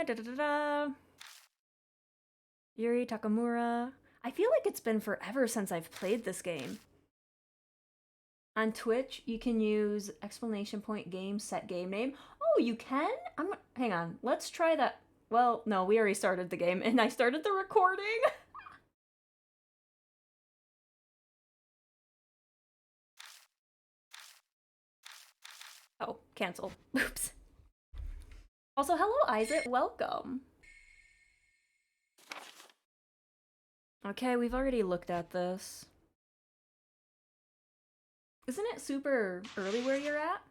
Da-da-da-da. Yuri Takamura. I feel like it's been forever since I've played this game. On Twitch, you can use exclamation point game set game name. Oh, you can? Hang on. Let's try that. Well, no, we already started the game and I started the recording. Oh, cancel. Oops. Also, hello, Isaac. Welcome. Okay, we've already looked at this. Isn't it super early where you're at?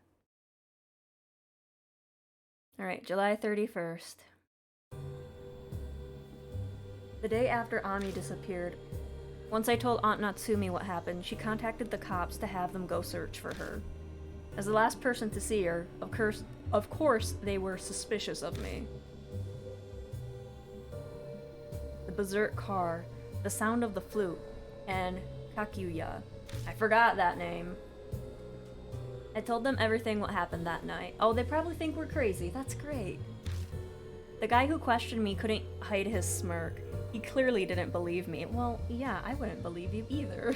Alright, July 31st. The day after Ami disappeared, once I told Aunt Natsumi what happened, she contacted the cops to have them go search for her. As the last person to see her, of course they were suspicious of me. The berserk car, the sound of the flute, and Kakuya. I forgot that name. I told them everything what happened that night. Oh, they probably think we're crazy. That's great. The guy who questioned me couldn't hide his smirk. He clearly didn't believe me. Well, yeah, I wouldn't believe you either.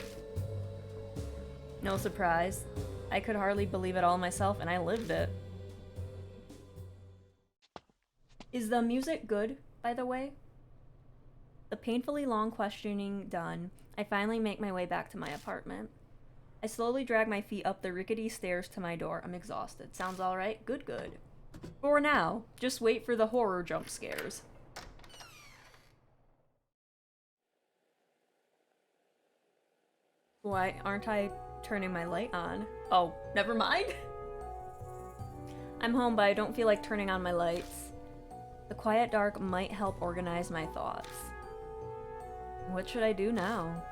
No surprise. I could hardly believe it all myself, and I lived it. Is the music good, by the way? The painfully long questioning done, I finally make my way back to my apartment. I slowly drag my feet up the rickety stairs to my door. I'm exhausted. Sounds alright? Good, good. For now, just wait for the horror jump scares. Why aren't I turning my light on? Oh, never mind. I'm home, but I don't feel like turning on my lights. The quiet dark might help organize my thoughts. What should I do now?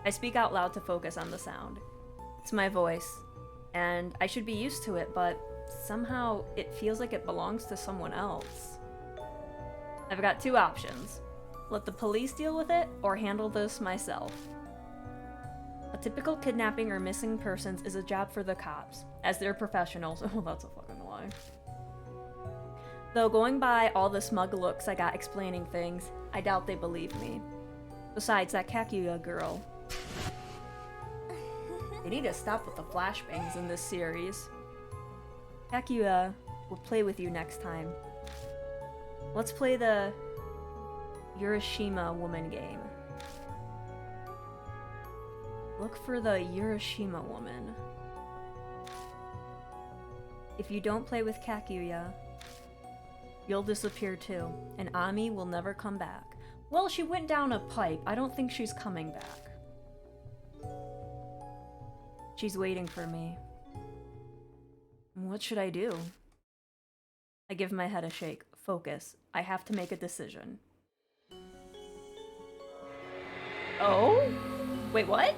I speak out loud to focus on the sound. It's my voice, and I should be used to it, but somehow it feels like it belongs to someone else. I've got two options. Let the police deal with it, or handle this myself. A typical kidnapping or missing persons is a job for the cops, as they're professionals. Oh, that's a fucking lie. Though going by all the smug looks I got explaining things, I doubt they believe me. Besides, that Kakuya girl. They need to stop with the flashbangs in this series. Kakuya will play with you next time. Let's play the Urashima woman game. Look for the Urashima woman. If you don't play with Kakuya, you'll disappear too, and Ami will never come back. Well, she went down a pipe. I don't think she's coming back. She's waiting for me. What should I do? I give my head a shake. Focus. I have to make a decision. Oh? Wait, what?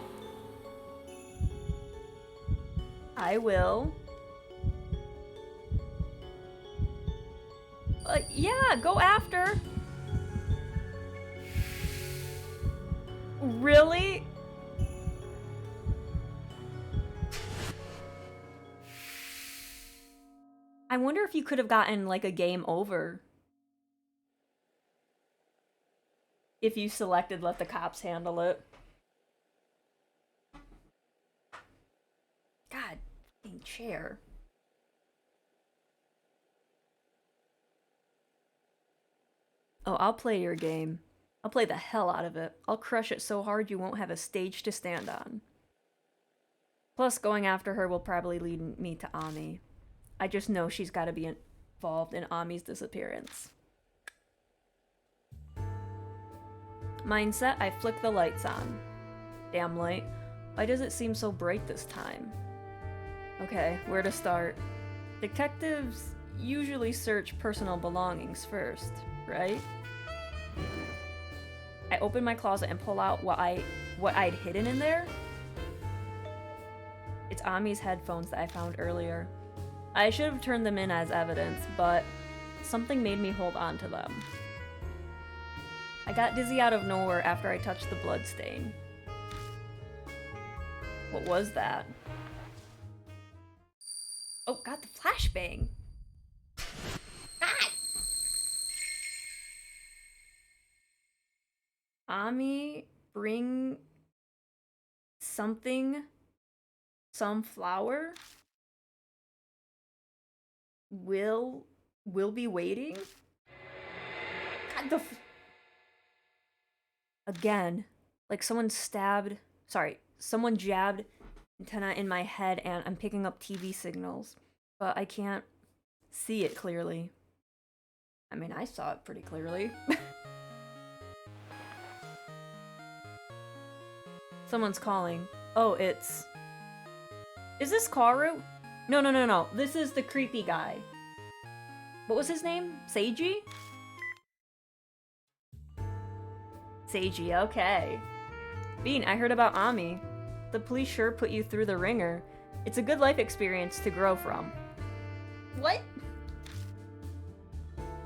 I will. Yeah, go after. Really? I wonder if you could have gotten like a game over if you selected let the cops handle it. God, fucking chair. Oh, I'll play your game. I'll play the hell out of it. I'll crush it so hard you won't have a stage to stand on. Plus, going after her will probably lead me to Ami. I just know she's got to be involved in Ami's disappearance. Mindset, I flick the lights on. Damn light. Why does it seem so bright this time? Okay, where to start? Detectives usually search personal belongings first, right? I open my closet and pull out what I'd hidden in there. It's Ami's headphones that I found earlier. I should have turned them in as evidence, but something made me hold on to them. I got dizzy out of nowhere after I touched the bloodstain. What was that? Oh, got the flashbang. God! Ami bring something, some flower? Will be waiting? God, again, like someone jabbed antenna in my head and I'm picking up TV signals, but I can't see it clearly. I mean, I saw it pretty clearly. Someone's calling. Oh, it's... Is this Karu? No. This is the creepy guy. What was his name? Seiji? Seiji, okay. Bean, I heard about Ami. The police sure put you through the ringer. It's a good life experience to grow from. What?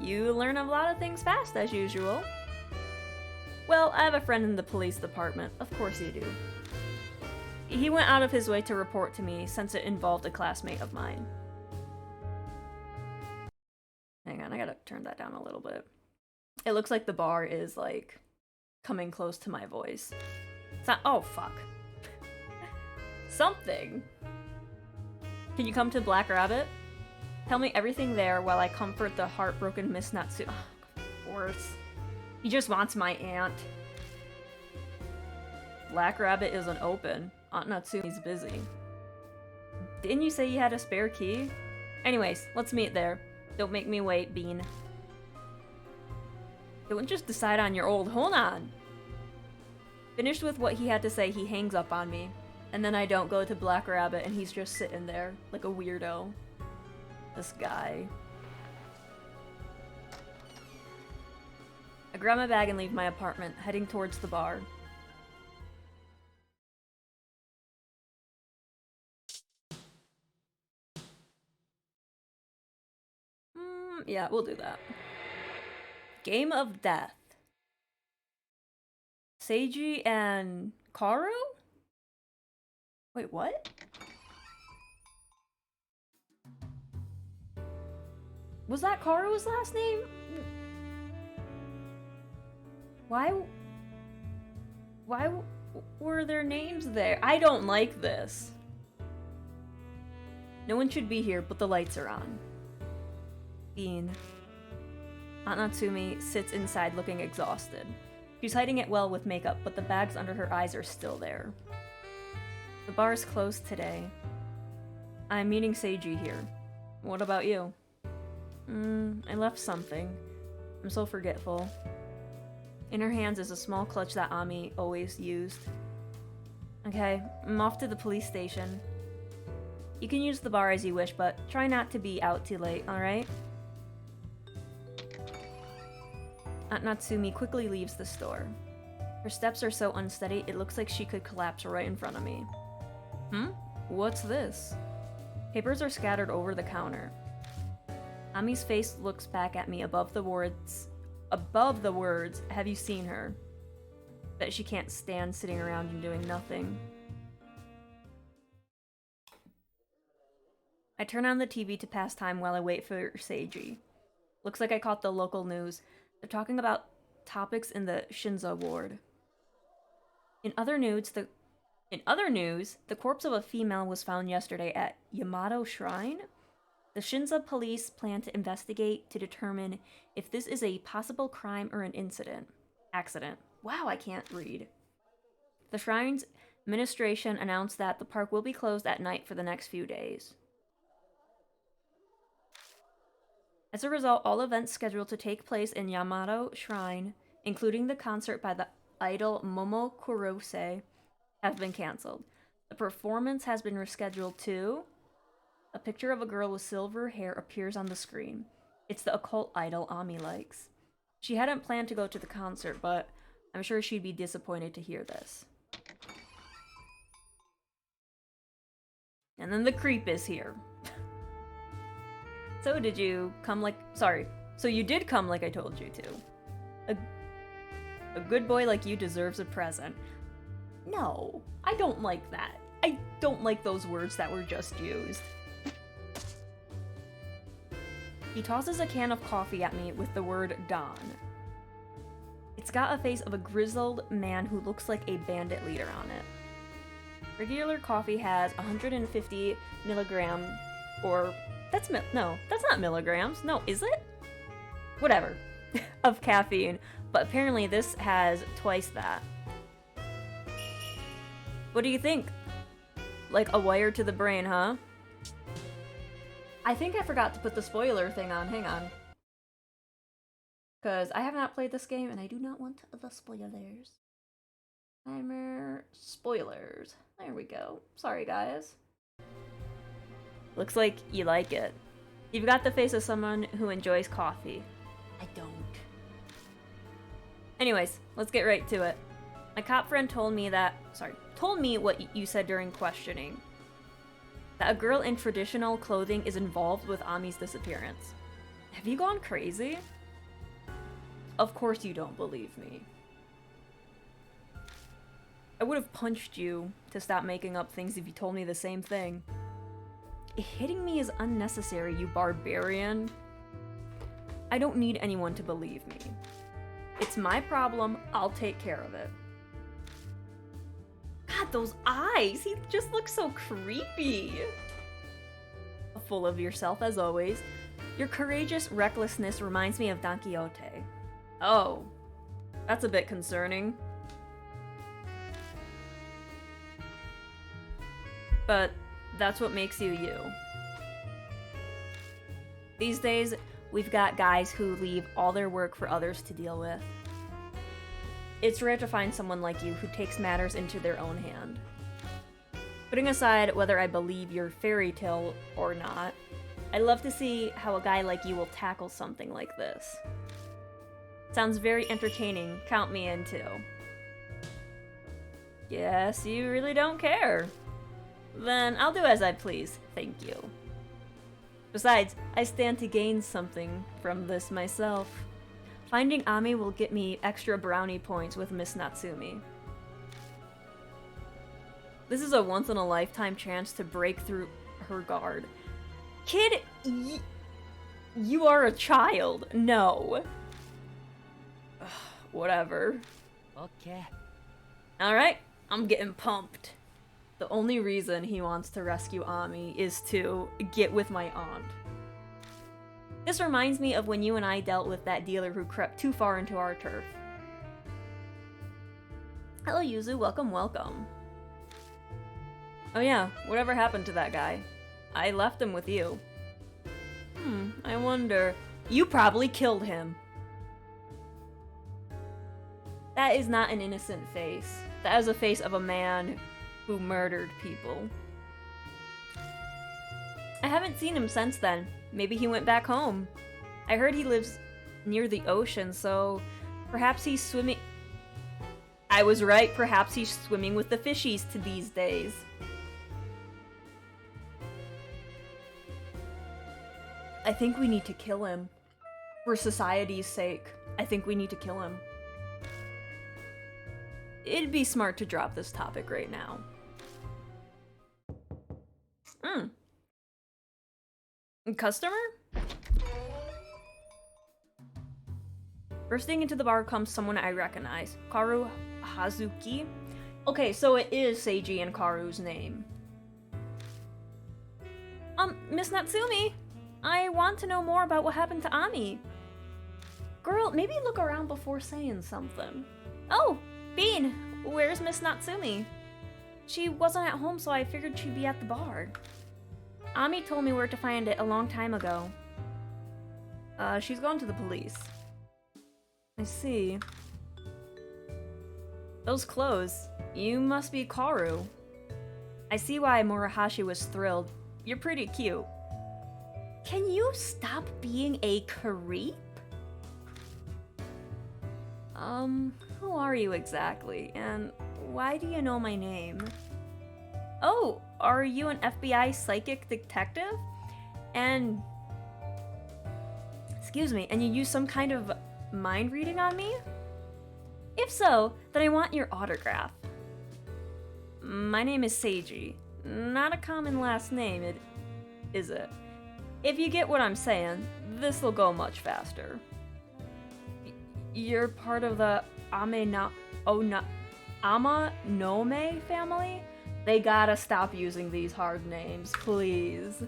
You learn a lot of things fast, as usual. Well, I have a friend in the police department. Of course you do. He went out of his way to report to me since it involved a classmate of mine. Hang on, I gotta turn that down a little bit. It looks like the bar is, like, coming close to my voice. It's not- oh, fuck. Something. Can you come to Black Rabbit? Tell me everything there while I comfort the heartbroken Miss Natsu- oh, of course. He just wants my aunt. Black Rabbit isn't open. Aunt Natsumi's busy. Didn't you say you had a spare key? Anyways, let's meet there. Don't make me wait, Bean. Don't just decide on your old- hold on! Finished with what he had to say, he hangs up on me. And then I don't go to Black Rabbit and he's just sitting there, like a weirdo. This guy. I grab my bag and leave my apartment, heading towards the bar. Yeah, we'll do that. Game of Death. Seiji and Karu? Wait, what? Was that Karu's last name? Why were their names there? I don't like this. No one should be here, but the lights are on. Bean. Aunt Natsumi sits inside looking exhausted. She's hiding it well with makeup, but the bags under her eyes are still there. The bar is closed today. I'm meeting Seiji here. What about you? I left something. I'm so forgetful. In her hands is a small clutch that Ami always used. Okay, I'm off to the police station. You can use the bar as you wish, but try not to be out too late, alright? Aunt Natsumi quickly leaves the store. Her steps are so unsteady, it looks like she could collapse right in front of me. What's this? Papers are scattered over the counter. Ami's face looks back at me above the words, have you seen her? Bet she can't stand sitting around and doing nothing. I turn on the TV to pass time while I wait for Seiji. Looks like I caught the local news. They're talking about topics in the Shinza ward. In other news, the corpse of a female was found yesterday at Yamato Shrine. The Shinza police plan to investigate to determine if this is a possible crime or an accident. Wow, I can't read. The Shrine's administration announced that the park will be closed at night for the next few days. As a result, all events scheduled to take place in Yamato Shrine, including the concert by the idol Momo Kurose, have been cancelled. The performance has been rescheduled to... A picture of a girl with silver hair appears on the screen. It's the occult idol Ami likes. She hadn't planned to go to the concert, but I'm sure she'd be disappointed to hear this. And then the creep is here. So did you come like... Sorry. So you did come like I told you to. A good boy like you deserves a present. No, I don't like that. I don't like those words that were just used. He tosses a can of coffee at me with the word Don. It's got a face of a grizzled man who looks like a bandit leader on it. Regular coffee has 150 milligram, or that's not milligrams. No, is it? Whatever, of caffeine. But apparently this has twice that. What do you think? Like a wire to the brain, huh? I think I forgot to put the spoiler thing on. Hang on. Because I have not played this game and I do not want the spoilers. Timer spoilers. There we go. Sorry, guys. Looks like you like it. You've got the face of someone who enjoys coffee. I don't. Anyways, let's get right to it. My cop friend told me what you said during questioning. That a girl in traditional clothing is involved with Ami's disappearance. Have you gone crazy? Of course you don't believe me. I would have punched you to stop making up things if you told me the same thing. Hitting me is unnecessary, you barbarian. I don't need anyone to believe me. It's my problem, I'll take care of it. God, those eyes! He just looks so creepy! Full of yourself, as always. Your courageous recklessness reminds me of Don Quixote. Oh, that's a bit concerning. But that's what makes you you. These days, we've got guys who leave all their work for others to deal with. It's rare to find someone like you who takes matters into their own hand. Putting aside whether I believe your fairy tale or not, I'd love to see how a guy like you will tackle something like this. Sounds very entertaining, count me in too. Yes, you really don't care. Then I'll do as I please, thank you. Besides, I stand to gain something from this myself. Finding Ami will get me extra brownie points with Miss Natsumi. This is a once-in-a-lifetime chance to break through her guard. Kid, you are a child. No. Ugh, whatever. Okay. Alright, I'm getting pumped. The only reason he wants to rescue Ami is to get with my aunt. This reminds me of when you and I dealt with that dealer who crept too far into our turf. Hello, Yuzu. Welcome, welcome. Oh yeah, whatever happened to that guy? I left him with you. I wonder... You probably killed him. That is not an innocent face. That is a face of a man who murdered people. I haven't seen him since then. Maybe he went back home. I heard he lives near the ocean, so perhaps he's swimming... I was right, perhaps he's swimming with the fishies to these days. I think we need to kill him. For society's sake, I think we need to kill him. It'd be smart to drop this topic right now. Customer? Bursting into the bar comes someone I recognize. Karu Hazuki? Okay, so it is Seiji and Karu's name. Miss Natsumi, I want to know more about what happened to Ami. Girl, maybe look around before saying something. Oh, Bean, where's Miss Natsumi? She wasn't at home, so I figured she'd be at the bar. Ami told me where to find it a long time ago. She's gone to the police. I see. Those clothes. You must be Karu. I see why Murahashi was thrilled. You're pretty cute. Can you stop being a creep? Who are you exactly? And why do you know my name? Oh, are you an FBI psychic detective? And... excuse me, and you use some kind of mind reading on me? If so, then I want your autograph. My name is Seiji. Not a common last name, is it? If you get what I'm saying, this'll go much faster. You're part of the Ama Nome family? They gotta stop using these hard names, please.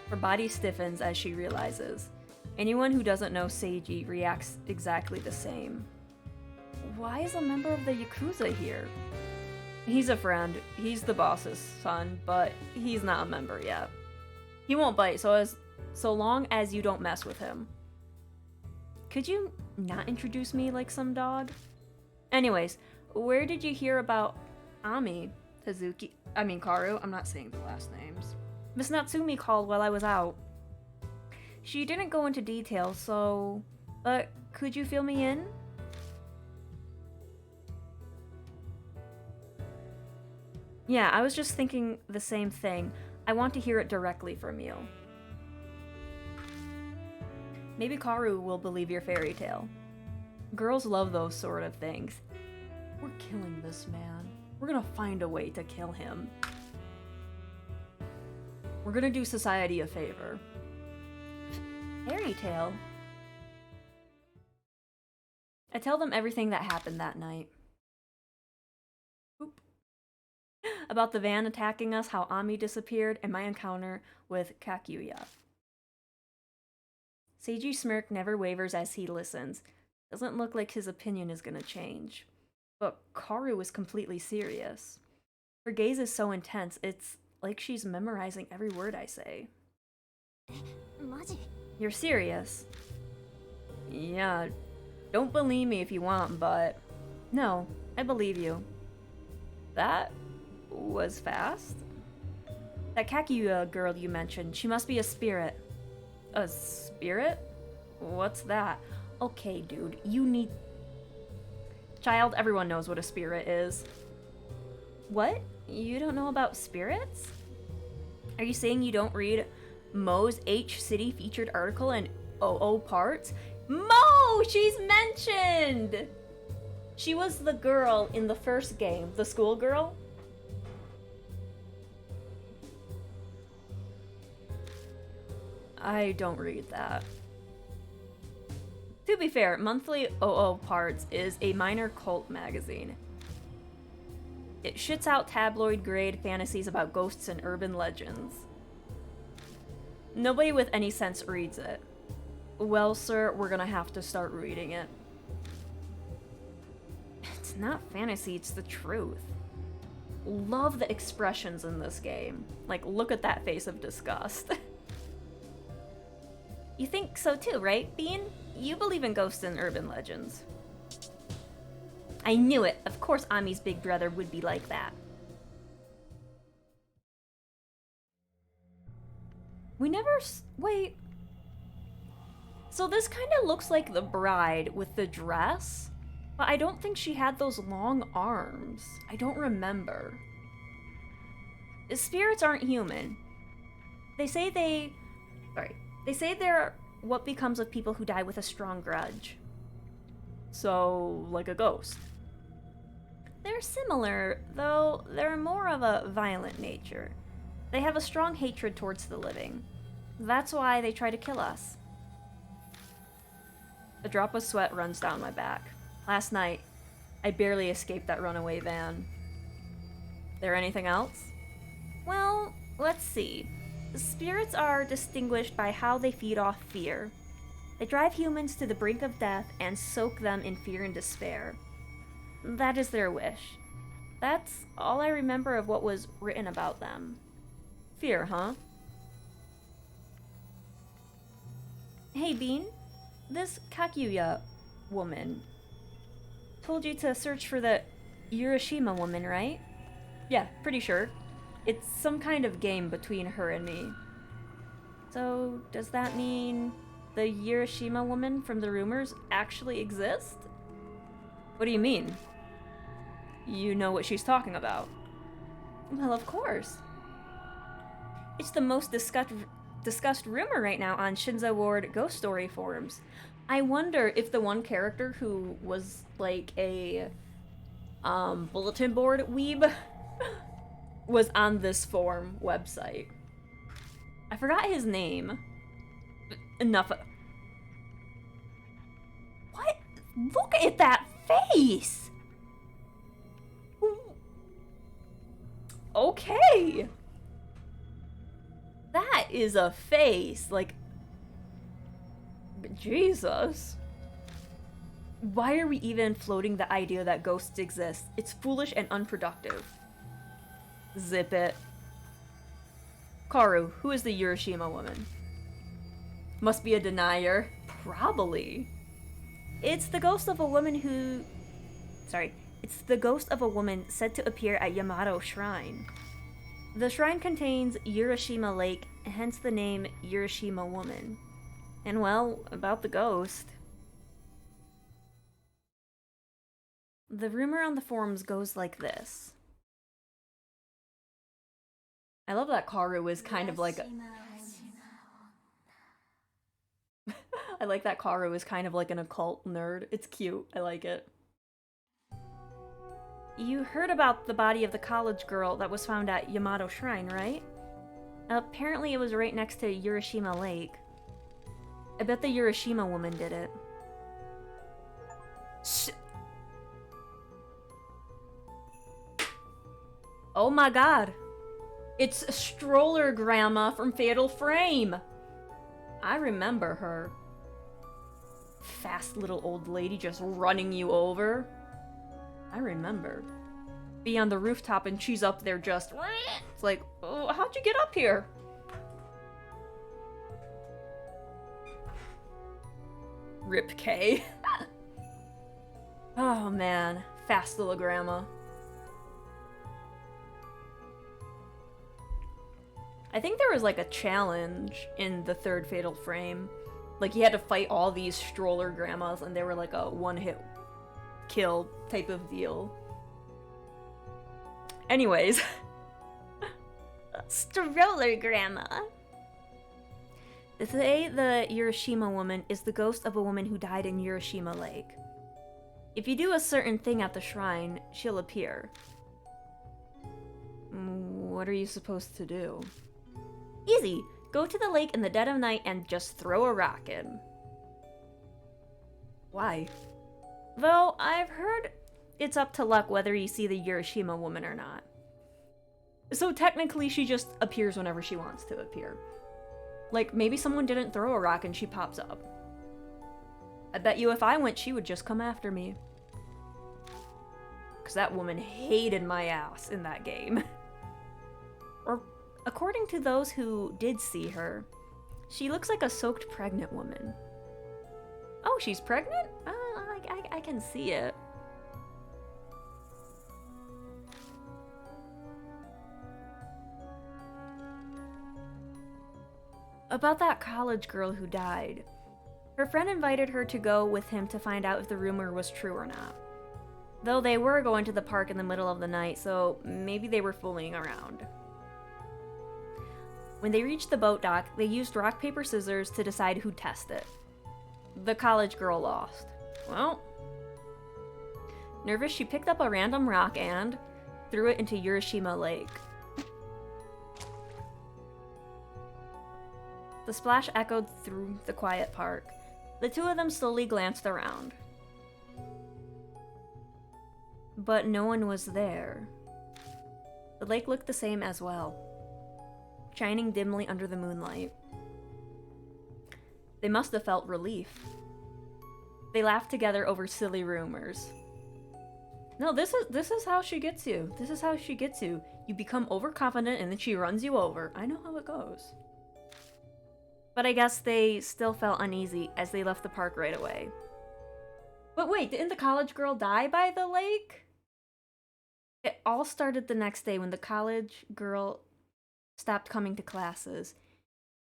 Her body stiffens as she realizes. Anyone who doesn't know Seiji reacts exactly the same. Why is a member of the Yakuza here? He's a friend. He's the boss's son, but he's not a member yet. He won't bite, so long as you don't mess with him. Could you not introduce me like some dog? Anyways, where did you hear about Karu? I'm not saying the last names. Miss Natsumi called while I was out. She didn't go into detail, but could you fill me in? Yeah, I was just thinking the same thing. I want to hear it directly from you. Maybe Karu will believe your fairy tale. Girls love those sort of things. We're killing this man. We're gonna find a way to kill him. We're gonna do society a favor. Fairy tale? I tell them everything that happened that night. Oop. About the van attacking us, how Ami disappeared, and my encounter with Kakuya. Seiji's smirk never wavers as he listens. Doesn't look like his opinion is gonna change. But Karu is completely serious. Her gaze is so intense, it's like she's memorizing every word I say. You're serious? Yeah, don't believe me if you want, but... No, I believe you. That was fast. That Kakuya girl you mentioned, she must be a spirit. A spirit? What's that? Okay, dude, you need... Child, everyone knows what a spirit is. What? You don't know about spirits? Are you saying you don't read Mo's H City featured article in OO Parts? Mo! She's mentioned! She was the girl in the first game, the schoolgirl. I don't read that. To be fair, Monthly OO Parts is a minor cult magazine. It shits out tabloid-grade fantasies about ghosts and urban legends. Nobody with any sense reads it. Well, sir, we're gonna have to start reading it. It's not fantasy, it's the truth. Love the expressions in this game. Like, look at that face of disgust. You think so too, right, Bean? You believe in ghosts and urban legends. I knew it. Of course Ami's big brother would be like that. We never wait. So this kind of looks like the bride with the dress, but I don't think she had those long arms. I don't remember. Spirits aren't human. They say they're what becomes of people who die with a strong grudge. So, like a ghost. They're similar, though they're more of a violent nature. They have a strong hatred towards the living. That's why they try to kill us. A drop of sweat runs down my back. Last night, I barely escaped that runaway van. There anything else? Well, let's see. Spirits are distinguished by how they feed off fear. They drive humans to the brink of death and soak them in fear and despair. That is their wish. That's all I remember of what was written about them. Fear, huh? Hey, Bean. This Kakuya woman told you to search for the Urashima woman, right? Yeah, pretty sure. It's some kind of game between her and me. So, does that mean the Urashima woman from the rumors actually exist? What do you mean? You know what she's talking about. Well, of course. It's the most discussed rumor right now on Shinza Ward ghost story forums. I wonder if the one character who was like a bulletin board weeb was on this forum website. I forgot his name. Enough. What? Look at that face! Okay! That is a face, like... Jesus. Why are we even floating the idea that ghosts exist? It's foolish and unproductive. Zip it. Karu, who is the Urashima woman? Must be a denier. Probably. It's the ghost of a woman who... Sorry. It's the ghost of a woman said to appear at Yamato Shrine. The shrine contains Urashima Lake, hence the name Urashima Woman. And well, about the ghost... The rumor on the forums goes like this. I love that Karu is kind of like a... I like that Karu is kind of like an occult nerd. It's cute. I like it. You heard about the body of the college girl that was found at Yamato Shrine, right? Apparently it was right next to Urashima Lake. I bet the Urashima woman did it. Oh my god. It's Stroller Grandma from Fatal Frame. I remember her. Fast little old lady just running you over. I remember. Be on the rooftop and she's up there just... It's like, oh, how'd you get up here? Rip K. Oh man, fast little grandma. I think there was like a challenge in the third Fatal Frame. Like you had to fight all these stroller grandmas and they were like a one-hit kill type of deal. Anyways. Stroller grandma. They say the Urashima woman is the ghost of a woman who died in Urashima Lake. If you do a certain thing at the shrine, she'll appear. What are you supposed to do? Easy! Go to the lake in the dead of night and just throw a rock in. Why? Though, I've heard it's up to luck whether you see the Urashima woman or not. So technically she just appears whenever she wants to appear. Like, maybe someone didn't throw a rock and she pops up. I bet you if I went, she would just come after me. Because that woman hated my ass in that game. Or, according to those who did see her, she looks like a soaked pregnant woman. Oh, she's pregnant? I can see it. About that college girl who died. Her friend invited her to go with him to find out if the rumor was true or not. Though they were going to the park in the middle of the night, so maybe they were fooling around. When they reached the boat dock, they used rock, paper, scissors to decide who'd test it. The college girl lost. Well, nervous, she picked up a random rock and threw it into Urashima Lake. The splash echoed through the quiet park. The two of them slowly glanced around. But no one was there. The lake looked the same as well, shining dimly under the moonlight. They must have felt relief. They laughed together over silly rumors. No, this is how she gets you. This is how she gets you. You become overconfident and then she runs you over. I know how it goes. But I guess they still felt uneasy as they left the park right away. But wait, didn't the college girl die by the lake? It all started the next day when the college girl stopped coming to classes.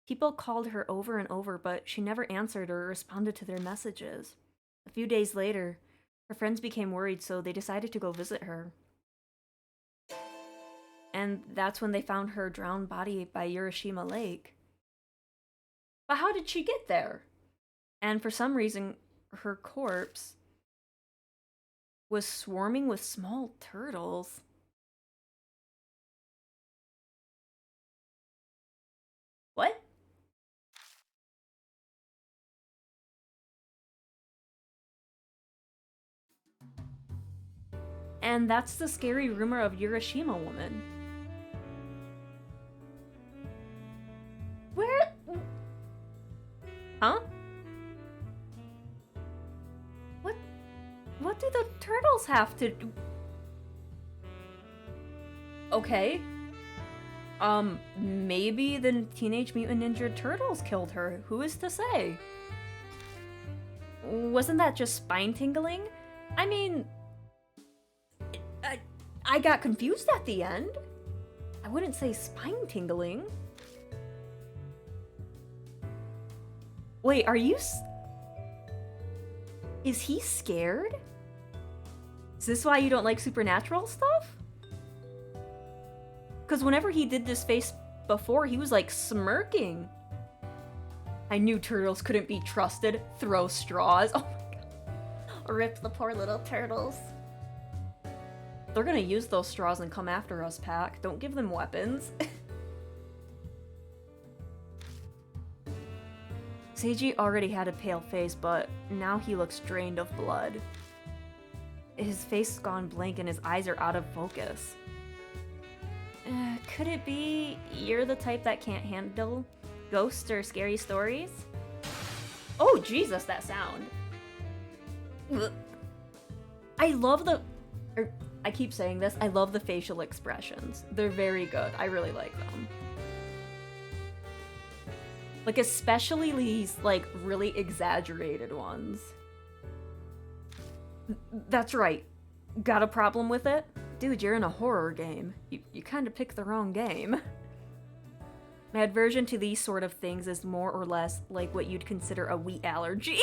People called her over and over, but she never answered or responded to their messages. A few days later, her friends became worried, so they decided to go visit her. And that's when they found her drowned body by Urashima Lake. But how did she get there? And for some reason, her corpse was swarming with small turtles. What? And that's the scary rumor of Urashima woman. Where? Huh? What do the turtles have to do? Okay. Maybe the Teenage Mutant Ninja Turtles killed her. Who is to say? Wasn't that just spine tingling? I mean, I got confused at the end. I wouldn't say spine tingling. Wait, are you is he scared? Is this why you don't like supernatural stuff? Because whenever he did this face before, he was like smirking. I knew turtles couldn't be trusted. Throw straws. Oh my god. Rip the poor little turtles. They're gonna use those straws and come after us, Pac. Don't give them weapons. Seiji already had a pale face, but now he looks drained of blood. His face gone blank and his eyes are out of focus. Could it be you're the type that can't handle ghosts or scary stories? Oh, Jesus, that sound. I love the... I keep saying this, I love the facial expressions. They're very good. I really like them. Like, especially these, like, really exaggerated ones. That's right. Got a problem with it? Dude, you're in a horror game. You kind of picked the wrong game. My aversion to these sort of things is more or less like what you'd consider a wheat allergy.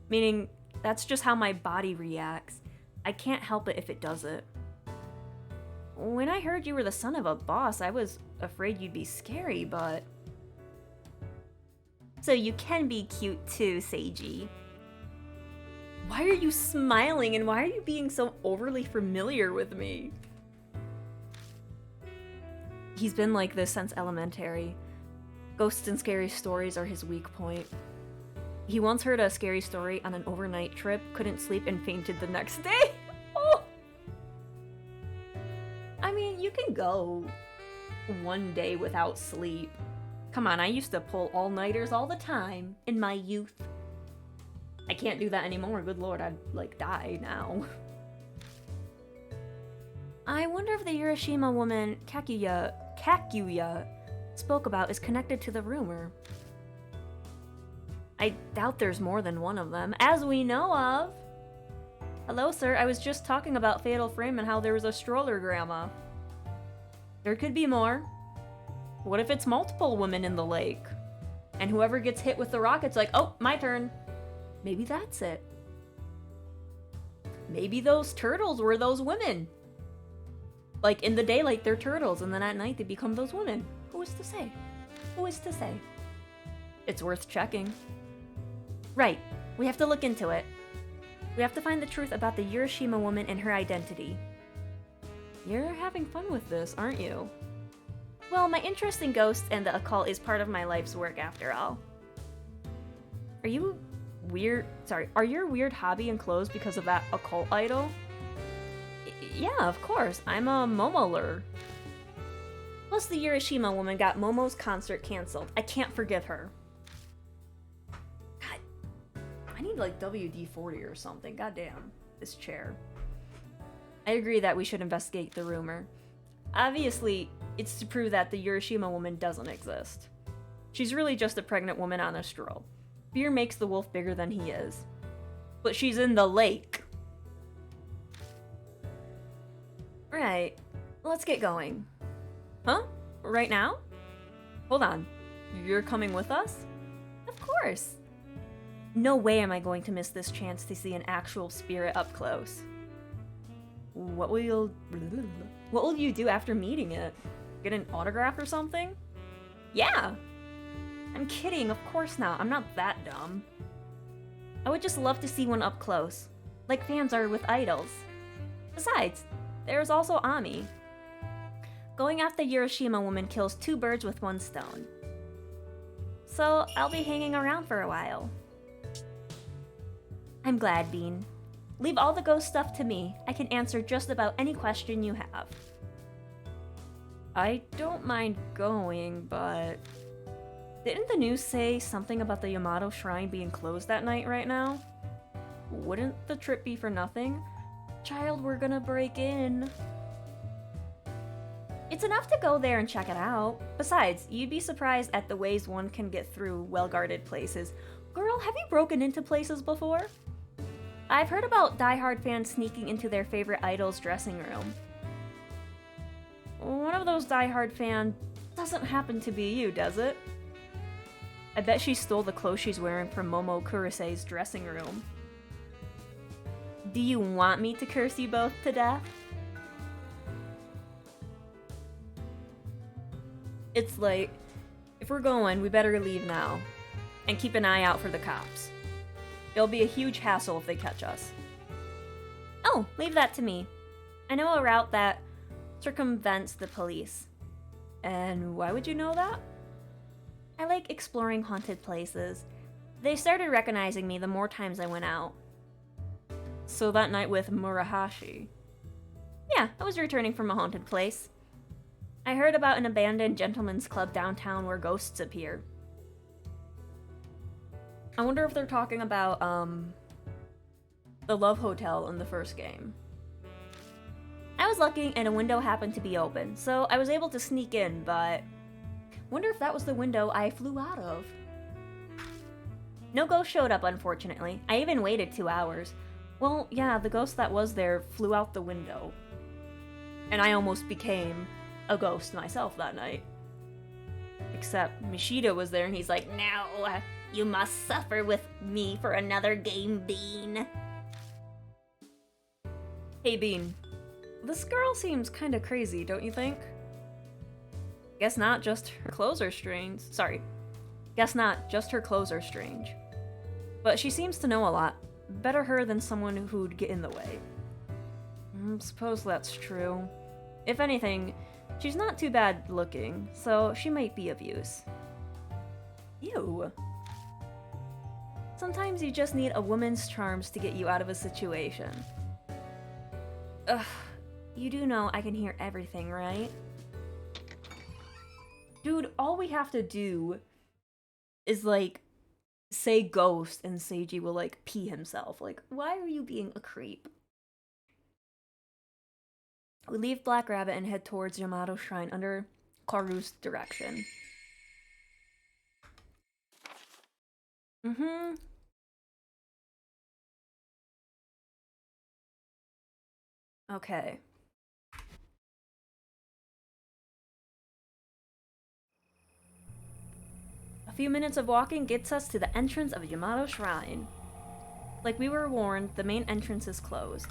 Meaning, that's just how my body reacts. I can't help it if it does it. When I heard you were the son of a boss, I was afraid you'd be scary, but... So you can be cute too, Seiji. Why are you smiling and why are you being so overly familiar with me? He's been like this since elementary. Ghosts and scary stories are his weak point. He once heard a scary story on an overnight trip, couldn't sleep, and fainted the next day. Oh! I mean, you can go one day without sleep. Come on, I used to pull all-nighters all the time in my youth. I can't do that anymore, good lord, I'd, like, die now. I wonder if the Urashima woman Kakuya spoke about is connected to the rumor. I doubt there's more than one of them, as we know of. Hello, sir, I was just talking about Fatal Frame and how there was a stroller grandma. There could be more. What if it's multiple women in the lake? And whoever gets hit with the rocket's like, oh, my turn. Maybe that's it. Maybe those turtles were those women. Like, in the daylight, they're turtles, and then at night, they become those women. Who is to say? Who is to say? It's worth checking. Right. We have to look into it. We have to find the truth about the Urashima woman and her identity. You're having fun with this, aren't you? Well, my interest in ghosts and the occult is part of my life's work, after all. Are your weird hobby and clothes because of that occult idol? Yeah, of course. I'm a Momo-ler. Plus, the Urashima woman got Momo's concert canceled. I can't forgive her. God, I need like WD-40 or something. Goddamn, this chair. I agree that we should investigate the rumor. Obviously, it's to prove that the Urashima woman doesn't exist. She's really just a pregnant woman on a stroll. Fear makes the wolf bigger than he is. But she's in the lake. Right. Let's get going. Huh? Right now? Hold on. You're coming with us? Of course. No way am I going to miss this chance to see an actual spirit up close. What will you do after meeting it? Get an autograph or something? Yeah! I'm kidding, of course not. I'm not that dumb. I would just love to see one up close, like fans are with idols. Besides, there's also Ami. Going after the Urashima woman kills 2 birds with 1 stone. So I'll be hanging around for a while. I'm glad, Bean. Leave all the ghost stuff to me. I can answer just about any question you have. I don't mind going, but... Didn't the news say something about the Yamato Shrine being closed that night right now? Wouldn't the trip be for nothing? Child, we're gonna break in. It's enough to go there and check it out. Besides, you'd be surprised at the ways one can get through well-guarded places. Girl, have you broken into places before? I've heard about diehard fans sneaking into their favorite idol's dressing room. One of those diehard fans doesn't happen to be you, does it? I bet she stole the clothes she's wearing from Momo Kurosei's dressing room. Do you want me to curse you both to death? It's late. If we're going, we better leave now. And keep an eye out for the cops. It'll be a huge hassle if they catch us. Oh, leave that to me. I know a route that circumvents the police. And why would you know that? I like exploring haunted places. They started recognizing me the more times I went out. So that night with Murahashi? Yeah, I was returning from a haunted place. I heard about an abandoned gentleman's club downtown where ghosts appear. I wonder if they're talking about, the Love Hotel in the first game. I was lucky and a window happened to be open, so I was able to sneak in, but... Wonder if that was the window I flew out of. No ghost showed up, unfortunately. I even waited 2 hours. Well, yeah, the ghost that was there flew out the window. And I almost became a ghost myself that night. Except Mishida was there and he's like, "No, you must suffer with me for another game, Bean." Hey, Bean. This girl seems kinda crazy, don't you think? Guess not, just her clothes are strange. Sorry. Guess not, just her clothes are strange. But she seems to know a lot. Better her than someone who'd get in the way. Suppose that's true. If anything, she's not too bad looking, so she might be of use. Ew. Sometimes you just need a woman's charms to get you out of a situation. Ugh. You do know I can hear everything, right? Dude, all we have to do is, like, say ghost and Seiji will, like, pee himself. Like, why are you being a creep? We leave Black Rabbit and head towards Yamato Shrine under Karu's direction. Okay. A few minutes of walking gets us to the entrance of Yamato Shrine. Like we were warned, the main entrance is closed.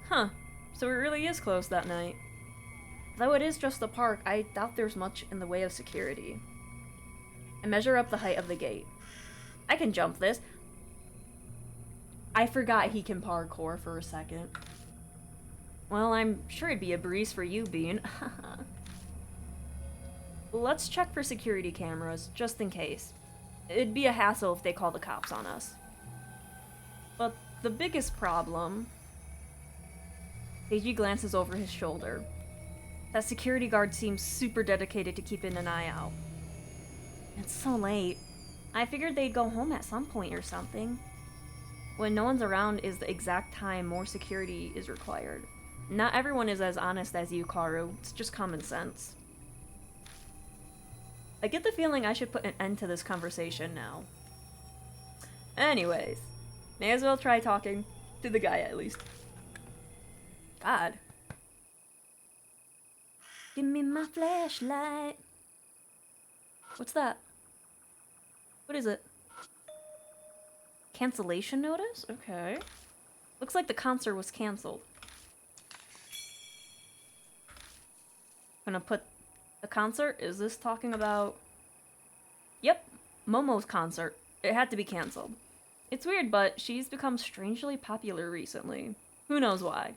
Huh, so it really is closed that night. Though it is just a park, I doubt there's much in the way of security. I measure up the height of the gate. I can jump this. I forgot he can parkour for a second. Well, I'm sure it'd be a breeze for you, Bean. Let's check for security cameras, just in case. It'd be a hassle if they call the cops on us. But the biggest problem... Seiji glances over his shoulder. That security guard seems super dedicated to keeping an eye out. It's so late. I figured they'd go home at some point or something. When no one's around is the exact time more security is required. Not everyone is as honest as you, Karu. It's just common sense. I get the feeling I should put an end to this conversation now. Anyways, may as well try talking to the guy at least. God. Give me my flashlight. What's that? What is it? Cancellation notice? Okay. Looks like the concert was canceled. Gonna put the concert? Is this talking about... Yep, Momo's concert. It had to be canceled. It's weird, but she's become strangely popular recently. Who knows why?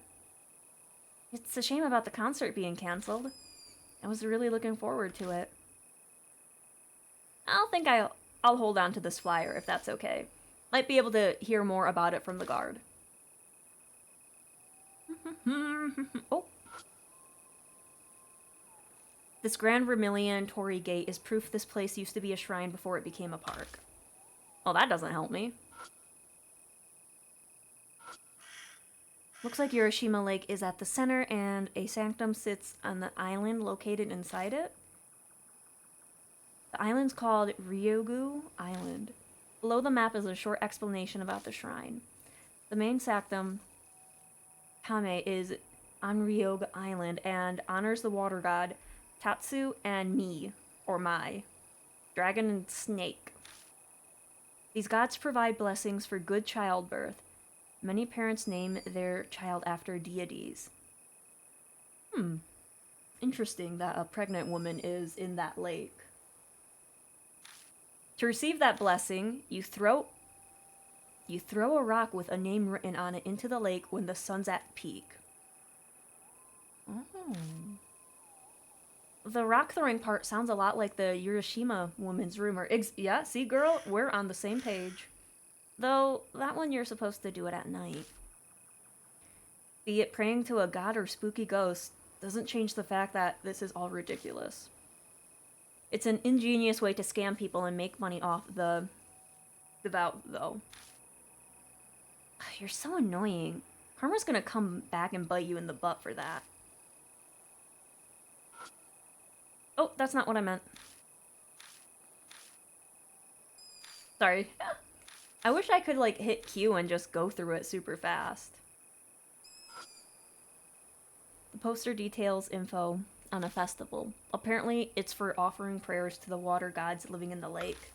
It's a shame about the concert being canceled. I was really looking forward to it. I'll hold on to this flyer if that's okay. Might be able to hear more about it from the guard. Oh. This grand vermilion torii gate is proof this place used to be a shrine before it became a park. Well, that doesn't help me. Looks like Urashima Lake is at the center and a sanctum sits on the island located inside it. The island's called Ryogu Island. Below the map is a short explanation about the shrine. The main sanctum, Kame, is on Ryogu Island and honors the water god Tatsu and Mi, or Mai, dragon and snake. These gods provide blessings for good childbirth. Many parents name their child after deities. Interesting that a pregnant woman is in that lake. To receive that blessing, you throw a rock with a name written on it into the lake when the sun's at peak. Oh. The rock throwing part sounds a lot like the Urashima woman's rumor. Yeah, see, girl, we're on the same page. Though, that one you're supposed to do it at night. Be it praying to a god or spooky ghost, doesn't change the fact that this is all ridiculous. It's an ingenious way to scam people and make money off the devout, though. You're so annoying. Karma's gonna come back and bite you in the butt for that. Oh, that's not what I meant. Sorry. I wish I could, like, hit Q and just go through it super fast. The poster details info on a festival. Apparently, it's for offering prayers to the water gods living in the lake.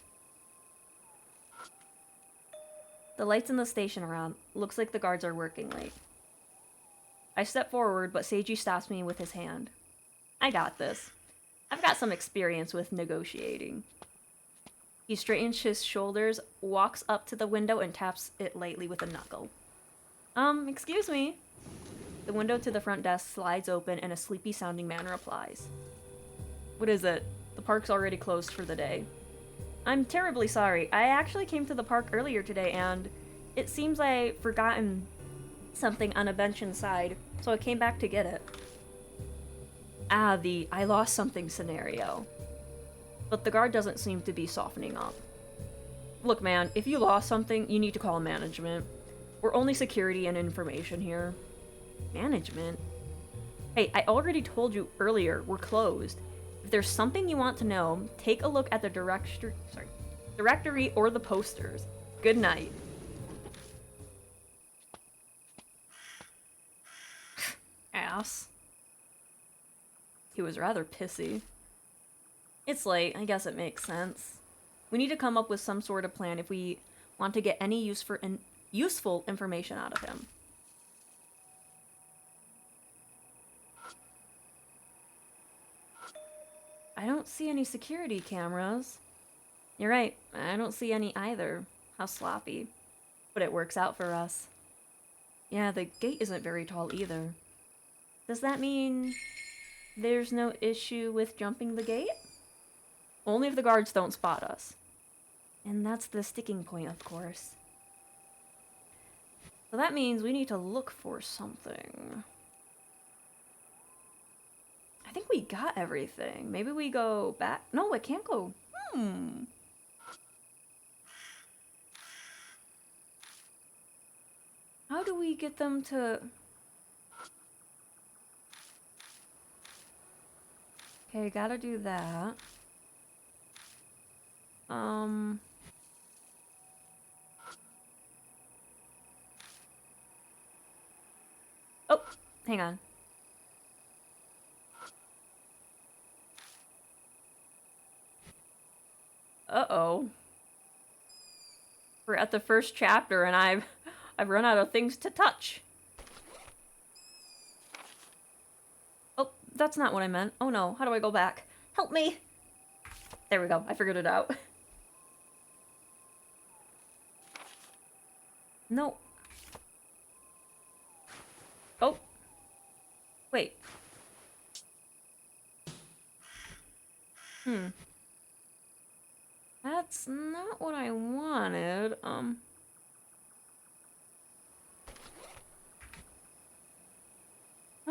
The lights in the station are on. Looks like the guards are working late. I step forward, but Seiji stops me with his hand. I got this. I've got some experience with negotiating. He straightens his shoulders, walks up to the window, and taps it lightly with a knuckle. Excuse me. The window to the front desk slides open, and a sleepy-sounding man replies. What is it? The park's already closed for the day. I'm terribly sorry. I actually came to the park earlier today, and it seems I forgotten something on a bench inside, so I came back to get it. Ah, the I lost something scenario. But the guard doesn't seem to be softening up. Look, man, if you lost something, you need to call management. We're only security and information here. Management? Hey, I already told you earlier, we're closed. If there's something you want to know, take a look at the directory or the posters. Good night. Ass. He was rather pissy. It's late, I guess it makes sense. We need to come up with some sort of plan if we want to get any useful information out of him. I don't see any security cameras. You're right, I don't see any either. How sloppy. But it works out for us. Yeah, the gate isn't very tall either. Does that mean there's no issue with jumping the gate? Only if the guards don't spot us. And that's the sticking point, of course. So that means we need to look for something. I think we got everything. Maybe we go back. No, it can't go. How do we get them to... Okay, gotta do that. Oh, hang on. Uh-oh. We're at the first chapter and I've run out of things to touch. Oh, that's not what I meant. Oh no, how do I go back? Help me! There we go, I figured it out. No. Oh. Wait. That's not what I wanted.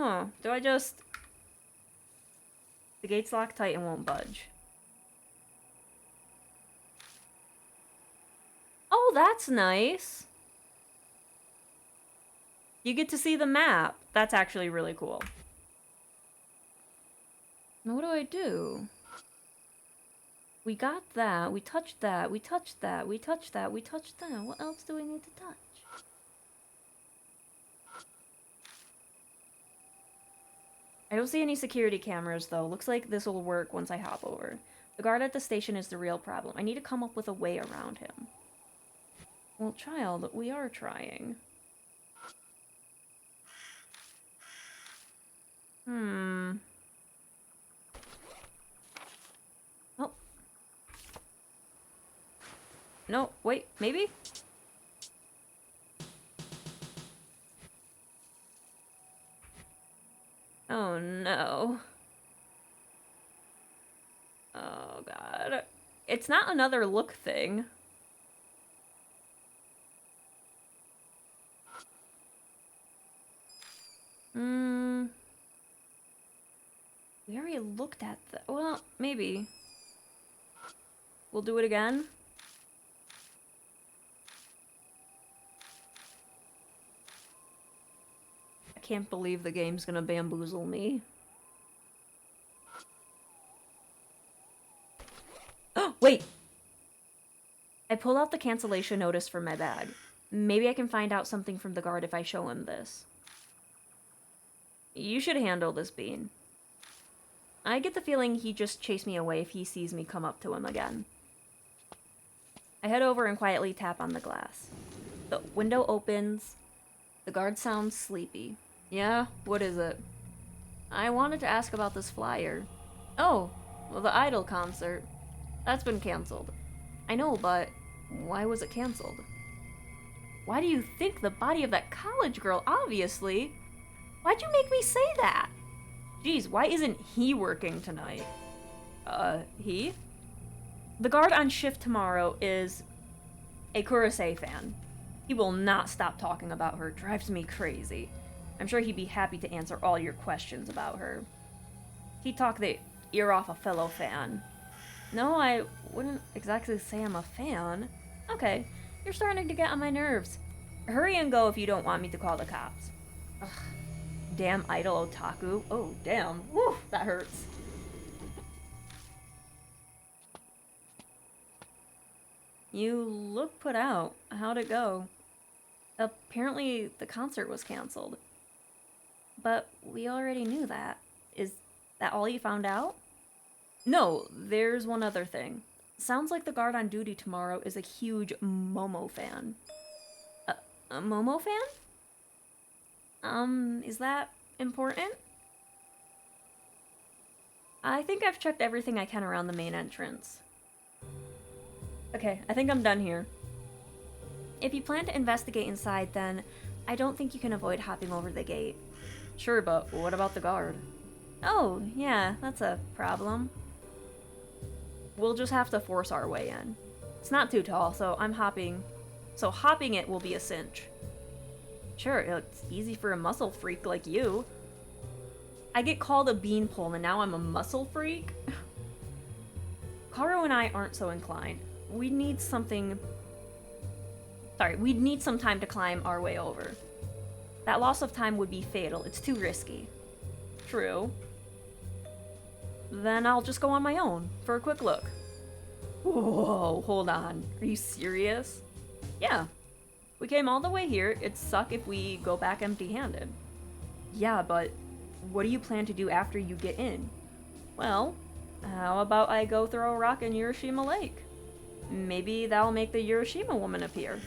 Huh. Do I just... The gate's locked tight and won't budge. Oh, that's nice. You get to see the map. That's actually really cool. Now what do I do? We got that. We touched that. We touched that. We touched that. We touched that. What else do we need to touch? I don't see any security cameras, though. Looks like this will work once I hop over. The guard at the station is the real problem. I need to come up with a way around him. Well, child, we are trying. Oh. No, wait, maybe? Oh no. Oh god. It's not another look thing. We already looked at that. Well, maybe. We'll do it again. I can't believe the game's gonna bamboozle me. Oh, wait! I pulled out the cancellation notice from my bag. Maybe I can find out something from the guard if I show him this. You should handle this, Bean. I get the feeling he'd just chase me away if he sees me come up to him again. I head over and quietly tap on the glass. The window opens. The guard sounds sleepy. Yeah, what is it? I wanted to ask about this flyer. Oh, well, the Idol concert. That's been canceled. I know, but why was it canceled? Why do you think the body of that college girl, obviously? Why'd you make me say that? Geez, why isn't he working tonight? He? The guard on shift tomorrow is a Kurosei fan. He will not stop talking about her. Drives me crazy. I'm sure he'd be happy to answer all your questions about her. He'd talk the ear off a fellow fan. No, I wouldn't exactly say I'm a fan. Okay, you're starting to get on my nerves. Hurry and go if you don't want me to call the cops. Ugh. Damn idol otaku. Oh, damn. Woo, that hurts. You look put out. How'd it go? Apparently, the concert was canceled. But we already knew that. Is that all you found out? No, there's one other thing. Sounds like the guard on duty tomorrow is a huge Momo fan. A Momo fan? Is that important? I think I've checked everything I can around the main entrance. Okay, I think I'm done here. If you plan to investigate inside, then I don't think you can avoid hopping over the gate. Sure, but what about the guard? Oh, yeah, that's a problem. We'll just have to force our way in. It's not too tall, so hopping it will be a cinch. Sure, it's easy for a muscle freak like you. I get called a beanpole and now I'm a muscle freak? Karu and I aren't so inclined. We'd need some time to climb our way over. That loss of time would be fatal. It's too risky. True. Then I'll just go on my own for a quick look. Whoa, hold on. Are you serious? Yeah. We came all the way here. It'd suck if we go back empty-handed. Yeah, but what do you plan to do after you get in? Well, how about I go throw a rock in Urashima Lake? Maybe that'll make the Urashima woman appear.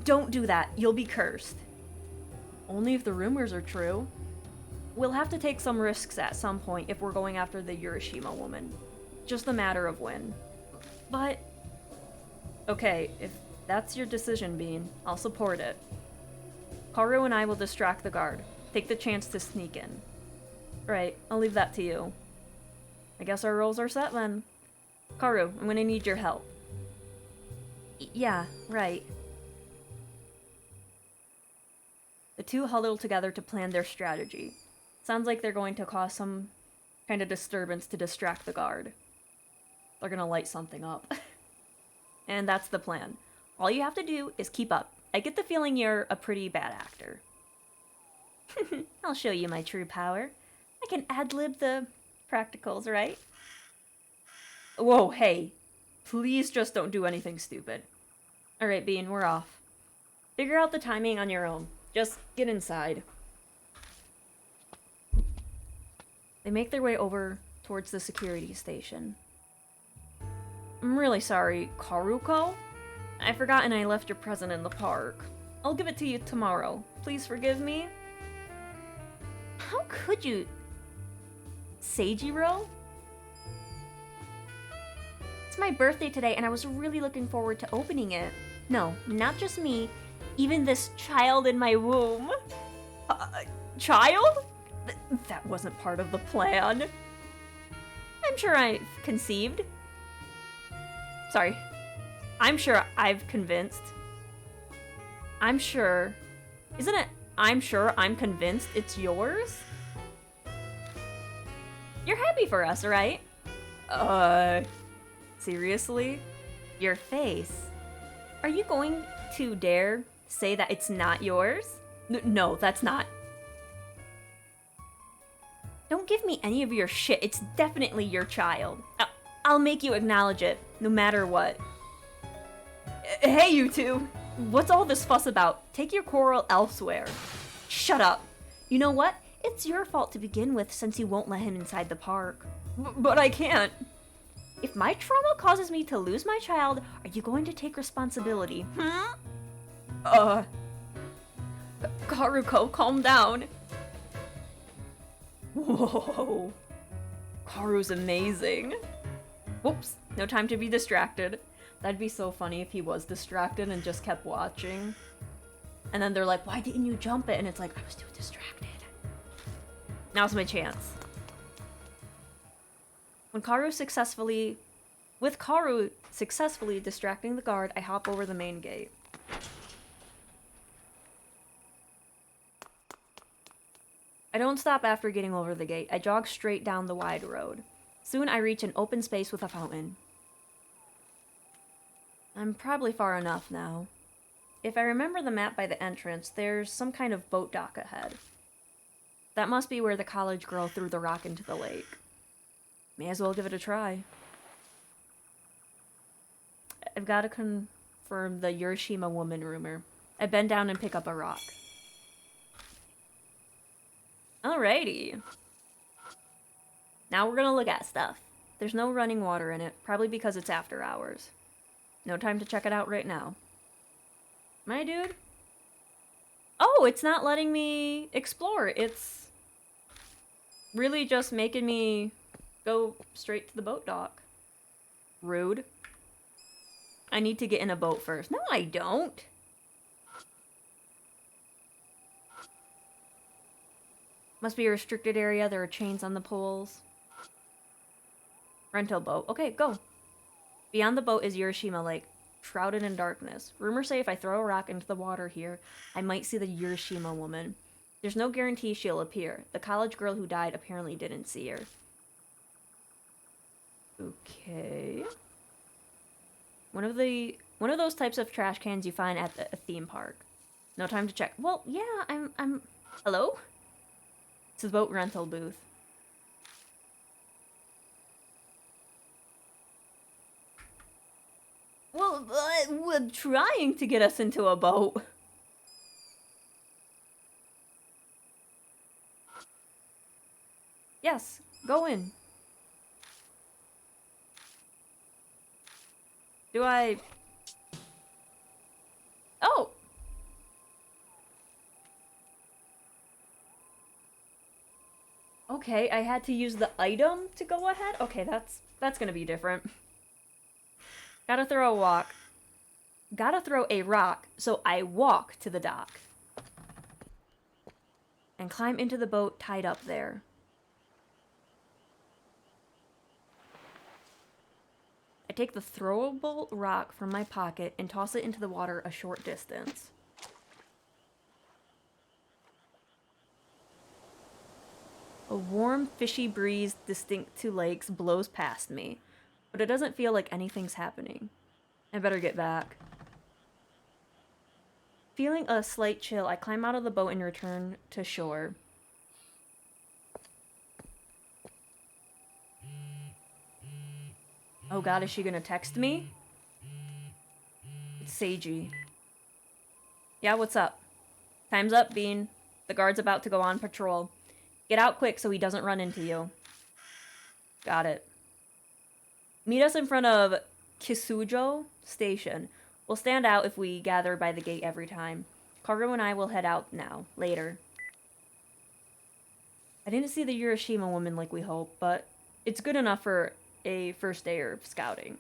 Don't do that. You'll be cursed. Only if the rumors are true. We'll have to take some risks at some point if we're going after the Urashima woman. Just a matter of when. But... okay, if that's your decision, Bean, I'll support it. Karu and I will distract the guard. Take the chance to sneak in. Right, I'll leave that to you. I guess our roles are set then. Karu, I'm gonna need your help. Yeah, right. The two huddle together to plan their strategy. Sounds like they're going to cause some kind of disturbance to distract the guard. They're gonna light something up. And that's the plan. All you have to do is keep up. I get the feeling you're a pretty bad actor. I'll show you my true power. I can ad-lib the practicals, right? Whoa, hey. Please just don't do anything stupid. Alright, Bean, we're off. Figure out the timing on your own. Just get inside. They make their way over towards the security station. I'm really sorry, Karuko? I've forgotten I left your present in the park. I'll give it to you tomorrow. Please forgive me. How could you... Seijiro? It's my birthday today and I was really looking forward to opening it. No, not just me. Even this child in my womb. Child? That wasn't part of the plan. I'm sure I've conceived. Sorry. I'm sure I've convinced. I'm sure... Isn't it I'm sure I'm convinced it's yours? You're happy for us, right? Seriously? Your face. Are you going to dare say that it's not yours? No, that's not. Don't give me any of your shit. It's definitely your child. I'll make you acknowledge it, no matter what. Hey, you two! What's all this fuss about? Take your quarrel elsewhere. Shut up. You know what? It's your fault to begin with since you won't let him inside the park. But I can't. If my trauma causes me to lose my child, are you going to take responsibility? Karuko, calm down. Whoa. Karu's amazing. Whoops, no time to be distracted. That'd be so funny if he was distracted and just kept watching. And then they're like, why didn't you jump it? And it's like, I was too distracted. Now's my chance. With Karu successfully distracting the guard, I hop over the main gate. I don't stop after getting over the gate. I jog straight down the wide road. Soon I reach an open space with a fountain. I'm probably far enough now. If I remember the map by the entrance, there's some kind of boat dock ahead. That must be where the college girl threw the rock into the lake. May as well give it a try. I've got to confirm the Urashima woman rumor. I bend down and pick up a rock. Alrighty. Now we're gonna look at stuff. There's no running water in it, probably because it's after hours. No time to check it out right now. My dude? Oh, it's not letting me explore. It's really just making me go straight to the boat dock. Rude. I need to get in a boat first. No, I don't. Must be a restricted area. There are chains on the poles. Rental boat. Okay, go. Beyond the boat is Urashima Lake, shrouded in darkness. Rumors say if I throw a rock into the water here, I might see the Urashima woman. There's no guarantee she'll appear. The college girl who died apparently didn't see her. Okay. One of those types of trash cans you find at a theme park. No time to check. Well, yeah, I'm... Hello? It's the boat rental booth. Well, we're trying to get us into a boat. Yes, go in. Do I... Oh! Okay, I had to use the item to go ahead? Okay, that's gonna be different. Gotta throw a rock, so I walk to the dock. And climb into the boat tied up there. I take the throwable rock from my pocket and toss it into the water a short distance. A warm, fishy breeze distinct to lakes blows past me, but it doesn't feel like anything's happening. I better get back. Feeling a slight chill, I climb out of the boat and return to shore. Oh god, is she gonna text me? It's Seiji. Yeah, what's up? Time's up, Bean. The guard's about to go on patrol. Get out quick so he doesn't run into you. Got it. Meet us in front of Kisujo Station. We'll stand out if we gather by the gate every time. Karu and I will head out now. Later. I didn't see the Urashima woman like we hoped, but it's good enough for a first day of scouting.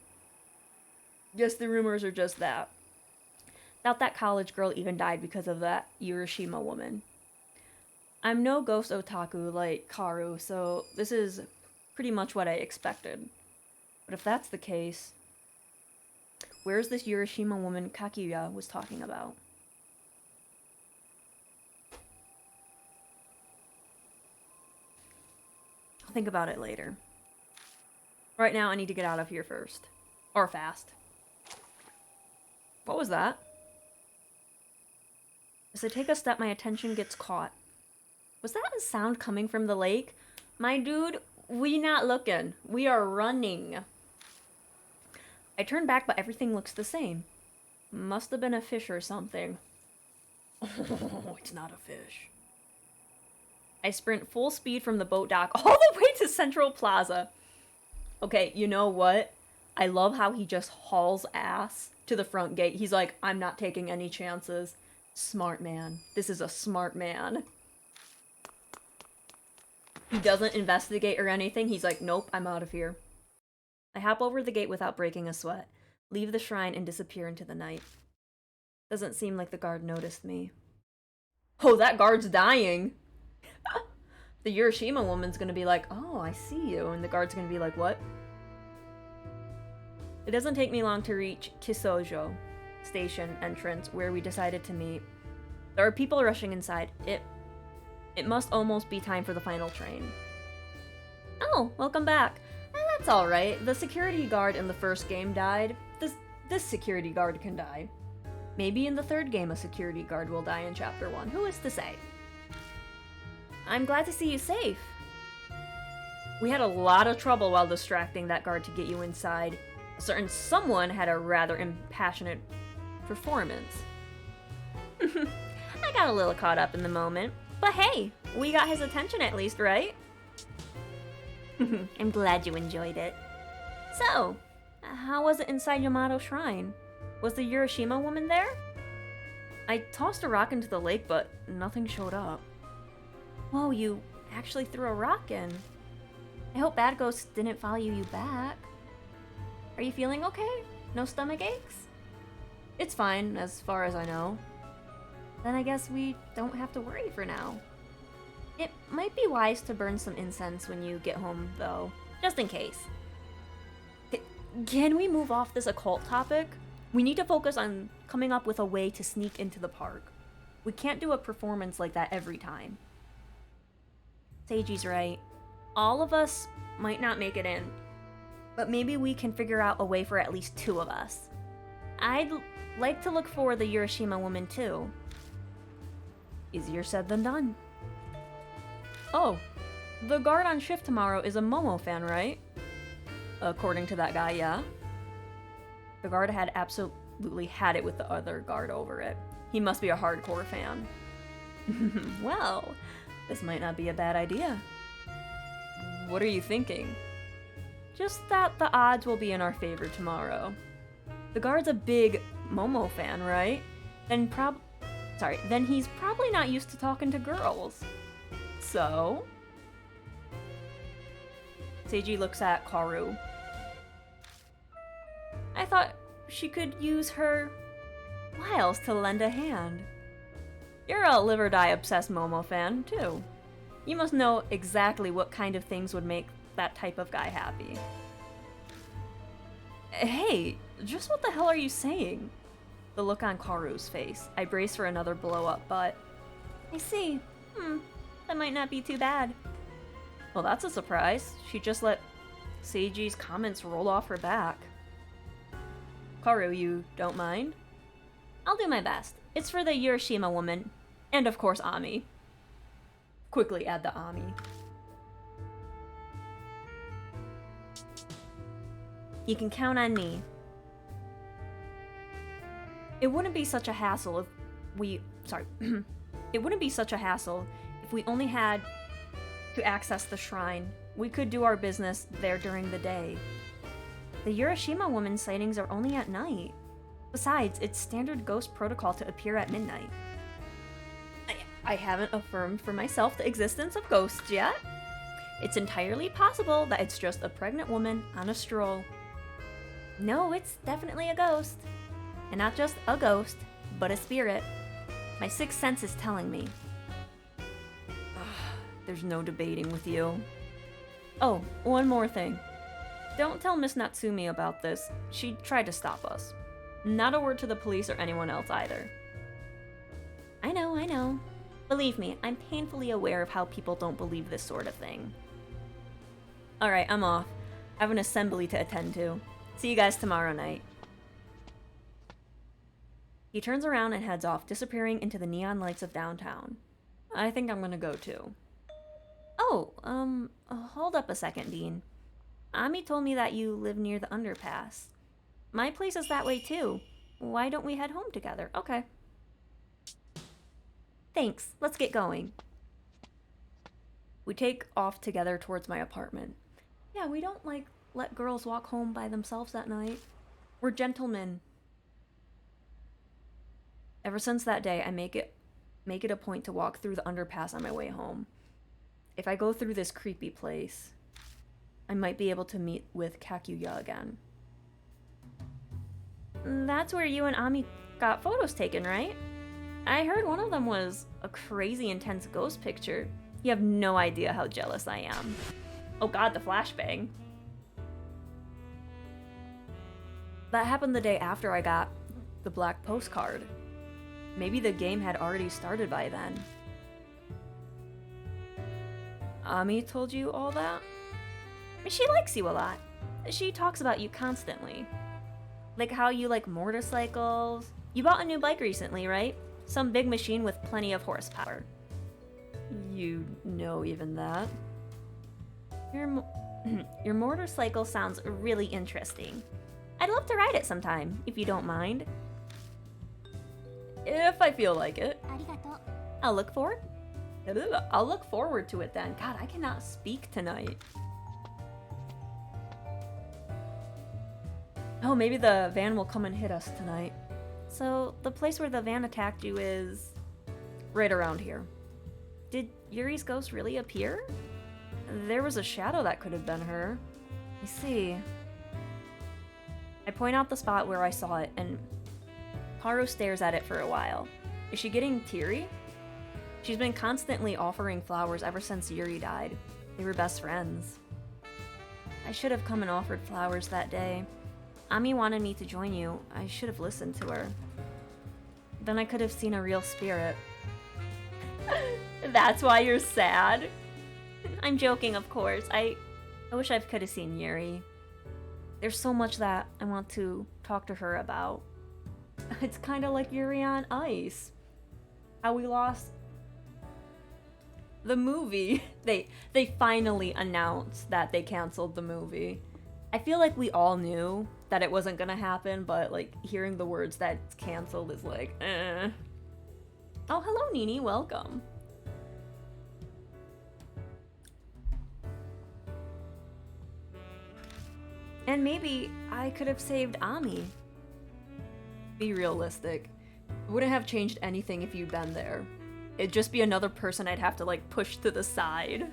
Guess the rumors are just that. Doubt that college girl even died because of that Urashima woman. I'm no ghost otaku like Karu, so this is pretty much what I expected. But if that's the case, where's this Urashima woman Kakuya was talking about? I'll think about it later. Right now, I need to get out of here first. Or fast. What was that? As I take a step, my attention gets caught. Was that a sound coming from the lake? My dude, we not looking. We are running. I turn back, but everything looks the same. Must have been a fish or something. Oh, it's not a fish. I sprint full speed from the boat dock all the way to Central Plaza. Okay, you know what? I love how he just hauls ass to the front gate. He's like, I'm not taking any chances. Smart man. This is a smart man. He doesn't investigate or anything. He's like, nope, I'm out of here. I hop over the gate without breaking a sweat, leave the shrine, and disappear into the night. Doesn't seem like the guard noticed me. Oh, that guard's dying! The Urashima woman's gonna be like, oh, I see you, and the guard's gonna be like, what? It doesn't take me long to reach Kisojo Station entrance, where we decided to meet. There are people rushing inside. It must almost be time for the final train. Oh, welcome back. That's alright. The security guard in the first game died. This security guard can die. Maybe in the third game a security guard will die in Chapter 1. Who is to say? I'm glad to see you safe. We had a lot of trouble while distracting that guard to get you inside. A certain someone had a rather impassionate performance. I got a little caught up in the moment. But hey, we got his attention at least, right? I'm glad you enjoyed it. So, how was it inside Yamato Shrine? Was the Urashima woman there? I tossed a rock into the lake, but nothing showed up. Whoa, you actually threw a rock in. I hope bad ghosts didn't follow you back. Are you feeling okay? No stomach aches? It's fine, as far as I know. Then I guess we don't have to worry for now. It might be wise to burn some incense when you get home, though. Just in case. Can we move off this occult topic? We need to focus on coming up with a way to sneak into the park. We can't do a performance like that every time. Seiji's right. All of us might not make it in, but maybe we can figure out a way for at least 2 of us. I'd like to look for the Urashima woman too. Easier said than done. Oh, the guard on shift tomorrow is a Momo fan, right? According to that guy, yeah. The guard had absolutely had it with the other guard over it. He must be a hardcore fan. Well, this might not be a bad idea. What are you thinking? Just that the odds will be in our favor tomorrow. The guard's a big Momo fan, right? Then he's probably not used to talking to girls. So? Seiji looks at Karu. I thought she could use her wiles to lend a hand. You're a live or die obsessed Momo fan, too. You must know exactly what kind of things would make that type of guy happy. Hey, just what the hell are you saying? The look on Karu's face. I brace for another blow up, but I see. That might not be too bad. Well, that's a surprise. She just let Seiji's comments roll off her back. Karu, you don't mind? I'll do my best. It's for the Urashima woman. And of course, Ami. Quickly add the Ami. You can count on me. It wouldn't be such a hassle if we... Sorry. It wouldn't be such a hassle if we only had to access the shrine. We could do our business there during the day. The Urashima woman sightings are only at night. Besides, it's standard ghost protocol to appear at midnight. I haven't affirmed for myself the existence of ghosts yet. It's entirely possible that it's just a pregnant woman on a stroll. No, it's definitely a ghost. And not just a ghost, but a spirit. My sixth sense is telling me. There's no debating with you. Oh, one more thing. Don't tell Miss Natsumi about this. She tried to stop us. Not a word to the police or anyone else either. I know. Believe me, I'm painfully aware of how people don't believe this sort of thing. Alright, I'm off. I have an assembly to attend to. See you guys tomorrow night. He turns around and heads off, disappearing into the neon lights of downtown. I think I'm gonna go too. Oh, hold up a second, Dean. Ami told me that you live near the underpass. My place is that way too. Why don't we head home together? Okay. Thanks, let's get going. We take off together towards my apartment. Yeah, we don't, let girls walk home by themselves at night. We're gentlemen. Ever since that day, I make it a point to walk through the underpass on my way home. If I go through this creepy place, I might be able to meet with Kakuya again. That's where you and Ami got photos taken, right? I heard one of them was a crazy intense ghost picture. You have no idea how jealous I am. Oh god, the flashbang. That happened the day after I got the black postcard. Maybe the game had already started by then. Ami told you all that? She likes you a lot. She talks about you constantly. Like how you like motorcycles. You bought a new bike recently, right? Some big machine with plenty of horsepower. You know even that. Your motorcycle sounds really interesting. I'd love to ride it sometime, if you don't mind. If I feel like it. I'll look forward to it then. God, I cannot speak tonight. Oh, maybe the van will come and hit us tonight. So, the place where the van attacked you is right around here. Did Yuri's ghost really appear? There was a shadow that could have been her. I see. I point out the spot where I saw it, and Haru stares at it for a while. Is she getting teary? She's been constantly offering flowers ever since Yuri died. They were best friends. I should have come and offered flowers that day. Ami wanted me to join you. I should have listened to her. Then I could have seen a real spirit. That's why you're sad? I'm joking, of course. I wish I could have seen Yuri. There's so much that I want to talk to her about. It's kind of like Yuri on Ice. How we lost the movie. They finally announced that they canceled the movie. I feel like we all knew that it wasn't gonna happen, but like hearing the words that it's canceled is like, eh. Oh, hello, Nini. Welcome. And maybe I could have saved Ami. Be realistic. It wouldn't have changed anything if you'd been there. It'd just be another person I'd have to like push to the side.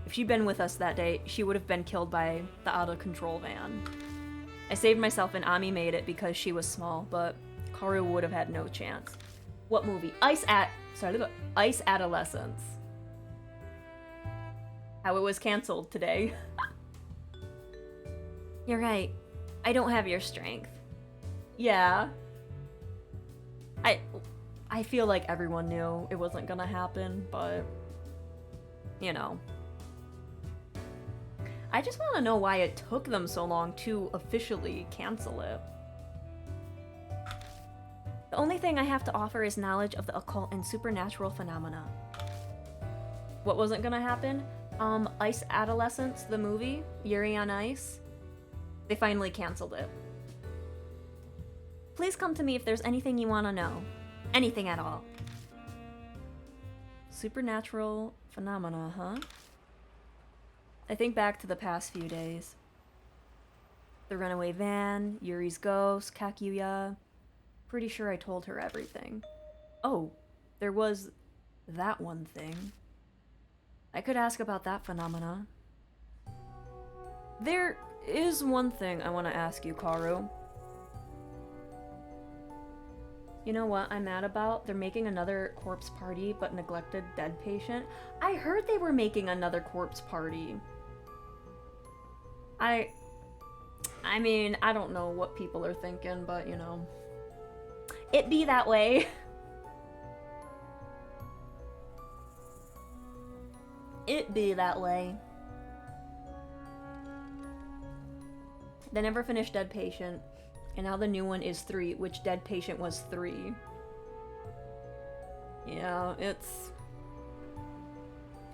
If she'd been with us that day, she would have been killed by the out-of-control van. I saved myself and Ami made it because she was small, but Karu would have had no chance. What movie? Ice Adolescence. How it was canceled today. You're right. I don't have your strength. Yeah. I feel like everyone knew it wasn't gonna happen, but you know. I just want to know why it took them so long to officially cancel it. The only thing I have to offer is knowledge of the occult and supernatural phenomena. What wasn't gonna happen? Ice Adolescence, the movie, Yuri on Ice. They finally canceled it. Please come to me if there's anything you want to know. Anything at all. Supernatural phenomena, huh? I think back to the past few days. The runaway van, Yuri's ghost, Kakuya. Pretty sure I told her everything. Oh, there was that one thing. I could ask about that phenomena. There is one thing I want to ask you, Karu. You know what I'm mad about? They're making another corpse party, but neglected dead patient. I heard they were making another corpse party. I mean, I don't know what people are thinking, but you know. It be that way. It be that way. They never finished Dead Patient, and now the new one is 3, which Dead Patient was 3. Yeah,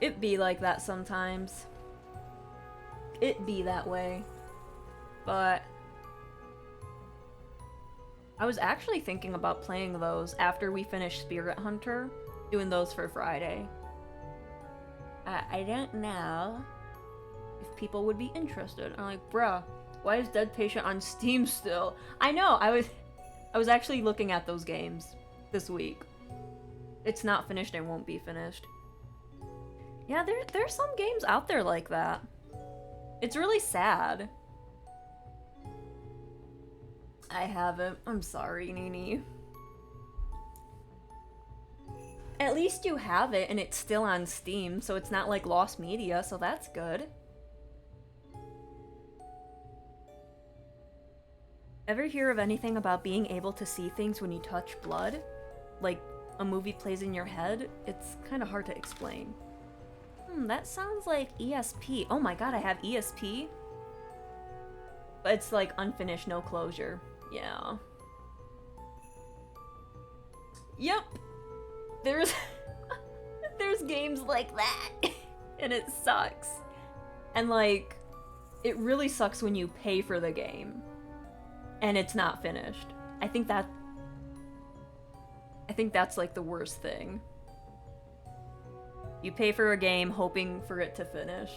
it be like that sometimes. It be that way. But I was actually thinking about playing those after we finish Spirit Hunter, doing those for Friday. I don't know if people would be interested. I'm like, bruh, why is Dead Patient on Steam still? I know, I was actually looking at those games this week. It's not finished and won't be finished. Yeah, there's some games out there like that. It's really sad. I haven't. I'm sorry, Nini. At least you have it and it's still on Steam, so it's not like lost media, so that's good. Ever hear of anything about being able to see things when you touch blood? Like a movie plays in your head? It's kind of hard to explain. That sounds like ESP. Oh my god, I have ESP? But it's like unfinished, no closure. Yeah. Yep. There's games like that. And it sucks. And like, it really sucks when you pay for the game and it's not finished. I think that's like the worst thing. You pay for a game hoping for it to finish.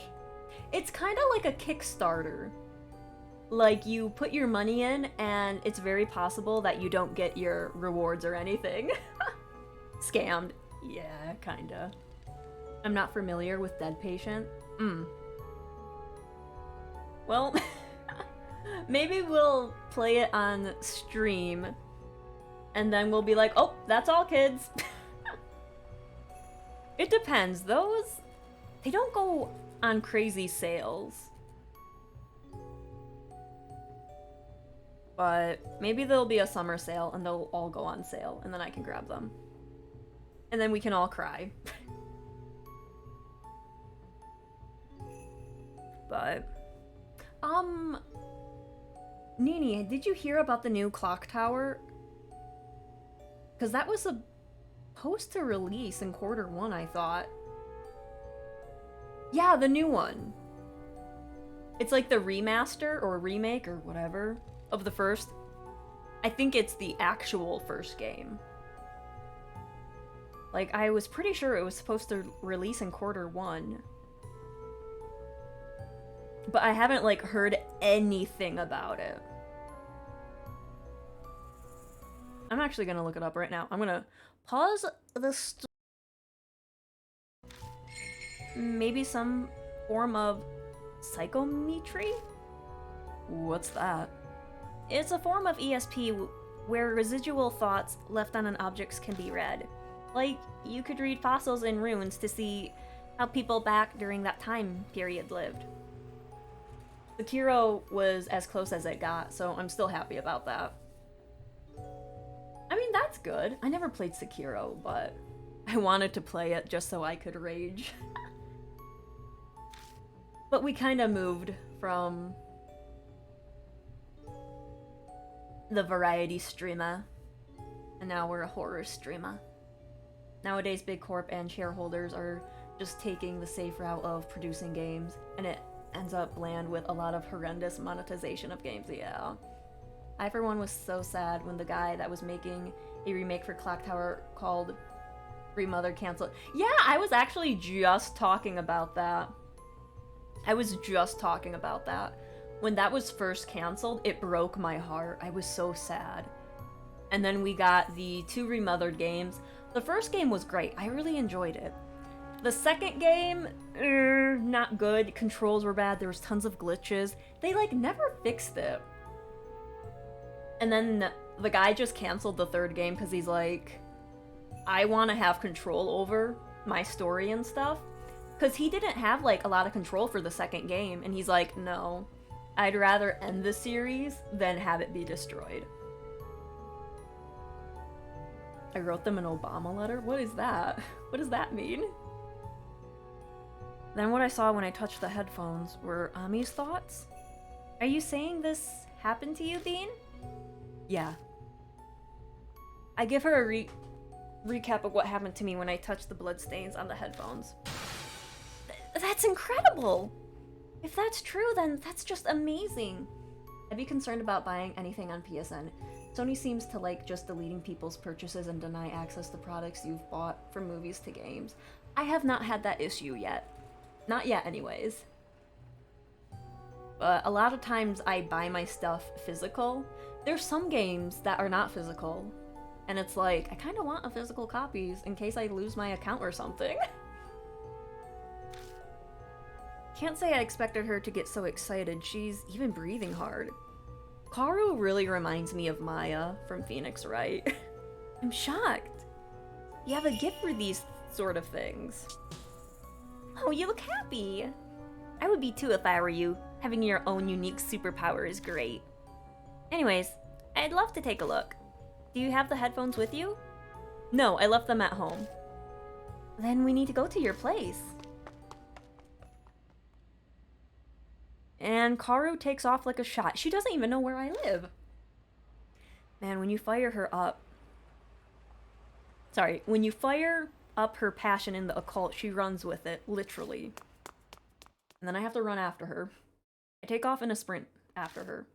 It's kind of like a Kickstarter. Like, you put your money in and it's very possible that you don't get your rewards or anything. Scammed. Yeah, kinda. I'm not familiar with Dead Patient. Well, maybe we'll play it on stream and then we'll be like, oh, that's all, kids. It depends. Those, they don't go on crazy sales. But maybe there'll be a summer sale and they'll all go on sale and then I can grab them. And then we can all cry. But, Nini, did you hear about the new clock tower? Because that was supposed to release in Q1, I thought. Yeah, the new one. It's like the remaster or remake or whatever of the first. I think it's the actual first game. Like, I was pretty sure it was supposed to release in Q1. But I haven't, like, heard anything about it. I'm actually gonna look it up right now. I'm gonna pause the maybe some form of psychometry? What's that? It's a form of ESP where residual thoughts left on an object can be read. Like, you could read fossils and runes to see how people back during that time period lived. Sekiro was as close as it got, so I'm still happy about that. I mean, that's good. I never played Sekiro, but I wanted to play it just so I could rage. But we kind of moved from the variety streamer, and now we're a horror streamer. Nowadays, Big Corp and shareholders are just taking the safe route of producing games, and it ends up bland with a lot of horrendous monetization of games, yeah. I, for one, was so sad when the guy that was making a remake for Clock Tower called Remother canceled. Yeah, I was actually just talking about that. When that was first canceled, it broke my heart. I was so sad. And then we got the 2 remothered games. The first game was great. I really enjoyed it. The second game, not good. Controls were bad. There was tons of glitches. They, like, never fixed it. And then the guy just canceled the 3rd game because he's like, I want to have control over my story and stuff. Because he didn't have, like, a lot of control for the 2nd game. And he's like, no, I'd rather end the series than have it be destroyed. I wrote them an Obama letter? What is that? What does that mean? Then what I saw when I touched the headphones were Ami's thoughts. Are you saying this happened to you, Bean? Yeah. I give her a recap of what happened to me when I touched the bloodstains on the headphones. That's incredible! If that's true, then that's just amazing. I'd be concerned about buying anything on PSN. Sony seems to like just deleting people's purchases and deny access to products you've bought, from movies to games. I have not had that issue yet. Not yet, anyways. But a lot of times I buy my stuff physical. There's some games that are not physical. And it's like, I kind of want a physical copies in case I lose my account or something. Can't say I expected her to get so excited. She's even breathing hard. Karu really reminds me of Maya from Phoenix Wright. I'm shocked. You have a gift for these sort of things. Oh, you look happy. I would be too if I were you. Having your own unique superpower is great. Anyways, I'd love to take a look. Do you have the headphones with you? No, I left them at home. Then we need to go to your place. And Karu takes off like a shot. She doesn't even know where I live. Man, when you fire her up... Sorry, when you fire up her passion in the occult, she runs with it, literally. And then I have to run after her. I take off in a sprint after her.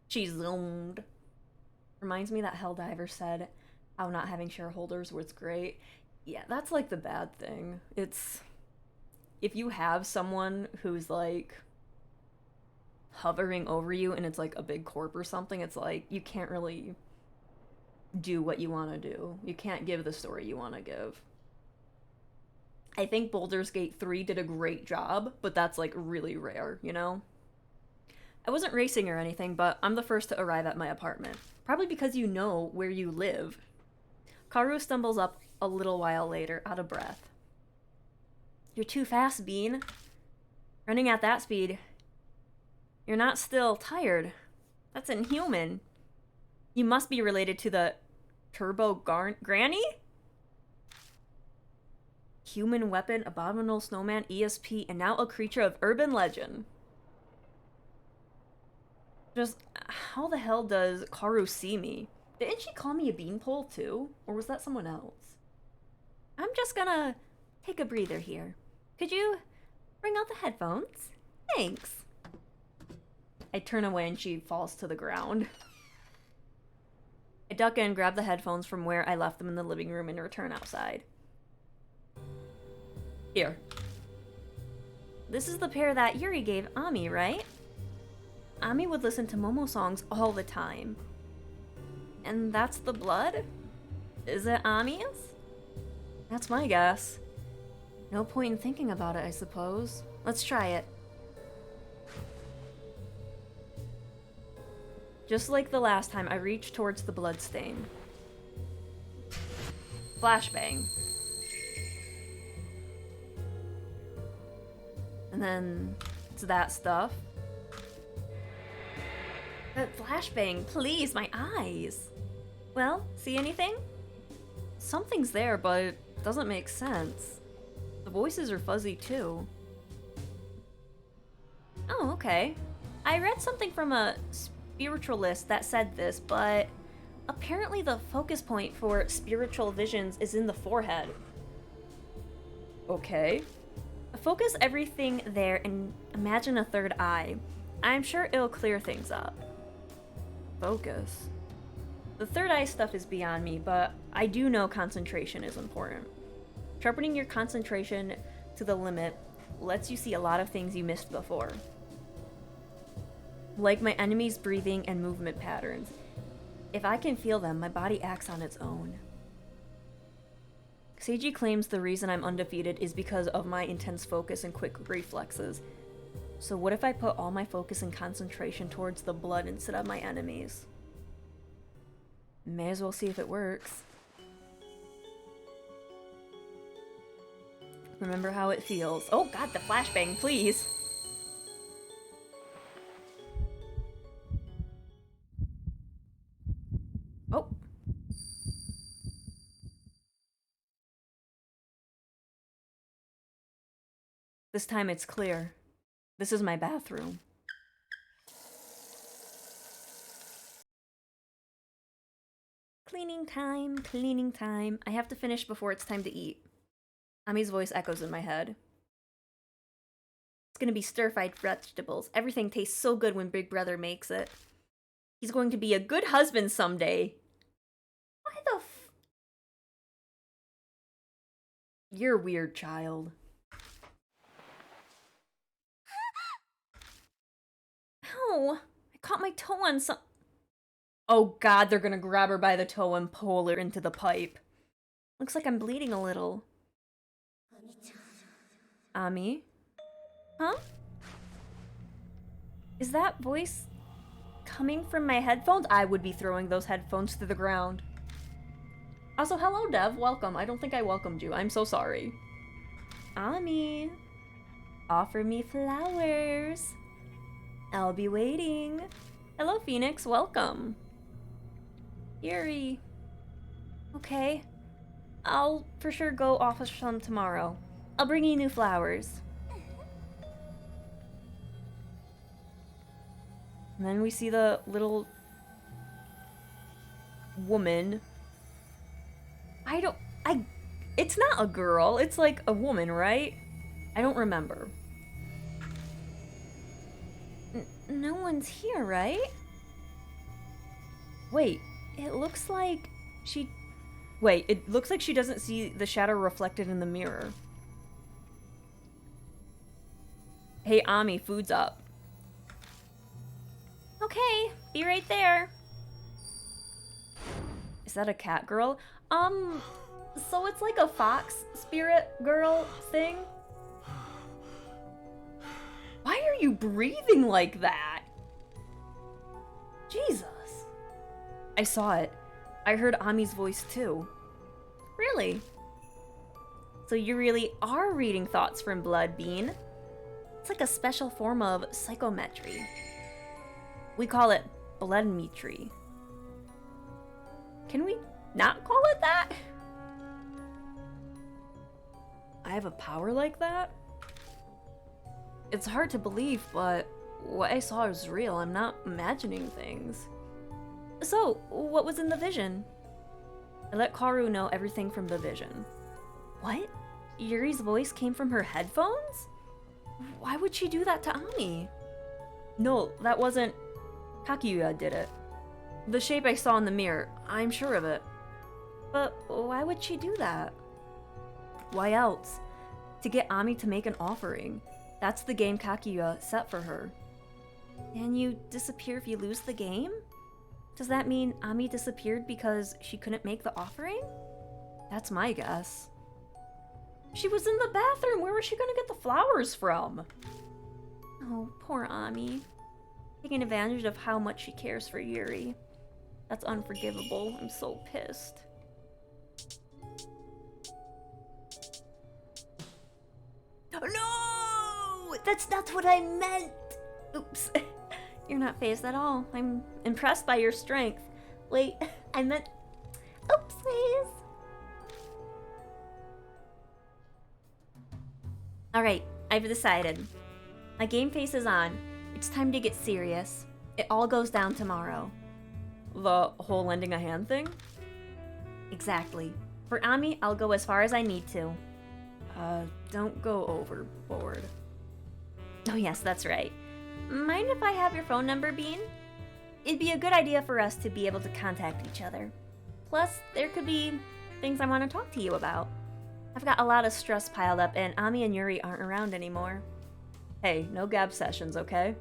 She zoomed. Reminds me that Helldiver said how not having shareholders was great. Yeah, that's like the bad thing. It's... If you have someone who's like hovering over you and it's like a big corp or something, it's like you can't really do what you want to do. You can't give the story you want to give. I think Baldur's Gate 3 did a great job, but that's like really rare, you know? I wasn't racing or anything, but I'm the first to arrive at my apartment. Probably because you know where you live. Karu stumbles up a little while later, out of breath. You're too fast, Bean. Running at that speed. You're not still tired. That's inhuman. You must be related to the Turbo Granny? Human weapon, abominable snowman, ESP, and now a creature of urban legend. Just, how the hell does Karu see me? Didn't she call me a beanpole too? Or was that someone else? I'm just gonna take a breather here. Could you bring out the headphones? Thanks. I turn away and she falls to the ground. I duck in, grab the headphones from where I left them in the living room, and return outside. Here. This is the pair that Yuri gave Ami, right? Ami would listen to Momo songs all the time. And that's the blood? Is it Ami's? That's my guess. No point in thinking about it, I suppose. Let's try it. Just like the last time, I reach towards the bloodstain. Flashbang. And then it's that stuff. But flashbang, please, my eyes. Well, see anything? Something's there, but it doesn't make sense. The voices are fuzzy too. Oh, okay. I read something from a spiritualist that said this, but apparently the focus point for spiritual visions is in the forehead. Okay. Focus everything there and imagine a third eye. I'm sure it'll clear things up. Focus. The third eye stuff is beyond me, but I do know concentration is important. Sharpening your concentration to the limit lets you see a lot of things you missed before. Like my enemy's breathing and movement patterns. If I can feel them, my body acts on its own. Seiji claims the reason I'm undefeated is because of my intense focus and quick reflexes. So what if I put all my focus and concentration towards the blood instead of my enemies? May as well see if it works. Remember how it feels. Oh god, the flashbang, please! Oh! This time it's clear. This is my bathroom. Cleaning time, cleaning time. I have to finish before it's time to eat. Ami's voice echoes in my head. It's gonna be stir-fried vegetables. Everything tastes so good when Big Brother makes it. He's going to be a good husband someday. Why the f- You're a weird child. Ow! I caught my toe on some- Oh god, they're gonna grab her by the toe and pull her into the pipe. Looks like I'm bleeding a little. Ami? Huh? Is that voice coming from my headphones? I would be throwing those headphones to the ground. Also, hello Dev, welcome. I don't think I welcomed you. I'm so sorry. Ami, offer me flowers. I'll be waiting. Hello Phoenix, welcome. Yuri. Okay. I'll for sure go offer some tomorrow. I'll bring you new flowers. And then we see the little woman. It's not a girl, it's like a woman, right? I don't remember. No one's here, right? Wait, it looks like she... Wait, it looks like she doesn't see the shadow reflected in the mirror. Hey, Ami, food's up. Okay, be right there. Is that a cat girl? So it's like a fox spirit girl thing? Why are you breathing like that? Jesus. I saw it. I heard Ami's voice too. Really? So you really are reading thoughts from Blood Bean? It's like a special form of psychometry. We call it bloodmetry. Can we not call it that? I have a power like that? It's hard to believe, but what I saw is real. I'm not imagining things. So, what was in the vision? I let Kaoru know everything from the vision. What? Yuri's voice came from her headphones? Why would she do that to Ami? No, that wasn't... Kakiyuya did it. The shape I saw in the mirror, I'm sure of it. But why would she do that? Why else? To get Ami to make an offering. That's the game Kakiyuya set for her. Can you disappear if you lose the game? Does that mean Ami disappeared because she couldn't make the offering? That's my guess. She was in the bathroom! Where was she gonna get the flowers from? Oh, poor Ami. Taking advantage of how much she cares for Yuri. That's unforgivable. I'm so pissed. No! That's not what I meant! Oops. You're not phased at all. I'm impressed by your strength. Wait, I meant... Oopsies! Alright, I've decided. My game face is on. It's time to get serious. It all goes down tomorrow. The whole lending a hand thing? Exactly. For Ami, I'll go as far as I need to. Don't go overboard. Oh yes, that's right. Mind if I have your phone number, Bean? It'd be a good idea for us to be able to contact each other. Plus, there could be things I want to talk to you about. I've got a lot of stress piled up, and Ami and Yuri aren't around anymore. Hey, no gab sessions, okay?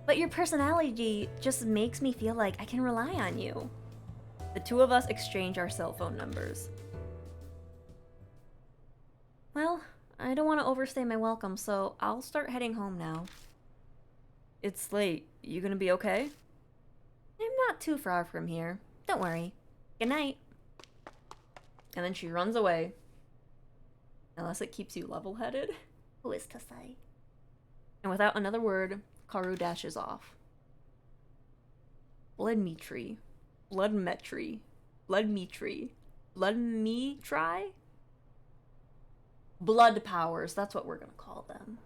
But your personality just makes me feel like I can rely on you. The two of us exchange our cell phone numbers. Well, I don't want to overstay my welcome, so I'll start heading home now. It's late. You gonna be okay? I'm not too far from here. Don't worry. Good night. And then she runs away. Unless it keeps you level-headed. Who is to say? And without another word, Karu dashes off. Blood Mitri. Blood Metri. Blood Mitri. Blood Mitri? Blood powers, that's what we're gonna call them.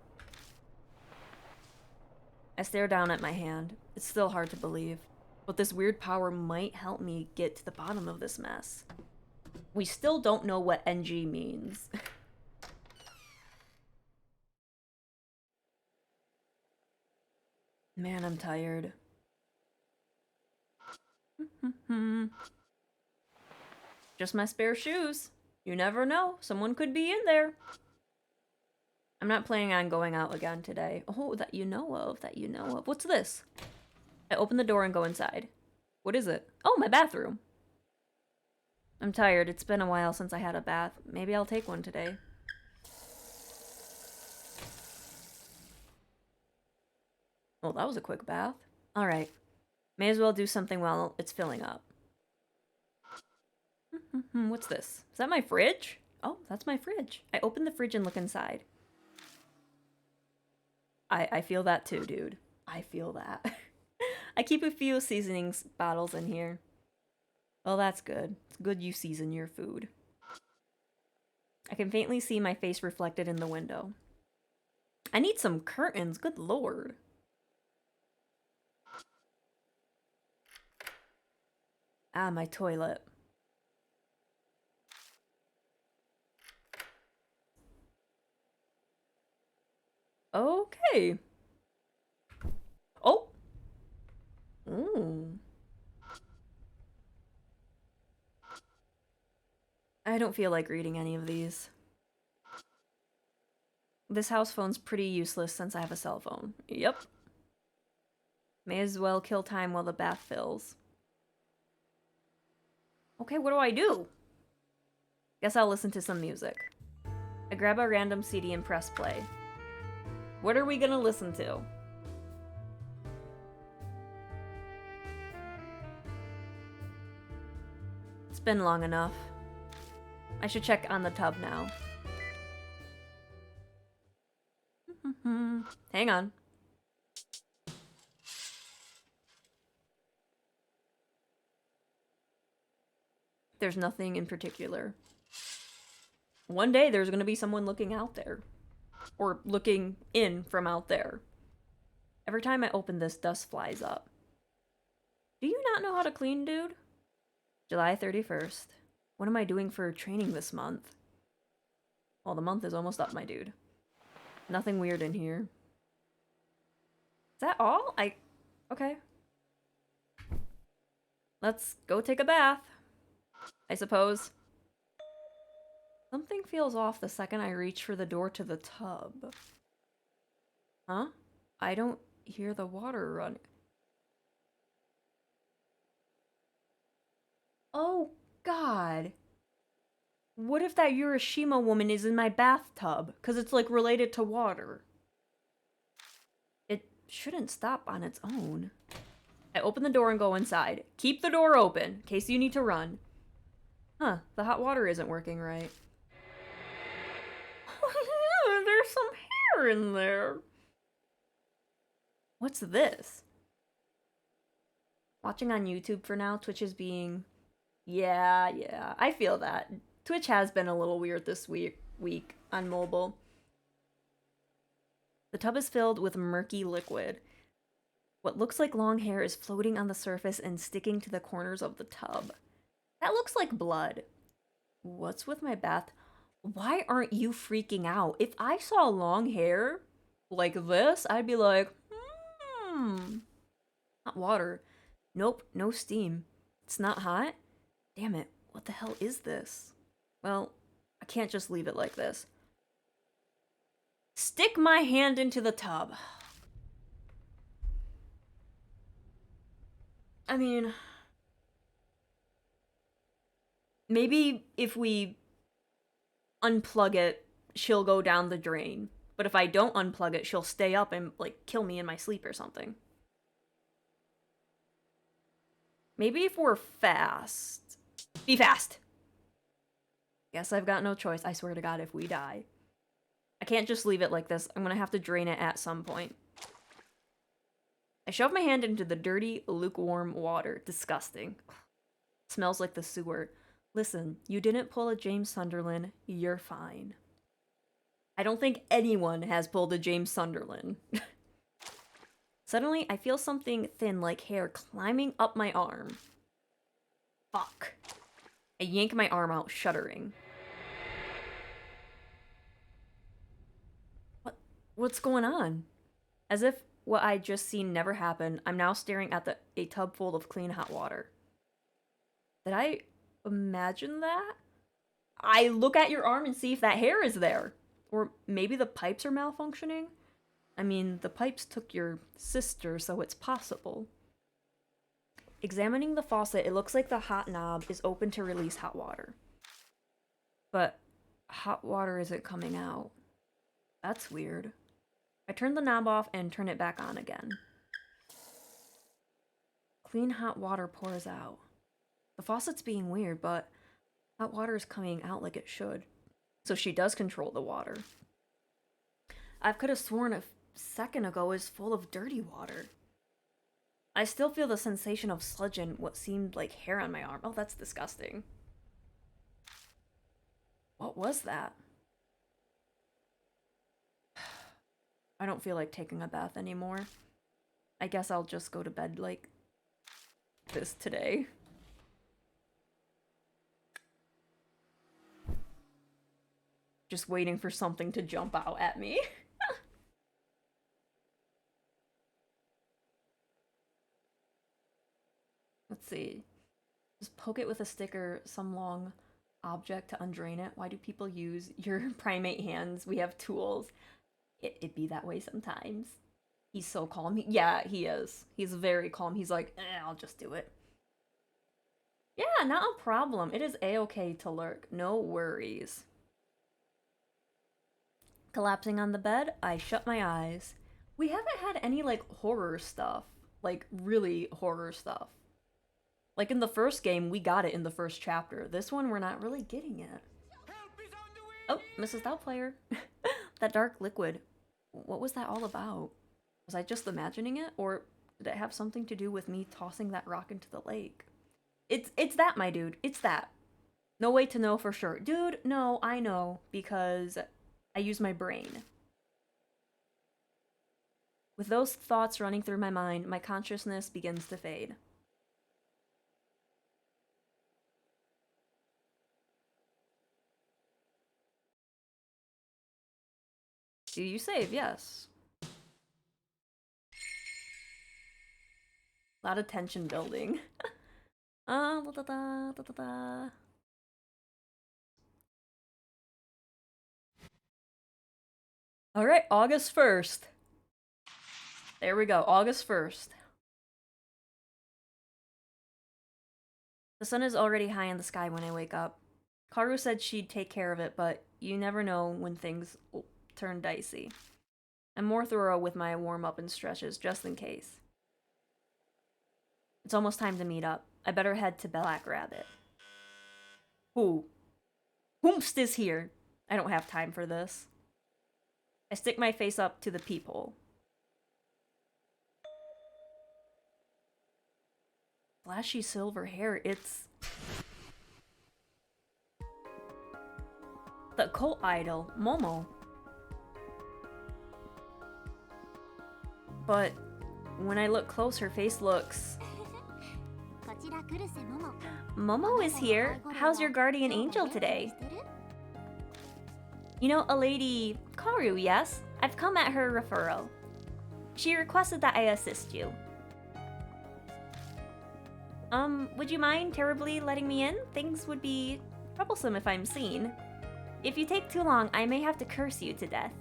I stare down at my hand. It's still hard to believe, but this weird power might help me get to the bottom of this mess. We still don't know what NG means. Man, I'm tired. Just my spare shoes. You never know, someone could be in there. I'm not planning on going out again today. Oh, that you know of, that you know of. What's this? I open the door and go inside. What is it? Oh, my bathroom. I'm tired. It's been a while since I had a bath. Maybe I'll take one today. Well, that was a quick bath. Alright. May as well do something while it's filling up. What's this? Is that my fridge? Oh, that's my fridge. I open the fridge and look inside. I feel that too, dude. I feel that. I keep a few seasonings bottles in here. Well, that's good. It's good you season your food. I can faintly see my face reflected in the window. I need some curtains, good lord. Ah, my toilet. Okay. Oh. Ooh. I don't feel like reading any of these. This house phone's pretty useless since I have a cell phone. Yep. May as well kill time while the bath fills. Okay, what do I do? Guess I'll listen to some music. I grab a random CD and press play. What are we gonna listen to? It's been long enough. I should check on the tub now. Hang on. There's nothing in particular. One day there's gonna be someone looking out there. Or looking in from out there. Every time I open this, dust flies up. Do you not know how to clean, dude? July 31st. What am I doing for training this month? Well, the month is almost up, my dude. Nothing weird in here. Is that all? Okay. Let's go take a bath, I suppose. Something feels off the second I reach for the door to the tub. Huh? I don't hear the water running. Oh, God. What if that Urashima woman is in my bathtub? Because it's, like, related to water. It shouldn't stop on its own. I open the door and go inside. Keep the door open, in case you need to run. Huh, the hot water isn't working right. There's some hair in there. What's this? Watching on YouTube for now, Twitch is being... Yeah, I feel that. Twitch has been a little weird this week. week on mobile. The tub is filled with murky liquid. What looks like long hair is floating on the surface and sticking to the corners of the tub. That looks like blood. What's with my bath? Why aren't you freaking out? If I saw long hair like this, I'd be like, hot water. Nope, no steam. It's not hot? Damn it, what the hell is this? Well, I can't just leave it like this. Stick my hand into the tub. I mean, maybe if we unplug it, she'll go down the drain. But if I don't unplug it, she'll stay up and, like, kill me in my sleep or something. Maybe if we're fast. Be fast! Guess I've got no choice. I swear to God, if we die. I can't just leave it like this. I'm gonna have to drain it at some point. I shove my hand into the dirty, lukewarm water. Disgusting. Smells like the sewer. Listen, you didn't pull a James Sunderland. You're fine. I don't think anyone has pulled a James Sunderland. Suddenly, I feel something thin like hair climbing up my arm. Fuck. I yank my arm out, shuddering. What's going on? As if what I'd just seen never happened, I'm now staring at a tub full of clean hot water. Did I imagine that? I look at your arm and see if that hair is there. Or maybe the pipes are malfunctioning? I mean, the pipes took your sister, so it's possible. Examining the faucet, it looks like the hot knob is open to release hot water. But hot water isn't coming out. That's weird. I turn the knob off and turn it back on again. Clean hot water pours out. The faucet's being weird, but hot water is coming out like it should. So she does control the water. I could have sworn a second ago it was full of dirty water. I still feel the sensation of sludge and what seemed like hair on my arm. Oh, that's disgusting. What was that? I don't feel like taking a bath anymore. I guess I'll just go to bed like this today. Just waiting for something to jump out at me. Let's see. Just poke it with a stick or some long object to undrain it. Why do people use your primate hands? We have tools. It be that way sometimes. He's so calm. Yeah, he is. He's very calm. He's like, I'll just do it. Yeah, not a problem. It is a-okay to lurk. No worries. Collapsing on the bed, I shut my eyes. We haven't had any, like, horror stuff. Like, really horror stuff. Like, in the first game, we got it in the first chapter. This one, we're not really getting it. Oh, Mrs. Doubtfire. That dark liquid. What was that all about? Was I just imagining it? Or did it have something to do with me tossing that rock into the lake? It's that, my dude. It's that. No way to know for sure. Dude, no, I know. Because I use my brain. With those thoughts running through my mind, my consciousness begins to fade. Do you save? Yes. A lot of tension building. Da da da da da da. Alright, August 1st. There we go, August 1st. The sun is already high in the sky when I wake up. Karu said she'd take care of it, but you never know when things turn dicey. I'm more thorough with my warm-up and stretches, just in case. It's almost time to meet up. I better head to Black Rabbit. Who? Whomst is here? I don't have time for this. I stick my face up to the peephole. Flashy silver hair, it's... the cult idol, Momo. But when I look close, her face looks... Momo is here. How's your guardian angel today? You know, a lady, Karu, yes? I've come at her referral. She requested that I assist you. Would you mind terribly letting me in? Things would be troublesome if I'm seen. If you take too long, I may have to curse you to death.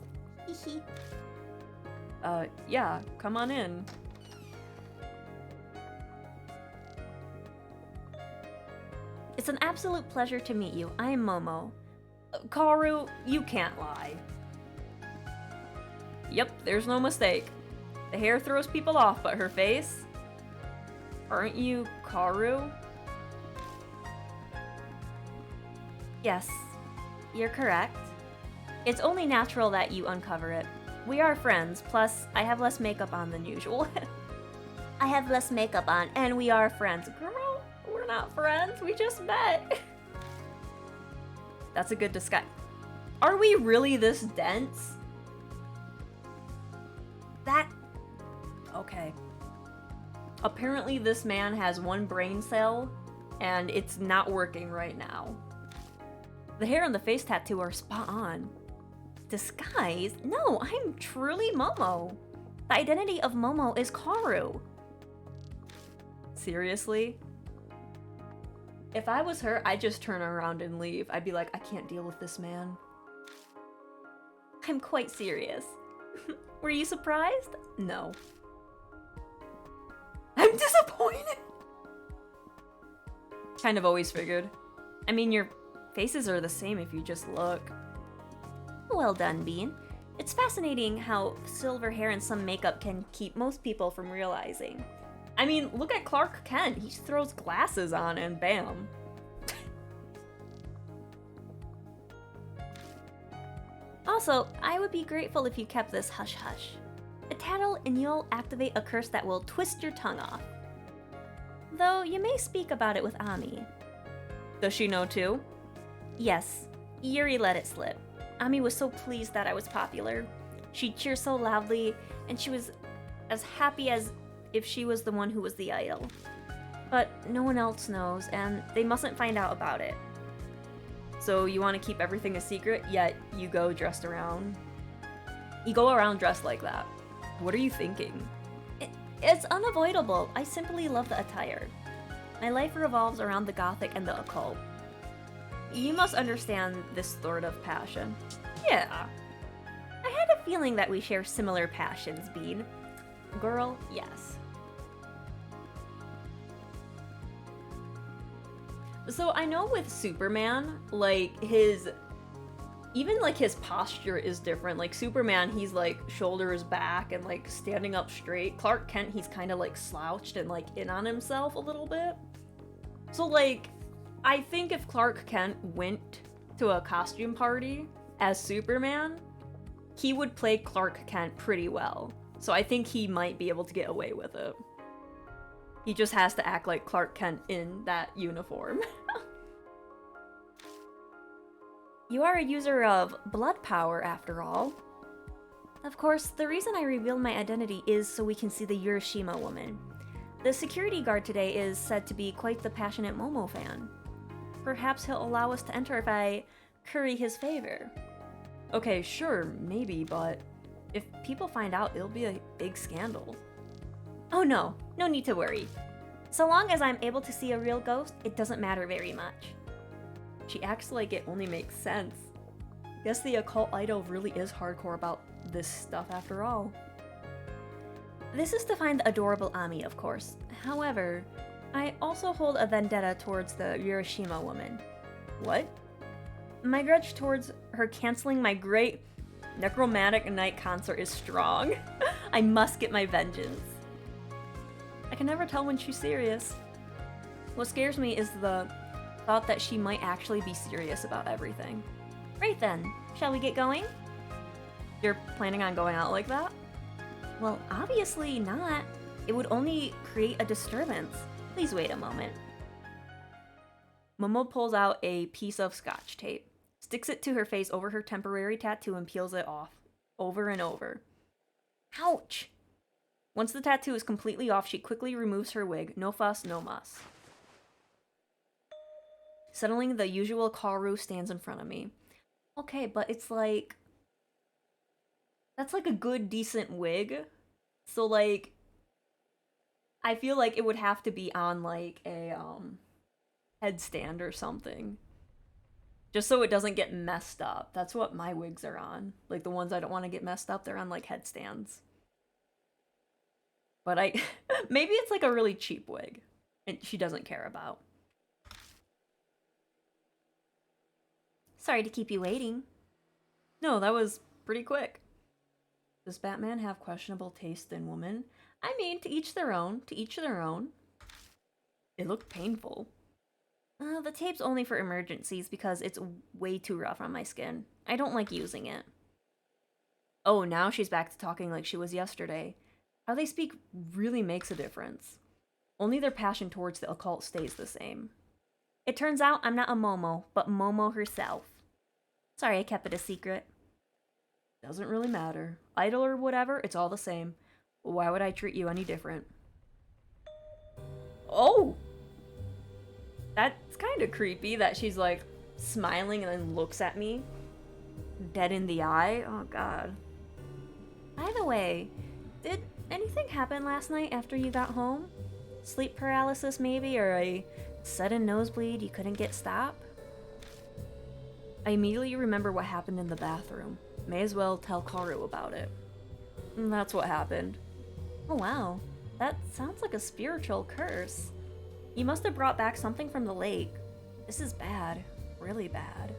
Yeah, come on in. It's an absolute pleasure to meet you. I am Momo. Karu, you can't lie. Yep, there's no mistake. The hair throws people off, but her face? Aren't you Karu? Yes, you're correct. It's only natural that you uncover it. We are friends, plus I have less makeup on than usual. I have less makeup on, and we are friends. Girl, we're not friends, we just met. That's a good disguise. Are we really this dense? Okay. Apparently this man has one brain cell, and it's not working right now. The hair and the face tattoo are spot on. Disguise? No, I'm truly Momo. The identity of Momo is Karu. Seriously? If I was her, I'd just turn around and leave. I'd be like, I can't deal with this man. I'm quite serious. Were you surprised? No. I'm disappointed! Kind of always figured. I mean, your faces are the same if you just look. Well done, Bean. It's fascinating how silver hair and some makeup can keep most people from realizing. I mean, look at Clark Kent. He just throws glasses on and bam. Also, I would be grateful if you kept this hush-hush. A tattle and you'll activate a curse that will twist your tongue off. Though you may speak about it with Ami. Does she know too? Yes, Yuri let it slip. Ami was so pleased that I was popular. She cheered so loudly, and she was as happy as if she was the one who was the idol. But no one else knows, and they mustn't find out about it. So you want to keep everything a secret, yet you go dressed around? You go around dressed like that. What are you thinking? It's unavoidable. I simply love the attire. My life revolves around the gothic and the occult. You must understand this sort of passion. Yeah. I had a feeling that we share similar passions, Bean. Girl, yes. So I know with Superman, like even like his posture is different. Like Superman, he's like shoulders back and like standing up straight. Clark Kent, he's kind of like slouched and like in on himself a little bit. So like, I think if Clark Kent went to a costume party as Superman, he would play Clark Kent pretty well. So I think he might be able to get away with it. He just has to act like Clark Kent in that uniform. You are a user of blood power, after all. Of course, the reason I revealed my identity is so we can see the Urashima woman. The security guard today is said to be quite the passionate Momo fan. Perhaps he'll allow us to enter if I curry his favor. Okay, sure, maybe, but if people find out, it'll be a big scandal. Oh no, no need to worry. So long as I'm able to see a real ghost, it doesn't matter very much. She acts like it only makes sense. Guess the occult idol really is hardcore about this stuff after all. This is to find the adorable Ami, of course. However, I also hold a vendetta towards the Urashima woman. What? My grudge towards her canceling my great necromantic night concert is strong. I must get my vengeance. I can never tell when she's serious. What scares me is the thought that she might actually be serious about everything. Right then, shall we get going? You're planning on going out like that? Well, obviously not. It would only create a disturbance. Please wait a moment. Momo pulls out a piece of scotch tape. sticks it to her face over her temporary tattoo and peels it off, over and over. Ouch! Once the tattoo is completely off, she quickly removes her wig. No fuss, no muss. Suddenly, the usual Kaoru stands in front of me. Okay, but it's like... That's like a good, decent wig. So, like... I feel like it would have to be on, like, a, headstand or something. Just so it doesn't get messed up. That's what my wigs are on. Like, the ones I don't want to get messed up, they're on, like, headstands. But maybe it's, like, a really cheap wig. And she doesn't care about. Sorry to keep you waiting. No, that was pretty quick. Does Batman have questionable taste in women? I mean, to each their own. To each their own. It looked painful. The tape's only for emergencies because it's way too rough on my skin. I don't like using it. Oh, now she's back to talking like she was yesterday. How they speak really makes a difference. Only their passion towards the occult stays the same. It turns out I'm not a Momo, but Momo herself. Sorry I kept it a secret. Doesn't really matter. Idol or whatever, it's all the same. Why would I treat you any different? Oh! That's kind of creepy that she's like smiling and then looks at me dead in the eye. Oh god. By the way, did anything happen last night after you got home? Sleep paralysis maybe, or a sudden nosebleed you couldn't get stopped? I immediately remember what happened in the bathroom. May as well tell Kaoru about it. And that's what happened. Oh wow, that sounds like a spiritual curse. You must have brought back something from the lake. This is bad. Really bad.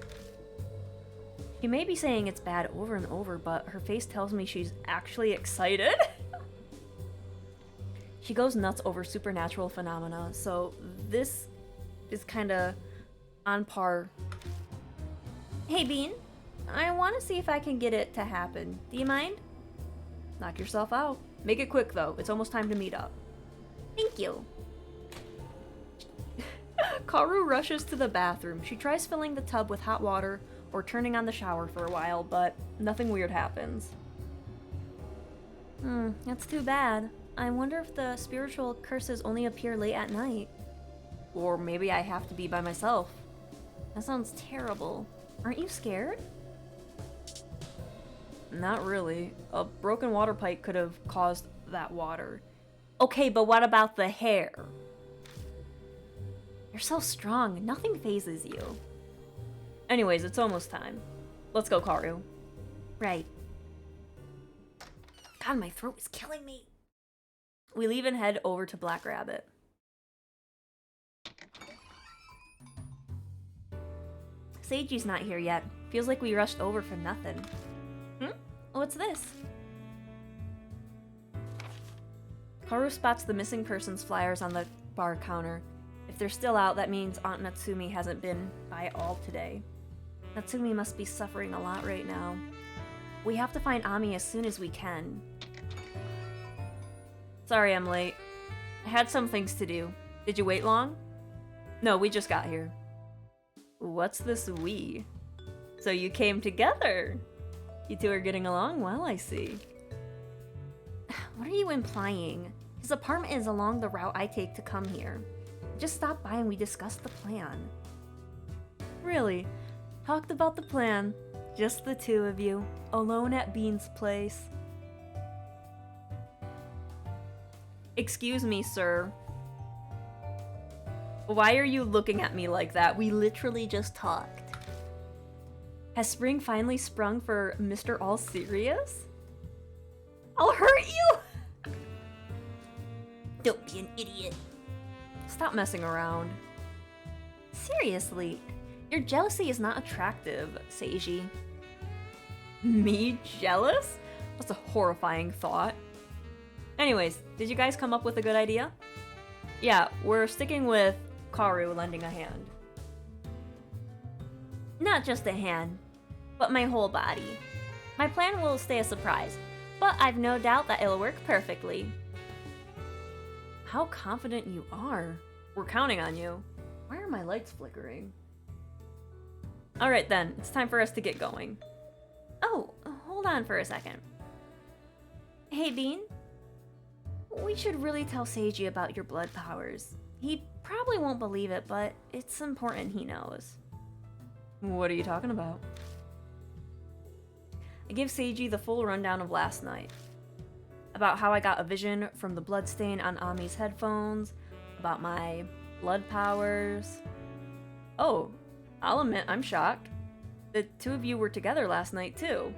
She may be saying it's bad over and over, but her face tells me she's actually excited. She goes nuts over supernatural phenomena, so this is kinda on par. Hey Bean, I want to see if I can get it to happen. Do you mind? Knock yourself out. Make it quick though, it's almost time to meet up. Thank you. Kaoru rushes to the bathroom. She tries filling the tub with hot water or turning on the shower for a while, but nothing weird happens. That's too bad. I wonder if the spiritual curses only appear late at night. Or maybe I have to be by myself. That sounds terrible. Aren't you scared? Not really. A broken water pipe could have caused that water. Okay, but what about the hair? You're so strong. Nothing phases you. Anyways, it's almost time. Let's go, Kaoru. Right. God, my throat is killing me. We leave and head over to Black Rabbit. Seiji's not here yet. Feels like we rushed over for nothing. What's this? Kaoru spots the missing persons flyers on the bar counter. If they're still out, that means Aunt Natsumi hasn't been by all today. Natsumi must be suffering a lot right now. We have to find Ami as soon as we can. Sorry I'm late. I had some things to do. Did you wait long? No, we just got here. What's this we? So you came together? You two are getting along well, I see. What are you implying? His apartment is along the route I take to come here. Just stopped by and we discussed the plan. Really? Talked about the plan. Just the two of you, alone at Bean's place. Excuse me, sir. Why are you looking at me like that? We literally just talked. Has spring finally sprung for Mr. All Serious? I'll hurt you! Don't be an idiot. Stop messing around. Seriously, your jealousy is not attractive, Seiji. Me jealous? That's a horrifying thought. Anyways, did you guys come up with a good idea? Yeah, we're sticking with Kaoru lending a hand. Not just a hand, but my whole body. My plan will stay a surprise, but I've no doubt that it'll work perfectly. How confident you are. We're counting on you. Why are my lights flickering? Alright then, it's time for us to get going. Oh, hold on for a second. Hey Bean? We should really tell Seiji about your blood powers. He probably won't believe it, but it's important he knows. What are you talking about? I give Seiji the full rundown of last night. About how I got a vision from the bloodstain on Ami's headphones, about my blood powers. Oh, I'll admit I'm shocked. The two of you were together last night too.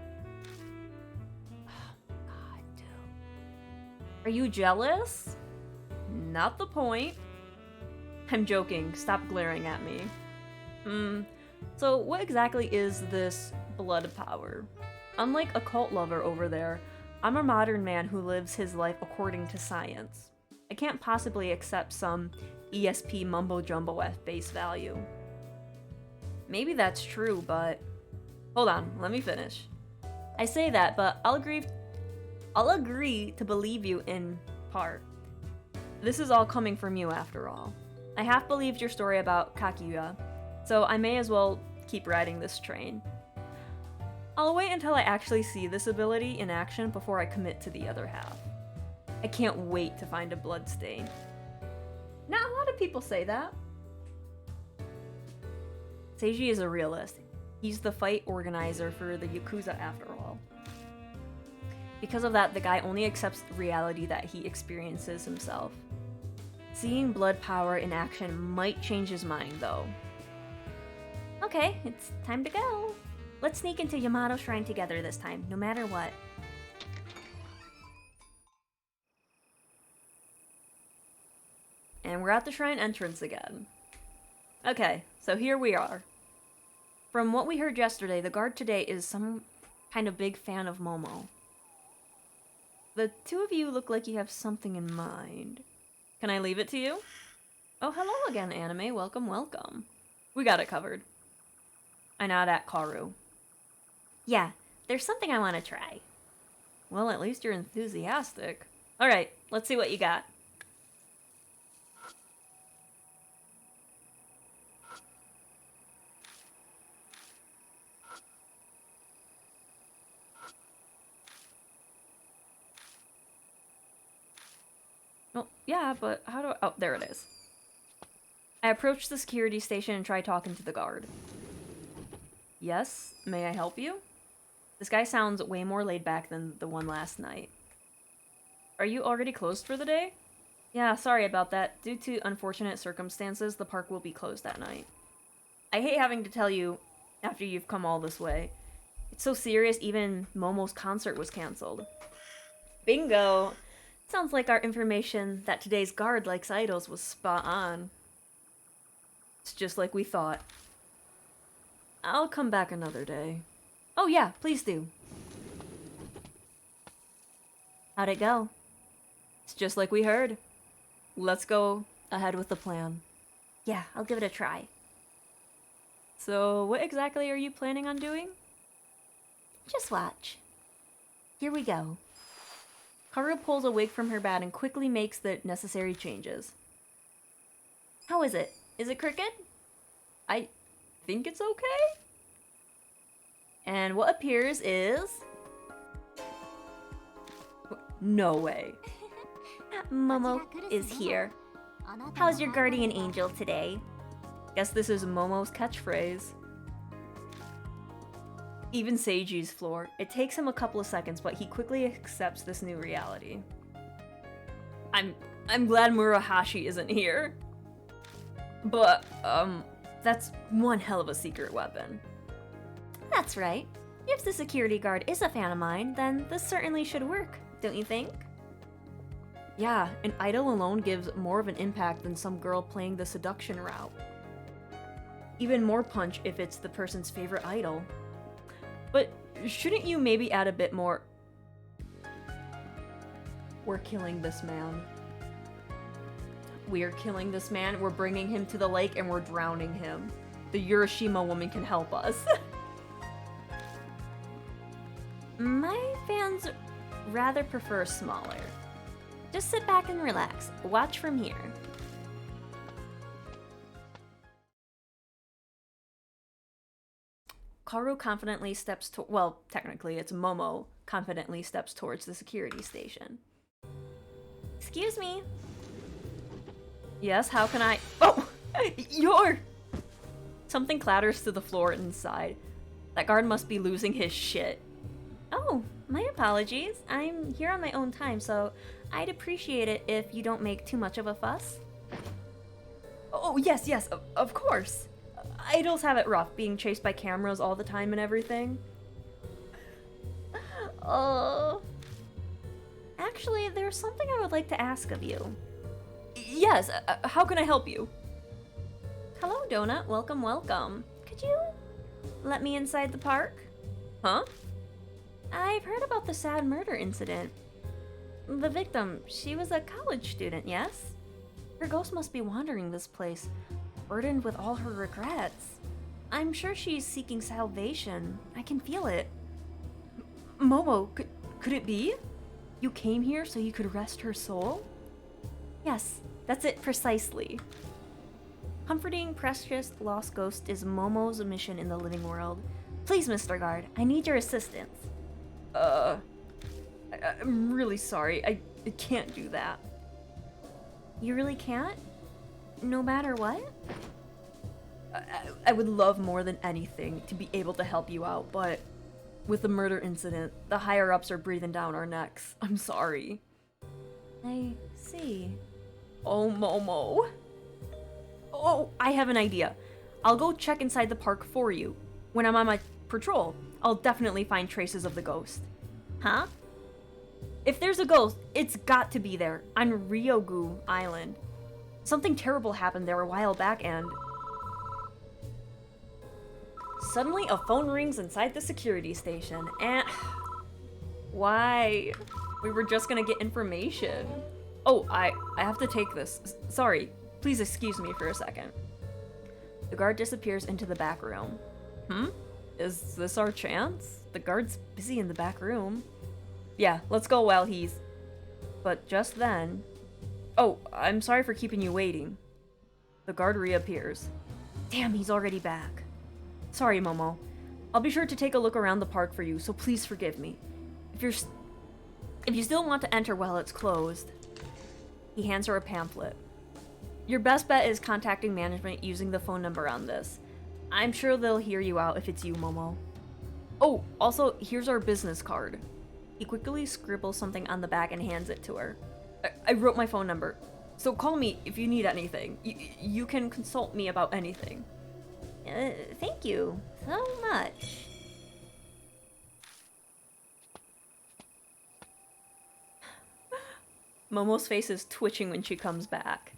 Oh god, dude. Are you jealous? Not the point. I'm joking, stop glaring at me. So what exactly is this blood power? Unlike a cult lover over there, I'm a modern man who lives his life according to science. I can't possibly accept some ESP mumbo-jumbo at face value. Maybe that's true, but... Hold on, let me finish. I say that, but I'll agree to believe you in part. This is all coming from you after all. I half believed your story about Kaguya, so I may as well keep riding this train. I'll wait until I actually see this ability in action before I commit to the other half. I can't wait to find a bloodstain. Not a lot of people say that. Seiji is a realist. He's the fight organizer for the Yakuza after all. Because of that, the guy only accepts reality that he experiences himself. Seeing blood power in action might change his mind though. Okay, it's time to go. Let's sneak into Yamato Shrine together this time, no matter what. And we're at the shrine entrance again. Okay, so here we are. From what we heard yesterday, the guard today is some kind of big fan of Momo. The two of you look like you have something in mind. Can I leave it to you? Oh, hello again, anime. Welcome, welcome. We got it covered. I nod at Karu. Yeah, there's something I want to try. Well, at least you're enthusiastic. Alright, let's see what you got. Well, yeah, but how do I... Oh, there it is. I approach the security station and try talking to the guard. Yes, may I help you? This guy sounds way more laid back than the one last night. Are you already closed for the day? Yeah, sorry about that. Due to unfortunate circumstances, the park will be closed that night. I hate having to tell you after you've come all this way. It's so serious, even Momo's concert was cancelled. Bingo! Sounds like our information that today's guard likes idols was spot on. It's just like we thought. I'll come back another day. Oh yeah, please do. How'd it go? It's just like we heard. Let's go ahead with the plan. Yeah, I'll give it a try. So, what exactly are you planning on doing? Just watch. Here we go. Karu pulls a wig from her bag and quickly makes the necessary changes. How is it? Is it crooked? I think it's okay. And what appears is... No way. Momo is here. How's your guardian angel today? Guess this is Momo's catchphrase. Even Seiji's floor. It takes him a couple of seconds, but he quickly accepts this new reality. I'm glad Murahashi isn't here. But, that's one hell of a secret weapon. That's right. If the security guard is a fan of mine, then this certainly should work, don't you think? Yeah, an idol alone gives more of an impact than some girl playing the seduction route. Even more punch if it's the person's favorite idol. But shouldn't you maybe add a bit more... We're killing this man. We're killing this man, we're bringing him to the lake, and we're drowning him. The Urashima woman can help us. My fans rather prefer smaller. Just sit back and relax. Watch from here. Kaoru confidently steps to- well, technically it's Momo confidently steps towards the security station. Excuse me. Yes, how can I- Oh! You're- Something clatters to the floor inside. That guard must be losing his shit. Oh, my apologies. I'm here on my own time, so I'd appreciate it if you don't make too much of a fuss. Oh, yes, of course. Idols have it rough, being chased by cameras all the time and everything. Oh. Actually, there's something I would like to ask of you. Yes, how can I help you? Hello, Donut. Welcome, welcome. Could you let me inside the park? Huh? I've heard about the sad murder incident. The victim, she was a college student, yes? Her ghost must be wandering this place, burdened with all her regrets. I'm sure she's seeking salvation. I can feel it. Momo, could it be? You came here so you could rest her soul? Yes, that's it precisely. Comforting precious lost ghost is Momo's mission in the living world. Please, Mr. Guard, I need your assistance. I'm really sorry. I can't do that. You really can't? No matter what? I would love more than anything to be able to help you out, but with the murder incident, the higher-ups are breathing down our necks. I'm sorry. I see. Oh, Momo. Oh, I have an idea. I'll go check inside the park for you. When I'm on my patrol, I'll definitely find traces of the ghost. Huh? If there's a ghost, it's got to be there, on Ryogu Island. Something terrible happened there a while back and... Suddenly, a phone rings inside the security station, and... Why? We were just gonna get information. Oh, I have to take this. Sorry. Please excuse me for a second. The guard disappears into the back room. Is this our chance? The guard's busy in the back room. Yeah, let's go while he's... But just then... Oh, I'm sorry for keeping you waiting. The guard reappears. Damn, he's already back. Sorry, Momo. I'll be sure to take a look around the park for you, so please forgive me. If you still want to enter while it's closed... He hands her a pamphlet. Your best bet is contacting management using the phone number on this. I'm sure they'll hear you out if it's you, Momo. Oh, also, here's our business card. He quickly scribbles something on the back and hands it to her. I wrote my phone number, so call me if you need anything. You can consult me about anything. Thank you so much. Momo's face is twitching when she comes back.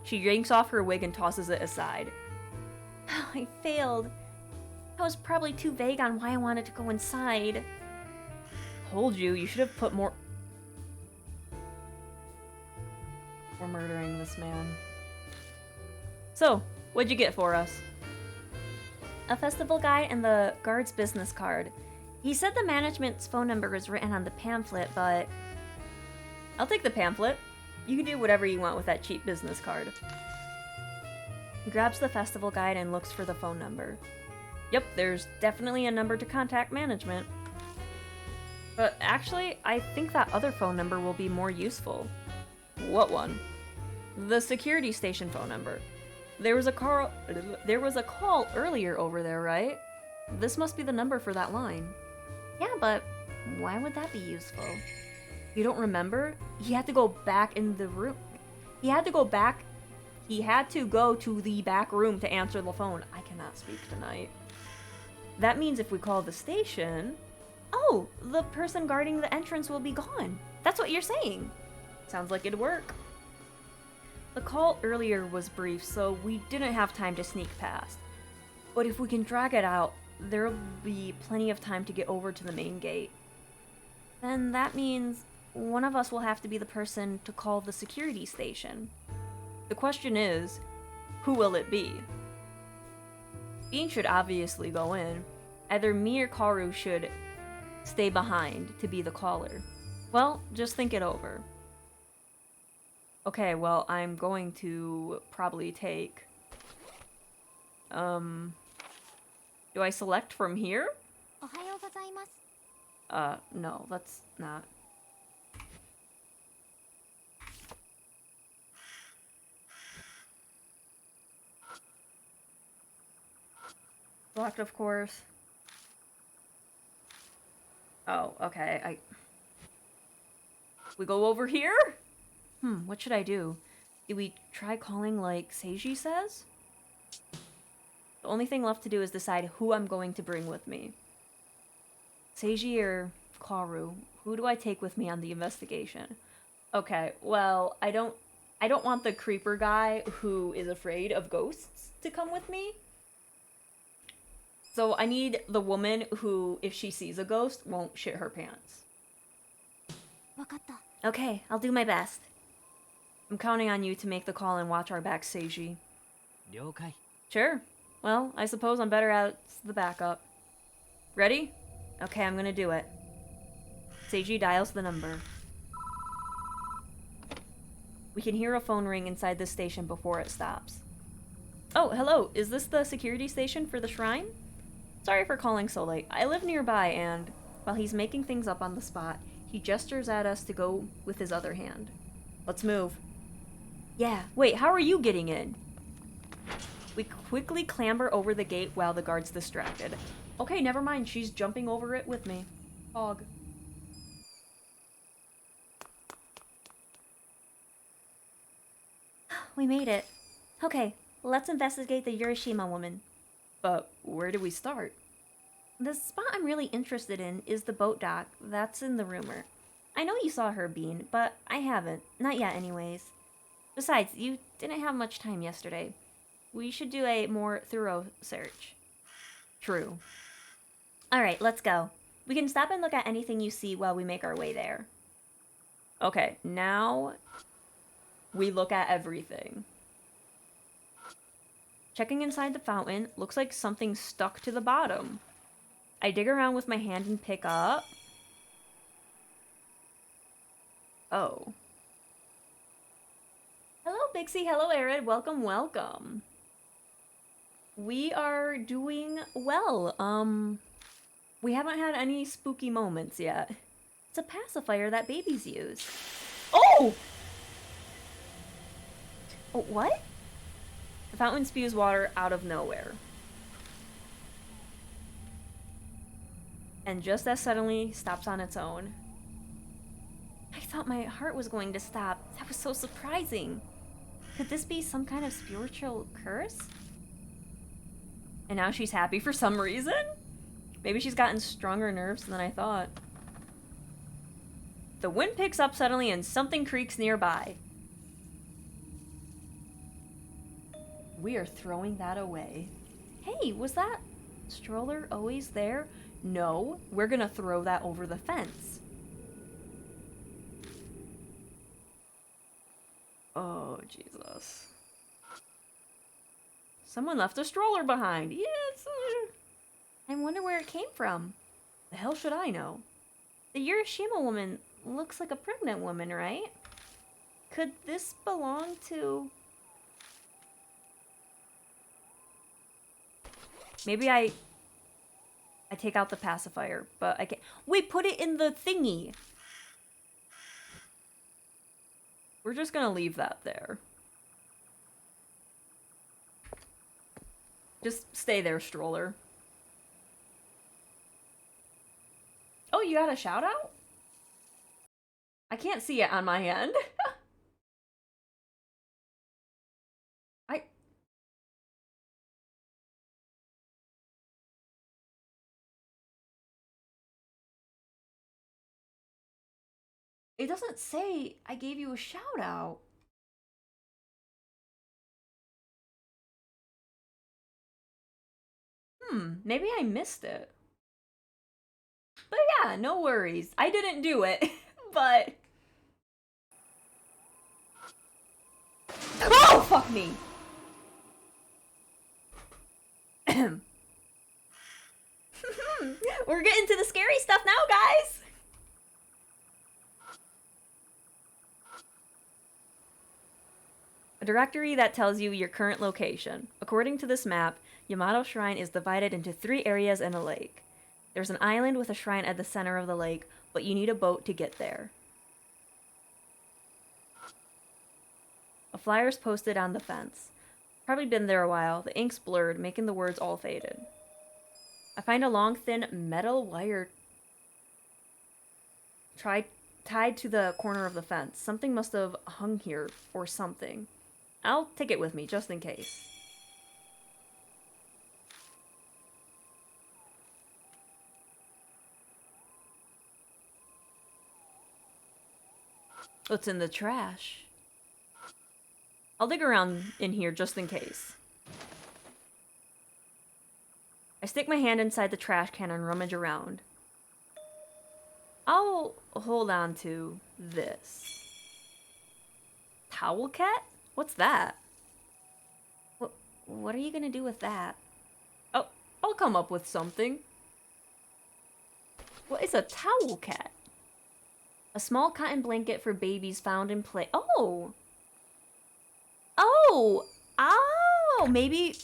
She yanks off her wig and tosses it aside. I failed. I was probably too vague on why I wanted to go inside. Told you, you should have put more... We're murdering this man. So, what'd you get for us? A festival guide and the guard's business card. He said the management's phone number was written on the pamphlet, but... I'll take the pamphlet. You can do whatever you want with that cheap business card. He grabs the festival guide and looks for the phone number. Yep, there's definitely a number to contact management. But actually, I think that other phone number will be more useful. What one? The security station phone number. There was a call earlier over there, right? This must be the number for that line. Yeah, but why would that be useful? You don't remember? He had to go back in the room. He had to go to the back room to answer the phone. I cannot speak tonight. That means if we call the station... Oh, the person guarding the entrance will be gone. That's what you're saying. Sounds like it'd work. The call earlier was brief, so we didn't have time to sneak past. But if we can drag it out, there'll be plenty of time to get over to the main gate. Then that means one of us will have to be the person to call the security station. The question is, who will it be? Bean should obviously go in. Either me or Kaoru should stay behind to be the caller. Well, just think it over. Okay, well, I'm going to probably take... Do I select from here? No, that's not. Select, of course. Oh, okay, We go over here? What should I do? Do we try calling like Seiji says? The only thing left to do is decide who I'm going to bring with me. Seiji or Kaoru? Who do I take with me on the investigation? Okay, well, I don't want the creeper guy who is afraid of ghosts to come with me. So I need the woman who, if she sees a ghost, won't shit her pants. Okay, I'll do my best. I'm counting on you to make the call and watch our backs, Seiji. Sure. Well, I suppose I'm better as the backup. Ready? Okay, I'm gonna do it. Seiji dials the number. We can hear a phone ring inside the station before it stops. Oh, hello. Is this the security station for the shrine? Sorry for calling so late. I live nearby and, while he's making things up on the spot, he gestures at us to go with his other hand. Let's move. Yeah, wait, how are you getting in? We quickly clamber over the gate while the guard's distracted. Okay, never mind, she's jumping over it with me. Hog. We made it. Okay, let's investigate the Urashima woman. But where do we start? The spot I'm really interested in is the boat dock. That's in the rumor. I know you saw her, Bean, but I haven't. Not yet, anyways. Besides, you didn't have much time yesterday. We should do a more thorough search. True. Alright, let's go. We can stop and look at anything you see while we make our way there. Okay, now we look at everything. Checking inside the fountain, looks like something stuck to the bottom. I dig around with my hand and pick up... Oh. Hello, Bixie. Hello, Arid. Welcome, welcome. We are doing well. We haven't had any spooky moments yet. It's a pacifier that babies use. Oh! Oh, what? The fountain spews water out of nowhere. And just as suddenly stops on its own. I thought my heart was going to stop. That was so surprising. Could this be some kind of spiritual curse? And now she's happy for some reason? Maybe she's gotten stronger nerves than I thought. The wind picks up suddenly and something creaks nearby. We are throwing that away. Hey, was that stroller always there? No, we're gonna throw that over the fence. Oh, Jesus. Someone left a stroller behind. Yes. I wonder where it came from. The hell should I know? The Urashima woman looks like a pregnant woman, right? Could this belong to... Maybe I take out the pacifier, but I can't... Wait, put it in the thingy! We're just gonna leave that there. Just stay there, stroller. Oh, you got a shout out? I can't see it on my end. It doesn't say I gave you a shout out. Maybe I missed it. But yeah, no worries. I didn't do it, but... Oh, fuck me! We're getting to the scary stuff now, guys! A directory that tells you your current location. According to this map, Yamato Shrine is divided into 3 areas and a lake. There's an island with a shrine at the center of the lake, but you need a boat to get there. A flyer's posted on the fence. Probably been there a while. The ink's blurred, making the words all faded. I find a long, thin metal wire tied to the corner of the fence. Something must have hung here, or something. I'll take it with me, just in case. What's in the trash? I'll dig around in here just in case. I stick my hand inside the trash can and rummage around. I'll hold on to this. Towel cat? What's that? What are you gonna do with that? Oh, I'll come up with something. What is a towel cat? A small cotton blanket for babies found in play. Oh! Oh! Oh! Maybe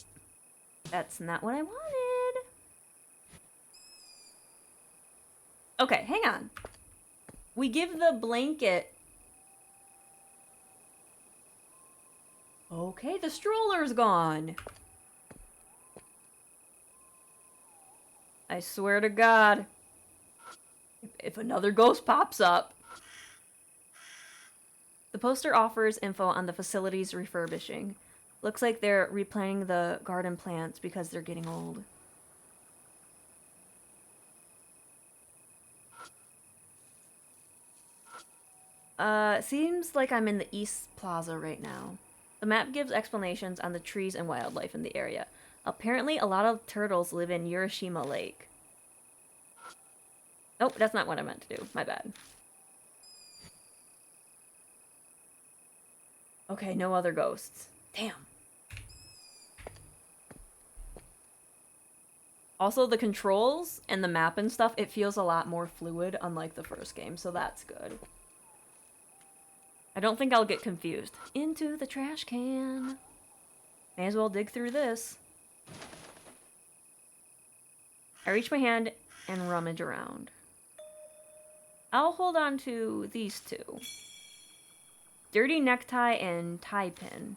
that's not what I wanted. Okay, hang on. We give the blanket... Okay, the stroller's gone. I swear to God. If another ghost pops up. The poster offers info on the facility's refurbishing. Looks like they're replanting the garden plants because they're getting old. Seems like I'm in the East Plaza right now. The map gives explanations on the trees and wildlife in the area. Apparently, a lot of turtles live in Urashima Lake. Oh, that's not what I meant to do. My bad. Okay, no other ghosts. Damn. Also, the controls and the map and stuff, it feels a lot more fluid, unlike the first game, so that's good. I don't think I'll get confused. Into the trash can. May as well dig through this. I reach my hand and rummage around. I'll hold on to these 2. Dirty necktie and tie pin.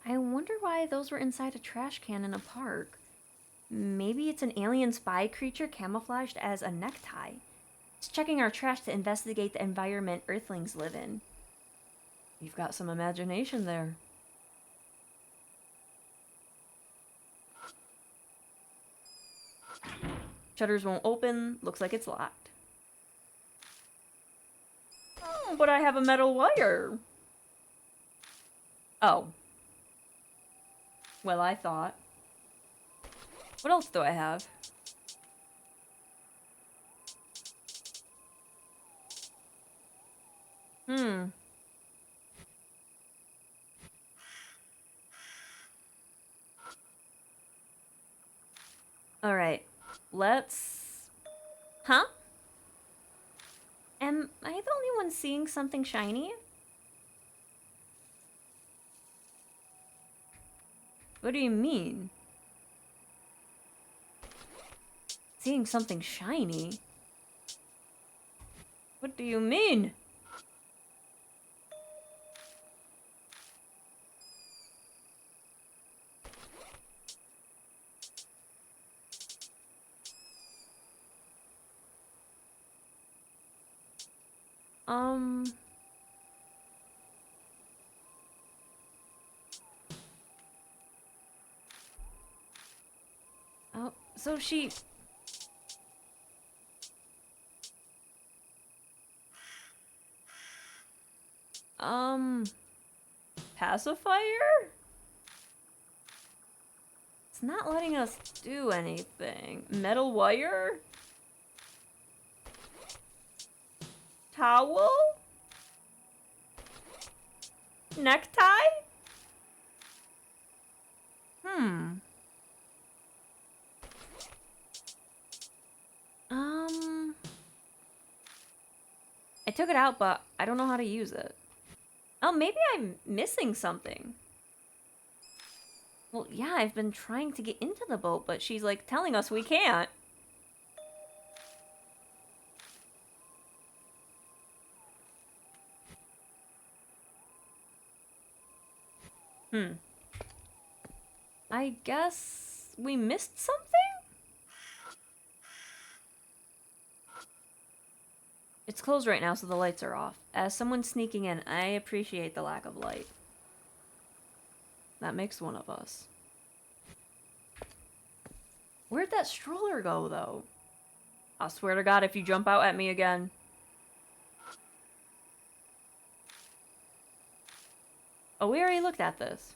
I wonder why those were inside a trash can in a park. Maybe it's an alien spy creature camouflaged as a necktie. It's checking our trash to investigate the environment Earthlings live in. You've got some imagination there. Shutters won't open. Looks like it's locked. Oh, but I have a metal wire. Oh. Well, I thought. What else do I have? Alright. Let's... Huh? Am I the only one seeing something shiny? What do you mean? Seeing something shiny? What do you mean? Oh, so she... Pacifier? It's not letting us do anything. Metal wire? Towel? Necktie? I took it out, but I don't know how to use it. Oh, maybe I'm missing something. Well, yeah, I've been trying to get into the boat, but she's like telling us we can't. I guess we missed something? It's closed right now, so the lights are off. As someone sneaking in, I appreciate the lack of light. That makes one of us. Where'd that stroller go, though? I swear to God, if you jump out at me again. Oh, we already looked at this.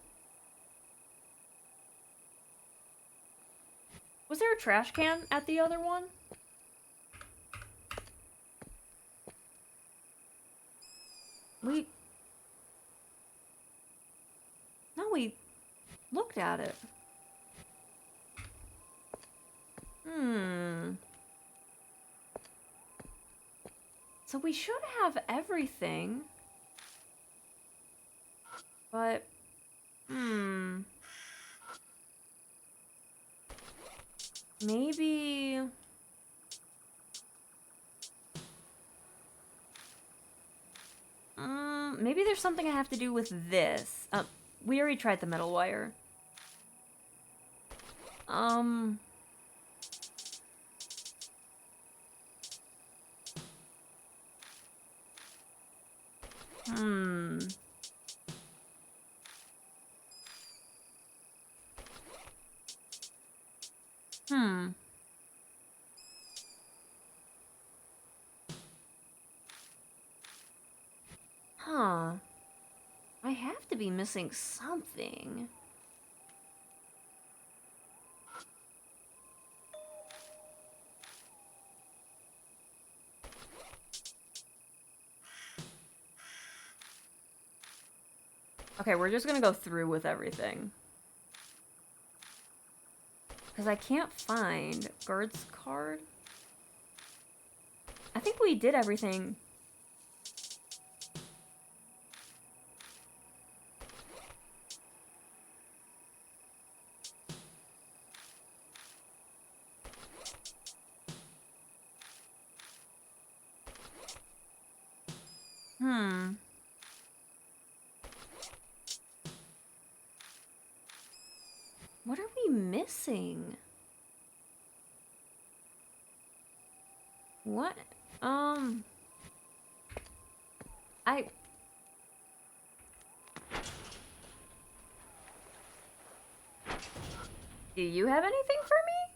Was there a trash can at the other one? No, we looked at it. So we should have everything. But, maybe... maybe there's something I have to do with this. We already tried the metal wire. Huh. I have to be missing something. Okay, we're just gonna go through with everything. Because I can't find guard's card. I think we did everything. What are we missing? What? Do you have anything for me?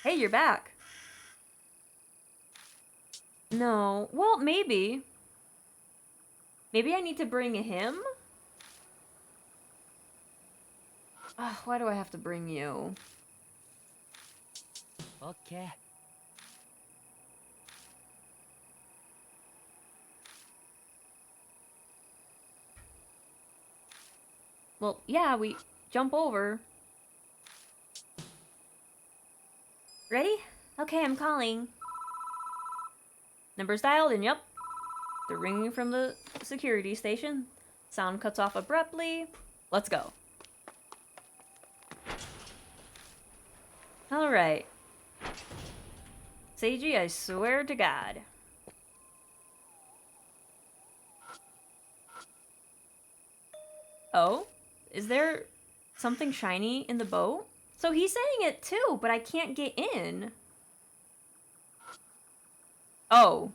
Hey, you're back. No. Well, maybe. Maybe I need to bring him? Why do I have to bring you? Okay. Well, yeah, we jump over. Ready? Okay, I'm calling. Number's dialed, and yep. They're ringing from the security station. Sound cuts off abruptly. Let's go. Alright. Seiji, I swear to God. Oh? Is there something shiny in the boat? So he's saying it too, but I can't get in. Oh.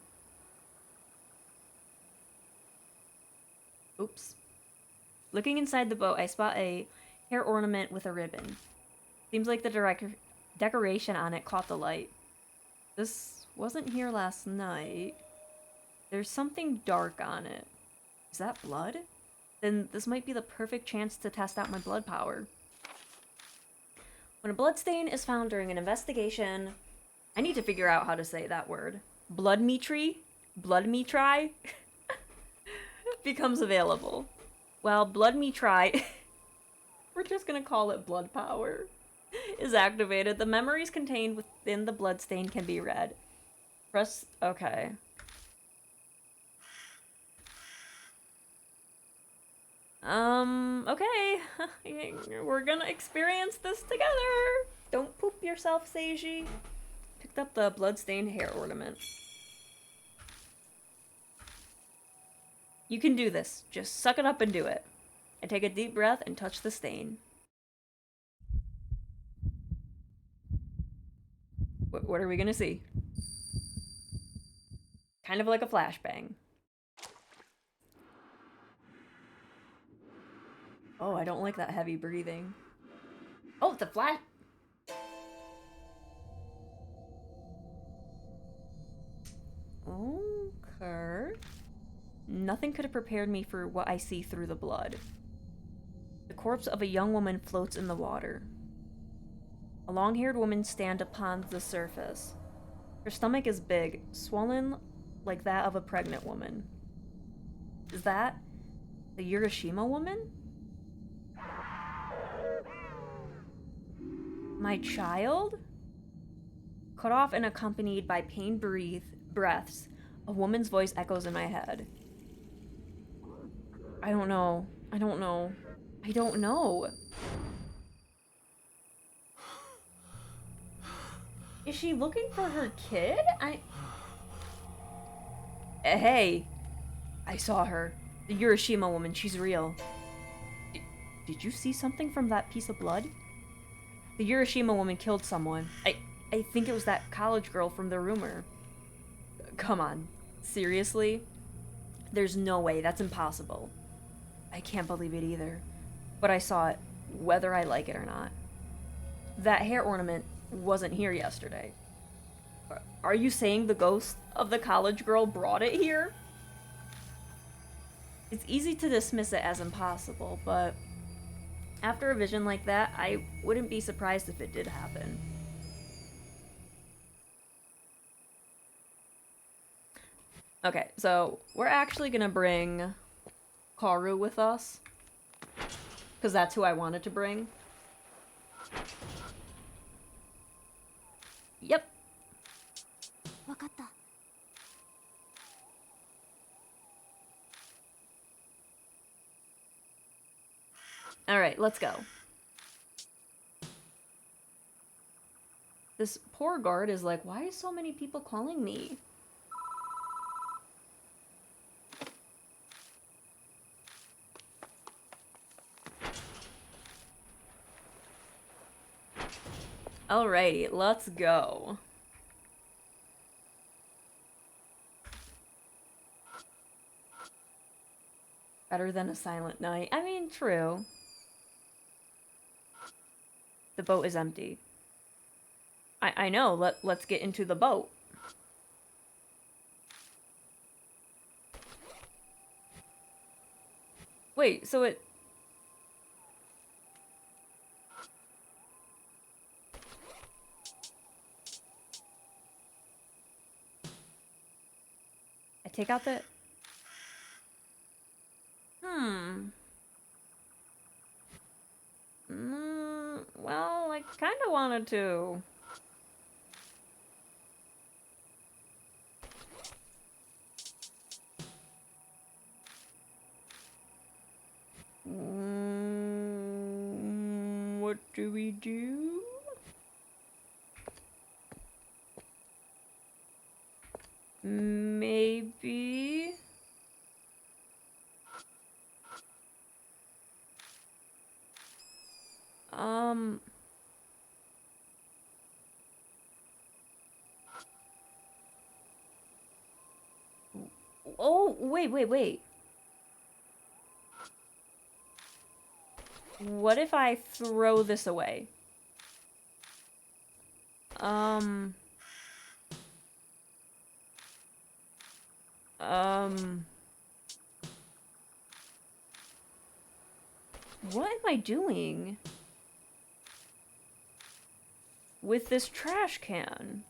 Oops. Looking inside the boat, I spot a hair ornament with a ribbon. Seems like the decoration on it caught the light. This wasn't here last night. There's something dark on it. Is that blood? Then this might be the perfect chance to test out my blood power. When a bloodstain is found during an investigation... I need to figure out how to say that word. Blood metry? Blood metry? Becomes available. Well, blood metry... we're just gonna call it blood power. Is activated. The memories contained within the bloodstain can be read. Press... okay. Okay. We're gonna experience this together. Don't poop yourself, Seiji. Picked up the bloodstained hair ornament. You can do this. Just suck it up and do it. I take a deep breath and touch the stain. What are we gonna see? Kind of like a flashbang. Oh, I don't like that heavy breathing. Oh, the flash. Okay. Nothing could have prepared me for what I see through the blood. The corpse of a young woman floats in the water. A long-haired woman stands upon the surface. Her stomach is big, swollen like that of a pregnant woman. Is that the Urashima woman? My child? Cut off and accompanied by pained breaths, a woman's voice echoes in my head. I don't know. I don't know. I don't know. Is she looking for her kid? Hey. I saw her. The Urashima woman, she's real. Did you see something from that piece of blood? The Urashima woman killed someone. I think it was that college girl from the rumor. Come on. Seriously? There's no way. That's impossible. I can't believe it either. But I saw it, whether I like it or not. That hair ornament wasn't here yesterday. Are you saying the ghost of the college girl brought it here? It's easy to dismiss it as impossible, but after a vision like that, I wouldn't be surprised if it did happen. Okay, so we're actually gonna bring Karu with us, because that's who I wanted to bring. Yep. Alright, let's go. This poor guard is like, why is so many people calling me? Alrighty, let's go. Better than a silent night. I mean, true. The boat is empty. I know, let's get into the boat. Wait, so it... I take out the... Well, I kind of wanted to. What do we do? Maybe... Oh, wait. What if I throw this away? What am I doing with this trash can?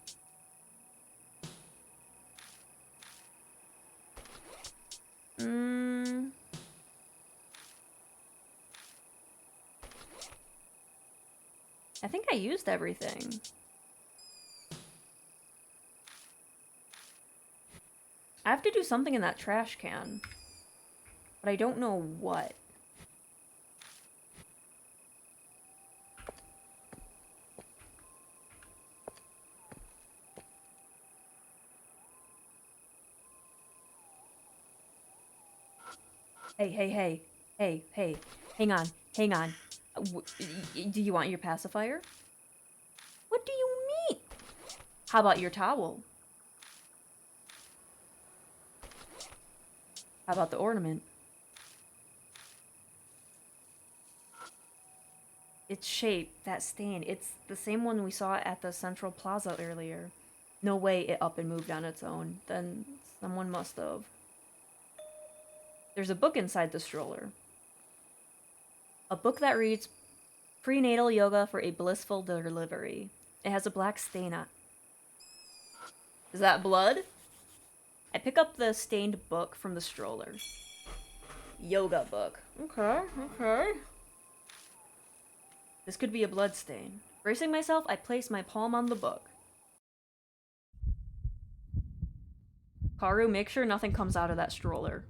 I think I used everything. I have to do something in that trash can, but I don't know what. Hey, hey, hey. Hey, hey. Hang on, hang on. Do you want your pacifier? What do you mean? How about your towel? How about the ornament? Its shape, that stain, it's the same one we saw at the Central Plaza earlier. No way it up and moved on its own. Then someone must have. There's a book inside the stroller. A book that reads Prenatal Yoga for a Blissful Delivery. It has a black stain on. Is that blood? I pick up the stained book from the stroller. Yoga book. Okay, okay. This could be a blood stain. Bracing myself, I place my palm on the book. Karu, make sure nothing comes out of that stroller.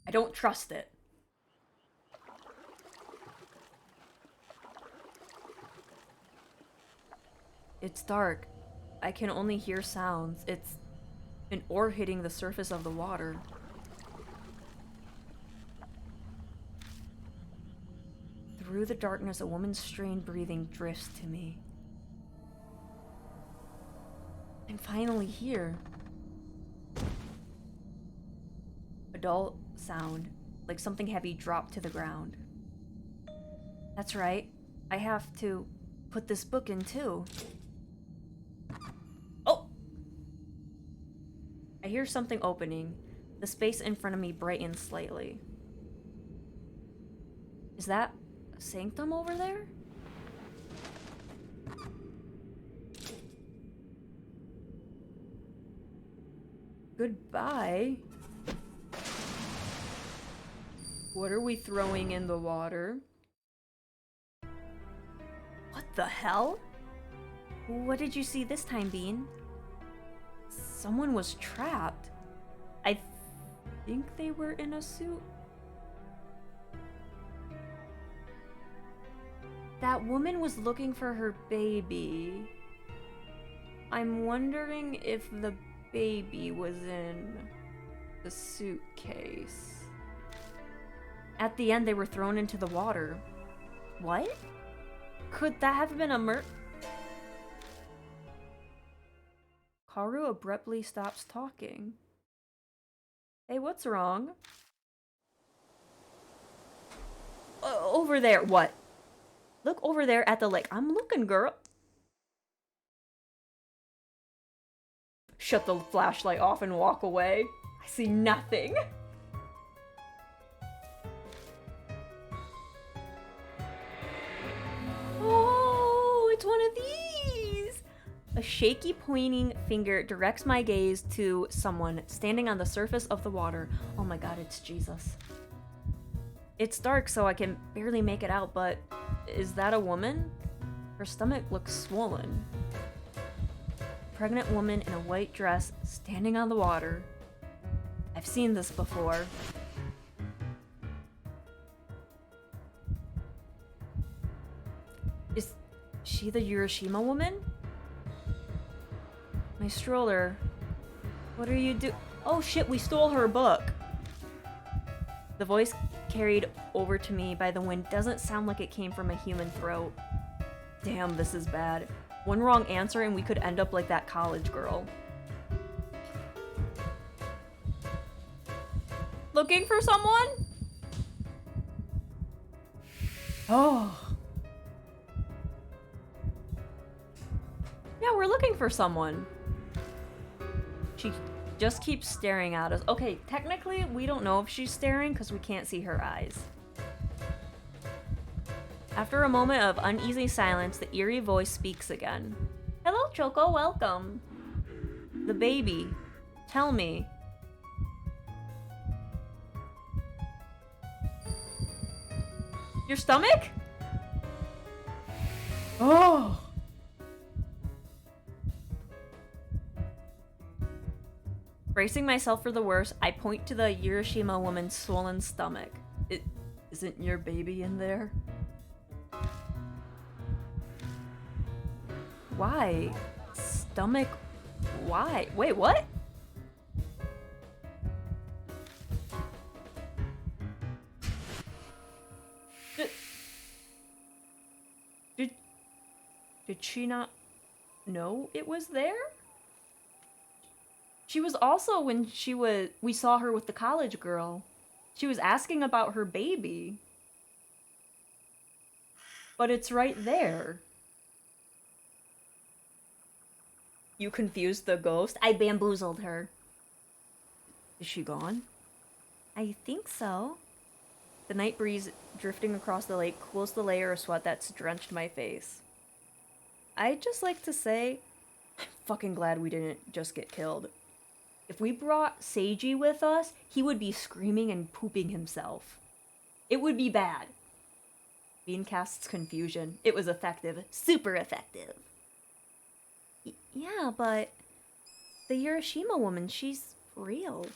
I don't trust it. It's dark. I can only hear sounds. It's an oar hitting the surface of the water. Through the darkness, a woman's strained breathing drifts to me. I'm finally here. A dull sound, like something heavy dropped to the ground. That's right. I have to put this book in too. Oh! I hear something opening. The space in front of me brightens slightly. Is that a sanctum over there? Goodbye. What are we throwing in the water? What the hell? What did you see this time, Bean? Someone was trapped. I think they were in a suit. That woman was looking for her baby. I'm wondering if the baby was in the suitcase. At the end, they were thrown into the water. What? Could that have been a Karu abruptly stops talking. Hey, what's wrong? Over there, what? Look over there at the lake. I'm looking, girl. Shut the flashlight off and walk away. I see nothing. Oh, it's one of these! A shaky pointing finger directs my gaze to someone standing on the surface of the water. Oh my god, it's Jesus. It's dark, so I can barely make it out, but is that a woman? Her stomach looks swollen. Pregnant woman in a white dress standing on the water. I've seen this before. Is she the Urashima woman? My stroller. What are you do- Oh shit, we stole her book! The voice carried over to me by the wind doesn't sound like it came from a human throat. Damn, this is bad. One wrong answer and we could end up like that college girl. Looking for someone? Oh. Yeah, we're looking for someone. She just keeps staring at us. Okay, technically, we don't know if she's staring because we can't see her eyes. After a moment of uneasy silence, the eerie voice speaks again. Hello, Choco, welcome. The baby. Tell me. Your stomach? Oh. Bracing myself for the worst, I point to the Urashima woman's swollen stomach. Isn't your baby in there? Why? Stomach? Why? Wait, what? Did she not know it was there? She was also when we saw her with the college girl. She was asking about her baby. But it's right there. You confused the ghost? I bamboozled her. Is she gone? I think so. The night breeze drifting across the lake cools the layer of sweat that's drenched my face. I'd just like to say, I'm fucking glad we didn't just get killed. If we brought Seiji with us, he would be screaming and pooping himself. It would be bad. Bean casts confusion. It was effective. Super effective. Yeah, but the Urashima woman, she's real.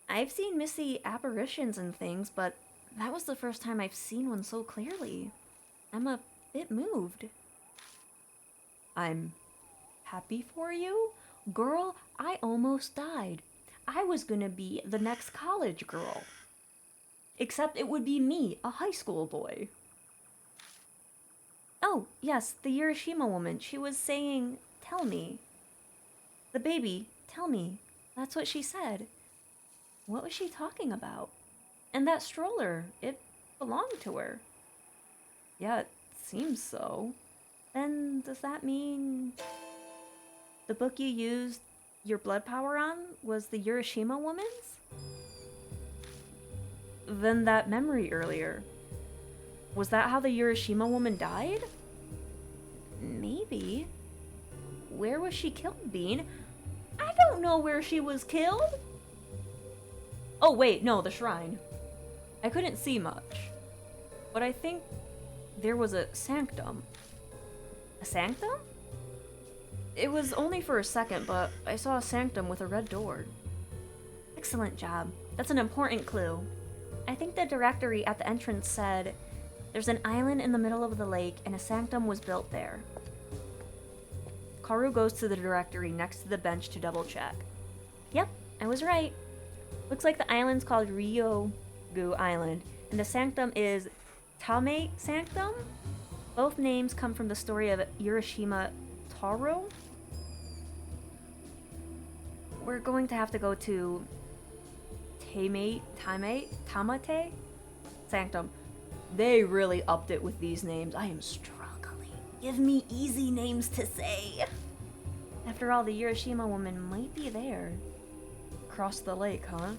I've seen misty apparitions and things, but that was the first time I've seen one so clearly. I'm a bit moved. I'm happy for you? Girl, I almost died. I was gonna be the next college girl. Except it would be me, a high school boy. Oh, yes, the Urashima woman. She was saying, tell me. The baby, tell me. That's what she said. What was she talking about? And that stroller, it belonged to her. Yeah, it seems so. Then does that mean the book you used your blood power on was the Urashima woman's? Then that memory earlier. Was that how the Urashima woman died? Maybe. Where was she killed, Bean? I don't know where she was killed. Oh wait, no, the shrine. I couldn't see much. But I think there was a sanctum. A sanctum? It was only for a second, but I saw a sanctum with a red door. Excellent job. That's an important clue. I think the directory at the entrance said there's an island in the middle of the lake and a sanctum was built there. Karu goes to the directory next to the bench to double check. Yep, I was right. Looks like the island's called Ryogu Island, and the sanctum is Tame Sanctum? Both names come from the story of Urashima Taro. We're going to have to go to Tamate Sanctum. They really upped it with these names. I am struggling. Give me easy names to say. After all, the Urashima woman might be there. Across the lake, huh?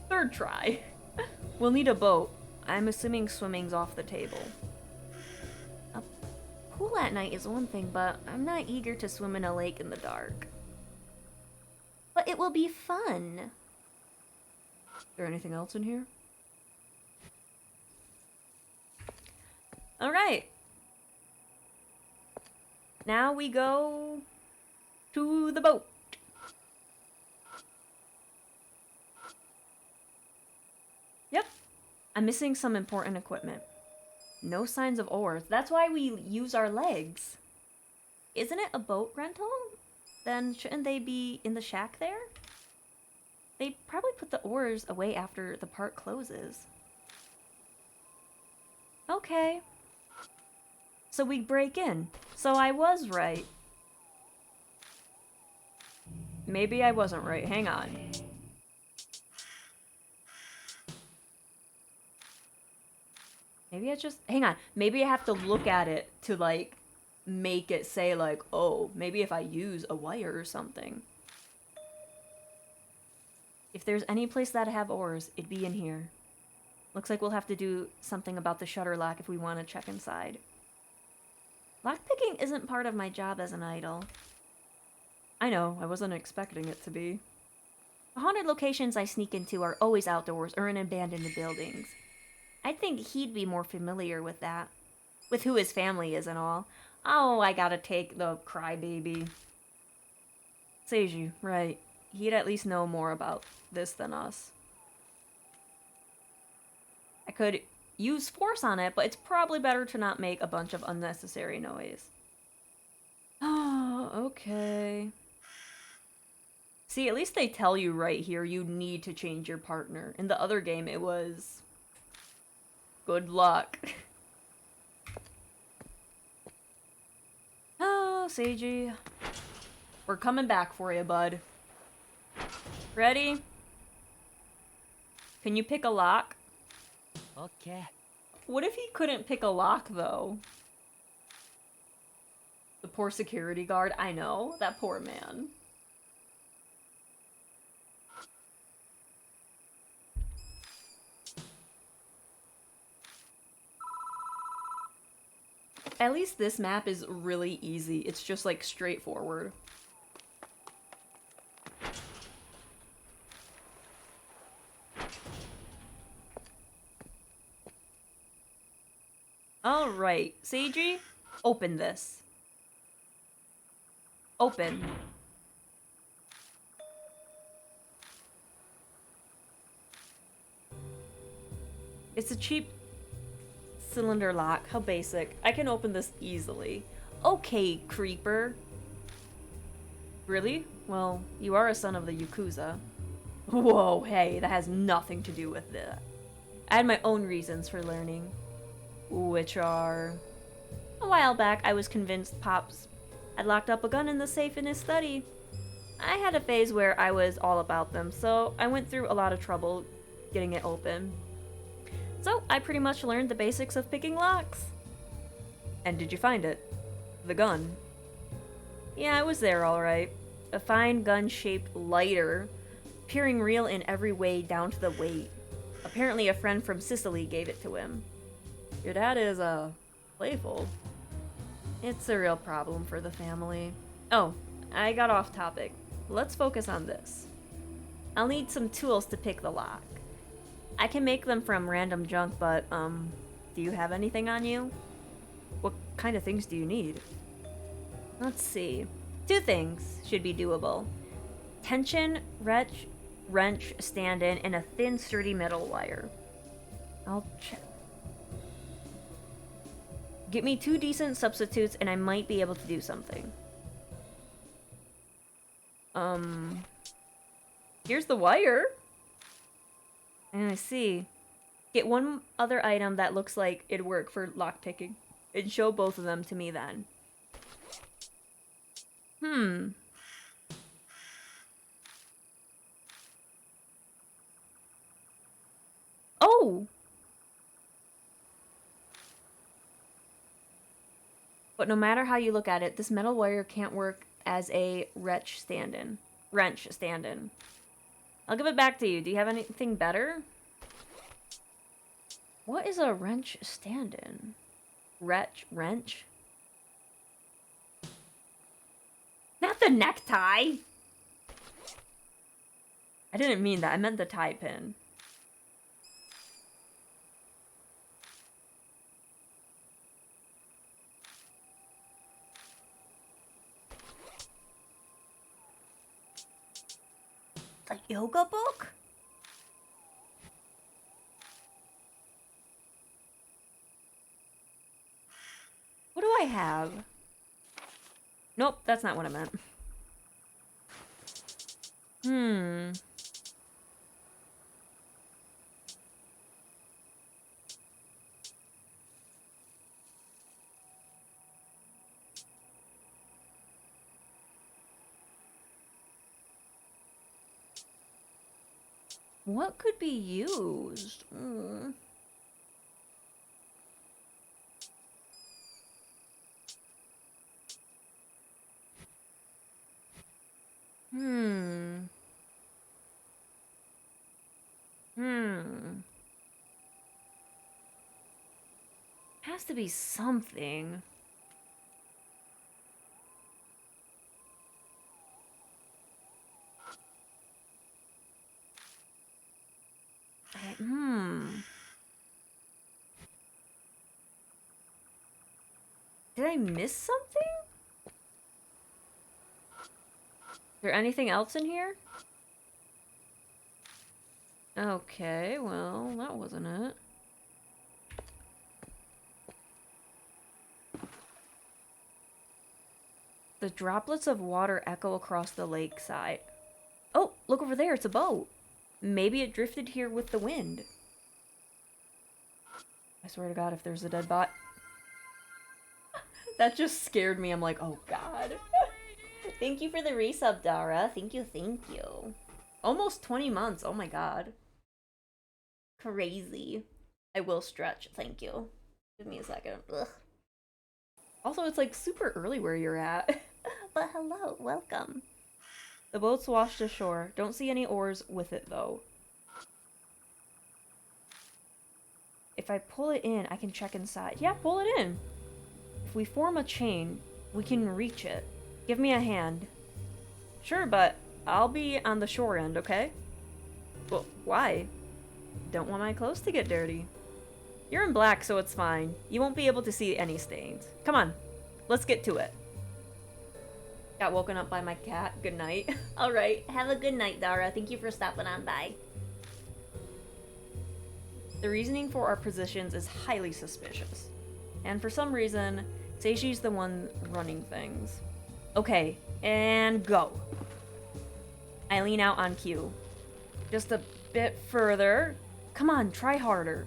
Third try. We'll need a boat. I'm assuming swimming's off the table. A pool at night is one thing, but I'm not eager to swim in a lake in the dark. But it will be fun. Is there anything else in here? Alright. Now we go to the boat. Yep. I'm missing some important equipment. No signs of oars. That's why we use our legs. Isn't it a boat rental? Then shouldn't they be in the shack there? They probably put the oars away after the park closes. Okay. So we break in. So I was right. Maybe I wasn't right. Hang on. Maybe I just... Hang on. Maybe I have to look at it to, like, make it say, like, oh, maybe if I use a wire or something. If there's any place that have oars, it'd be in here. Looks like we'll have to do something about the shutter lock if we want to check inside. Lockpicking isn't part of my job as an idol. I know, I wasn't expecting it to be. The haunted locations I sneak into are always outdoors or in abandoned buildings. I think he'd be more familiar with that. With who his family is and all. Oh, I gotta take the crybaby. Seiji, right. He'd at least know more about this than us. I could use force on it, but it's probably better to not make a bunch of unnecessary noise. Oh, okay. See, at least they tell you right here you need to change your partner. In the other game, it was... good luck. Oh, Seiji. We're coming back for you, bud. Ready? Can you pick a lock? Okay. What if he couldn't pick a lock, though? The poor security guard. I know. That poor man. At least this map is really easy. It's just, like, straightforward. Alright, Seiji, open this. Open. It's a cheap cylinder lock. How basic. I can open this easily. Okay, creeper. Really? Well, you are a son of the Yakuza. Whoa, hey, that has nothing to do with that. I had my own reasons for learning. Which are... A while back, I was convinced Pops had locked up a gun in the safe in his study. I had a phase where I was all about them, so I went through a lot of trouble getting it open. So, I pretty much learned the basics of picking locks. And did you find it? The gun? Yeah, it was there alright. A fine gun-shaped lighter, appearing real in every way down to the weight. Apparently a friend from Sicily gave it to him. Your dad is, playful. It's a real problem for the family. Oh, I got off topic. Let's focus on this. I'll need some tools to pick the lock. I can make them from random junk, but, do you have anything on you? What kind of things do you need? Let's see. 2 things should be doable. Tension wrench stand-in and a thin, sturdy metal wire. I'll check. Get me 2 decent substitutes and I might be able to do something. Here's the wire. And I see. Get 1 other item that looks like it'd work for lockpicking. And show both of them to me then. Oh! But no matter how you look at it, this metal wire can't work as a wrench stand-in. I'll give it back to you. Do you have anything better? What is a wrench stand-in? Wrench? Not the necktie! I didn't mean that. I meant the tie pin. A yoga book? What do I have? Nope, that's not what I meant. What could be used? Has to be something. Did I miss something? Is there anything else in here? Okay, well, that wasn't it. The droplets of water echo across the lakeside. Oh, look over there, it's a boat. Maybe it drifted here with the wind. I swear to God, if there's a dead bot. That just scared me. I'm like, oh god. Thank you for the resub, Dara. Thank you, thank you. Almost 20 months. Oh my god. Crazy. I will stretch. Thank you. Give me a second. Ugh. Also, it's like super early where you're at. But hello, welcome. The boat's washed ashore. Don't see any oars with it, though. If I pull it in, I can check inside. Yeah, pull it in. If we form a chain, we can reach it. Give me a hand. Sure, but I'll be on the shore end, okay? Well, why? Don't want my clothes to get dirty. You're in black, so it's fine. You won't be able to see any stains. Come on, let's get to it. Got woken up by my cat. Good night. Alright, have a good night, Dara. Thank you for stopping on by. The reasoning for our positions is highly suspicious. And for some reason, Seiji's the one running things. Okay, and go. I lean out on cue. Just a bit further. Come on, try harder.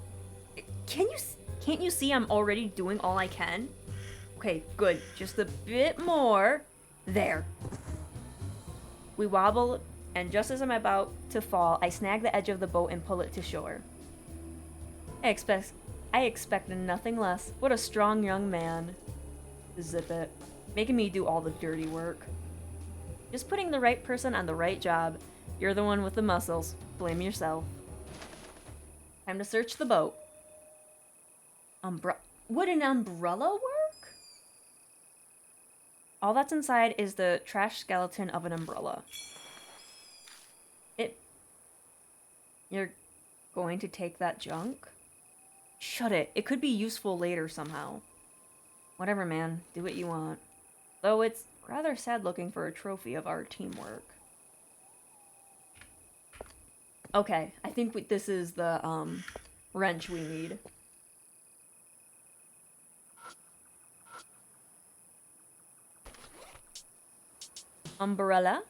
Can't you see I'm already doing all I can? Okay, good. Just a bit more. There. We wobble, and just as I'm about to fall, I snag the edge of the boat and pull it to shore. I expect nothing less. What a strong young man. Zip it. Making me do all the dirty work. Just putting the right person on the right job. You're the one with the muscles. Blame yourself. Time to search the boat. Would an umbrella work? All that's inside is the trash skeleton of an umbrella. You're going to take that junk? Shut it. It could be useful later somehow. Whatever, man. Do what you want. Though it's rather sad looking for a trophy of our teamwork. Okay, I think this is the wrench we need. Umbrella?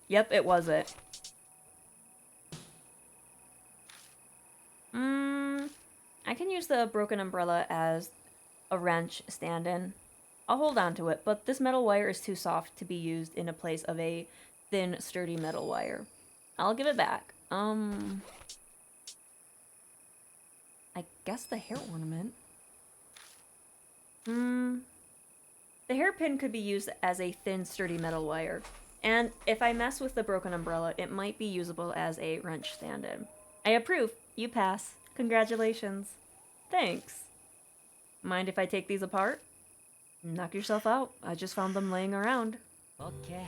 Yep, it was it. I can use the broken umbrella as a wrench stand-in. I'll hold on to it, but this metal wire is too soft to be used in a place of a thin, sturdy metal wire. I'll give it back. I guess the hair ornament. The hairpin could be used as a thin, sturdy metal wire. And if I mess with the broken umbrella, it might be usable as a wrench stand-in. I approve. You pass. Congratulations. Thanks. Mind if I take these apart? Knock yourself out. I just found them laying around. Okay.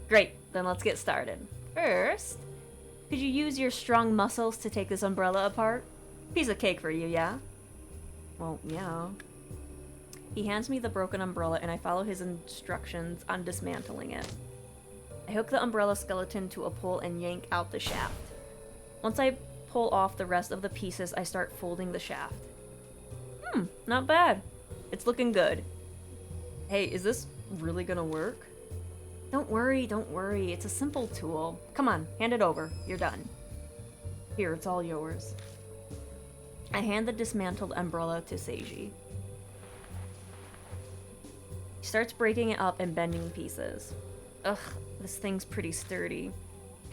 Great. Then let's get started. First, could you use your strong muscles to take this umbrella apart? Piece of cake for you, yeah? Well, yeah. He hands me the broken umbrella and I follow his instructions on dismantling it. I hook the umbrella skeleton to a pole and yank out the shaft. Once I pull off the rest of the pieces, I start folding the shaft. Not bad. It's looking good. Hey, is this really gonna work? Don't worry, don't worry. It's a simple tool. Come on, hand it over. You're done. Here, it's all yours. I hand the dismantled umbrella to Seiji. He starts breaking it up and bending pieces. Ugh, this thing's pretty sturdy.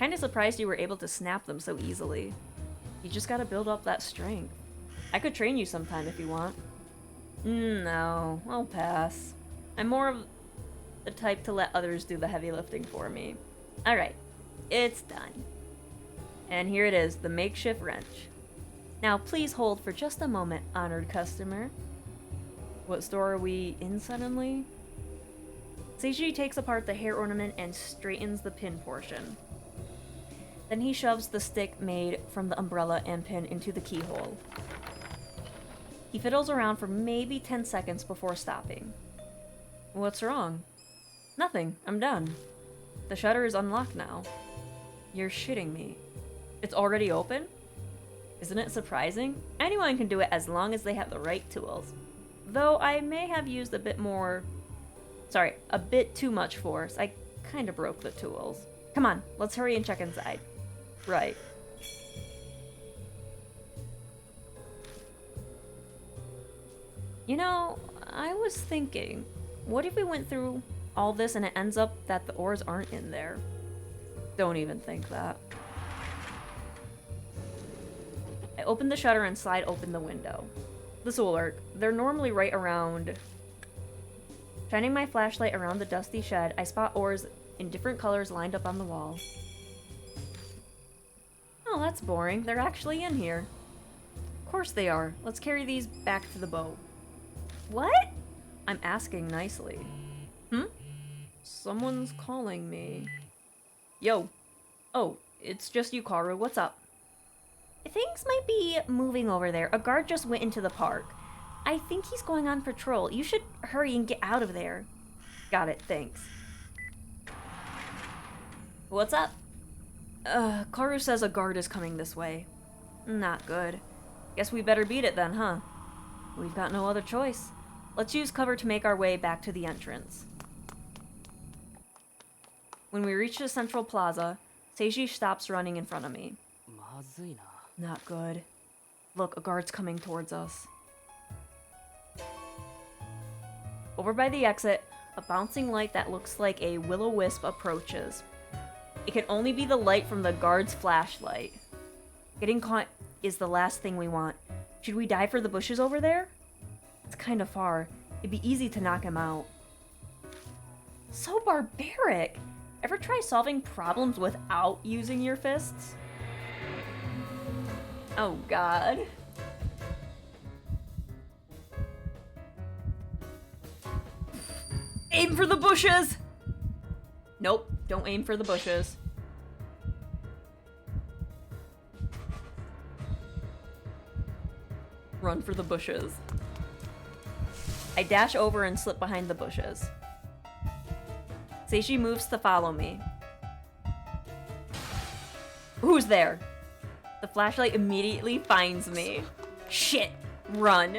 Kinda surprised you were able to snap them so easily. You just gotta build up that strength. I could train you sometime if you want. No, I'll pass. I'm more of the type to let others do the heavy lifting for me. Alright, it's done. And here it is, the makeshift wrench. Now please hold for just a moment, honored customer. What store are we in suddenly? Seiji takes apart the hair ornament and straightens the pin portion. Then he shoves the stick made from the umbrella and pin into the keyhole. He fiddles around for maybe 10 seconds before stopping. What's wrong? Nothing. I'm done. The shutter is unlocked now. You're shitting me. It's already open? Isn't it surprising? Anyone can do it as long as they have the right tools. Though I may have used a bit too much force. I kinda broke the tools. Come on, let's hurry and check inside. Right. You know, I was thinking, what if we went through all this and it ends up that the ores aren't in there? Don't even think that. I open the shutter and slide open the window. This will work. They're normally right around. Shining my flashlight around the dusty shed, I spot ores in different colors lined up on the wall. Oh, that's boring. They're actually in here. Of course they are. Let's carry these back to the boat. What? I'm asking nicely. Someone's calling me. Yo. Oh, it's just you, Karu. What's up? Things might be moving over there. A guard just went into the park. I think he's going on patrol. You should hurry and get out of there. Got it, thanks. What's up? Karu says a guard is coming this way. Not good. Guess we better beat it then, huh? We've got no other choice. Let's use cover to make our way back to the entrance. When we reach the central plaza, Seiji stops running in front of me. まずいな。 Not good. Look, a guard's coming towards us. Over by the exit, a bouncing light that looks like a will-o-wisp approaches. It can only be the light from the guard's flashlight. Getting caught is the last thing we want. Should we dive for the bushes over there? It's kind of far. It'd be easy to knock him out. So barbaric! Ever try solving problems without using your fists? Oh god. Aim for the bushes! Nope, don't aim for the bushes. Run for the bushes. I dash over and slip behind the bushes. Seishi moves to follow me. Who's there? The flashlight immediately finds me. Shit! Run!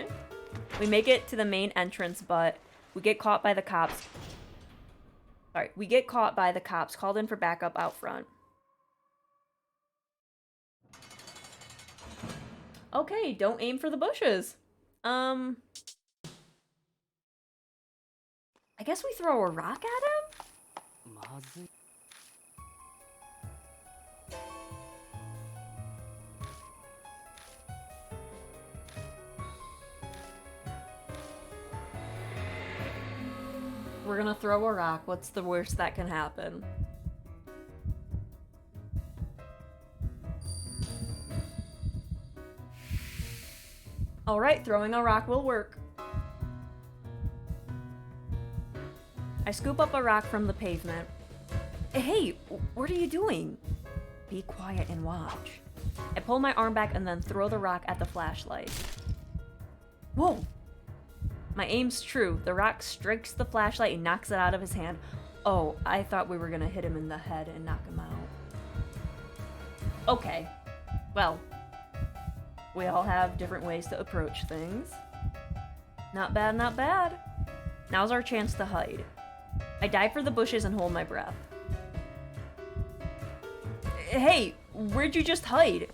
We make it to the main entrance, but we get caught by the cops. Sorry, we get caught by the cops called in for backup out front. Okay, don't aim for the bushes. I guess we throw a rock at him? まずい。 We're gonna throw a rock. What's the worst that can happen? Alright, throwing a rock will work. I scoop up a rock from the pavement. Hey, what are you doing? Be quiet and watch. I pull my arm back and then throw the rock at the flashlight. Whoa! My aim's true. The rock strikes the flashlight and knocks it out of his hand. Oh, I thought we were gonna hit him in the head and knock him out. Okay. Well, we all have different ways to approach things. Not bad, not bad. Now's our chance to hide. I dive for the bushes and hold my breath. Hey, where'd you just hide?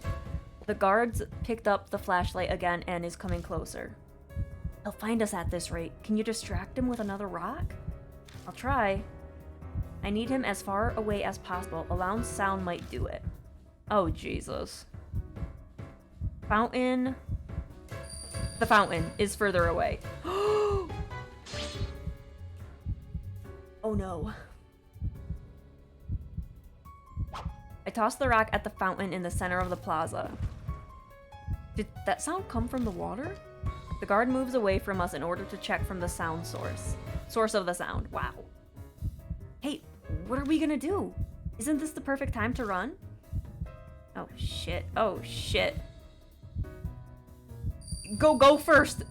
The guards picked up the flashlight again and is coming closer. He'll find us at this rate. Can you distract him with another rock? I'll try. I need him as far away as possible. A loud sound might do it. Oh, Jesus. Fountain. The fountain is further away. Oh no. I toss the rock at the fountain in the center of the plaza. Did that sound come from the water? The guard moves away from us in order to check from the sound source. Source of the sound. Wow. Hey, what are we gonna do? Isn't this the perfect time to run? Oh shit. Oh shit. Go first!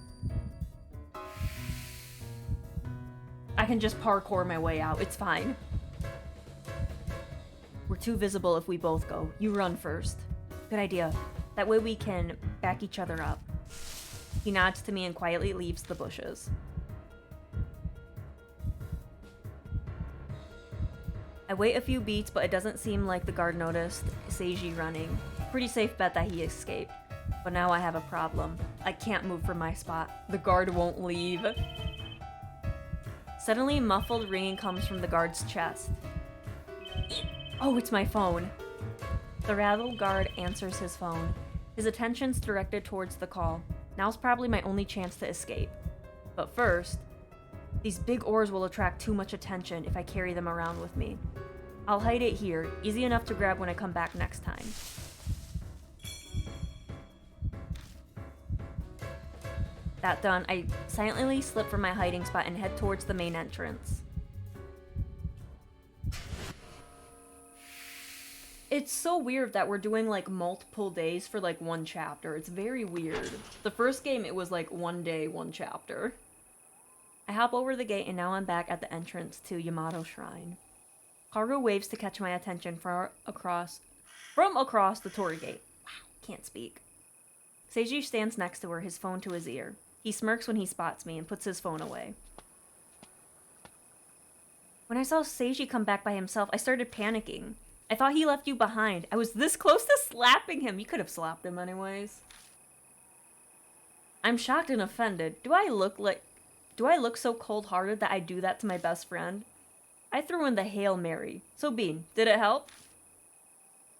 I can just parkour my way out. It's fine. We're too visible if we both go. You run first. Good idea. That way we can back each other up. He nods to me and quietly leaves the bushes. I wait a few beats, but it doesn't seem like the guard noticed Seiji running. Pretty safe bet that he escaped. But now I have a problem. I can't move from my spot. The guard won't leave. Suddenly, muffled ringing comes from the guard's chest. Oh, it's my phone. The rattled guard answers his phone. His attention's directed towards the call. Now's probably my only chance to escape. But first, these big oars will attract too much attention if I carry them around with me. I'll hide it here, easy enough to grab when I come back next time. That done, I silently slip from my hiding spot and head towards the main entrance. It's so weird that we're doing like multiple days for like one chapter. It's very weird. The first game, it was like 1 day, 1 chapter. I hop over the gate and now I'm back at the entrance to Yamato Shrine. Haru waves to catch my attention from across the torii gate. Wow, can't speak. Seiji stands next to her, his phone to his ear. He smirks when he spots me and puts his phone away. When I saw Seiji come back by himself, I started panicking. I thought he left you behind. I was this close to slapping him. You could have slapped him anyways. I'm shocked and offended. Do I look so cold-hearted that I do that to my best friend? I threw in the Hail Mary. So Bean, did it help?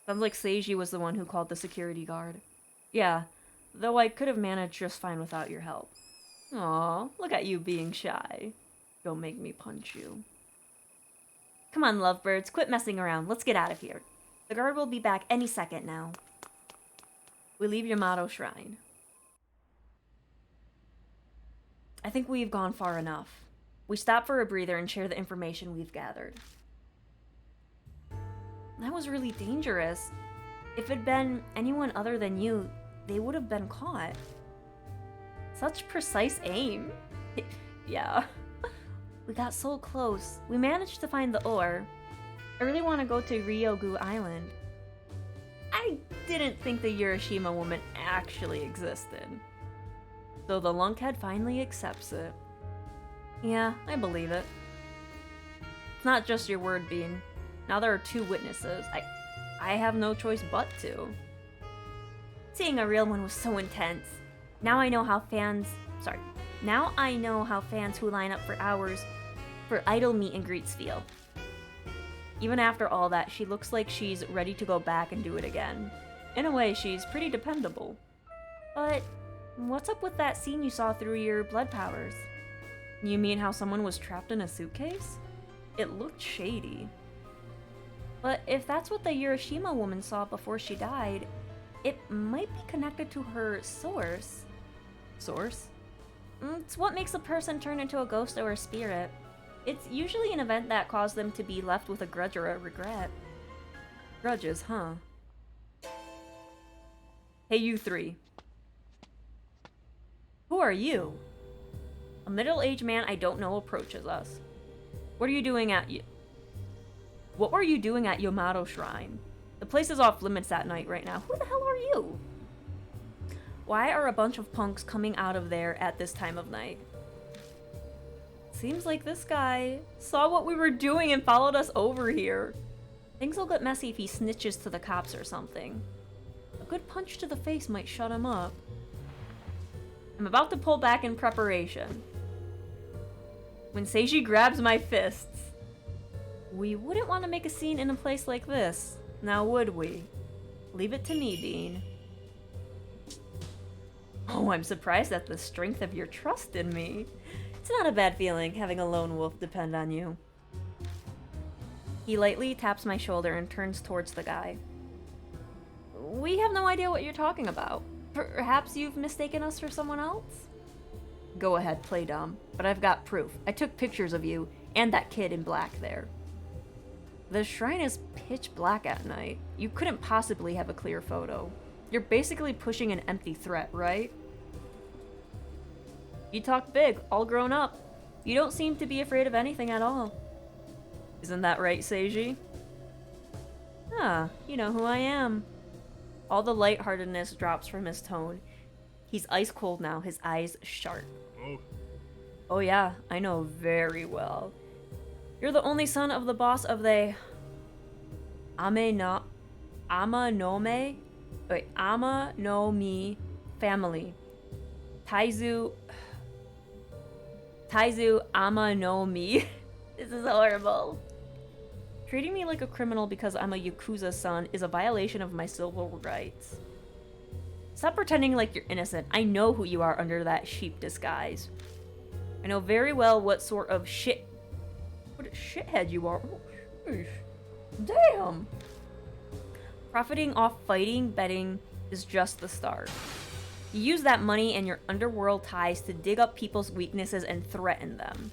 Sounds like Seiji was the one who called the security guard. Yeah, though I could have managed just fine without your help. Aw, look at you being shy. Don't make me punch you. Come on, lovebirds, quit messing around. Let's get out of here. The guard will be back any second now. We leave Yamato Shrine. I think we've gone far enough. We stop for a breather and share the information we've gathered. That was really dangerous. If it'd been anyone other than you, they would have been caught. Such precise aim. Yeah. We got so close. We managed to find the ore. I really want to go to Ryogu Island. I didn't think the Urashima woman actually existed. So the lunkhead finally accepts it. Yeah, I believe it. It's not just your word, Bean. Now there are 2 witnesses. I have no choice but to. Seeing a real one was so intense. Now I know how fans who line up for hours for idol meet and greets feel. Even after all that, she looks like she's ready to go back and do it again. In a way, she's pretty dependable. But what's up with that scene you saw through your blood powers? You mean how someone was trapped in a suitcase? It looked shady. But if that's what the Urashima woman saw before she died, it might be connected to her source. Source? It's what makes a person turn into a ghost or a spirit. It's usually an event that caused them to be left with a grudge or a regret. Grudges, huh? Hey, you 3. Who are you? A middle-aged man I don't know approaches us. What were you doing at Yamato Shrine? The place is off limits that night right now. Who the hell are you? Why are a bunch of punks coming out of there at this time of night? Seems like this guy saw what we were doing and followed us over here. Things will get messy if he snitches to the cops or something. A good punch to the face might shut him up. I'm about to pull back in preparation when Seiji grabs my fists. We wouldn't want to make a scene in a place like this, now would we? Leave it to me, Bean. Oh, I'm surprised at the strength of your trust in me. It's not a bad feeling having a lone wolf depend on you. He lightly taps my shoulder and turns towards the guy. We have no idea what you're talking about. Perhaps you've mistaken us for someone else? Go ahead, play dumb, but I've got proof. I took pictures of you and that kid in black there. The shrine is pitch black at night. You couldn't possibly have a clear photo. You're basically pushing an empty threat, right? You talk big, all grown up. You don't seem to be afraid of anything at all. Isn't that right, Seiji? Ah, you know who I am. All the lightheartedness drops from his tone. He's ice cold now, his eyes sharp. Oh yeah, I know very well. You're the only son of the boss of the Amanome Wait, Ama no Mi family. Taizu Ama no Mi. This is horrible. Treating me like a criminal because I'm a Yakuza son is a violation of my civil rights. Stop pretending like you're innocent. I know who you are under that sheep disguise. I know very well what sort of shithead you are. Oh, sheesh. Damn! Profiting off fighting, betting is just the start. You use that money and your underworld ties to dig up people's weaknesses and threaten them.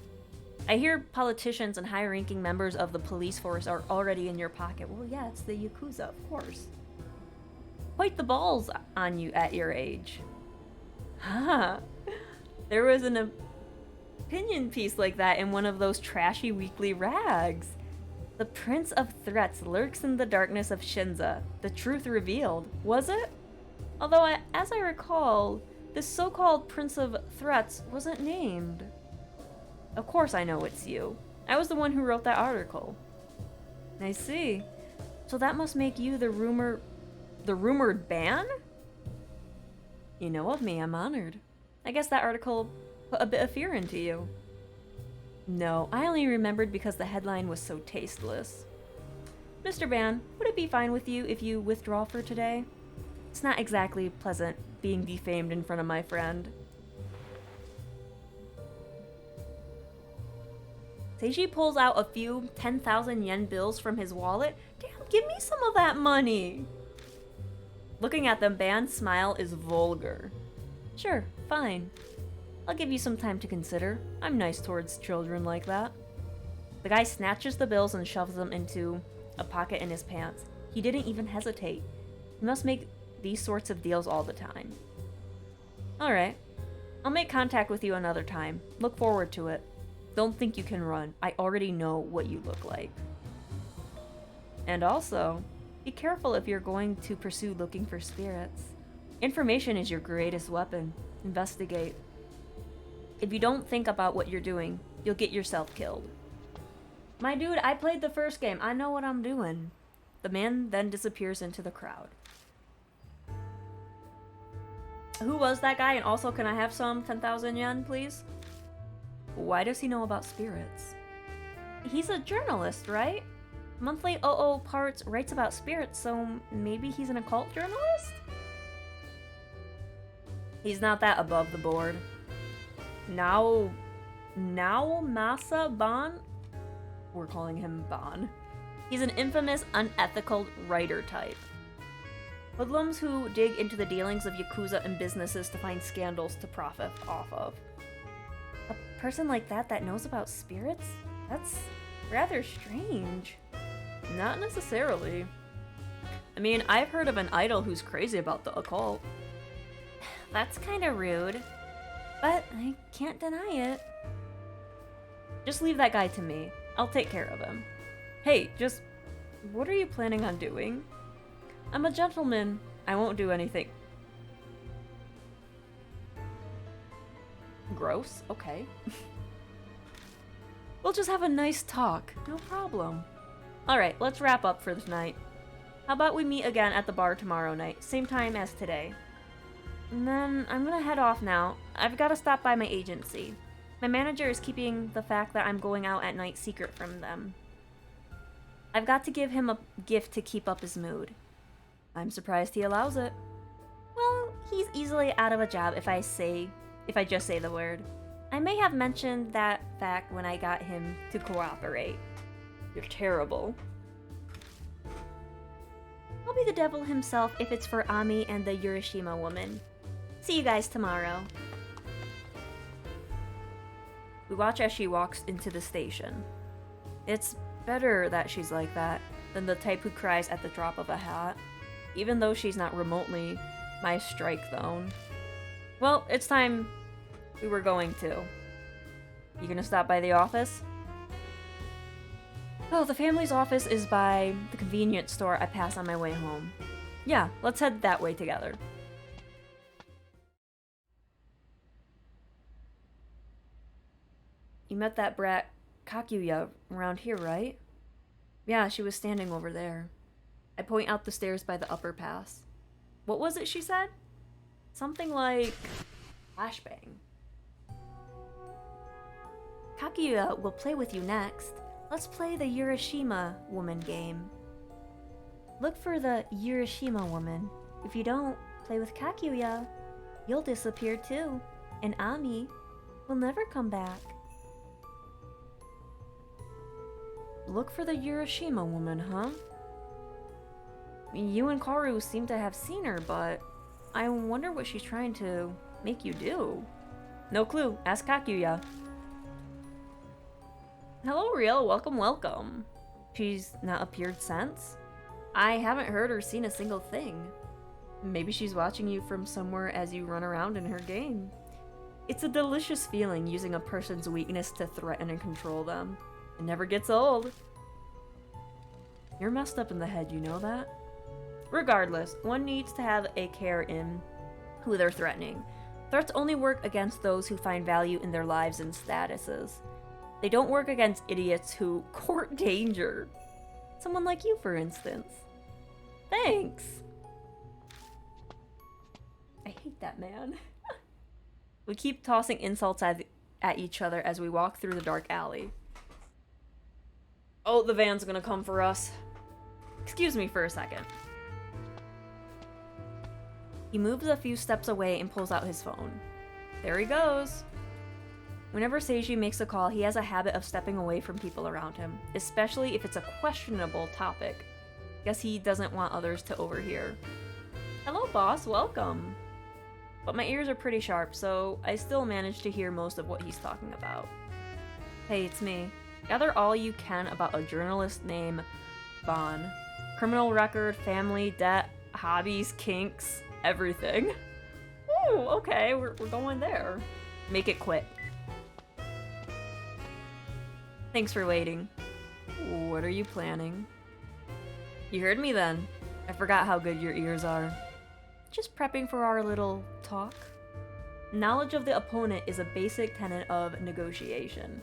I hear politicians and high-ranking members of the police force are already in your pocket. Well, yeah, it's the Yakuza, of course. Quite the balls on you at your age. Huh. There was an opinion piece like that in one of those trashy weekly rags. The Prince of Threats lurks in the darkness of Shinza. The truth revealed. Was it? Although, as I recall, this so-called Prince of Threats wasn't named. Of course I know it's you. I was the one who wrote that article. I see. So that must make you the rumored ban? You know of me, I'm honored. I guess that article put a bit of fear into you. No, I only remembered because the headline was so tasteless. Mr. Ban, would it be fine with you if you withdraw for today? It's not exactly pleasant being defamed in front of my friend. Seiji pulls out a few 10,000 yen bills from his wallet. Damn, give me some of that money! Looking at them, Ban's smile is vulgar. Sure, fine. I'll give you some time to consider. I'm nice towards children like that. The guy snatches the bills and shoves them into a pocket in his pants. He didn't even hesitate. He must make these sorts of deals all the time. Alright. I'll make contact with you another time. Look forward to it. Don't think you can run. I already know what you look like. And also, be careful if you're going to pursue looking for spirits. Information is your greatest weapon. Investigate. If you don't think about what you're doing, you'll get yourself killed. My dude, I played the first game. I know what I'm doing. The man then disappears into the crowd. Who was that guy? And also, can I have some 10,000 yen, please? Why does he know about spirits? He's a journalist, right? Monthly OO Parts writes about spirits, so maybe he's an occult journalist? He's not that above the board. Now Masa Ban? We're calling him Ban. He's an infamous, unethical writer type. Hoodlums who dig into the dealings of Yakuza and businesses to find scandals to profit off of. A person like that knows about spirits? That's rather strange. Not necessarily. I mean, I've heard of an idol who's crazy about the occult. That's kinda rude. But I can't deny it. Just leave that guy to me. I'll take care of him. Hey, just... what are you planning on doing? I'm a gentleman. I won't do anything. Gross? Okay. We'll just have a nice talk. No problem. Alright, let's wrap up for tonight. How about we meet again at the bar tomorrow night, same time as today? And then I'm gonna head off now. I've gotta stop by my agency. My manager is keeping the fact that I'm going out at night secret from them. I've got to give him a gift to keep up his mood. I'm surprised he allows it. Well, he's easily out of a job if I just say the word. I may have mentioned that fact when I got him to cooperate. You're terrible. I'll be the devil himself if it's for Ami and the Urashima woman. See you guys tomorrow. We watch as she walks into the station. It's better that she's like that than the type who cries at the drop of a hat, even though she's not remotely my strike zone. Well, it's time we were going to. You gonna stop by the office? Oh, the family's office is by the convenience store I pass on my way home. Yeah, let's head that way together. You met that brat Kakuya around here, right? Yeah, she was standing over there. I point out the stairs by the upper pass. What was it she said? Something like flashbang. Kaguya will play with you next. Let's play the Urashima woman game. Look for the Urashima woman. If you don't play with Kaguya, you'll disappear too. And Ami will never come back. Look for the Urashima woman, huh? You and Karu seem to have seen her, but I wonder what she's trying to make you do. No clue. Ask Kaguya. Hello, Riel. Welcome, welcome. She's not appeared since? I haven't heard or seen a single thing. Maybe she's watching you from somewhere as you run around in her game. It's a delicious feeling using a person's weakness to threaten and control them. It never gets old. You're messed up in the head, you know that? Regardless, one needs to have a care in who they're threatening. Threats only work against those who find value in their lives and statuses. They don't work against idiots who court danger. Someone like you, for instance. Thanks! I hate that man. We keep tossing insults at each other as we walk through the dark alley. Oh, the van's gonna come for us. Excuse me for a second. He moves a few steps away and pulls out his phone. There he goes. Whenever Seiji makes a call, he has a habit of stepping away from people around him, especially if it's a questionable topic. Guess he doesn't want others to overhear. Hello, boss, welcome. But my ears are pretty sharp, so I still manage to hear most of what he's talking about. Hey, it's me. Gather all you can about a journalist named Bon. Criminal record, family, debt, hobbies, kinks, everything. Ooh, okay, we're going there. Make it quick. Thanks for waiting. What are you planning? You heard me then. I forgot how good your ears are. Just prepping for our little talk. Knowledge of the opponent is a basic tenet of negotiation.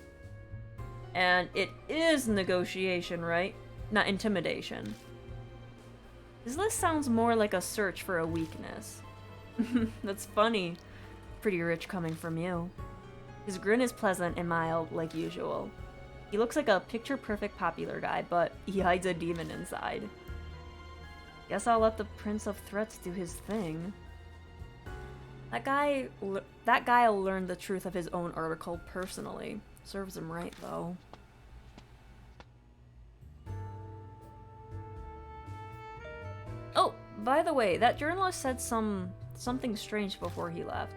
And it is negotiation, right? Not intimidation. This list sounds more like a search for a weakness. That's funny. Pretty rich coming from you. His grin is pleasant and mild, like usual. He looks like a picture-perfect popular guy, but he hides a demon inside. Guess I'll let the Prince of Threats do his thing. That guy'll learn the truth of his own article personally. Serves him right, though. Oh, by the way, that journalist said something strange before he left.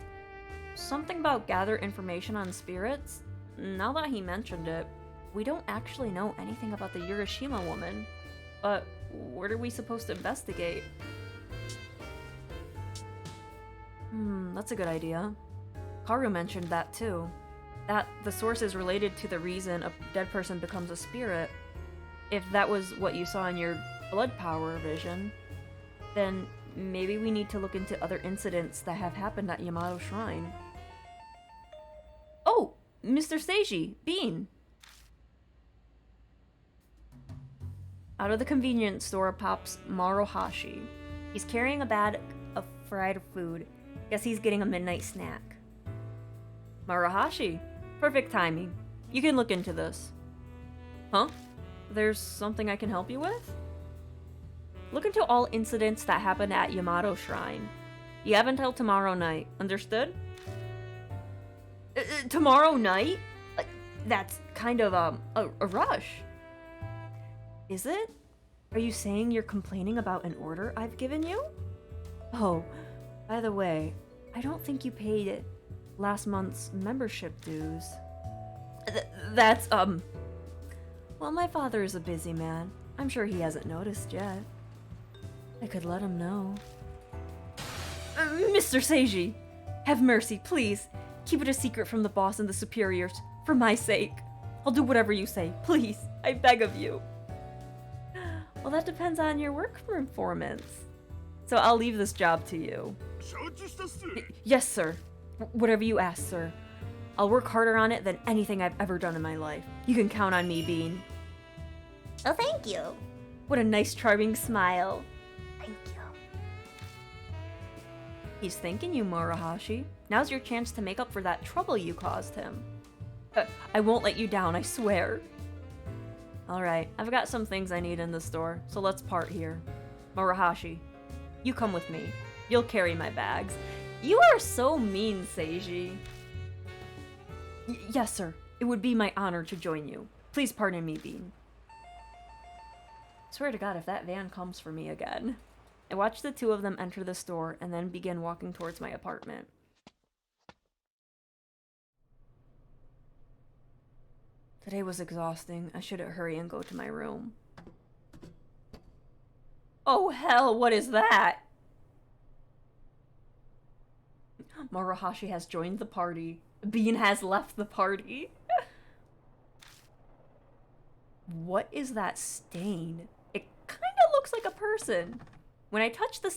Something about gather information on spirits? Now that he mentioned it, we don't actually know anything about the Urashima woman. But where are we supposed to investigate? That's a good idea. Karu mentioned that too. That the source is related to the reason a dead person becomes a spirit. If that was what you saw in your blood power vision, then maybe we need to look into other incidents that have happened at Yamato Shrine. Oh! Mr. Seiji! Bean! Out of the convenience store pops Maruhashi. He's carrying a bag of fried food. Guess he's getting a midnight snack. Maruhashi! Perfect timing. You can look into this. Huh? There's something I can help you with? Look into all incidents that happened at Yamato Shrine. You have until tomorrow night. Understood? Tomorrow night? That's kind of, a rush. Is it? Are you saying you're complaining about an order I've given you? Oh, by the way, I don't think you paid last month's membership dues. Well, my father is a busy man. I'm sure he hasn't noticed yet. I could let him know. Mr. Seiji! Have mercy, please! Keep it a secret from the boss and the superiors, for my sake. I'll do whatever you say, please. I beg of you. Well, that depends on your work performance. So I'll leave this job to you. Yes, sir. Whatever you ask, sir. I'll work harder on it than anything I've ever done in my life. You can count on me, Bean. Oh, thank you. What a nice, charming smile. Thank you. He's thanking you, Murahashi. Now's your chance to make up for that trouble you caused him. I won't let you down, I swear. Alright, I've got some things I need in the store, so let's part here. Murahashi, you come with me. You'll carry my bags. You are so mean, Seiji. Yes, sir. It would be my honor to join you. Please pardon me, Bean. Swear to God, if that van comes for me again. I watched the two of them enter the store and then begin walking towards my apartment. Today was exhausting. I should hurry and go to my room. Oh hell, what is that? Murahashi has joined the party. Bean has left the party. What is that stain? It kind of looks like a person. When I touch the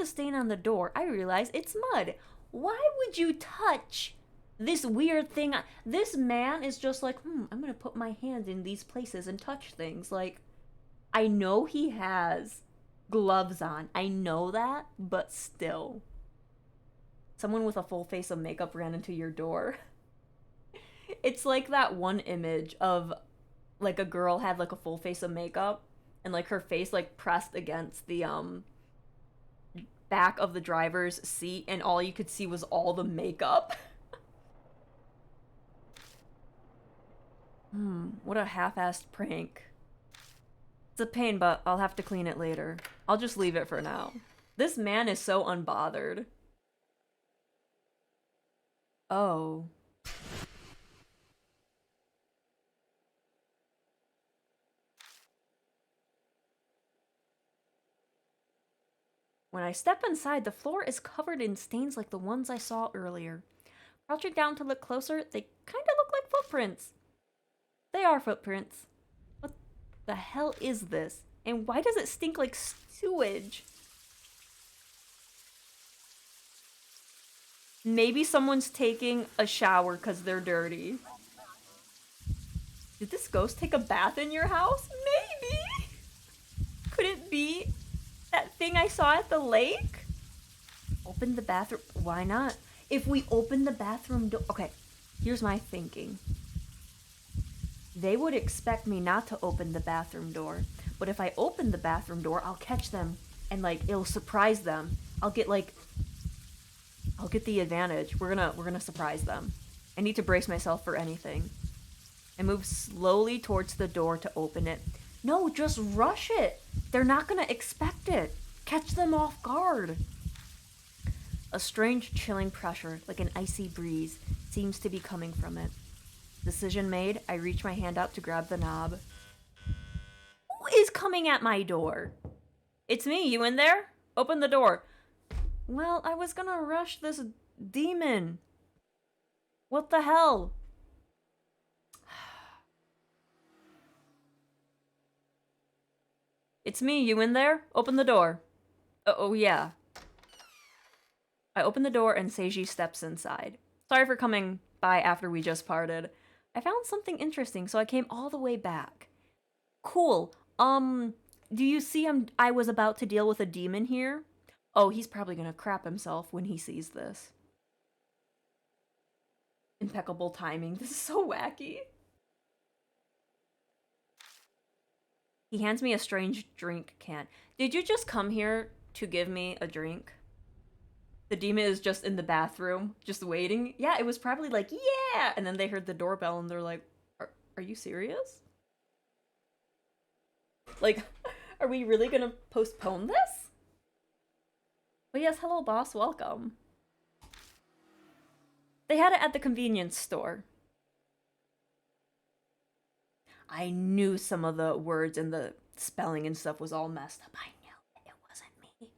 stain on the door, I realize it's mud. Why would you touch this weird thing? This man is just like, I'm gonna put my hand in these places and touch things. Like, I know he has gloves on. I know that, but still. Someone with a full face of makeup ran into your door. It's like that one image of, like, a girl had, like, a full face of makeup, and, like, her face, like, pressed against the, back of the driver's seat, and all you could see was all the makeup. What a half-assed prank. It's a pain, but I'll have to clean it later. I'll just leave it for now. This man is so unbothered. Oh. When I step inside, the floor is covered in stains like the ones I saw earlier. Crouching down to look closer, they kind of look like footprints. They are footprints. What the hell is this? And why does it stink like sewage? Maybe someone's taking a shower because they're dirty. Did this ghost take a bath in your house? Maybe! Could it be that thing I saw at the lake? Open the bathroom. Why not? If we open the bathroom door. Okay, here's my thinking. They would expect me not to open the bathroom door. But if I open the bathroom door, I'll catch them. And, like, it'll surprise them. I'll get the advantage. We're gonna surprise them. I need to brace myself for anything. I move slowly towards the door to open it. No, just rush it. They're not gonna expect it. Catch them off guard. A strange chilling pressure, like an icy breeze, seems to be coming from it. Decision made, I reach my hand out to grab the knob. Who is coming at my door? It's me, you in there? Open the door. Well, I was gonna rush this demon. What the hell? It's me, you in there? Open the door. Oh yeah. I open the door and Seiji steps inside. Sorry for coming by after we just parted. I found something interesting, so I came all the way back. Cool. Do you see I was about to deal with a demon here? Oh, he's probably gonna crap himself when he sees this. Impeccable timing. This is so wacky. He hands me a strange drink can. Did you just come here to give me a drink? The demon is just in the bathroom, just waiting. Yeah, it was probably like, yeah! And then they heard the doorbell and they're like, are you serious? Like, are we really gonna postpone this? But yes, hello boss, welcome. They had it at the convenience store. I knew some of the words and the spelling and stuff was all messed up. I knew it wasn't me.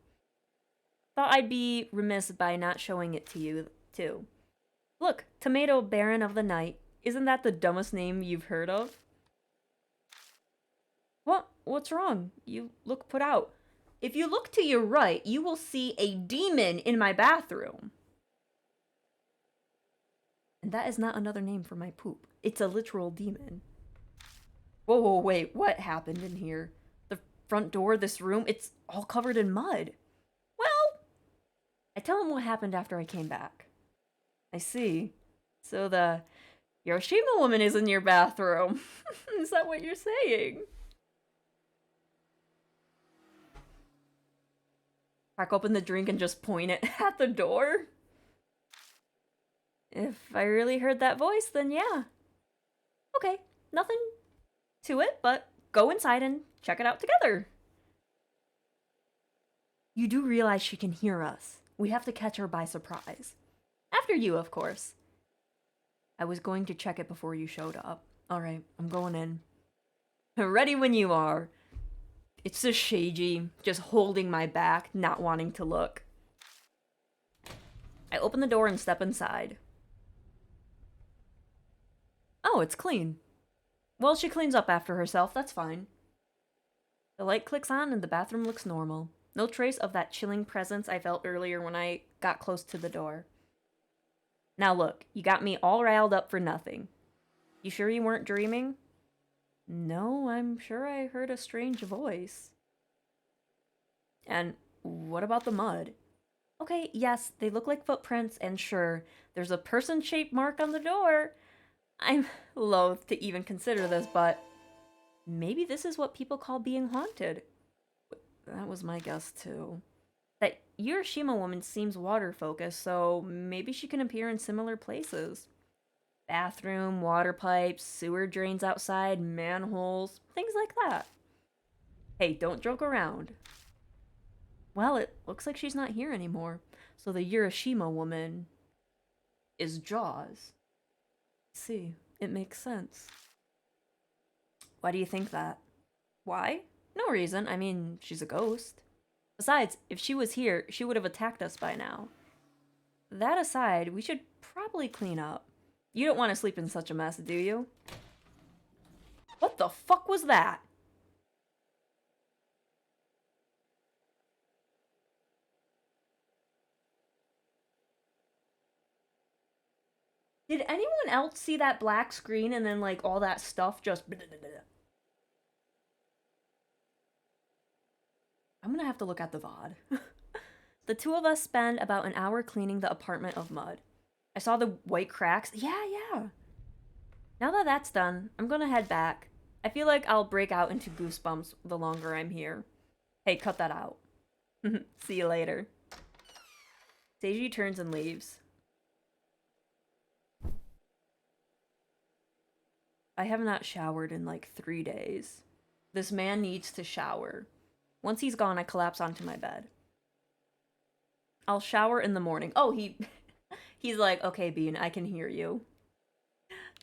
Thought I'd be remiss by not showing it to you, too. Look, Tomato Baron of the Night. Isn't that the dumbest name you've heard of? What? What's wrong? You look put out. If you look to your right, you will see a demon in my bathroom. And that is not another name for my poop. It's a literal demon. Whoa, wait, what happened in here? The front door, this room, it's all covered in mud. Well, I tell him what happened after I came back. I see. So the Urashima woman is in your bathroom. Is that what you're saying? Crack open the drink and just point it at the door? If I really heard that voice, then yeah. Okay, nothing to it, but go inside and check it out together. You do realize she can hear us. We have to catch her by surprise. After you, of course. I was going to check it before you showed up. Alright, I'm going in. Ready when you are. It's just Sheiji, just holding my back, not wanting to look. I open the door and step inside. Oh, it's clean. Well, she cleans up after herself, that's fine. The light clicks on and the bathroom looks normal. No trace of that chilling presence I felt earlier when I got close to the door. Now look, you got me all riled up for nothing. You sure you weren't dreaming? No, I'm sure I heard a strange voice. And what about the mud? Okay, yes, they look like footprints, and sure, there's a person-shaped mark on the door. I'm loath to even consider this, but maybe this is what people call being haunted. That was my guess, too. That Urashima woman seems water-focused, so maybe she can appear in similar places. Bathroom, water pipes, sewer drains outside, manholes, things like that. Hey, don't joke around. Well, it looks like she's not here anymore, so the Urashima woman is Jaws. See, it makes sense. Why do you think that? Why? No reason. I mean, she's a ghost. Besides, if she was here, she would have attacked us by now. That aside, we should probably clean up. You don't want to sleep in such a mess, do you? What the fuck was that? Did anyone else see that black screen and then like all that stuff just... I'm gonna have to look at the VOD. The two of us spend about an hour cleaning the apartment of mud. I saw the white cracks. Yeah. Now that that's done, I'm gonna head back. I feel like I'll break out into goosebumps the longer I'm here. Hey, cut that out. See you later. Seiji turns and leaves. I have not showered in like 3 days. This man needs to shower. Once he's gone, I collapse onto my bed. I'll shower in the morning. Oh, he's like, okay, Bean, I can hear you.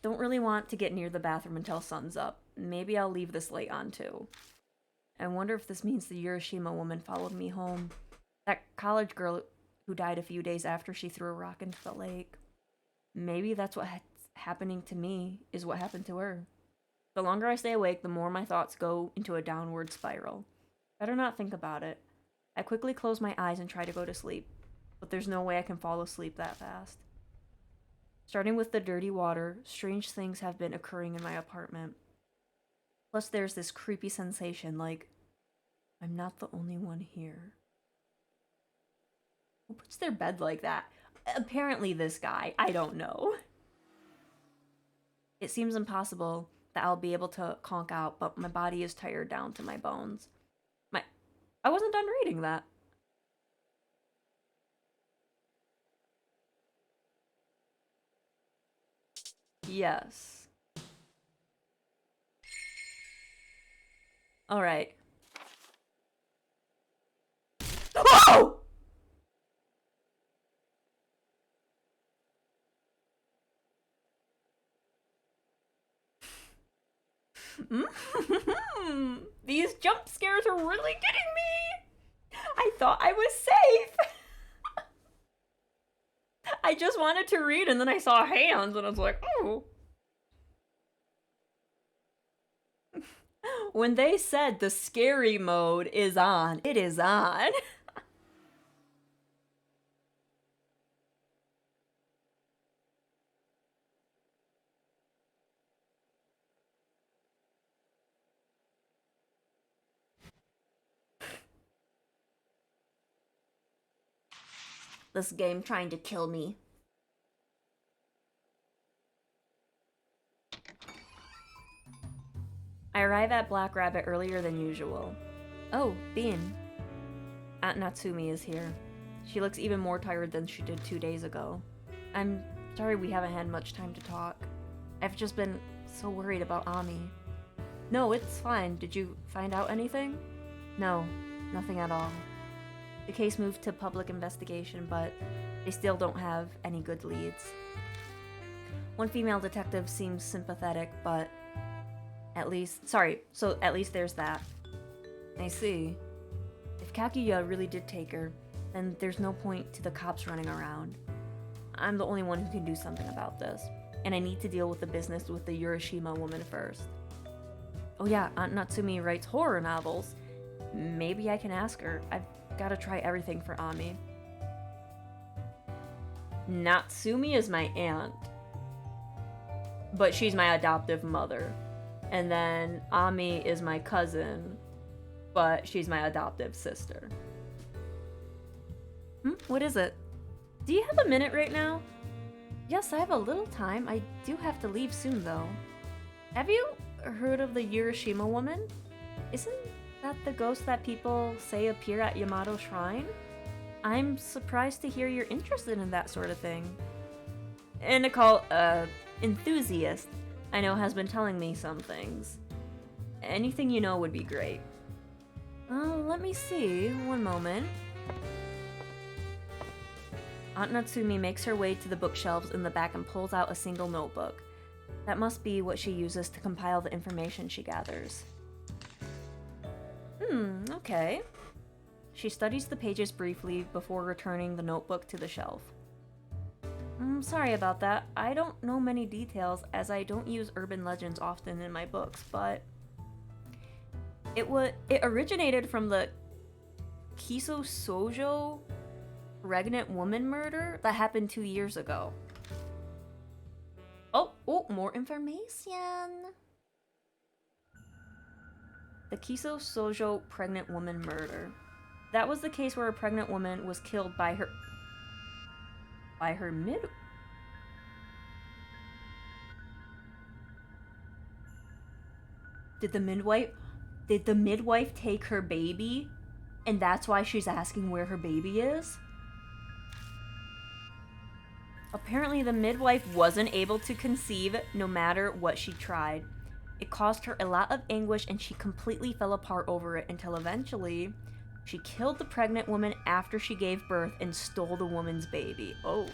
Don't really want to get near the bathroom until sun's up. Maybe I'll leave this light on too. I wonder if this means the Urashima woman followed me home. That college girl who died a few days after she threw a rock into the lake. Maybe that's what's happening to me, is what happened to her. The longer I stay awake, the more my thoughts go into a downward spiral. Better not think about it. I quickly close my eyes and try to go to sleep, but there's no way I can fall asleep that fast. Starting with the dirty water, strange things have been occurring in my apartment. Plus there's this creepy sensation like, I'm not the only one here. Who puts their bed like that? Apparently this guy, I don't know. It seems impossible that I'll be able to conk out, but my body is tired down to my bones. I wasn't done reading that. Yes. Alright. Oh! These jump scares are really getting me! I thought I was safe! I just wanted to read and then I saw hands and I was like, oh. When they said the scary mode is on, it is on. This game trying to kill me. I arrive at Black Rabbit earlier than usual. Oh, Bean. Aunt Natsumi is here. She looks even more tired than she did 2 days ago. I'm sorry we haven't had much time to talk. I've just been so worried about Ami. No, it's fine. Did you find out anything? No, nothing at all. The case moved to public investigation, but they still don't have any good leads. One female detective seems sympathetic, but at least there's that. I see. If Kaguya really did take her, then there's no point to the cops running around. I'm the only one who can do something about this, and I need to deal with the business with the Urashima woman first. Oh yeah, Aunt Natsumi writes horror novels. Maybe I can ask her. I've gotta try everything for Ami. Natsumi is my aunt, but she's my adoptive mother. And then Ami is my cousin, but she's my adoptive sister. What is it? Do you have a minute right now? Yes, I have a little time. I do have to leave soon, though. Have you heard of the Urashima woman? Isn't that the ghost that people say appear at Yamato Shrine? I'm surprised to hear you're interested in that sort of thing. And Nicole, enthusiast, I know has been telling me some things. Anything you know would be great. Let me see. One moment. Aunt Natsumi makes her way to the bookshelves in the back and pulls out a single notebook. That must be what she uses to compile the information she gathers. Okay. She studies the pages briefly before returning the notebook to the shelf. Sorry about that. I don't know many details as I don't use urban legends often in my books, but it originated from the Kiso Sojo pregnant woman murder that happened 2 years ago. Oh, more information. The Kiso Sojo pregnant woman murder. That was the case where a pregnant woman was killed by her Did the midwife take her baby? And that's why she's asking where her baby is? Apparently the midwife wasn't able to conceive no matter what she tried. It caused her a lot of anguish and she completely fell apart over it until eventually she killed the pregnant woman after she gave birth and stole the woman's baby. Oh.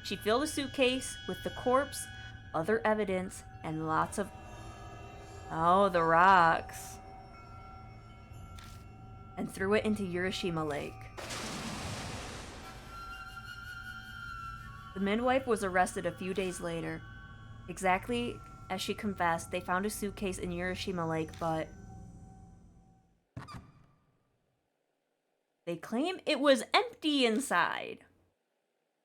She filled a suitcase with the corpse, other evidence, and lots of... Oh, the rocks. And threw it into Urashima Lake. The midwife was arrested a few days later. Exactly as she confessed, they found a suitcase in Urashima Lake, but they claim it was empty inside.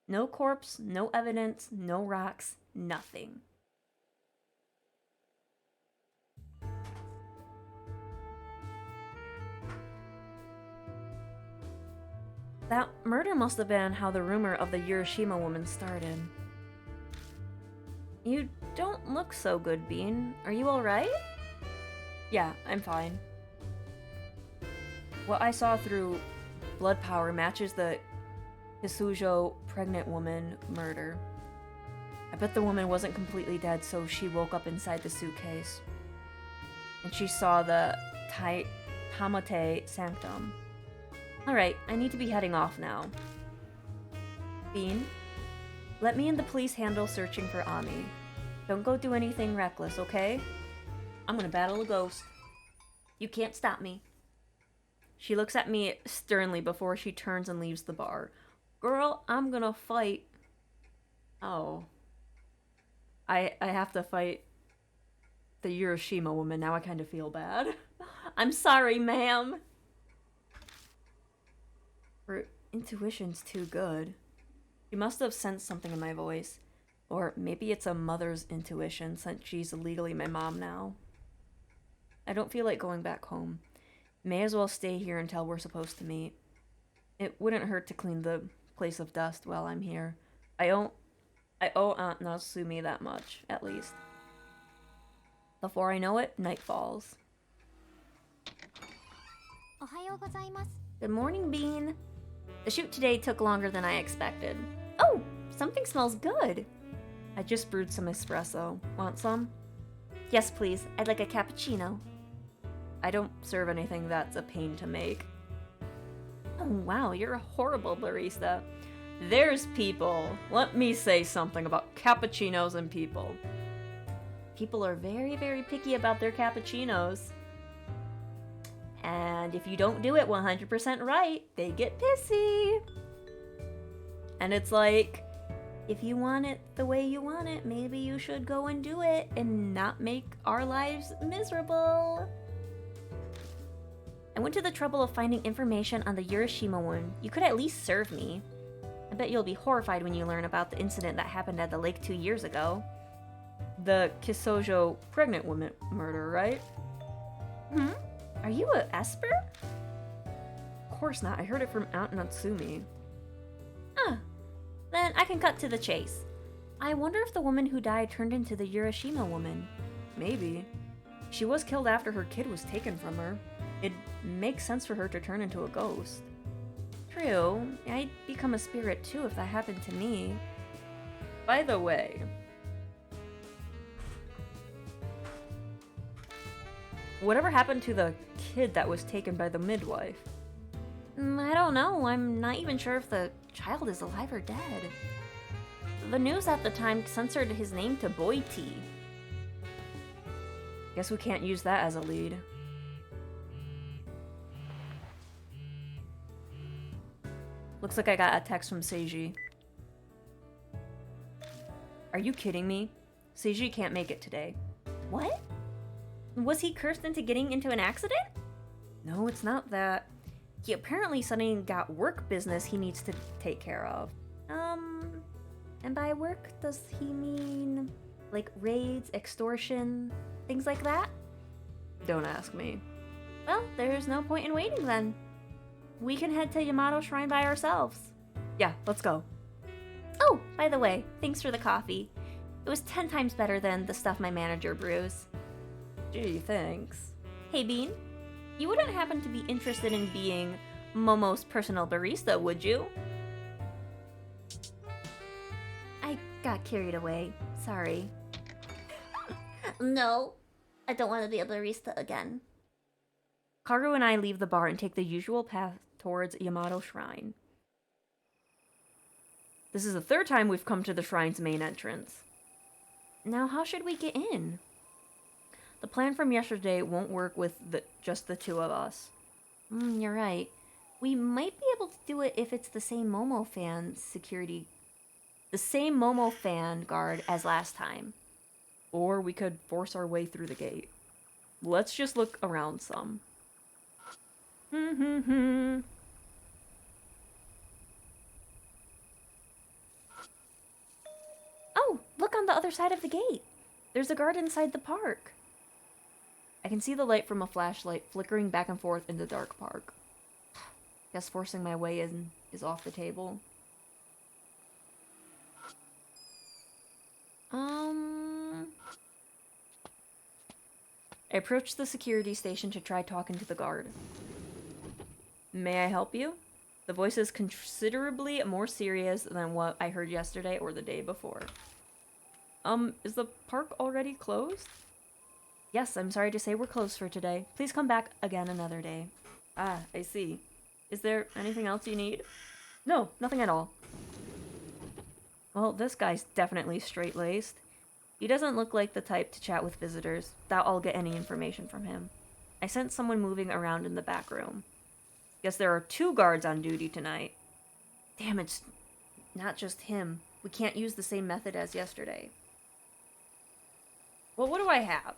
No corpse, no evidence, no rocks, nothing. That murder must have been how the rumor of the Urashima woman started. You don't look so good, Bean. Are you alright? Yeah, I'm fine. What I saw through blood power matches the Kisujo pregnant woman murder. I bet the woman wasn't completely dead, so she woke up inside the suitcase. And she saw the Tamate Sanctum. Alright, I need to be heading off now. Bean, let me and the police handle searching for Ami. Don't go do anything reckless, okay? I'm gonna battle a ghost. You can't stop me. She looks at me sternly before she turns and leaves the bar. Girl, I'm gonna fight. Oh. I have to fight the Urashima woman. Now I kind of feel bad. I'm sorry, ma'am. Her intuition's too good. She must have sensed something in my voice. Or maybe it's a mother's intuition since she's legally my mom now. I don't feel like going back home. May as well stay here until we're supposed to meet. It wouldn't hurt to clean the place of dust while I'm here. I owe Aunt Natsumi that much, at least. Before I know it, night falls. Good morning, Bean. The shoot today took longer than I expected. Oh, something smells good. I just brewed some espresso. Want some? Yes, please. I'd like a cappuccino. I don't serve anything that's a pain to make. Oh, wow, you're a horrible barista. There's people. Let me say something about cappuccinos and people. People are very, very picky about their cappuccinos. And if you don't do it 100% right, they get pissy. And it's like, if you want it the way you want it, maybe you should go and do it and not make our lives miserable. I went to the trouble of finding information on the Urashima one. You could at least serve me. I bet you'll be horrified when you learn about the incident that happened at the lake 2 years ago. The Kisojo pregnant woman murder, right? Are you a Esper? Of course not. I heard it from Aunt Natsumi. Then I can cut to the chase. I wonder if the woman who died turned into the Urashima woman. Maybe. She was killed after her kid was taken from her. It makes sense for her to turn into a ghost. True. I'd become a spirit too if that happened to me. By the way, whatever happened to the kid that was taken by the midwife? I don't know. I'm not even sure if the child is alive or dead. The news at the time censored his name to Boy T. Guess we can't use that as a lead. Looks like I got a text from Seiji. Are you kidding me? Seiji can't make it today. What? Was he cursed into getting into an accident? No, it's not that. He apparently suddenly got work business he needs to take care of. And by work, does he mean like raids, extortion, things like that? Don't ask me. Well, there's no point in waiting then. We can head to Yamato Shrine by ourselves. Yeah, let's go. Oh, by the way, thanks for the coffee. It was 10 times better than the stuff my manager brews. Gee, thanks. Hey, Bean. You wouldn't happen to be interested in being Momo's personal barista, would you? I got carried away. Sorry. No, I don't want to be a barista again. Karu and I leave the bar and take the usual path towards Yamato Shrine. This is the third time we've come to the shrine's main entrance. Now, how should we get in? The plan from yesterday won't work with just the two of us. You're right. We might be able to do it if it's the same Momo fan guard as last time. Or we could force our way through the gate. Let's just look around some. Oh, look on the other side of the gate. There's a guard inside the park. I can see the light from a flashlight flickering back and forth in the dark park. Guess forcing my way in is off the table. I approached the security station to try talking to the guard. May I help you? The voice is considerably more serious than what I heard yesterday or the day before. Is the park already closed? Yes, I'm sorry to say we're closed for today. Please come back again another day. Ah, I see. Is there anything else you need? No, nothing at all. Well, this guy's definitely straight-laced. He doesn't look like the type to chat with visitors. Doubt I'll get any information from him. I sensed someone moving around in the back room. Guess there are 2 guards on duty tonight. Damn, it's not just him. We can't use the same method as yesterday. Well, what do I have?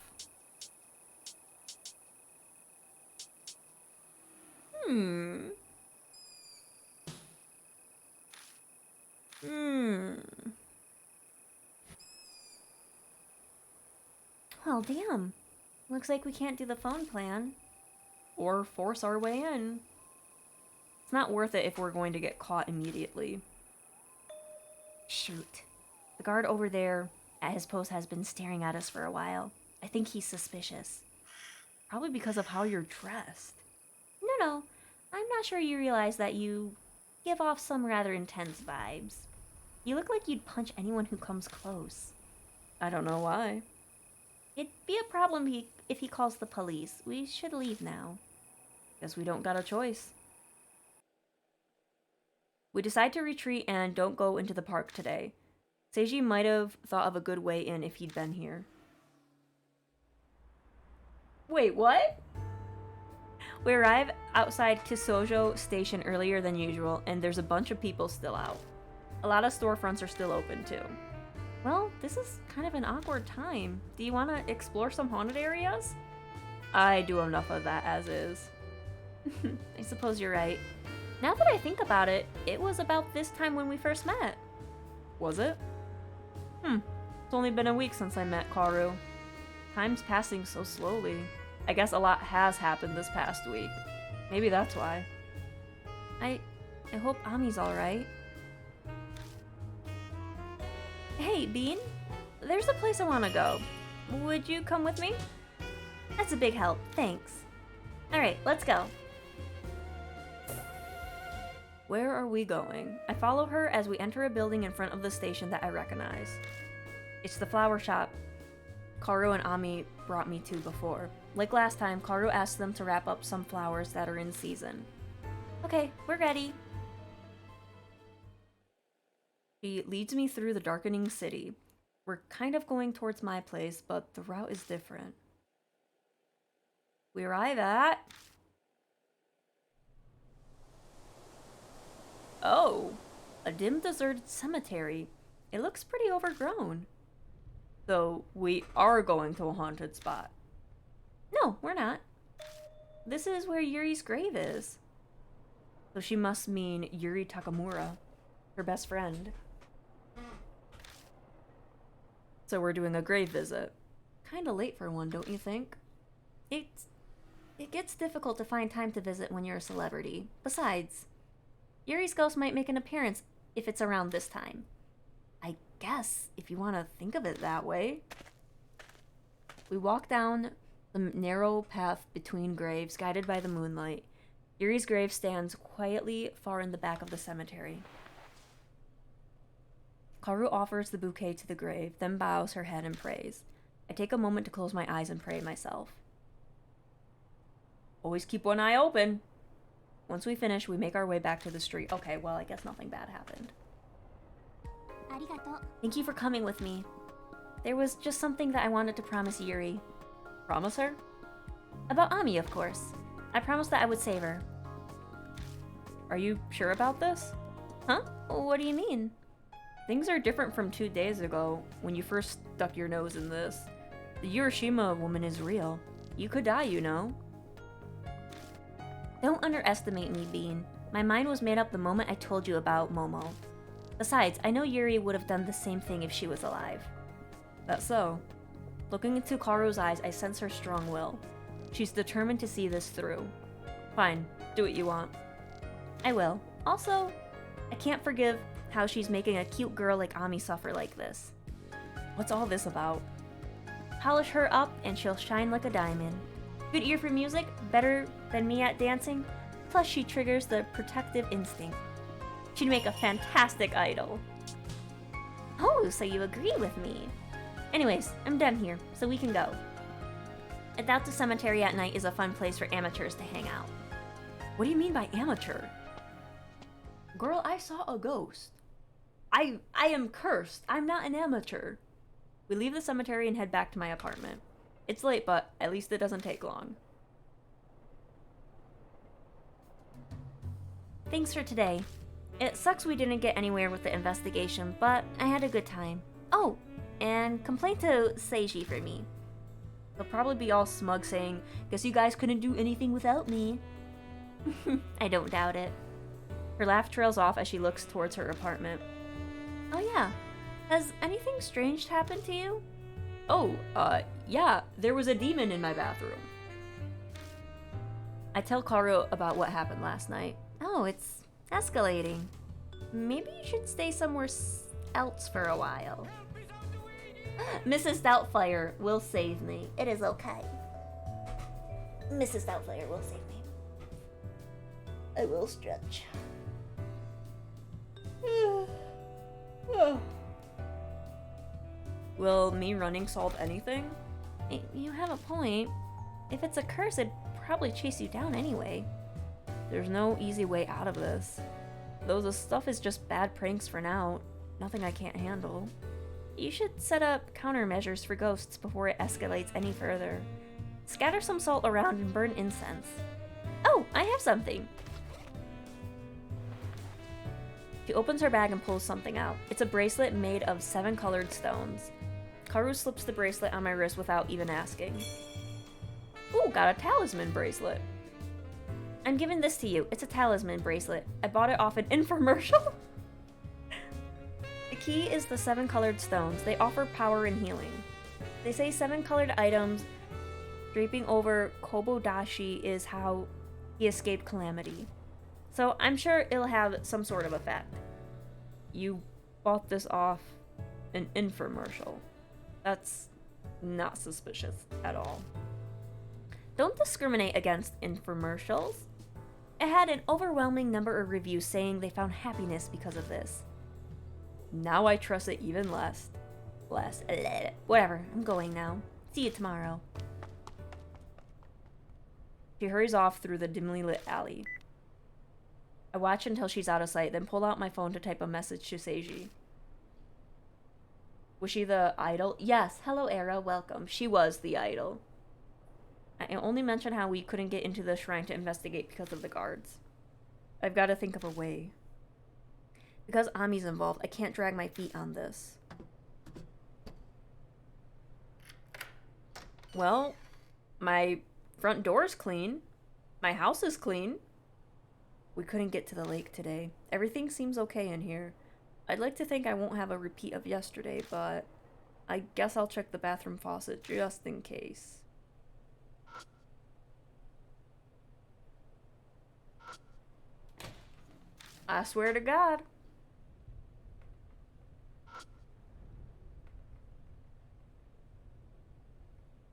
Well, damn. Looks like we can't do the phone plan. Or force our way in. It's not worth it if we're going to get caught immediately. Shoot. The guard over there at his post has been staring at us for a while. I think he's suspicious. Probably because of how you're dressed. No. I'm not sure you realize that you give off some rather intense vibes. You look like you'd punch anyone who comes close. I don't know why. It'd be a problem if he calls the police. We should leave now. Guess we don't got a choice. We decide to retreat and don't go into the park today. Seiji might have thought of a good way in if he'd been here. Wait, what? We arrive outside Kisojo Station earlier than usual, and there's a bunch of people still out. A lot of storefronts are still open, too. Well, this is kind of an awkward time. Do you want to explore some haunted areas? I do enough of that as is. I suppose you're right. Now that I think about it, it was about this time when we first met. Was it? It's only been a week since I met Kaoru. Time's passing so slowly. I guess a lot has happened this past week. Maybe that's why. I hope Ami's alright. Hey, Bean. There's a place I want to go. Would you come with me? That's a big help, thanks. Alright, let's go. Where are we going? I follow her as we enter a building in front of the station that I recognize. It's the flower shop Kaoru and Ami brought me to before. Like last time, Kaoru asked them to wrap up some flowers that are in season. Okay, we're ready. She leads me through the darkening city. We're kind of going towards my place, but the route is different. We arrive at... Oh, a dim deserted cemetery. It looks pretty overgrown. So, we are going to a haunted spot. No, we're not. This is where Yuri's grave is. So she must mean Yuri Takamura, her best friend. So we're doing a grave visit. Kinda late for one, don't you think? It gets difficult to find time to visit when you're a celebrity. Besides, Yuri's ghost might make an appearance if it's around this time. I guess, if you want to think of it that way. We walk down the narrow path between graves, guided by the moonlight. Yuri's grave stands quietly far in the back of the cemetery. Kaoru offers the bouquet to the grave, then bows her head and prays. I take a moment to close my eyes and pray myself. Always keep one eye open. Once we finish, we make our way back to the street. Okay, well, I guess nothing bad happened. Thank you for coming with me. There was just something that I wanted to promise Yuri. Promise her? About Ami, of course. I promised that I would save her. Are you sure about this? Huh? What do you mean? Things are different from 2 days ago, when you first stuck your nose in this. The Urashima woman is real. You could die, you know. Don't underestimate me, Bean. My mind was made up the moment I told you about Momo. Besides, I know Yuri would have done the same thing if she was alive. That's so. Looking into Kaoru's eyes, I sense her strong will. She's determined to see this through. Fine, do what you want. I will. Also, I can't forgive how she's making a cute girl like Ami suffer like this. What's all this about? Polish her up and she'll shine like a diamond. Good ear for music, better than me at dancing, plus she triggers the protective instinct. She'd make a fantastic idol. Oh, so you agree with me. Anyways, I'm done here, so we can go. I doubt the cemetery at night is a fun place for amateurs to hang out. What do you mean by amateur? Girl, I saw a ghost. I am cursed. I'm not an amateur. We leave the cemetery and head back to my apartment. It's late, but at least it doesn't take long. Thanks for today. It sucks we didn't get anywhere with the investigation, but I had a good time. Oh, and complain to Seiji for me. He'll probably be all smug saying, "Guess you guys couldn't do anything without me." I don't doubt it. Her laugh trails off as she looks towards her apartment. Oh yeah, has anything strange happened to you? Oh, yeah, there was a demon in my bathroom. I tell Kaoru about what happened last night. Oh, it's escalating. Maybe you should stay somewhere else for a while. Mrs. Doubtfire will save me. It is okay. Mrs. Doubtfire will save me. I will stretch. Will me running solve anything? You have a point. If it's a curse, it'd probably chase you down anyway. There's no easy way out of this. Though the stuff is just bad pranks for now. Nothing I can't handle. You should set up countermeasures for ghosts before it escalates any further. Scatter some salt around and burn incense. Oh, I have something! She opens her bag and pulls something out. It's a bracelet made of 7 colored stones. Karu slips the bracelet on my wrist without even asking. Ooh, got a talisman bracelet. I'm giving this to you. It's a talisman bracelet. I bought it off an infomercial. The key is the 7 colored stones. They offer power and healing. They say 7 colored items draping over Kobodashi is how he escaped calamity. So I'm sure it'll have some sort of effect. You bought this off an infomercial. That's not suspicious at all. Don't discriminate against infomercials. It had an overwhelming number of reviews saying they found happiness because of this. Now I trust it even less. Whatever, I'm going now. See you tomorrow. She hurries off through the dimly lit alley. I watch until she's out of sight, then pull out my phone to type a message to Seiji. Was she the idol? Yes, hello Era, welcome. She was the idol. I only mentioned how we couldn't get into the shrine to investigate because of the guards. I've got to think of a way. Because Ami's involved, I can't drag my feet on this. Well, my front door's clean. My house is clean. We couldn't get to the lake today. Everything seems okay in here. I'd like to think I won't have a repeat of yesterday, but I guess I'll check the bathroom faucet just in case. I swear to God.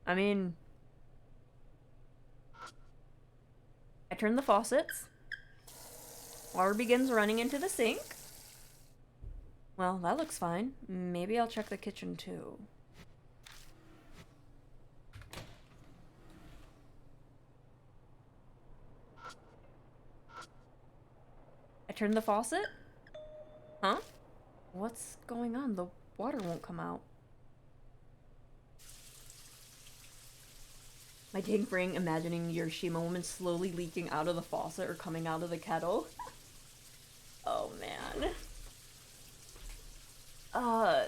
I mean, I turn the faucets. Water begins running into the sink. Well, that looks fine. Maybe I'll check the kitchen too. I turn the faucet? Huh? What's going on? The water won't come out. My dang brain imagining Urashima woman slowly leaking out of the faucet or coming out of the kettle. Oh man.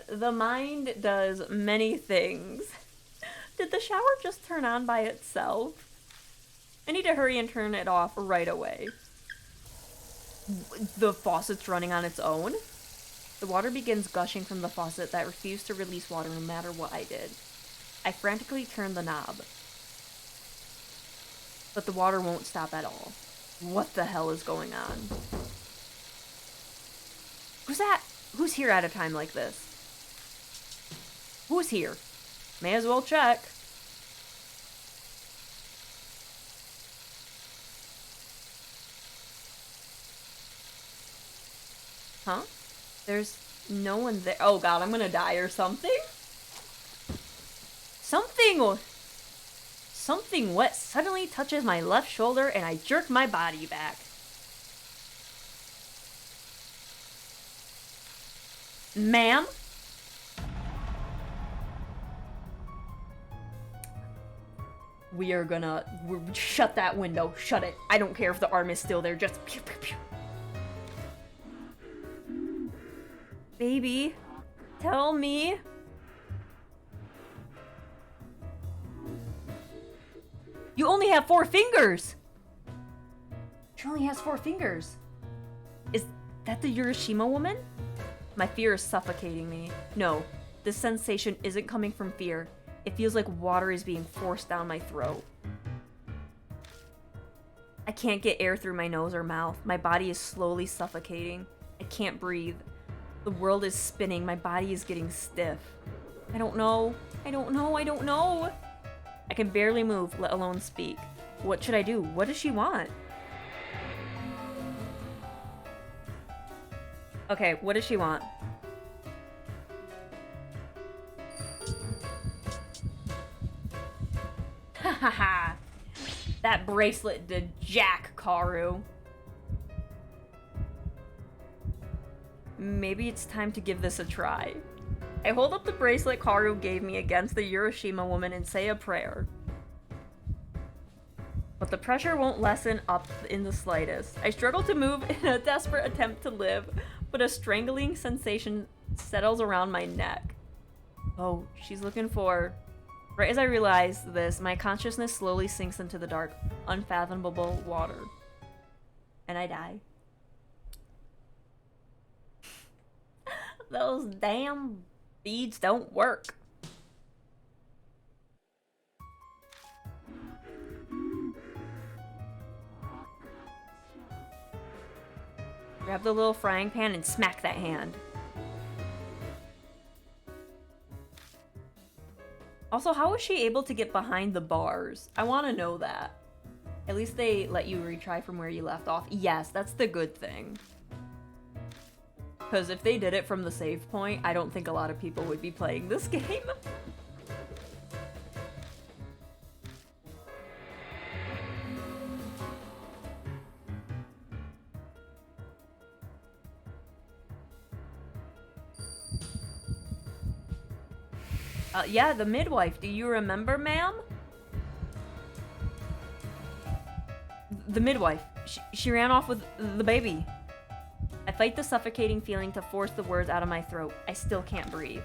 The mind does many things. Did the shower just turn on by itself? I need to hurry and turn it off right away. The faucet's running on its own? The water begins gushing from the faucet that refused to release water no matter what I did. I frantically turn the knob. But the water won't stop at all. What the hell is going on? Who's that? Who's here at a time like this? Who's here? May as well check. Huh? There's no one there. Oh god, I'm gonna die or something? Something wet suddenly touches my left shoulder and I jerk my body back. Ma'am? We're shut that window. Shut it. I don't care if the arm is still there. Just pew, pew, pew. Baby, tell me. You only have 4 fingers! She only has 4 fingers. Is that the Urashima woman? My fear is suffocating me. No, this sensation isn't coming from fear. It feels like water is being forced down my throat. I can't get air through my nose or mouth. My body is slowly suffocating. I can't breathe. The world is spinning. My body is getting stiff. I don't know. I don't know. I don't know. I can barely move, let alone speak. What should I do? What does she want? Okay, what does she want? Ha ha ha. That bracelet did jack, Karu. Maybe it's time to give this a try. I hold up the bracelet Karu gave me against the Urashima woman and say a prayer. But the pressure won't lessen up in the slightest. I struggle to move in a desperate attempt to live, but a strangling sensation settles around my neck. Oh, she's looking for... Right as I realize this, my consciousness slowly sinks into the dark, unfathomable water. And I die. Those damn beads don't work. Grab the little frying pan and smack that hand. Also, how was she able to get behind the bars? I want to know that. At least they let you retry from where you left off. Yes, that's the good thing. Because if they did it from the save point, I don't think a lot of people would be playing this game. Yeah, the midwife. Do you remember, ma'am? The midwife. She ran off with the baby. I fight the suffocating feeling to force the words out of my throat. I still can't breathe.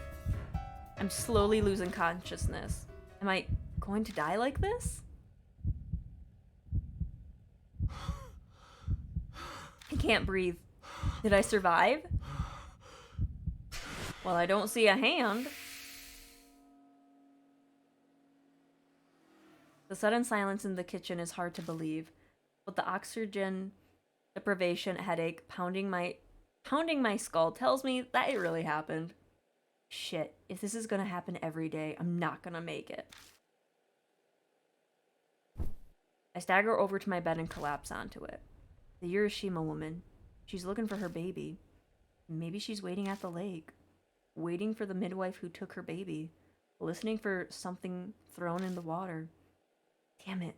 I'm slowly losing consciousness. Am I going to die like this? I can't breathe. Did I survive? Well, I don't see a hand. The sudden silence in the kitchen is hard to believe, but the oxygen deprivation headache pounding my skull tells me that it really happened. Shit, if this is gonna happen every day, I'm not gonna make it. I stagger over to my bed and collapse onto it. The Urashima woman, she's looking for her baby. Maybe she's waiting at the lake, waiting for the midwife who took her baby, listening for something thrown in the water. Damn it.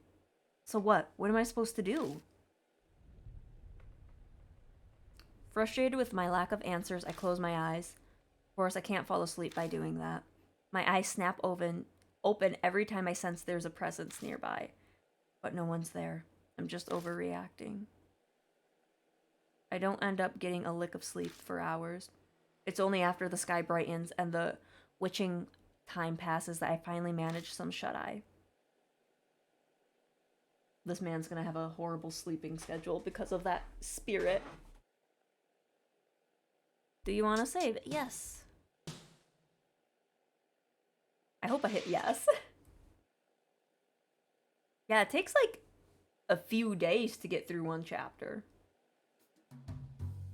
So what? What am I supposed to do? Frustrated with my lack of answers, I close my eyes. Of course, I can't fall asleep by doing that. My eyes snap open every time I sense there's a presence nearby. But no one's there. I'm just overreacting. I don't end up getting a lick of sleep for hours. It's only after the sky brightens and the witching time passes that I finally manage some shut-eye. This man's gonna have a horrible sleeping schedule because of that spirit. Do you want to save? Yes. I hope I hit yes. Yeah, it takes like a few days to get through one chapter.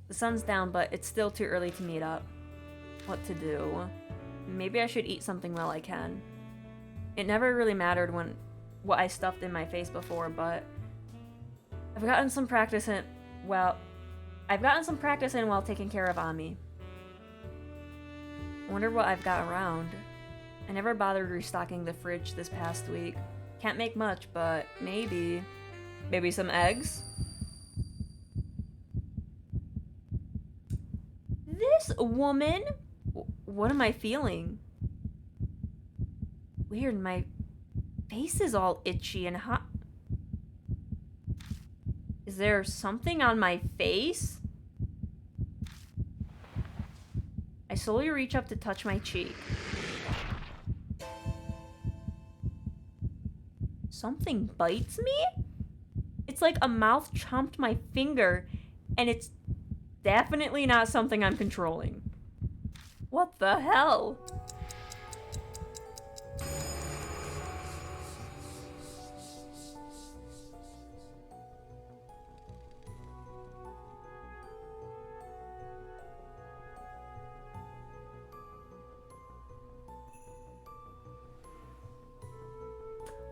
The sun's down, but it's still too early to meet up. What to do? Maybe I should eat something while I can. It never really mattered what I stuffed in my face before, but I've gotten some practice in while taking care of Ami. Wonder what I've got around. I never bothered restocking the fridge this past week. Can't make much, but maybe some eggs? This woman? What am I feeling? Weird, my face is all itchy and hot. Is there something on my face? I slowly reach up to touch my cheek. Something bites me? It's like a mouth chomped my finger, and it's definitely not something I'm controlling. What the hell?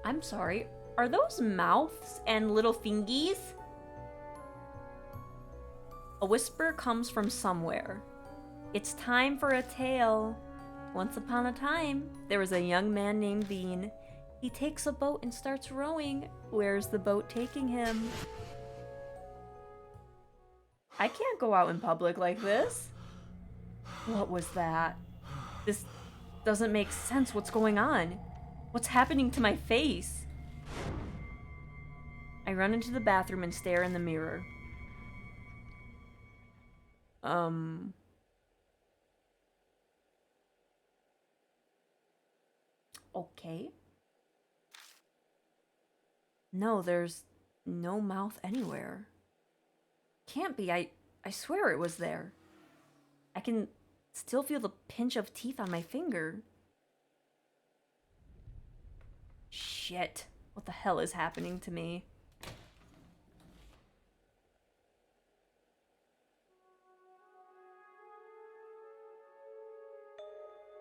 I'm sorry. Are those mouths and little fingies? A whisper comes from somewhere. It's time for a tale. Once upon a time, there was a young man named Bean. He takes a boat and starts rowing. Where's the boat taking him? I can't go out in public like this. What was that? This doesn't make sense. What's going on? What's happening to my face? I run into the bathroom and stare in the mirror. Okay. No, there's no mouth anywhere. Can't be. I swear it was there. I can still feel the pinch of teeth on my finger. Shit. What the hell is happening to me?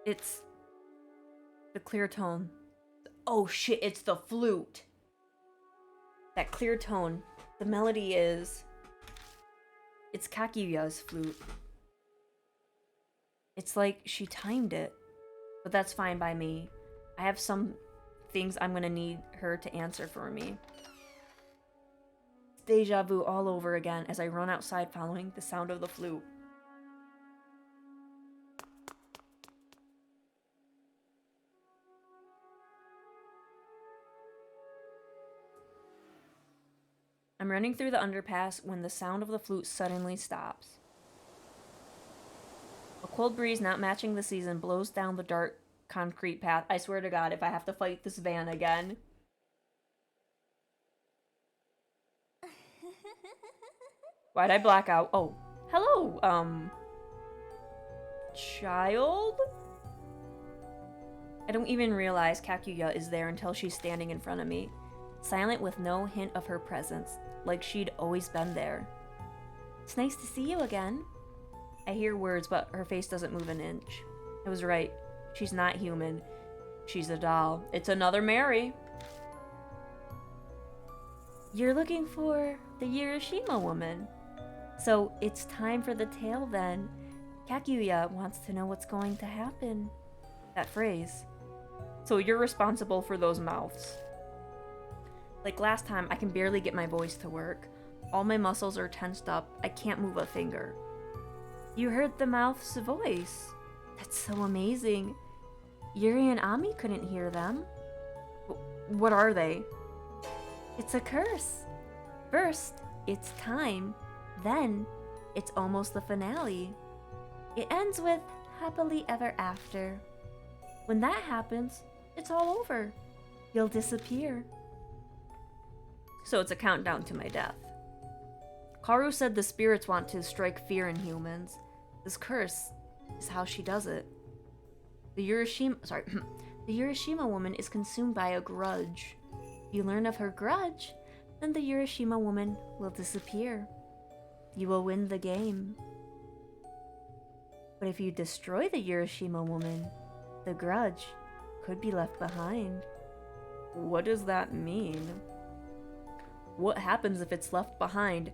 It's the clear tone. Oh shit, it's the flute. That clear tone. The melody is... It's Kakuyuya's flute. It's like she timed it. But that's fine by me. I have some things I'm gonna need her to answer for me. It's deja vu all over again as I run outside following the sound of the flute. I'm running through the underpass when the sound of the flute suddenly stops. A cold breeze not matching the season blows down the dark concrete path. I swear to God, if I have to fight this van again. Why'd I black out? Oh, hello, child? I don't even realize Kakuya is there until she's standing in front of me, silent with no hint of her presence, like she'd always been there. It's nice to see you again. I hear words, but her face doesn't move an inch. I was right. She's not human. She's a doll. It's another Mary. You're looking for the Urashima woman. So it's time for the tale then. Kakuya wants to know what's going to happen. That phrase. So you're responsible for those mouths. Like last time, I can barely get my voice to work. All my muscles are tensed up. I can't move a finger. You heard the mouth's voice. That's so amazing. Yuri and Ami couldn't hear them. What are they? It's a curse. First, it's time. Then, it's almost the finale. It ends with happily ever after. When that happens, it's all over. You'll disappear. So it's a countdown to my death. Karu said the spirits want to strike fear in humans. This curse is how she does it. The Urashima woman is consumed by a grudge. If you learn of her grudge, then the Urashima woman will disappear. You will win the game. But if you destroy the Urashima woman, the grudge could be left behind. What does that mean? What happens if it's left behind?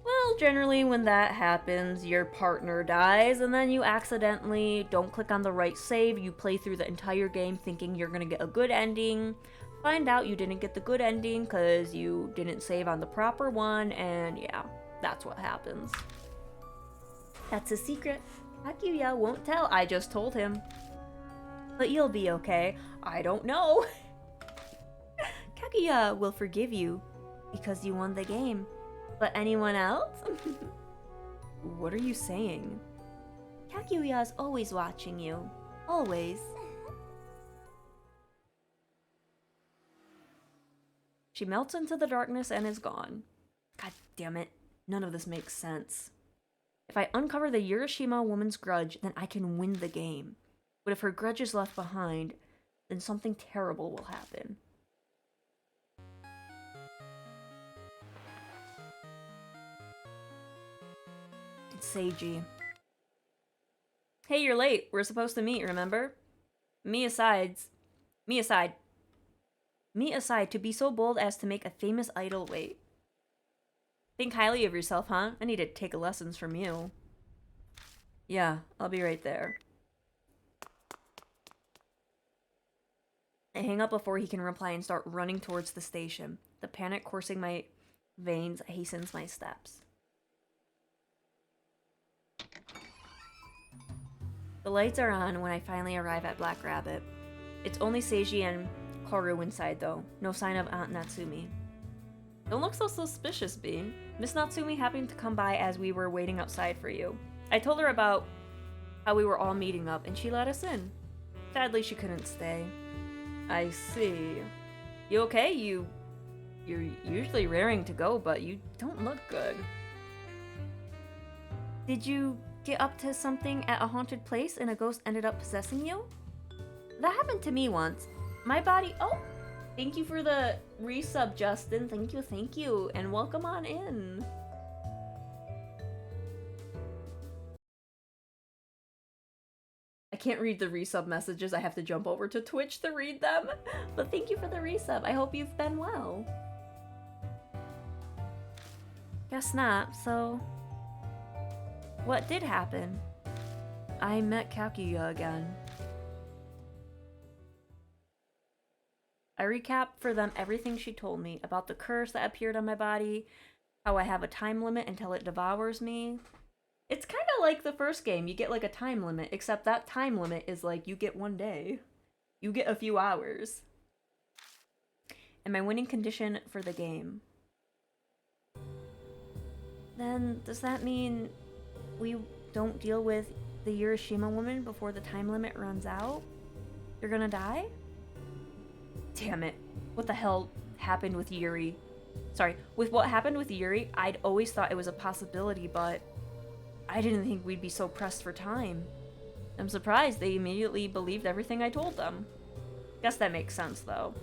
Well, generally when that happens, your partner dies, and then you accidentally don't click on the right save. You play through the entire game thinking you're gonna get a good ending. Find out you didn't get the good ending because you didn't save on the proper one, and yeah, that's what happens. That's a secret. Kakuya won't tell. I just told him. But you'll be okay. I don't know. Kakuya will forgive you because you won the game. But anyone else? What are you saying? Kakuya's always watching you. Always. She melts into the darkness and is gone. God damn it. None of this makes sense. If I uncover the Urashima woman's grudge, then I can win the game. But if her grudge is left behind, then something terrible will happen. It's Seiji. Hey, you're late. We're supposed to meet, remember? Me aside. Me aside, to be so bold as to make a famous idol wait. Think highly of yourself, huh? I need to take lessons from you. Yeah, I'll be right there. I hang up before he can reply and start running towards the station. The panic coursing my veins hastens my steps. The lights are on when I finally arrive at Black Rabbit. It's only Seiji and Kaoru inside, though. No sign of Aunt Natsumi. Don't look so suspicious, Bean. Miss Natsumi happened to come by as we were waiting outside for you. I told her about how we were all meeting up, and she let us in. Sadly, she couldn't stay. I see. You okay? You're usually raring to go, but you don't look good. Did you get up to something at a haunted place and a ghost ended up possessing you? That happened to me once. My body... Oh! Thank you for the resub, Justin. Thank you. And welcome on in. I can't read the resub messages. I have to jump over to Twitch to read them. But thank you for the resub. I hope you've been well. Guess not, so... What did happen? I met Kakuya again. I recapped for them everything she told me about the curse that appeared on my body, how I have a time limit until it devours me. It's kind of like the first game. You get like a time limit, except that time limit is like you get 1 day. You get a few hours. And my winning condition for the game. Then does that mean we don't deal with the Urashima woman before the time limit runs out? You're gonna die? Damn it. What the hell happened with Yuri? Sorry, with what happened with Yuri, I'd always thought it was a possibility, but I didn't think we'd be so pressed for time. I'm surprised they immediately believed everything I told them. Guess that makes sense, though.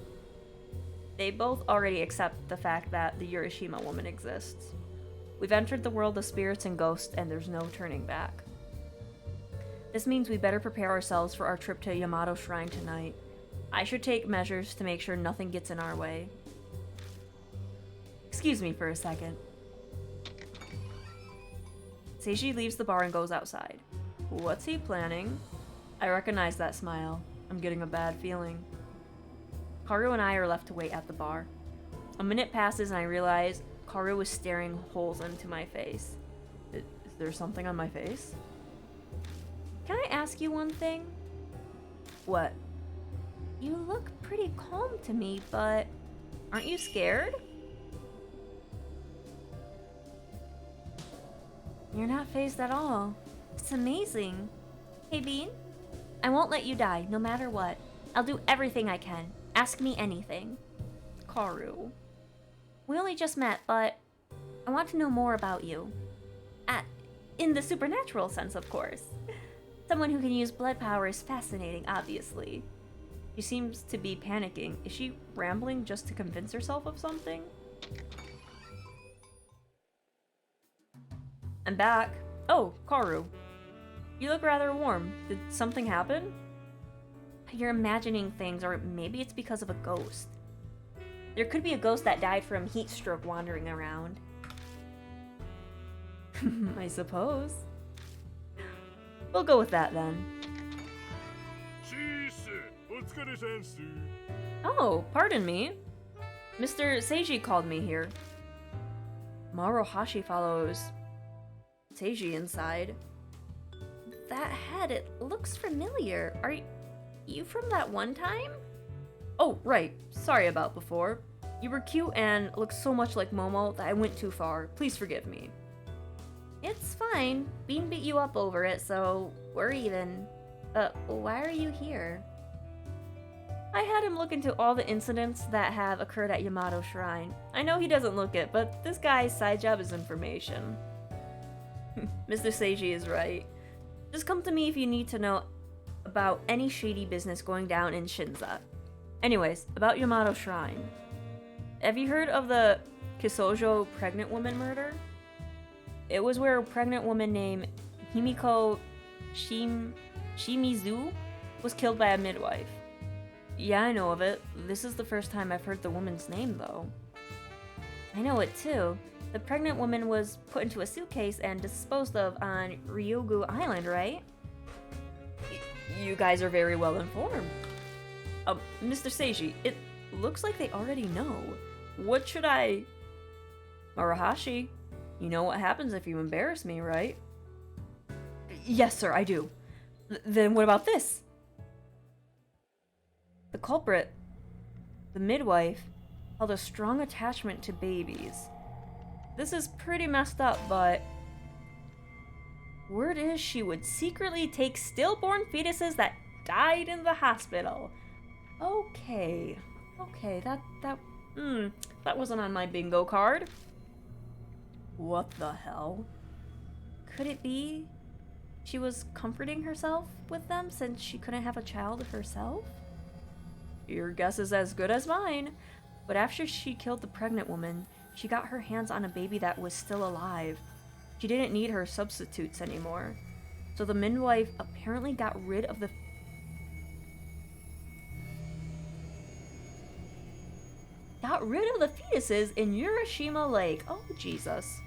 They both already accept the fact that the Urashima woman exists. We've entered the world of spirits and ghosts, and there's no turning back. This means we better prepare ourselves for our trip to Yamato Shrine tonight. I should take measures to make sure nothing gets in our way. Excuse me for a second. Seiji leaves the bar and goes outside. What's he planning? I recognize that smile. I'm getting a bad feeling. Kaoru and I are left to wait at the bar. A minute passes and I realize Kaoru is staring holes into my face. Is there something on my face? Can I ask you one thing? What? You look pretty calm to me, but aren't you scared? You're not fazed at all. It's amazing. Hey, Bean, I won't let you die, no matter what. I'll do everything I can. Ask me anything. Kaoru. We only just met, but I want to know more about you. In the supernatural sense, of course. Someone who can use blood power is fascinating, obviously. She seems to be panicking. Is she rambling just to convince herself of something? I'm back. Oh, Kaoru. You look rather warm. Did something happen? You're imagining things, or maybe it's because of a ghost. There could be a ghost that died from heat stroke wandering around. I suppose. We'll go with that then. Oh, pardon me. Mr. Seiji called me here. Maruhashi follows Seiji inside. That head, it looks familiar. Are you from that one time? Oh, right. Sorry about before. You were cute and looked so much like Momo that I went too far. Please forgive me. It's fine. Bean beat you up over it, so we're even. Why are you here? I had him look into all the incidents that have occurred at Yamato Shrine. I know he doesn't look it, but this guy's side job is information. Mr. Seiji is right. Just come to me if you need to know about any shady business going down in Shinza. Anyways, about Yamato Shrine. Have you heard of the Kisojo pregnant woman murder? It was where a pregnant woman named Himiko Shimizu was killed by a midwife. Yeah, I know of it. This is the first time I've heard the woman's name, though. I know it too. The pregnant woman was put into a suitcase and disposed of on Ryugu Island, right? You guys are very well informed. Mr. Seiji, it looks like they already know. What should I... Marahashi, you know what happens if you embarrass me, right? Yes, sir, I do. Then what about this? The culprit, the midwife, held a strong attachment to babies. This is pretty messed up, but... Word is she would secretly take stillborn fetuses that died in the hospital. Okay, that wasn't on my bingo card. What the hell? Could it be she was comforting herself with them since she couldn't have a child herself? Your guess is as good as mine. But after she killed the pregnant woman, she got her hands on a baby that was still alive. She didn't need her substitutes anymore. So the midwife apparently got rid of the fetuses in Urashima Lake. Oh, Jesus.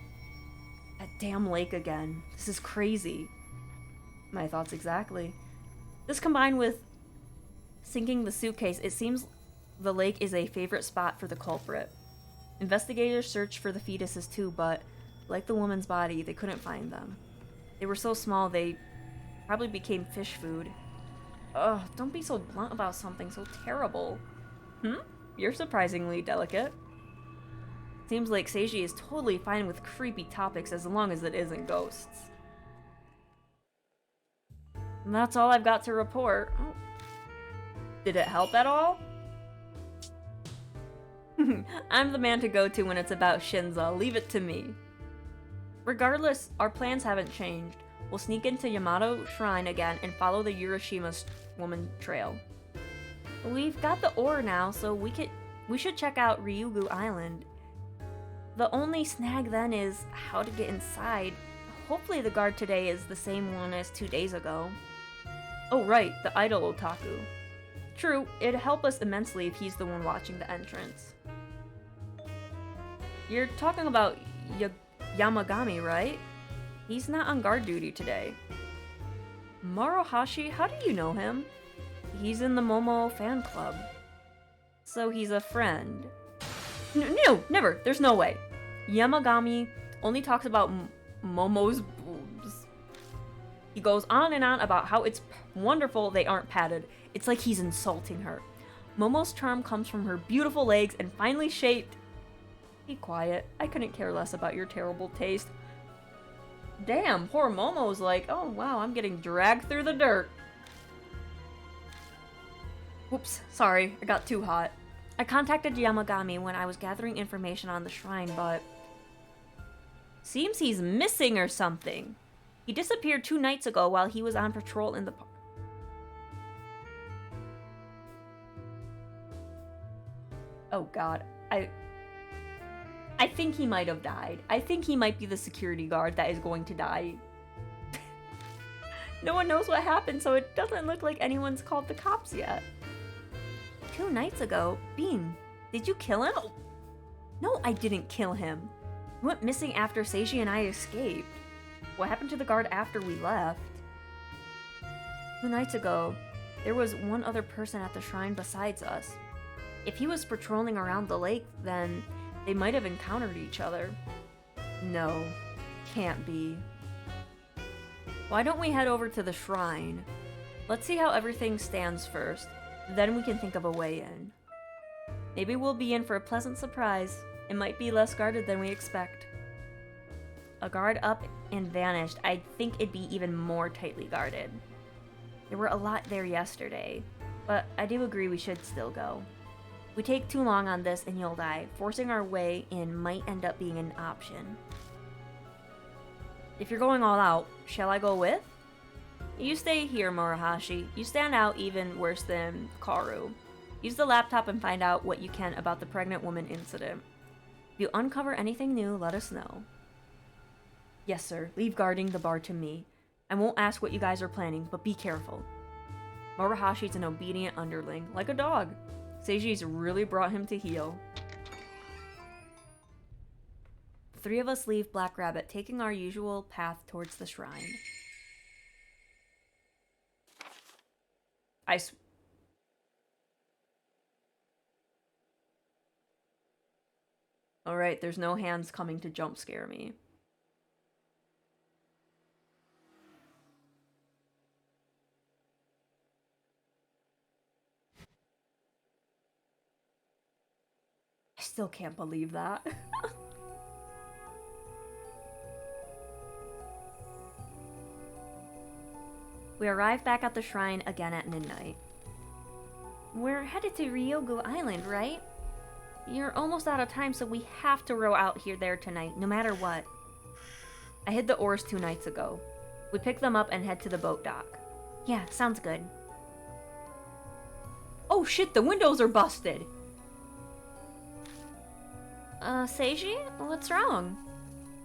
That damn lake again. This is crazy. My thoughts exactly. This combined with sinking the suitcase, it seems the lake is a favorite spot for the culprit. Investigators searched for the fetuses too, but like the woman's body, they couldn't find them. They were so small they probably became fish food. Ugh, don't be so blunt about something so terrible. You're surprisingly delicate. Seems like Seiji is totally fine with creepy topics as long as it isn't ghosts. And that's all I've got to report. Oh. Did it help at all? I'm the man to go to when it's about Shinza. Leave it to me. Regardless, our plans haven't changed. We'll sneak into Yamato Shrine again and follow the Urashima woman trail. We've got the ore now, so we should check out Ryugu Island. The only snag then is how to get inside. Hopefully the guard today is the same one as 2 days ago. Oh right, the idol otaku. True, it'd help us immensely if he's the one watching the entrance. You're talking about Yamagami, right? He's not on guard duty today. Maruhashi, how do you know him? He's in the Momo fan club. So he's a friend. No, never. There's no way. Yamagami only talks about Momo's boobs. He goes on and on about how it's wonderful they aren't padded. It's like he's insulting her. Momo's charm comes from her beautiful legs and finely shaped... Be quiet. I couldn't care less about your terrible taste. Damn, poor Momo's like, oh wow, I'm getting dragged through the dirt. Oops, sorry, I got too hot. I contacted Yamagami when I was gathering information on the shrine, but... Seems he's missing or something. He disappeared 2 nights ago while he was on patrol in the park. Oh god, I think he might have died. I think he might be the security guard that is going to die. No one knows what happened, so it doesn't look like anyone's called the cops yet. 2 nights ago? Bean, did you kill him? No, I didn't kill him. He went missing after Seiji and I escaped. What happened to the guard after we left? 2 nights ago, there was one other person at the shrine besides us. If he was patrolling around the lake, then they might have encountered each other. No, can't be. Why don't we head over to the shrine? Let's see how everything stands first. Then we can think of a way in. Maybe we'll be in for a pleasant surprise. It might be less guarded than we expect. A guard up and vanished. I think it'd be even more tightly guarded. There were a lot there yesterday, but I do agree we should still go. We take too long on this and you'll die. Forcing our way in might end up being an option. If you're going all out, shall I go with? You stay here, Murahashi. You stand out even worse than Karu. Use the laptop and find out what you can about the pregnant woman incident. If you uncover anything new, let us know. Yes, sir. Leave guarding the bar to me. I won't ask what you guys are planning, but be careful. Morihashi's an obedient underling, like a dog. Seiji's really brought him to heel. The three of us leave Black Rabbit, taking our usual path towards the shrine. Alright, there's no hands coming to jump scare me. I still can't believe that. We arrive back at the shrine again at midnight. We're headed to Ryogu Island, right? You're almost out of time, so we have to row out there tonight, no matter what. I hid the oars 2 nights ago. We pick them up and head to the boat dock. Yeah, sounds good. Oh shit, the windows are busted! Seiji? What's wrong?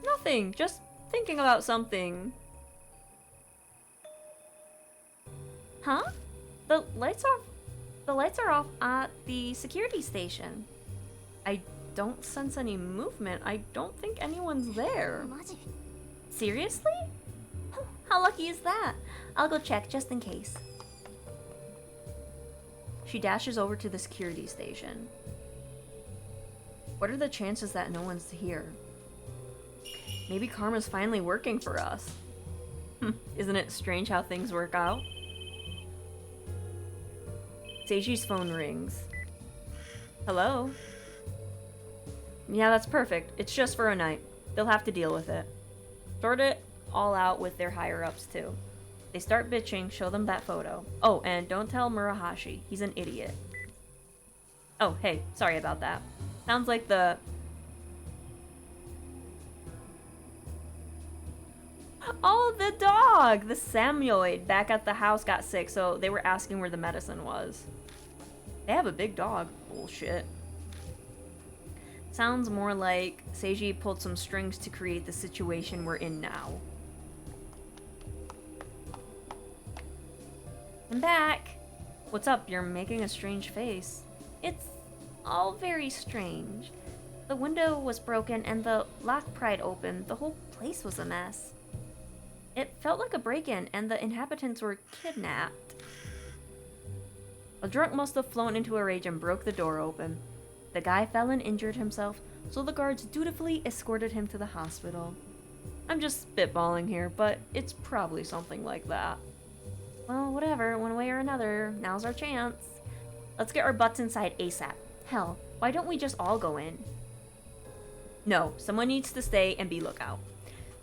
Nothing, just thinking about something. Huh? The lights are off at the security station. I don't sense any movement. I don't think anyone's there. Seriously? How lucky is that? I'll go check just in case. She dashes over to the security station. What are the chances that no one's here? Maybe karma's finally working for us. Isn't it strange how things work out? Seiji's phone rings. Hello? Yeah, that's perfect. It's just for a night. They'll have to deal with it. Sort it all out with their higher-ups, too. They start bitching, show them that photo. Oh, and don't tell Murahashi. He's an idiot. Oh, hey, sorry about that. Sounds like the... Oh, the dog! The Samoyed back at the house got sick, so they were asking where the medicine was. They have a big dog. Bullshit. Sounds more like Seiji pulled some strings to create the situation we're in now. I'm back! What's up? You're making a strange face. It's all very strange. The window was broken and the lock pried open. The whole place was a mess. It felt like a break-in and the inhabitants were kidnapped. A drunk must have flown into a rage and broke the door open. The guy fell and injured himself, so the guards dutifully escorted him to the hospital. I'm just spitballing here, but it's probably something like that. Well, whatever, one way or another, now's our chance. Let's get our butts inside ASAP. Hell, why don't we just all go in? No, someone needs to stay and be lookout.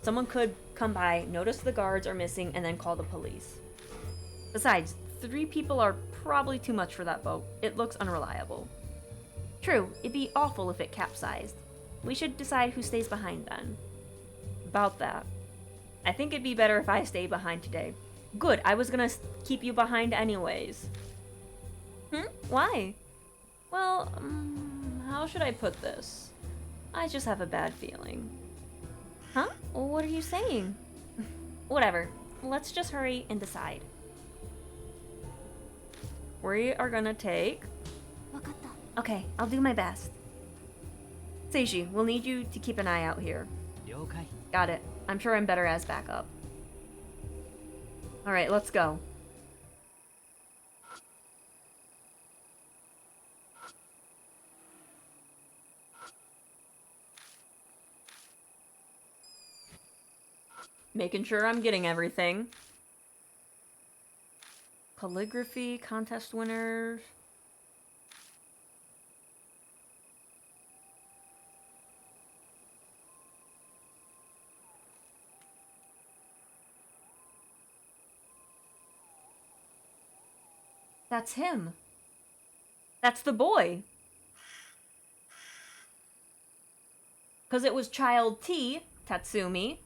Someone could come by, notice the guards are missing, and then call the police. Besides, 3 people are probably too much for that boat. It looks unreliable. True, it'd be awful if it capsized. We should decide who stays behind then. About that. I think it'd be better if I stay behind today. Good, I was gonna keep you behind anyways. Why? Well, how should I put this? I just have a bad feeling. Huh? What are you saying? Whatever. Let's just hurry and decide. We are gonna take... Okay, I'll do my best. Seiji, we'll need you to keep an eye out here. 了解 Got it. I'm sure I'm better as backup. Alright, let's go. Making sure I'm getting everything. Calligraphy, contest winners. That's him. That's the boy. Because it was Child T, Tatsumi,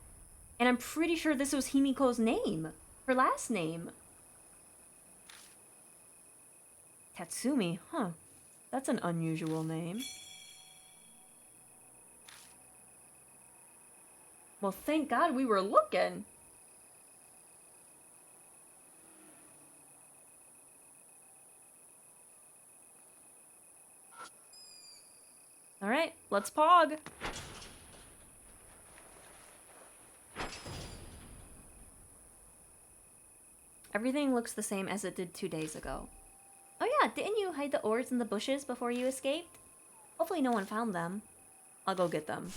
and I'm pretty sure this was Himiko's name. Her last name. Tatsumi, huh. That's an unusual name. Well, thank God we were looking. Alright, let's pog. Everything looks the same as it did 2 days ago. Oh yeah, didn't you hide the oars in the bushes before you escaped? Hopefully no one found them. I'll go get them.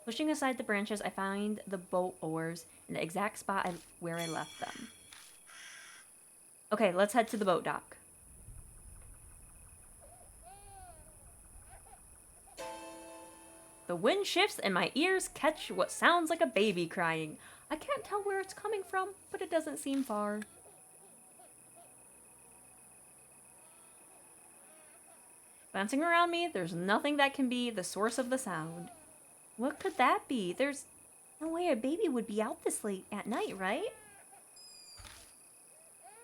Pushing aside the branches, I find the boat oars in the exact spot where I left them. Okay, let's head to the boat dock. The wind shifts and my ears catch what sounds like a baby crying. I can't tell where it's coming from, but it doesn't seem far. Glancing around me, there's nothing that can be the source of the sound. What could that be? There's no way a baby would be out this late at night, right?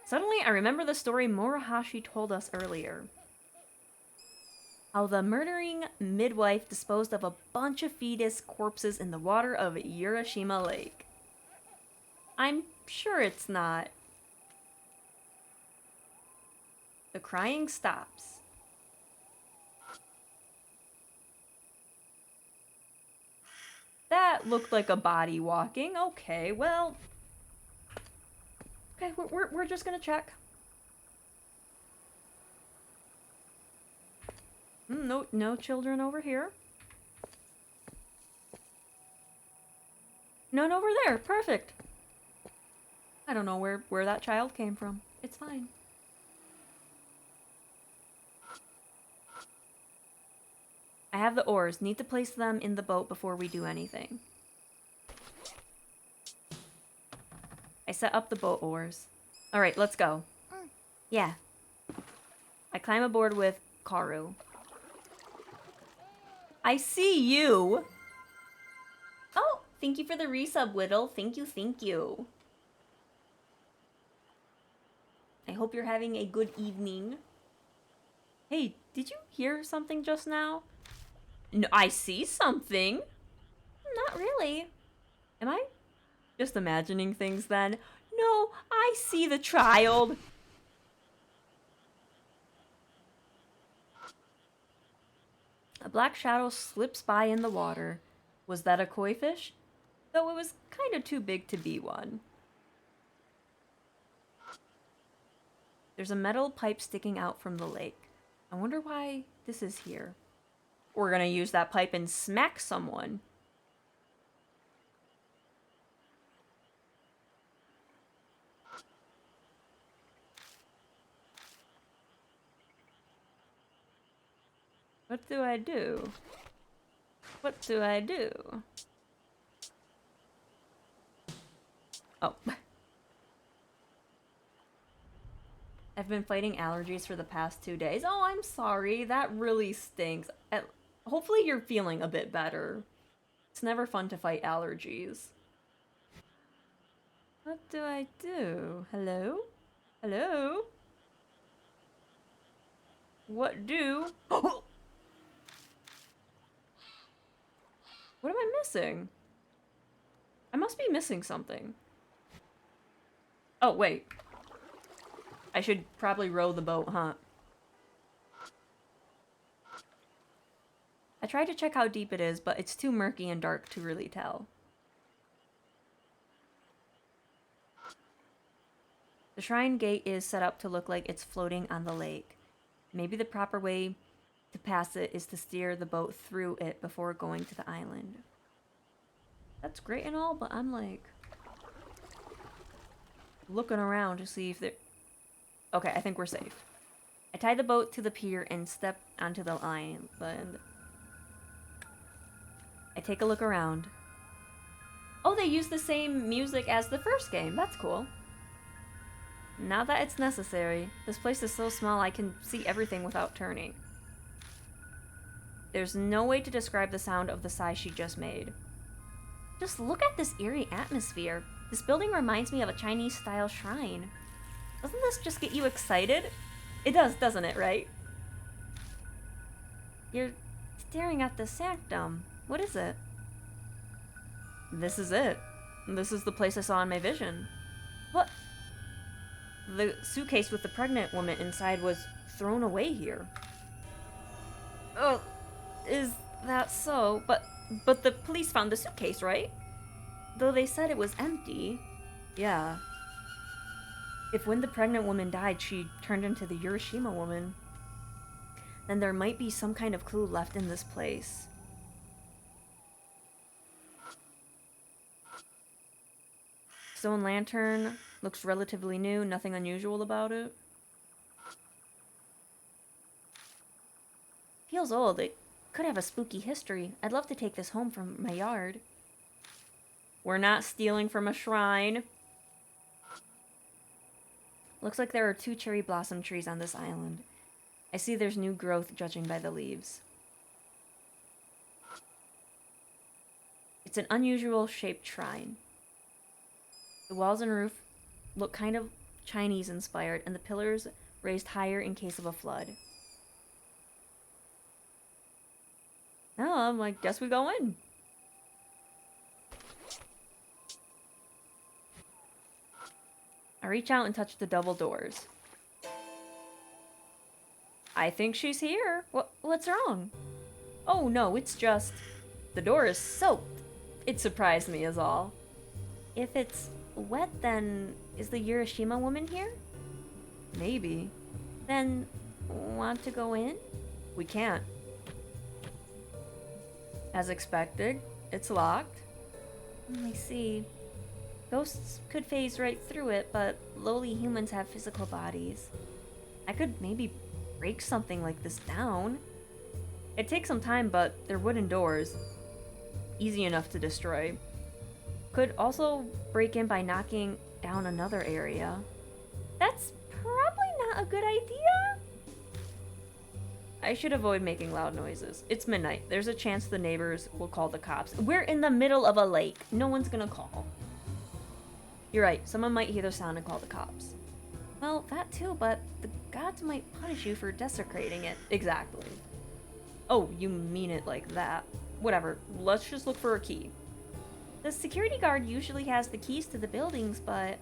Suddenly, I remember the story Murahashi told us earlier. How the murdering midwife disposed of a bunch of fetus corpses in the water of Urashima Lake. I'm sure it's not. The crying stops. That looked like a body walking. Okay, well... Okay, we're just gonna check. No children over here. None over there. Perfect. I don't know where that child came from. It's fine. I have the oars. Need to place them in the boat before we do anything. I set up the boat oars. Alright, let's go. Yeah. I climb aboard with Karu. I see you! Oh, thank you for the resub, Whittle. Thank you. I hope you're having a good evening. Hey, did you hear something just now? No, I see something. Not really. Am I just imagining things then? No, I see the child. A black shadow slips by in the water. Was that a koi fish? Though it was kind of too big to be one. There's a metal pipe sticking out from the lake. I wonder why this is here. We're gonna use that pipe and smack someone. What do I do? What do I do? Oh. I've been fighting allergies for the past 2 days. Oh, I'm sorry. That really stinks. Hopefully you're feeling a bit better. It's never fun to fight allergies. What do I do? Hello? Hello? What do? What am I missing? I must be missing something. Oh, wait. I should probably row the boat, huh? I tried to check how deep it is, but it's too murky and dark to really tell. The shrine gate is set up to look like it's floating on the lake. Maybe the proper way to pass it is to steer the boat through it before going to the island. That's great and all, but I'm like... looking around to see if there... Okay, I think we're safe. I tie the boat to the pier and step onto the island. I take a look around. Oh, they use the same music as the first game. That's cool. Not that it's necessary. This place is so small I can see everything without turning. There's no way to describe the sound of the sigh she just made. Just look at this eerie atmosphere. This building reminds me of a Chinese-style shrine. Doesn't this just get you excited? It does, doesn't it, right? You're staring at the sanctum. What is it? This is it. This is the place I saw in my vision. What? The suitcase with the pregnant woman inside was thrown away here. Oh, is that so? But the police found the suitcase, right? Though they said it was empty. Yeah. If when the pregnant woman died, she turned into the Urashima woman, then there might be some kind of clue left in this place. Stone lantern looks relatively new, nothing unusual about it. Feels old. It could have a spooky history. I'd love to take this home from my yard. We're not stealing from a shrine. Looks like there are 2 cherry blossom trees on this island. I see there's new growth judging by the leaves. It's an unusual shaped shrine. The walls and roof look kind of Chinese inspired, and the pillars raised higher in case of a flood. Oh, I guess we go in. I reach out and touch the double doors. I think she's here. What's wrong? Oh no, it's just... the door is soaked. It surprised me is all. If it's wet, then is the Urashima woman here? Maybe. Then, want to go in? We can't. As expected, it's locked. I see. Ghosts could phase right through it, but lowly humans have physical bodies. I could maybe break something like this down. It takes some time, but they're wooden doors. Easy enough to destroy. Could also break in by knocking down another area. That's probably not a good idea. I should avoid making loud noises. It's midnight. There's a chance the neighbors will call the cops. We're in the middle of a lake. No one's gonna call. You're right. Someone might hear the sound and call the cops. Well, that too, but the gods might punish you for desecrating it. Exactly. Oh, you mean it like that. Whatever. Let's just look for a key. The security guard usually has the keys to the buildings, but...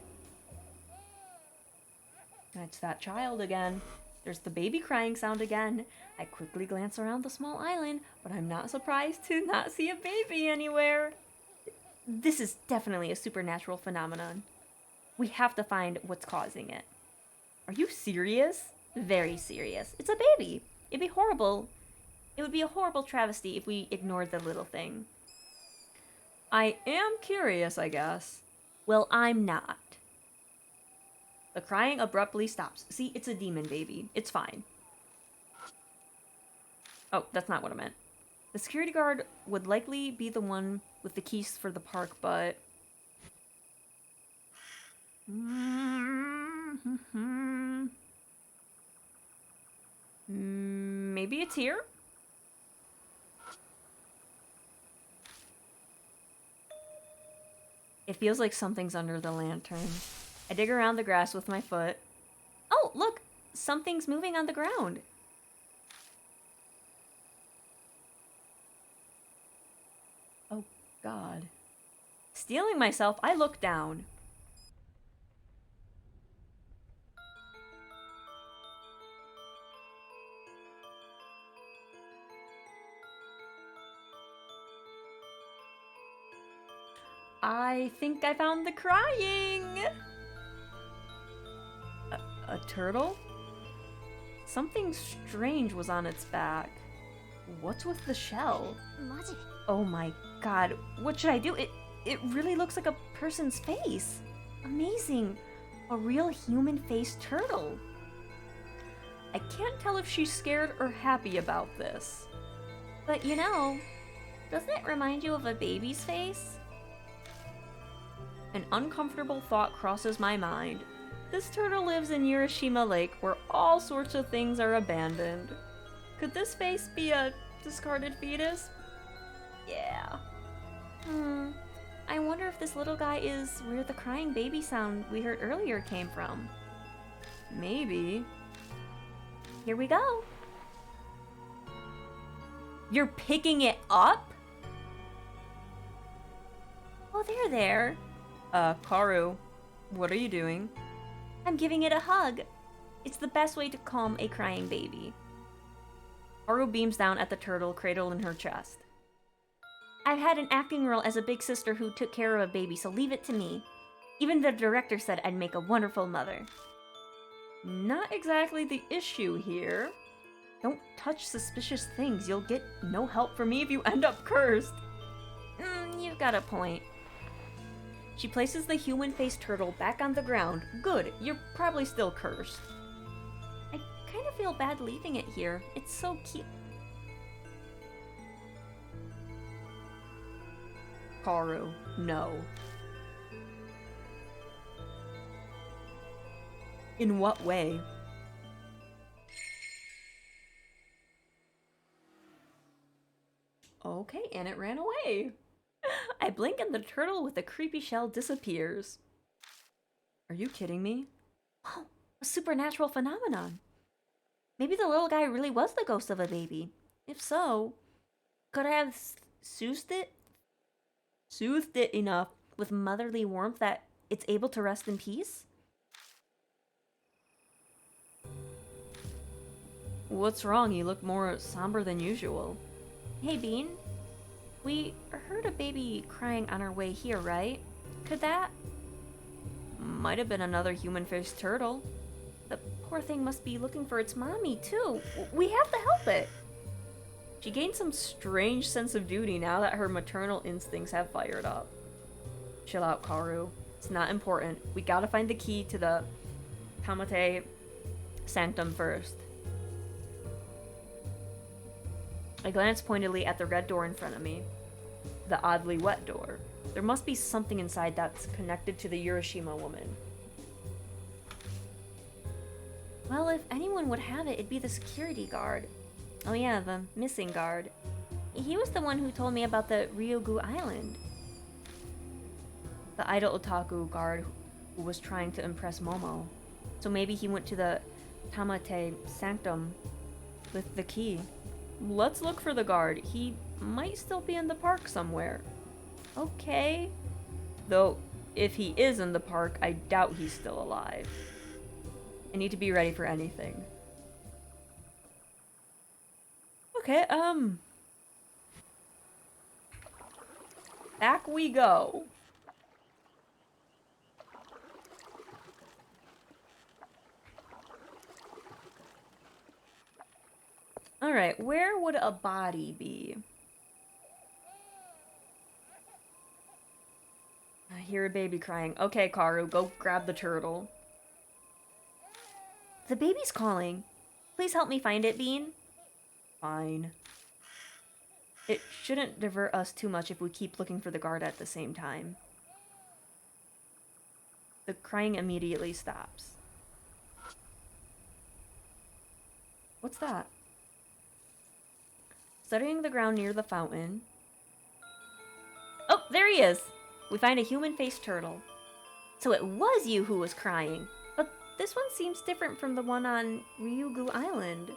It's that child again. There's the baby crying sound again. I quickly glance around the small island, but I'm not surprised to not see a baby anywhere. This is definitely a supernatural phenomenon. We have to find what's causing it. Are you serious? Very serious. It's a baby. It'd be horrible. It would be a horrible travesty if we ignored the little thing. I am curious, I guess. Well, I'm not. The crying abruptly stops. See, it's a demon baby. It's fine. Oh, that's not what I meant. The security guard would likely be the one with the keys for the park, but... Maybe it's here? It feels like something's under the lantern. I dig around the grass with my foot. Oh, look! Something's moving on the ground. Oh, God. Stealing myself, I look down. I think I found the crying! A turtle? Something strange was on its back. What's with the shell? Oh my god, what should I do? It really looks like a person's face. Amazing. A real human-faced turtle. I can't tell if she's scared or happy about this. But you know, doesn't it remind you of a baby's face? An uncomfortable thought crosses my mind. This turtle lives in Urashima Lake where all sorts of things are abandoned. Could this face be a discarded fetus? Yeah. I wonder if this little guy is where the crying baby sound we heard earlier came from. Maybe. Here we go. You're picking it up? Oh, there. Karu, what are you doing? I'm giving it a hug. It's the best way to calm a crying baby. Haru beams down at the turtle cradled in her chest. I've had an acting role as a big sister who took care of a baby, so leave it to me. Even the director said I'd make a wonderful mother. Not exactly the issue here. Don't touch suspicious things. You'll get no help from me if you end up cursed. You've got a point. She places the human-faced turtle back on the ground. Good, you're probably still cursed. I kind of feel bad leaving it here. It's so cute. Karu, no. In what way? Okay, and it ran away. I blink and the turtle with the creepy shell disappears. Are you kidding me? Oh, a supernatural phenomenon. Maybe the little guy really was the ghost of a baby. If so, could I have soothed it? Soothed it enough With motherly warmth that it's able to rest in peace? What's wrong? You look more somber than usual. Hey, Bean. We heard a baby crying on our way here, right? Could that? Might have been another human-faced turtle. The poor thing must be looking for its mommy, too. We have to help it. She gained some strange sense of duty now that her maternal instincts have fired up. Chill out, Karu. It's not important. We gotta find the key to the Tamate Sanctum first. I glance pointedly at the red door in front of me. The oddly wet door. There must be something inside that's connected to the Urashima woman. Well, if anyone would have it, it'd be the security guard. Oh yeah, the missing guard. He was the one who told me about the Ryugu Island. The idol otaku guard who was trying to impress Momo. So maybe he went to the Tamate Sanctum with the key. Let's look for the guard. He might still be in the park somewhere. Okay. Though, if he is in the park, I doubt he's still alive. I need to be ready for anything. Okay, back we go. Alright, where would a body be? I hear a baby crying. Okay, Karu, go grab the turtle. The baby's calling. Please help me find it, Bean. Fine. It shouldn't divert us too much if we keep looking for the guard at the same time. The crying immediately stops. What's that? Studying the ground near the fountain. Oh, there he is! We find a human-faced turtle. So it was you who was crying. But this one seems different from the one on Ryugu Island.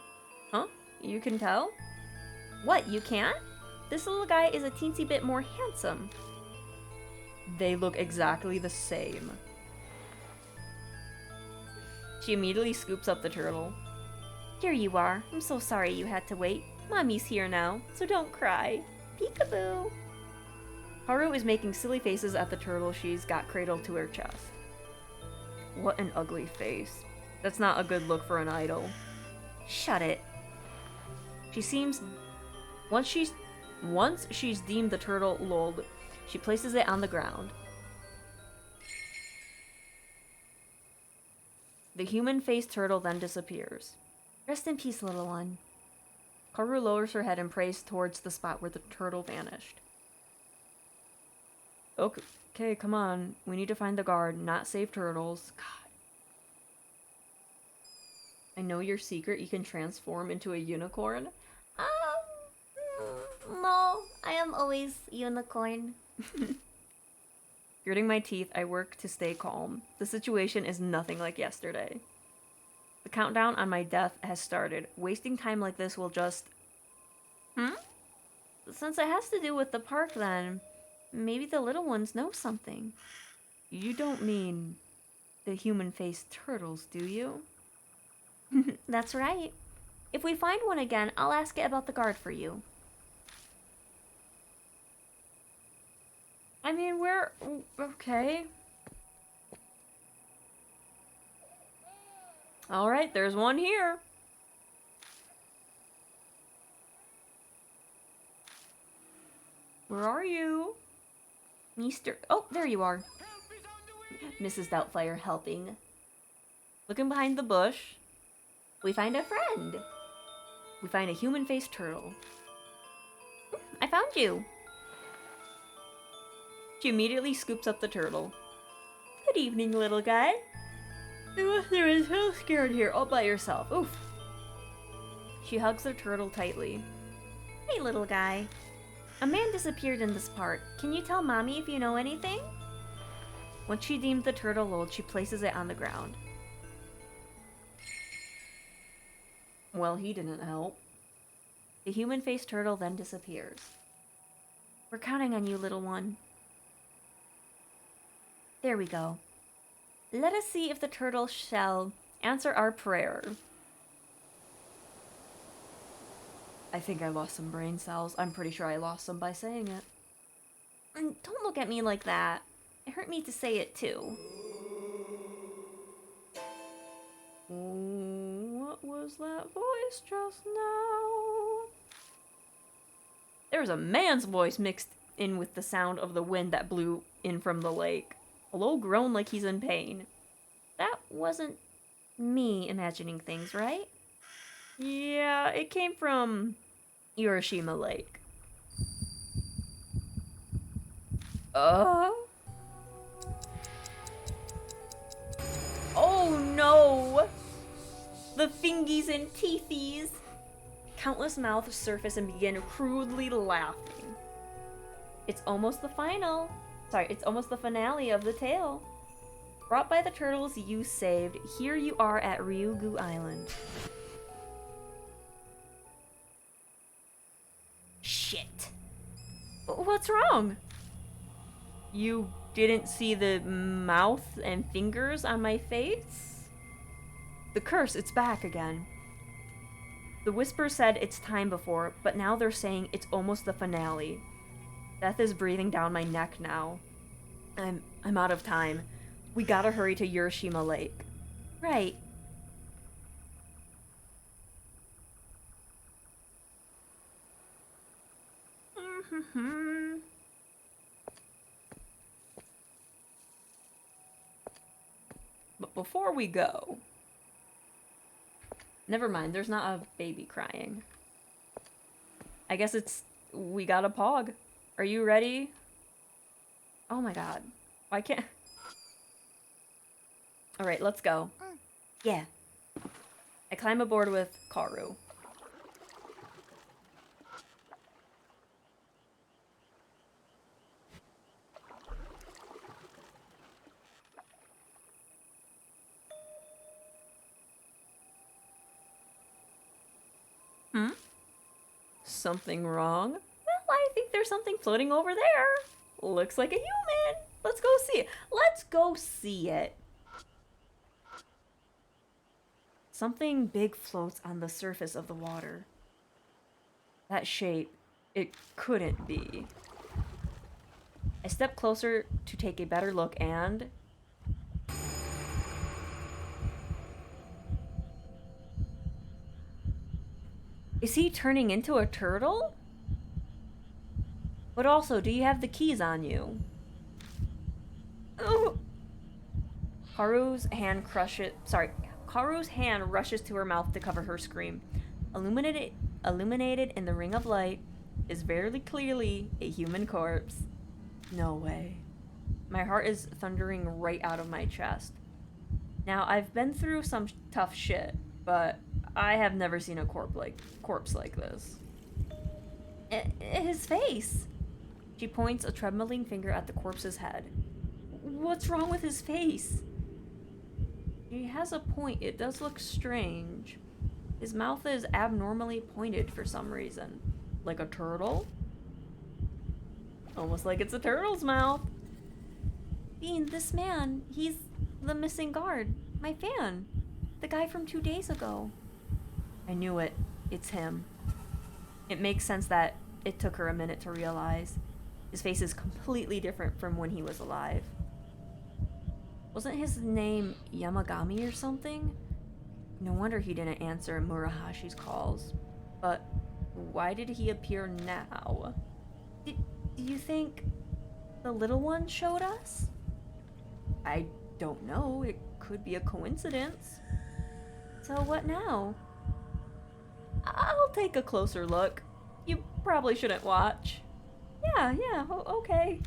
Huh? You can tell? What, you can't? This little guy is a teensy bit more handsome. They look exactly the same. She immediately scoops up the turtle. Here you are. I'm so sorry you had to wait. Mommy's here now, so don't cry. Peekaboo! Haru is making silly faces at the turtle she's got cradled to her chest. What an ugly face. That's not a good look for an idol. Shut it. She seems... Once she's deemed the turtle lulled, she places it on the ground. The human-faced turtle then disappears. Rest in peace, little one. Karu lowers her head and prays towards the spot where the turtle vanished. Okay, come on. We need to find the guard, not save turtles. God. I know your secret. You can transform into a unicorn. No, I am always unicorn. Gritting my teeth, I work to stay calm. The situation is nothing like yesterday. The countdown on my death has started. Wasting time like this will just... Since it has to do with the park then, maybe the little ones know something. You don't mean the human-faced turtles, do you? That's right. If we find one again, I'll ask it about the guard for you. I mean, we're... okay. Alright, there's one here. Where are you? Mr. Oh, there you are. Mrs. Doubtfire helping. Looking behind the bush. We find a friend. We find a human-faced turtle. I found you. She immediately scoops up the turtle. Good evening, little guy. You were so scared here all by yourself. Oof. She hugs the turtle tightly. Hey, little guy. A man disappeared in this part. Can you tell Mommy if you know anything? Once she deemed the turtle old, she places it on the ground. Well, he didn't help. The human-faced turtle then disappears. We're counting on you, little one. There we go. Let us see if the turtle shall answer our prayer. I think I lost some brain cells. I'm pretty sure I lost some by saying it. Don't look at me like that. It hurt me to say it too. What was that voice just now? There was a man's voice mixed in with the sound of the wind that blew in from the lake. A low groan like he's in pain. That wasn't me imagining things, right? Yeah, it came from Urashima Lake. Oh no! The fingies and teethies! Countless mouths surface and begin crudely laughing. It's almost the finale of the tale. Brought by the turtles you saved, here you are at Ryugu Island. Shit. What's wrong? You didn't see the mouth and fingers on my face? The curse, it's back again. The whisper said it's time before, but now they're saying it's almost the finale. Death is breathing down my neck now. I'm out of time. We gotta hurry to Urashima Lake. Right. But before we go... Never mind, there's not a baby crying. I guess we got a pog. Are you ready? Oh my god. Why can't... Alright, let's go. Yeah. I climb aboard with Karu. Something wrong? Well, I think there's something floating over there. Looks like a human. Let's go see it. Let's go see it. Something big floats on the surface of the water. That shape, it couldn't be. I step closer to take a better look and... Is he turning into a turtle? But also, do you have the keys on you? Oh. Karu's hand rushes to her mouth to cover her scream. Illuminated in the ring of light is very clearly a human corpse. No way. My heart is thundering right out of my chest. Now, I've been through some tough shit, but I have never seen a corpse like this. His face. She points a trembling finger at the corpse's head. What's wrong with his face? He has a point. It does look strange. His mouth is abnormally pointed for some reason. Like a turtle? Almost like it's a turtle's mouth. Bean, this man, he's the missing guard. My fan. The guy from 2 days ago. I knew it. It's him. It makes sense that it took her a minute to realize. His face is completely different from when he was alive. Wasn't his name Yamagami or something? No wonder he didn't answer Murahashi's calls. But why did he appear now? Do you think the little one showed us? I don't know. It could be a coincidence. So what now? I'll take a closer look. You probably shouldn't watch. Yeah, okay.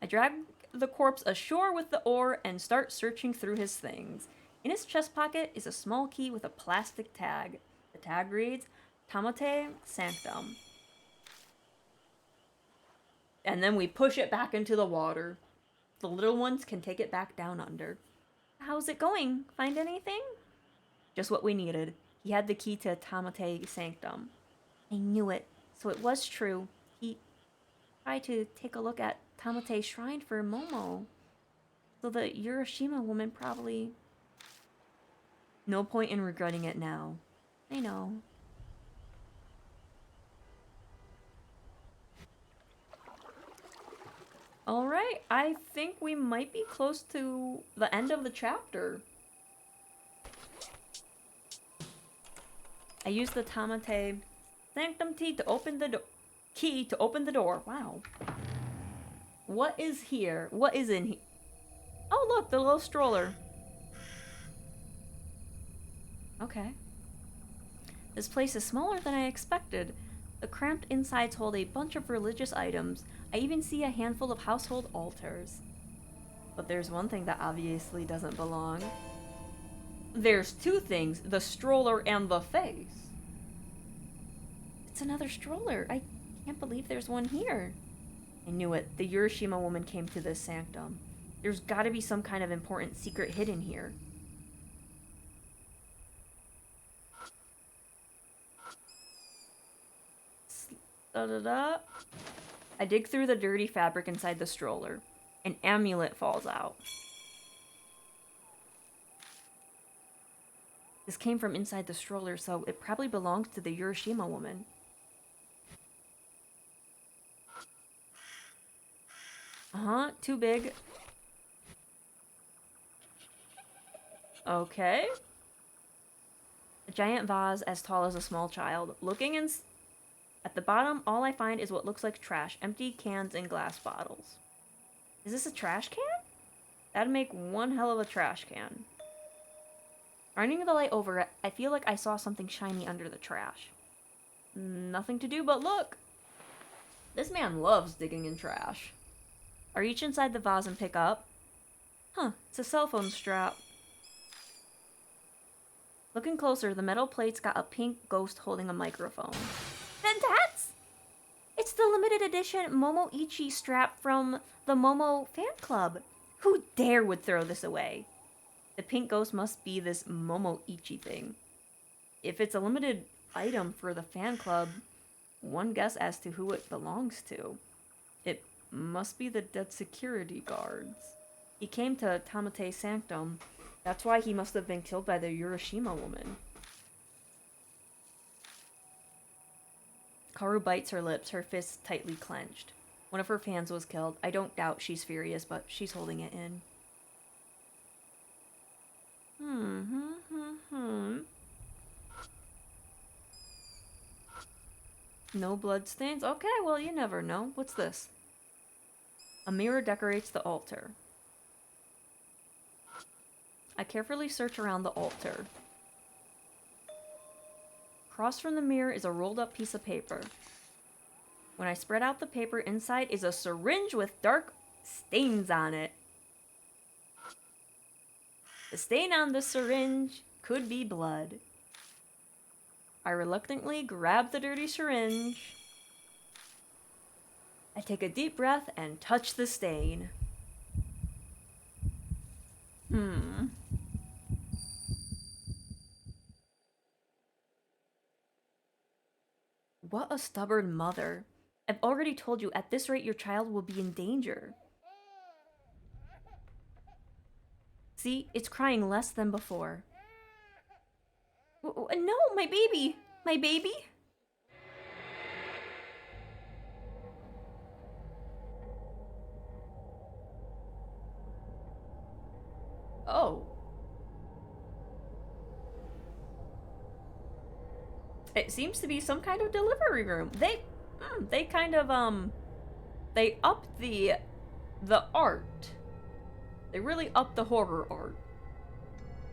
I drag the corpse ashore with the oar and start searching through his things. In his chest pocket is a small key with a plastic tag. The tag reads, Tamate Sanctum. And then we push it back into the water. The little ones can take it back down under. How's it going? Find anything? Just what we needed. He had the key to Tamate Sanctum. I knew it. So it was true. He tried to take a look at Tamate's shrine for Momo. So the Urashima woman probably... No point in regretting it now. I know. Alright, I think we might be close to the end of the chapter. I used the Tamate Sanctum key to open the door. Wow. What is here? What is in here? Oh, look, the little stroller. Okay. This place is smaller than I expected. The cramped insides hold a bunch of religious items. I even see a handful of household altars. But there's one thing that obviously doesn't belong. There's two things, the stroller and the face. It's another stroller. I can't believe there's one here. I knew it. The Urashima woman came to this sanctum. There's gotta be some kind of important secret hidden here. Da-da-da. I dig through the dirty fabric inside the stroller. An amulet falls out. This came from inside the stroller, so it probably belongs to the Urashima woman. Too big. Okay. A giant vase as tall as a small child. Looking at the bottom, all I find is what looks like trash. Empty cans and glass bottles. Is this a trash can? That'd make one hell of a trash can. Running the light over it, I feel like I saw something shiny under the trash. Nothing to do but look. This man loves digging in trash. I reach inside the vase and pick up. Huh, it's a cell phone strap. Looking closer, the metal plate's got a pink ghost holding a microphone. And it's the limited edition Momo Ichi strap from the Momo fan club. Who dare would throw this away? The pink ghost must be this Momo Ichi thing. If it's a limited item for the fan club, one guess as to who it belongs to. It must be the dead security guards. He came to Tamate Sanctum. That's why he must have been killed by the Urashima woman. Kaoru bites her lips, her fists tightly clenched. One of her fans was killed. I don't doubt she's furious, but she's holding it in. No bloodstains? Okay, well, you never know. What's this? A mirror decorates the altar. I carefully search around the altar. Across from the mirror is a rolled up piece of paper. When I spread out the paper, inside is a syringe with dark stains on it. The stain on the syringe could be blood. I reluctantly grab the dirty syringe. I take a deep breath and touch the stain. What a stubborn mother. I've already told you, at this rate your child will be in danger. See, it's crying less than before. No, my baby! My baby? Oh. It seems to be some kind of delivery room. They kind of, they upped the art. They really upped the horror art.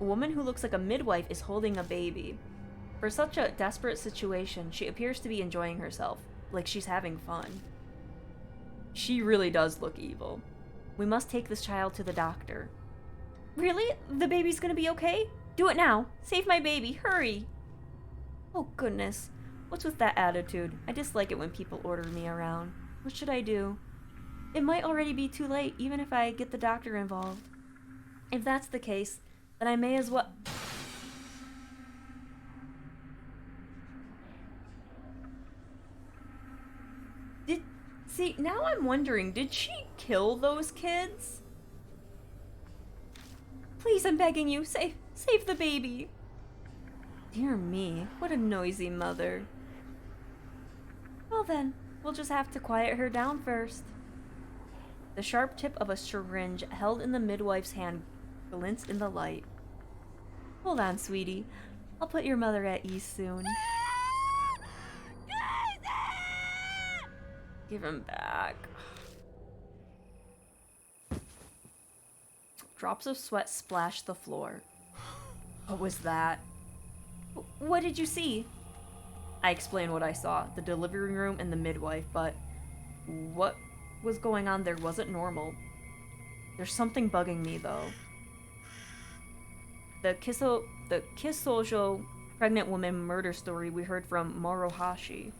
A woman who looks like a midwife is holding a baby. For such a desperate situation, she appears to be enjoying herself, like she's having fun. She really does look evil. We must take this child to the doctor. Really? The baby's gonna be okay? Do it now. Save my baby. Hurry. Oh, goodness. What's with that attitude? I dislike it when people order me around. What should I do? It might already be too late, even if I get the doctor involved. If that's the case, then I may as well... See, now I'm wondering, did she kill those kids? Please, I'm begging you, save the baby. Dear me, what a noisy mother. Well then, we'll just have to quiet her down first. The sharp tip of a syringe held in the midwife's hand glints in the light. Hold on, sweetie. I'll put your mother at ease soon. Give him back. Drops of sweat splashed the floor. What was that? What did you see? I explained what I saw, the delivery room and the midwife, but what was going on there wasn't normal. There's something bugging me, though. The Kisojo pregnant woman murder story we heard from Morohashi.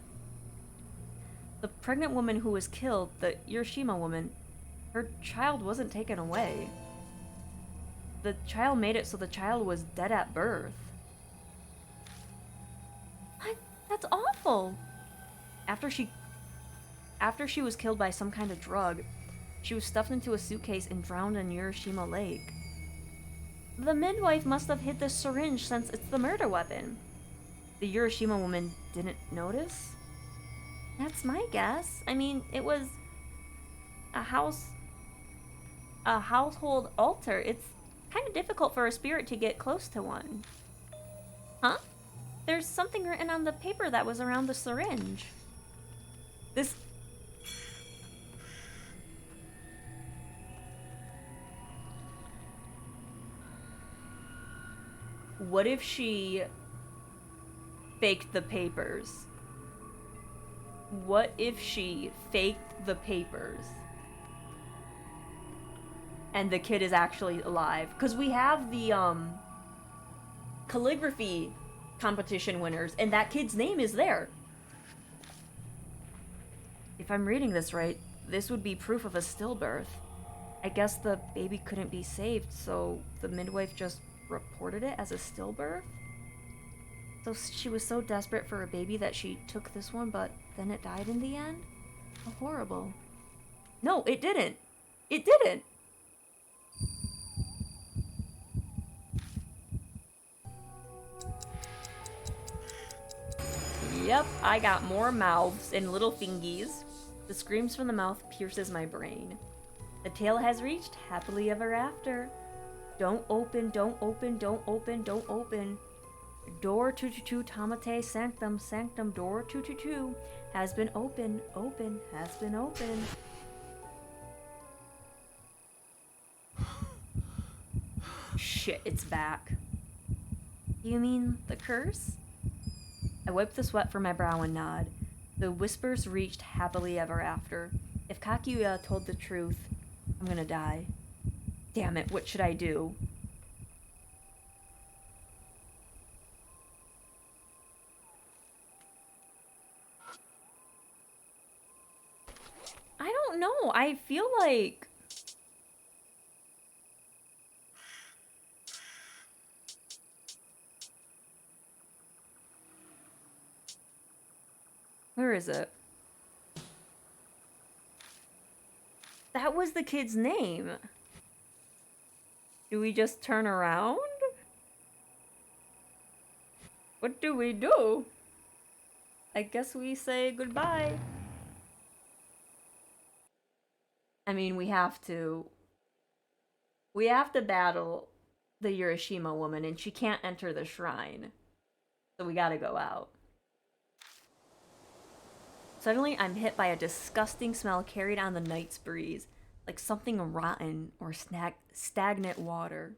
The pregnant woman who was killed, the Urashima woman, her child wasn't taken away. The child made it so the child was dead at birth. What? That's awful! After she was killed by some kind of drug, she was stuffed into a suitcase and drowned in Urashima Lake. The midwife must have hid the syringe since it's the murder weapon. The Urashima woman didn't notice? That's my guess. I mean, it was a household altar. It's kind of difficult for a spirit to get close to one. Huh? There's something written on the paper that was around the syringe. This... What if she faked the papers? What if she faked the papers? And the kid is actually alive? Because we have the, calligraphy competition winners, and that kid's name is there. If I'm reading this right, this would be proof of a stillbirth. I guess the baby couldn't be saved, so the midwife just reported it as a stillbirth? So she was so desperate for a baby that she took this one, but then it died in the end? How horrible. No, it didn't. It didn't. Yep, I got more mouths and little fingies. The screams from the mouth pierces my brain. The tale has reached happily ever after. Don't open, don't open, don't open, don't open. Door 222 Tamate Sanctum Sanctum Door 222 has been open, open, has been open. Shit, it's back. You mean the curse? I wipe the sweat from my brow and nod. The whispers reached happily ever after. If Kakuya told the truth, I'm gonna die. Damn it, what should I do? I don't know. I feel like... Where is it? That was the kid's name. Do we just turn around? What do we do? I guess we say goodbye. I mean, we have to. We have to battle the Urashima woman, and she can't enter the shrine. So we gotta go out. Suddenly, I'm hit by a disgusting smell carried on the night's breeze, like something rotten or stagnant water.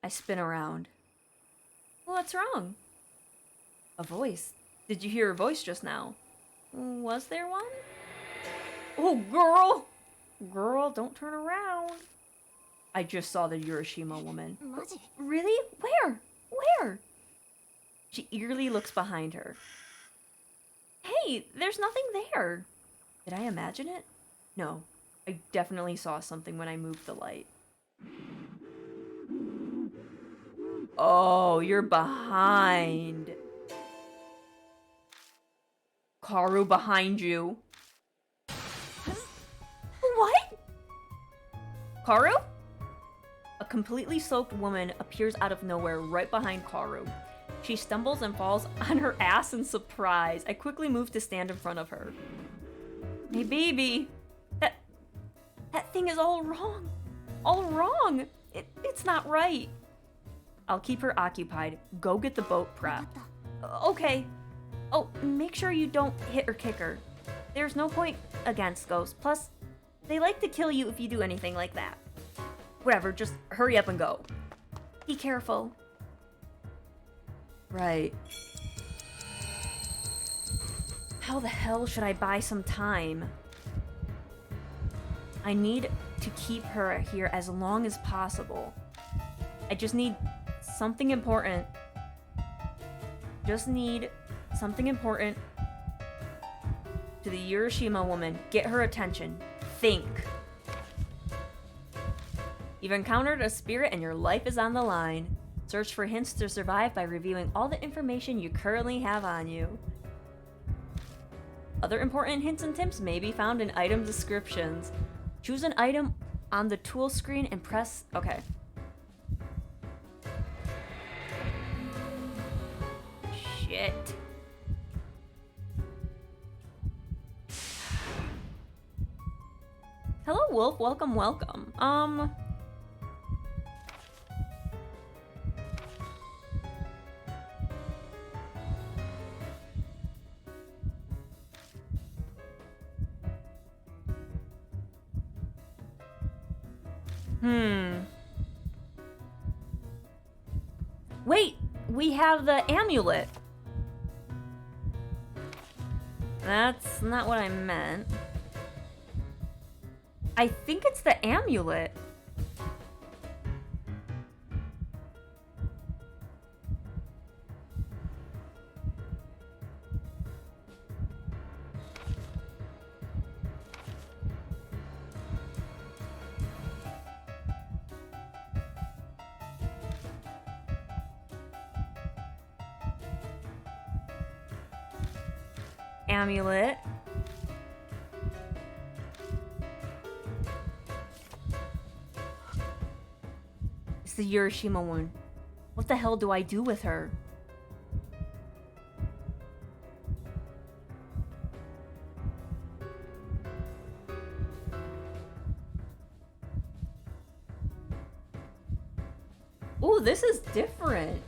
I spin around. What's wrong? A voice. Did you hear a voice just now? Was there one? Oh, girl! Girl, don't turn around. I just saw the Urashima woman. Really? Where? Where? She eagerly looks behind her. Hey, there's nothing there. Did I imagine it? No, I definitely saw something when I moved the light. Oh, you're behind. Karu behind you. What? Karu? A completely soaked woman appears out of nowhere right behind Karu. She stumbles and falls on her ass in surprise. I quickly move to stand in front of her. Hey, baby. That thing is all wrong. All wrong. It's not right. I'll keep her occupied. Go get the boat prepped. Okay. Oh, make sure you don't hit or kick her. There's no point against ghosts. Plus, they like to kill you if you do anything like that. Whatever, just hurry up and go. Be careful. Right. How the hell should I buy some time? I need to keep her here as long as possible. I just need something important. Just need something important to the Urashima woman. Get her attention. Think. You've encountered a spirit and your life is on the line. Search for hints to survive by reviewing all the information you currently have on you. Other important hints and tips may be found in item descriptions. Choose an item on the tool screen and press... Okay. Shit. Hello, Wolf. Welcome, welcome. Wait, we have the amulet. That's not what I meant. I think it's the amulet. Amulet. It's the Urashima one. What the hell do I do with her? Ooh, this is different.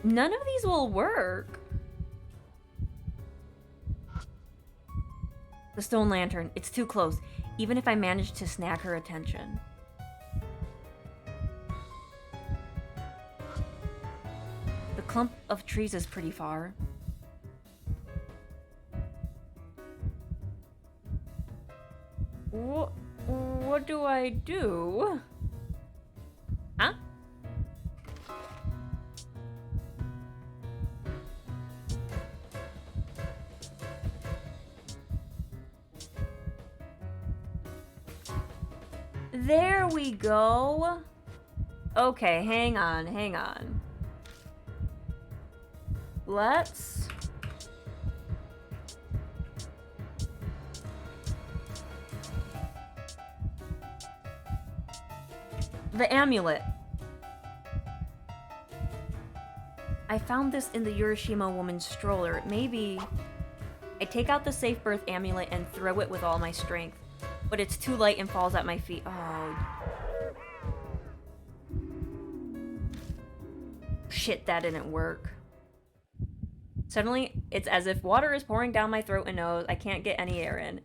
None of these will work. The stone lantern. It's too close, even if I manage to snag her attention. The clump of trees is pretty far. What do I do? Huh? There we go. Okay, hang on, hang on. Let's... The amulet. I found this in the Urashima woman's stroller. Maybe I take out the safe birth amulet and throw it with all my strength, but it's too light and falls at my feet. Oh. Shit, that didn't work. Suddenly, it's as if water is pouring down my throat and nose. I can't get any air in.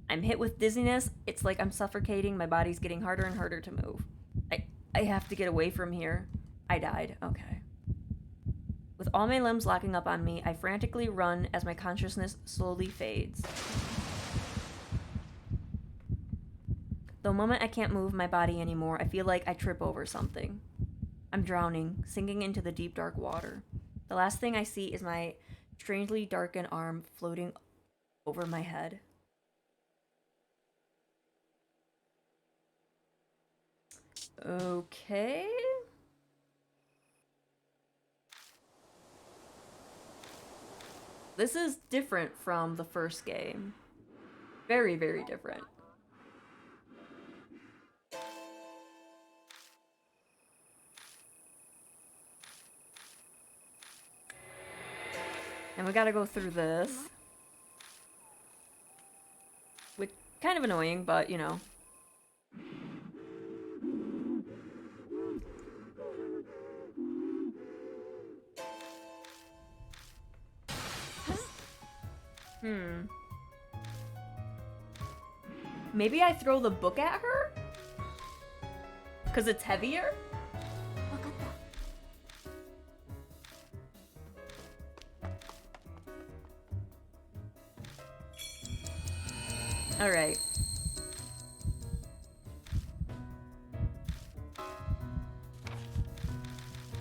I'm hit with dizziness. It's like I'm suffocating. My body's getting harder and harder to move. I have to get away from here. I died. Okay. With all my limbs locking up on me, I frantically run as my consciousness slowly fades. The moment I can't move my body anymore, I feel like I trip over something. I'm drowning, sinking into the deep dark water. The last thing I see is my strangely darkened arm floating over my head. Okay. This is different from the first game. Very, very different. And we gotta go through this. Which, kind of annoying, but you know. Maybe I throw the book at her? Because it's heavier? Alright.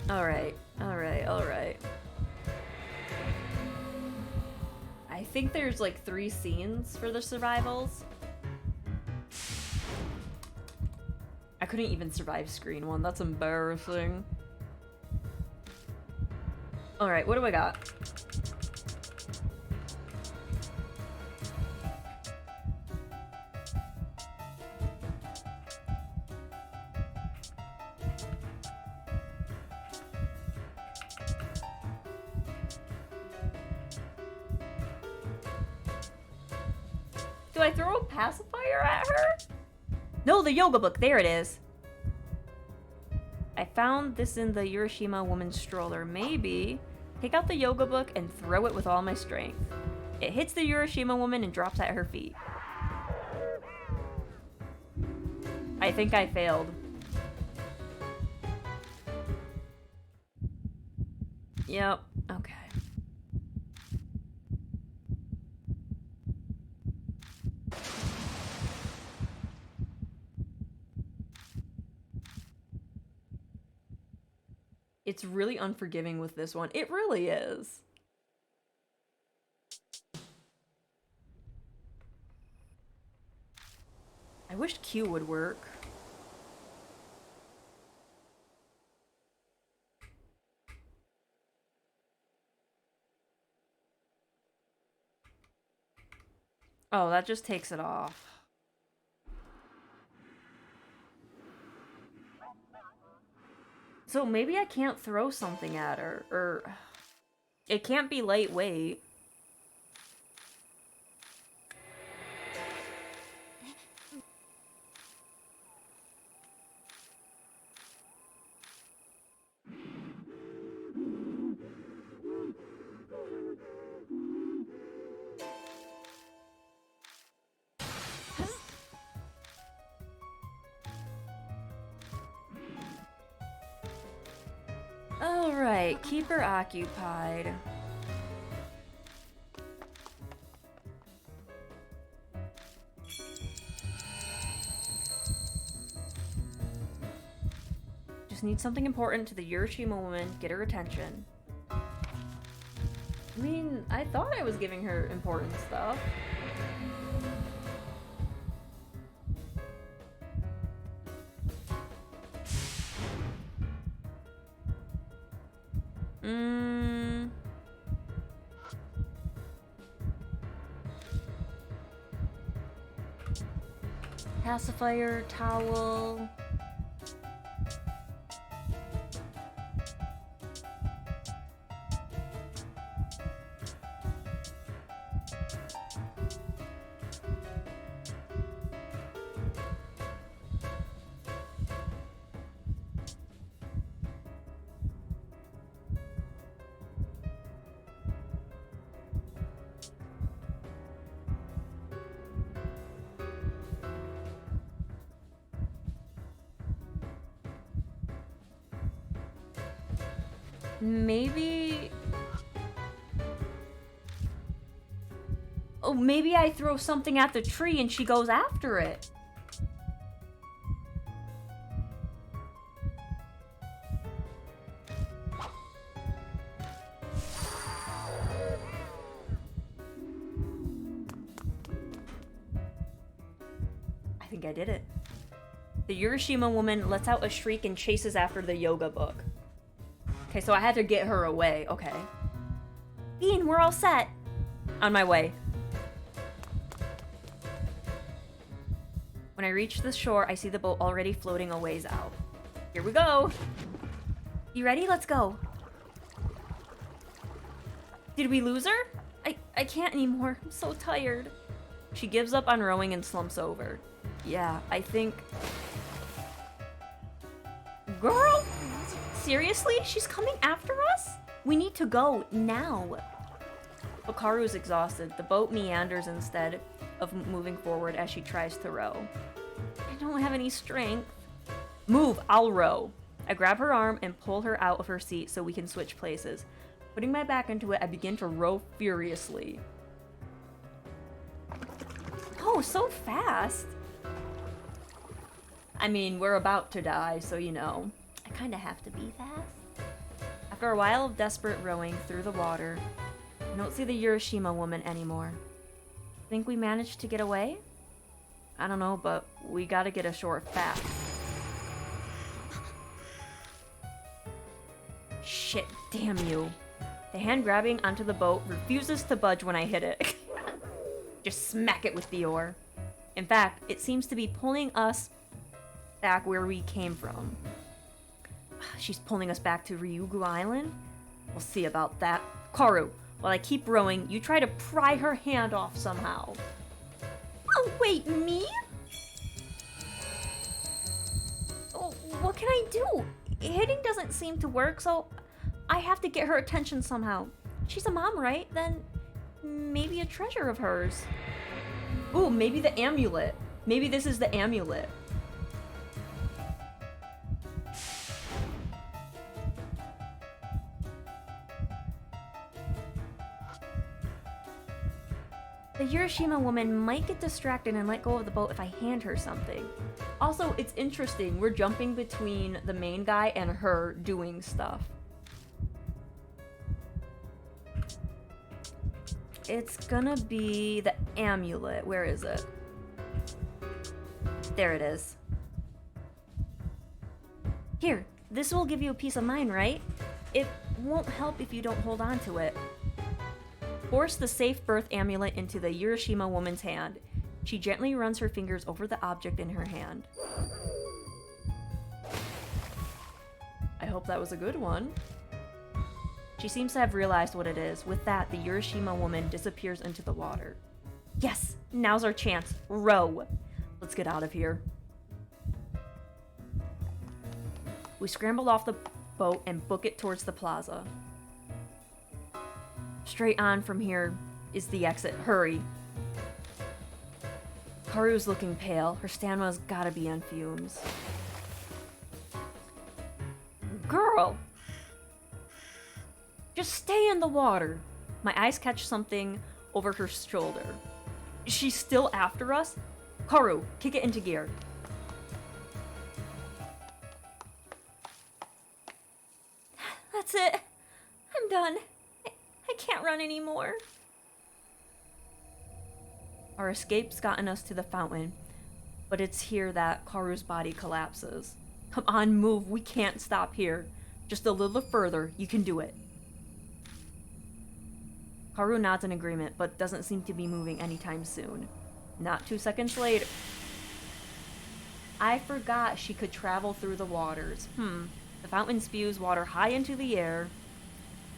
Alright, alright, alright. I think there's like 3 scenes for the survivals. I couldn't even survive screen 1, that's embarrassing. Alright, what do I got? Do I throw a pacifier at her? No, the yoga book. There it is. I found this in the Urashima woman's stroller. Maybe take out the yoga book and throw it with all my strength. It hits the Urashima woman and drops at her feet. I think I failed. Yep. Okay. It's really unforgiving with this one. It really is. I wish Q would work. Oh, that just takes it off. So maybe I can't throw something at her, or it can't be lightweight. Alright, keep her occupied. Just need something important to the Urashima woman, get her attention. I mean, I thought I was giving her important stuff. Pacifier, towel. Maybe... Oh, maybe I throw something at the tree and she goes after it. I think I did it. The Urashima woman lets out a shriek and chases after the yoga book. Okay, so I had to get her away. Okay. Bean, we're all set. On my way. When I reach the shore, I see the boat already floating a ways out. Here we go. You ready? Let's go. Did we lose her? I can't anymore. I'm so tired. She gives up on rowing and slumps over. Yeah, I think... Girl! Seriously? She's coming after us? We need to go now. Hikaru is exhausted. The boat meanders instead of moving forward as she tries to row. I don't have any strength. Move, I'll row. I grab her arm and pull her out of her seat so we can switch places. Putting my back into it, I begin to row furiously. Oh, so fast. I mean, we're about to die, so you know. I kinda have to be fast. After a while of desperate rowing through the water, I don't see the Urashima woman anymore. Think we managed to get away? I don't know, but we gotta get ashore fast. Shit, damn you. The hand grabbing onto the boat refuses to budge when I hit it. Just smack it with the oar. In fact, it seems to be pulling us back where we came from. She's pulling us back to Ryugu Island? We'll see about that. Karu, while I keep rowing, you try to pry her hand off somehow. Oh, wait, me? Oh, what can I do? Hitting doesn't seem to work, so I have to get her attention somehow. She's a mom, right? Then maybe a treasure of hers. Ooh, maybe the amulet. Maybe this is the amulet. The Urashima woman might get distracted and let go of the boat if I hand her something. Also, it's interesting, we're jumping between the main guy and her doing stuff. It's gonna be the amulet. Where is it? There it is. Here, this will give you a peace of mind, right? It won't help if you don't hold on to it. Force the safe birth amulet into the Urashima woman's hand. She gently runs her fingers over the object in her hand. I hope that was a good one. She seems to have realized what it is. With that, the Urashima woman disappears into the water. Yes, now's our chance. Row. Let's get out of here. We scramble off the boat and book it towards the plaza. Straight on from here is the exit. Hurry. Karu's looking pale. Her stamina's gotta be on fumes. Girl! Just stay in the water. My eyes catch something over her shoulder. She's still after us? Karu, kick it into gear. That's it. I'm done. I can't run anymore. Our escape's gotten us to the fountain, but it's here that Karu's body collapses. Come on, move. We can't stop here. Just a little further. You can do it. Karu nods in agreement, but doesn't seem to be moving anytime soon. Not 2 seconds later. I forgot she could travel through the waters. The fountain spews water high into the air.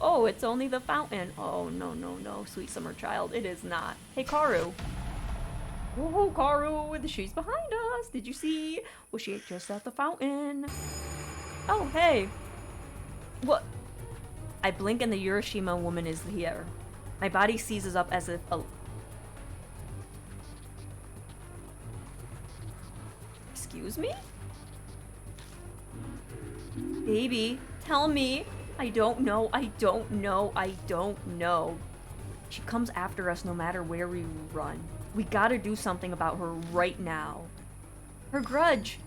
Oh, it's only the fountain. Oh, no, no, no, sweet summer child. It is not. Hey, Karu. Woohoo, Karu. She's behind us. Did you see? Was she just at the fountain? Oh, hey. What? I blink and the Urashima woman is here. My body seizes up as if a... Excuse me? Baby, tell me. I don't know, I don't know, I don't know. She comes after us no matter where we run. We gotta do something about her right now. Her grudge.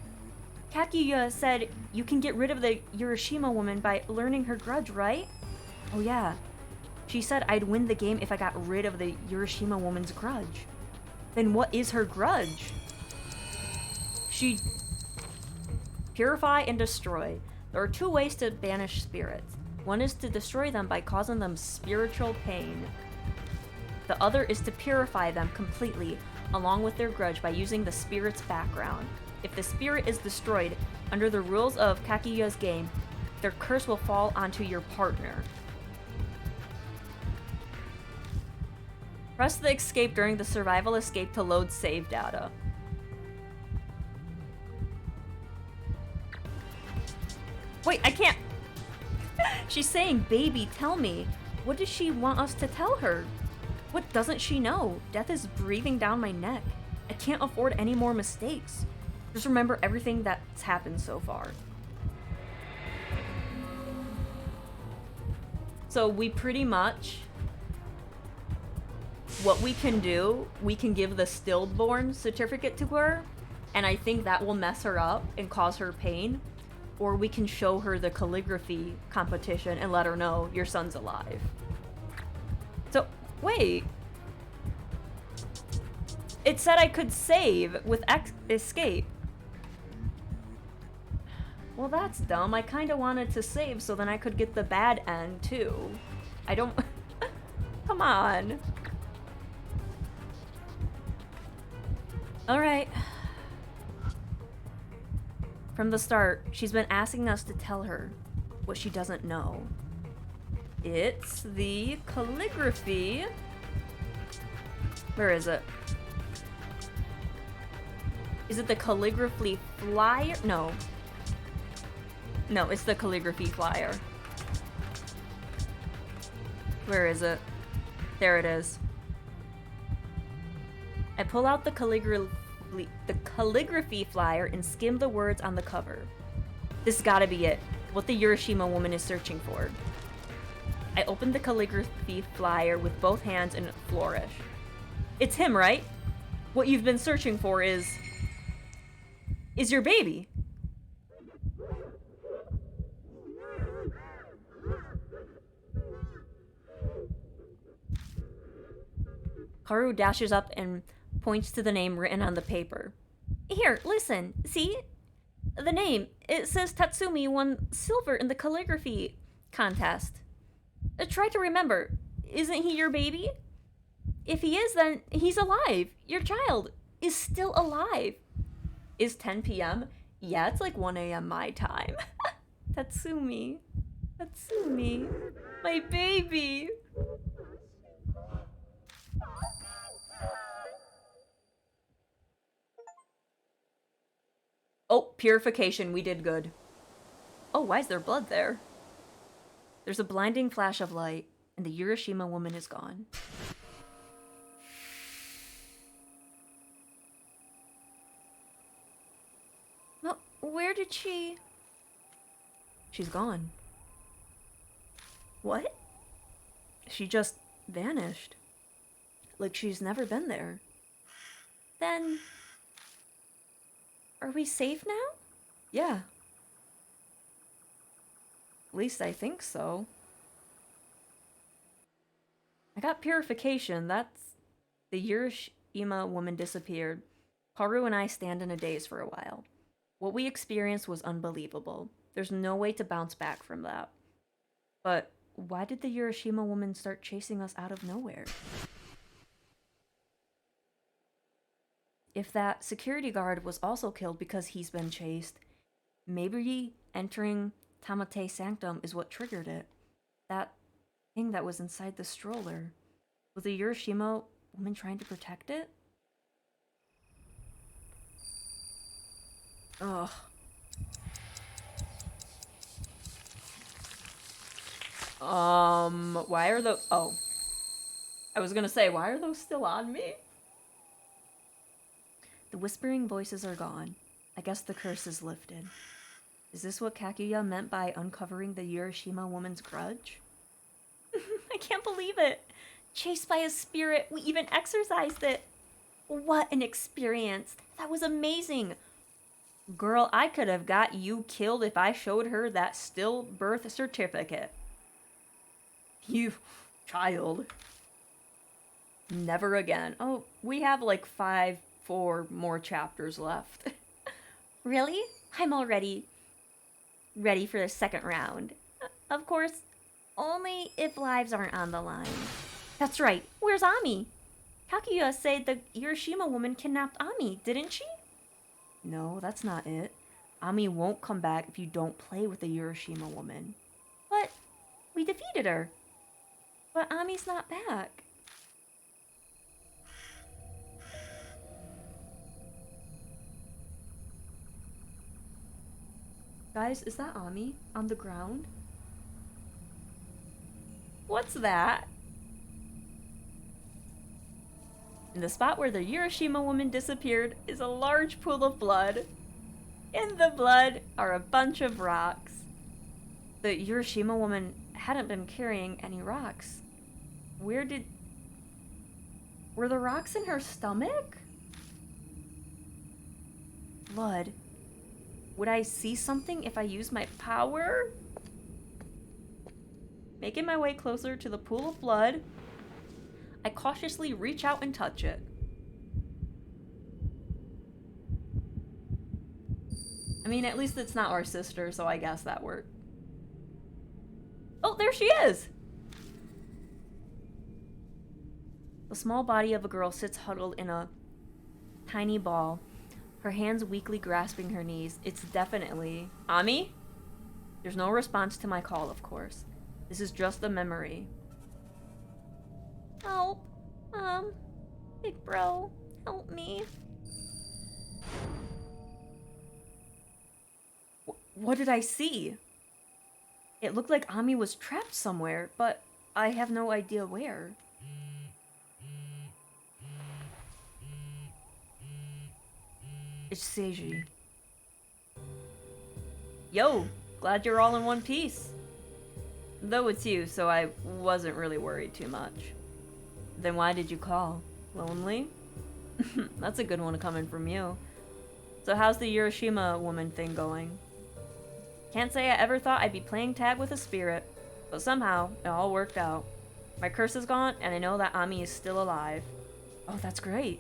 Kaguya said you can get rid of the Urashima woman by learning her grudge, right? Oh yeah. She said I'd win the game if I got rid of the Urashima woman's grudge. Then what is her grudge? She... Purify and destroy. There are two ways to banish spirits. One is to destroy them by causing them spiritual pain. The other is to purify them completely, along with their grudge, by using the spirit's background. If the spirit is destroyed, under the rules of Kaguya's game, their curse will fall onto your partner. Press the escape during the survival escape to load save data. Wait, I can't... She's saying, baby, tell me. What does she want us to tell her? What doesn't she know? Death is breathing down my neck. I can't afford any more mistakes. Just remember everything that's happened so far. So we pretty much... What we can do, we can give the stillborn certificate to her, and I think that will mess her up and cause her pain. Or we can show her the calligraphy competition and let her know your son's alive. So, wait. It said I could save with escape. Well, that's dumb. I kind of wanted to save so then I could get the bad end, too. I don't... Come on. Alright. From the start, she's been asking us to tell her what she doesn't know. It's the calligraphy. Where is it? Is it the calligraphy flyer? No. No, it's the calligraphy flyer. Where is it? There it is. I pull out the calligraphy flyer and skim the words on the cover. This gotta be it. What the Urashima woman is searching for. I open the calligraphy flyer with both hands and flourish. It's him, right? What you've been searching for is your baby. Haru dashes up and points to the name written on the paper. Here, listen. See? The name. It says Tatsumi won silver in the calligraphy contest. Try to remember. Isn't he your baby? If he is, then he's alive. Your child is still alive. Is 10 p.m.? Yeah, it's like 1 a.m. my time. Tatsumi. Tatsumi. My baby. Oh, purification. We did good. Oh, why is there blood there? There's a blinding flash of light, and the Urashima woman is gone. Well, where did she... She's gone. What? She just vanished. Like she's never been there. Then... Are we safe now? Yeah. At least I think so. I got purification. That's... The Urashima woman disappeared. Haru and I stand in a daze for a while. What we experienced was unbelievable. There's no way to bounce back from that. But why did the Urashima woman start chasing us out of nowhere? if that security guard was also killed because he's been chased, maybe entering Tamate's sanctum is what triggered it. That thing that was inside the stroller. Was the Urashima woman trying to protect it? Ugh. Why are those... Oh. I was gonna say, why are those still on me? The whispering voices are gone. I guess the curse is lifted. Is this what Kaguya meant by uncovering the Urashima woman's grudge? I can't believe it! Chased by a spirit, we even exorcised it! What an experience! That was amazing! Girl, I could have got you killed if I showed her that stillbirth certificate. You child. Never again. Oh, we have like 4 more chapters left. Really? I'm already ready for the second round. Of course, only if lives aren't on the line. That's right. Where's Ami? Kaguya said the Urashima woman kidnapped Ami, didn't she? No, that's not it. Ami won't come back if you don't play with the Urashima woman. But we defeated her. But Ami's not back. Guys, is that Ami on the ground? What's that? In the spot where the Urashima woman disappeared is a large pool of blood. In the blood are a bunch of rocks. The Urashima woman hadn't been carrying any rocks. Were the rocks in her stomach? Blood. Would I see something if I use my power? Making my way closer to the pool of blood, I cautiously reach out and touch it. I mean, at least it's not our sister, so I guess that worked. Oh, there she is! The small body of a girl sits huddled in a tiny ball, her hands weakly grasping her knees. It's definitely... Ami? There's no response to my call, of course. This is just a memory. Help. Big bro, help me. What did I see? It looked like Ami was trapped somewhere, but I have no idea where. It's Seiji. Yo, glad you're all in one piece. Though it's you, so I wasn't really worried too much. Then why did you call? Lonely? That's a good one coming from you. So how's the Urashima woman thing going? Can't say I ever thought I'd be playing tag with a spirit, but somehow it all worked out. My curse is gone, and I know that Ami is still alive. Oh, that's great.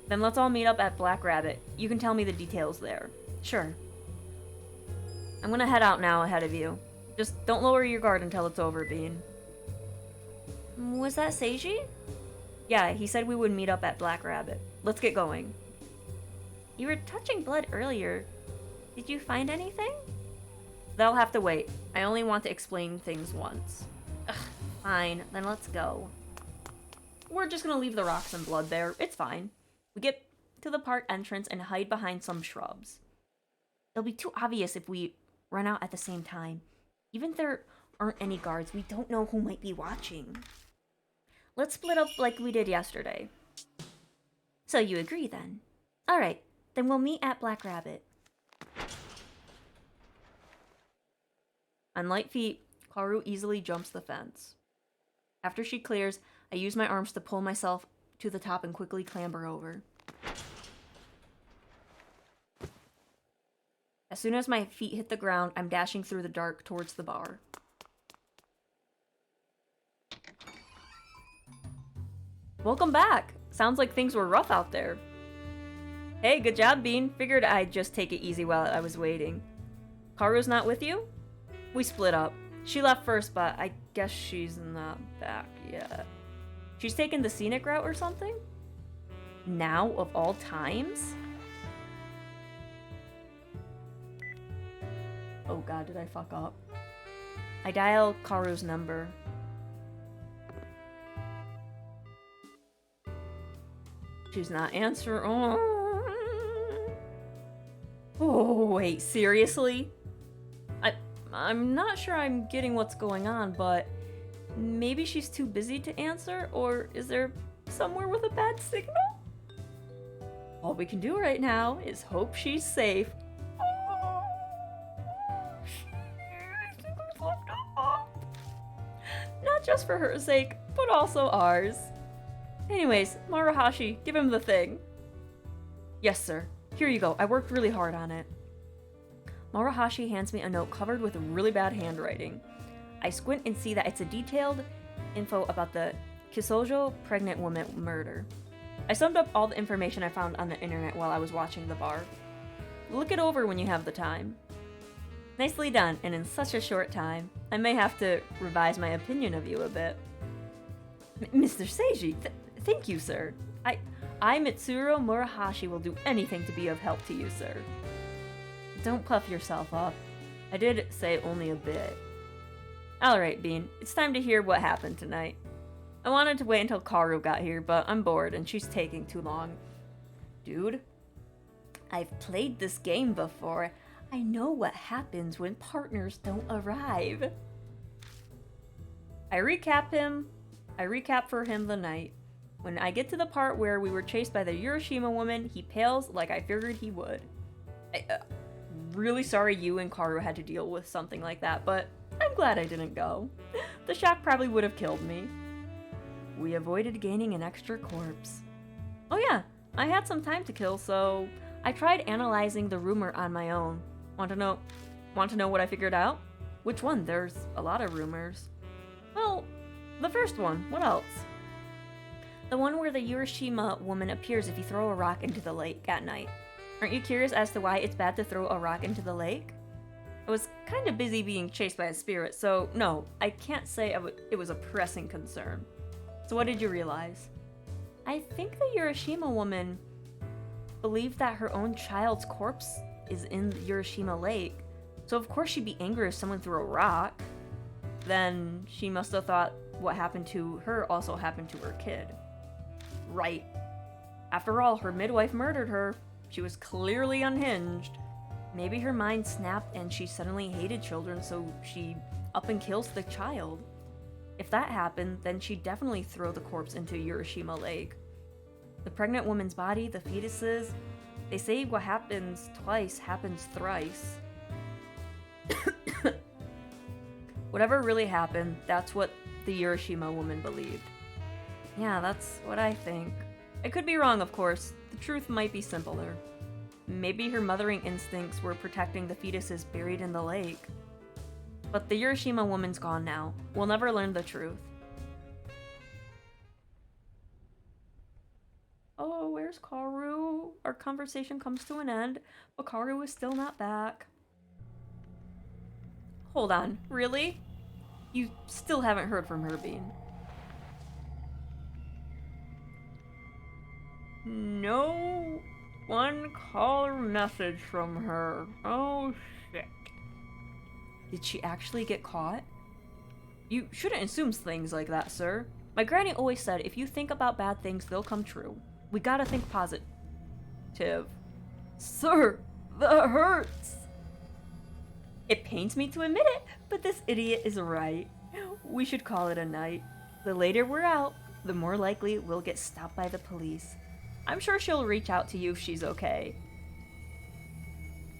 Then let's all meet up at Black Rabbit. You can tell me the details there. Sure. I'm gonna head out now ahead of you. Just don't lower your guard until it's over, Bean. Was that Seiji? Yeah, he said we would meet up at Black Rabbit. Let's get going. You were touching blood earlier. Did you find anything? That'll have to wait. I only want to explain things once. Ugh, fine, then let's go. We're just gonna leave the rocks and blood there. It's fine. We get to the park entrance and hide behind some shrubs. It'll be too obvious if we run out at the same time. Even if there aren't any guards, we don't know who might be watching. Let's split up like we did yesterday. So you agree then? Alright, then we'll meet at Black Rabbit. On light feet, Kaoru easily jumps the fence. After she clears, I use my arms to pull myself to the top and quickly clamber over. As soon as my feet hit the ground, I'm dashing through the dark towards the bar. Welcome back! Sounds like things were rough out there. Hey, good job, Bean. Figured I'd just take it easy while I was waiting. Kaoru's not with you? We split up. She left first, but I guess she's not back yet. She's taken the scenic route or something? Now of all times? Oh god, did I fuck up? I dial Karu's number. She's not answering. Oh, wait, seriously? I'm not sure I'm getting what's going on, but maybe she's too busy to answer, or is there somewhere with a bad signal? All we can do right now is hope she's safe. Not just for her sake, but also ours. Anyways, Marahashi, give him the thing. Yes, sir. Here you go. I worked really hard on it. Marahashi hands me a note covered with really bad handwriting. I squint and see that it's a detailed info about the Kisojo pregnant woman murder. I summed up all the information I found on the internet while I was watching the bar. Look it over when you have the time. Nicely done, and in such a short time, I may have to revise my opinion of you a bit. Mr. Seiji, thank you, sir. I, Mitsuro Murahashi, will do anything to be of help to you, sir. Don't puff yourself up. I did say only a bit. Alright, Bean, it's time to hear what happened tonight. I wanted to wait until Karu got here, but I'm bored and she's taking too long. Dude, I've played this game before. I know what happens when partners don't arrive. I recap for him the night. When I get to the part where we were chased by the Urashima woman, he pales like I figured he would. Really sorry you and Karu had to deal with something like that, but I'm glad I didn't go. The shock probably would have killed me. We avoided gaining an extra corpse. Oh yeah, I had some time to kill, so I tried analyzing the rumor on my own. Want to know what I figured out? Which one? There's a lot of rumors. Well, the first one. What else? The one where the Urashima woman appears if you throw a rock into the lake at night. Aren't you curious as to why it's bad to throw a rock into the lake? I was kind of busy being chased by a spirit, so no, I can't say it was a pressing concern. So what did you realize? I think the Urashima woman believed that her own child's corpse is in Urashima Lake, so of course she'd be angry if someone threw a rock. Then she must have thought what happened to her also happened to her kid. Right. After all, her midwife murdered her. She was clearly unhinged. Maybe her mind snapped and she suddenly hated children, so she up and kills the child. If that happened, then she'd definitely throw the corpse into Urashima Lake. The pregnant woman's body, the fetuses, they say what happens twice happens thrice. Whatever really happened, that's what the Urashima woman believed. Yeah, that's what I think. I could be wrong, of course. The truth might be simpler. Maybe her mothering instincts were protecting the fetuses buried in the lake. But the Urashima woman's gone now. We'll never learn the truth. Oh, where's Karu? Our conversation comes to an end, but Karu is still not back. Hold on, really? You still haven't heard from her, Bean. No one call or message from her. Oh shit. Did she actually get caught? You shouldn't assume things like that, sir. My granny always said if you think about bad things, they'll come true. We gotta think positive. Sir, that hurts. It pains me to admit it, but this idiot is right. We should call it a night. The later we're out, the more likely we'll get stopped by the police. I'm sure she'll reach out to you if she's okay.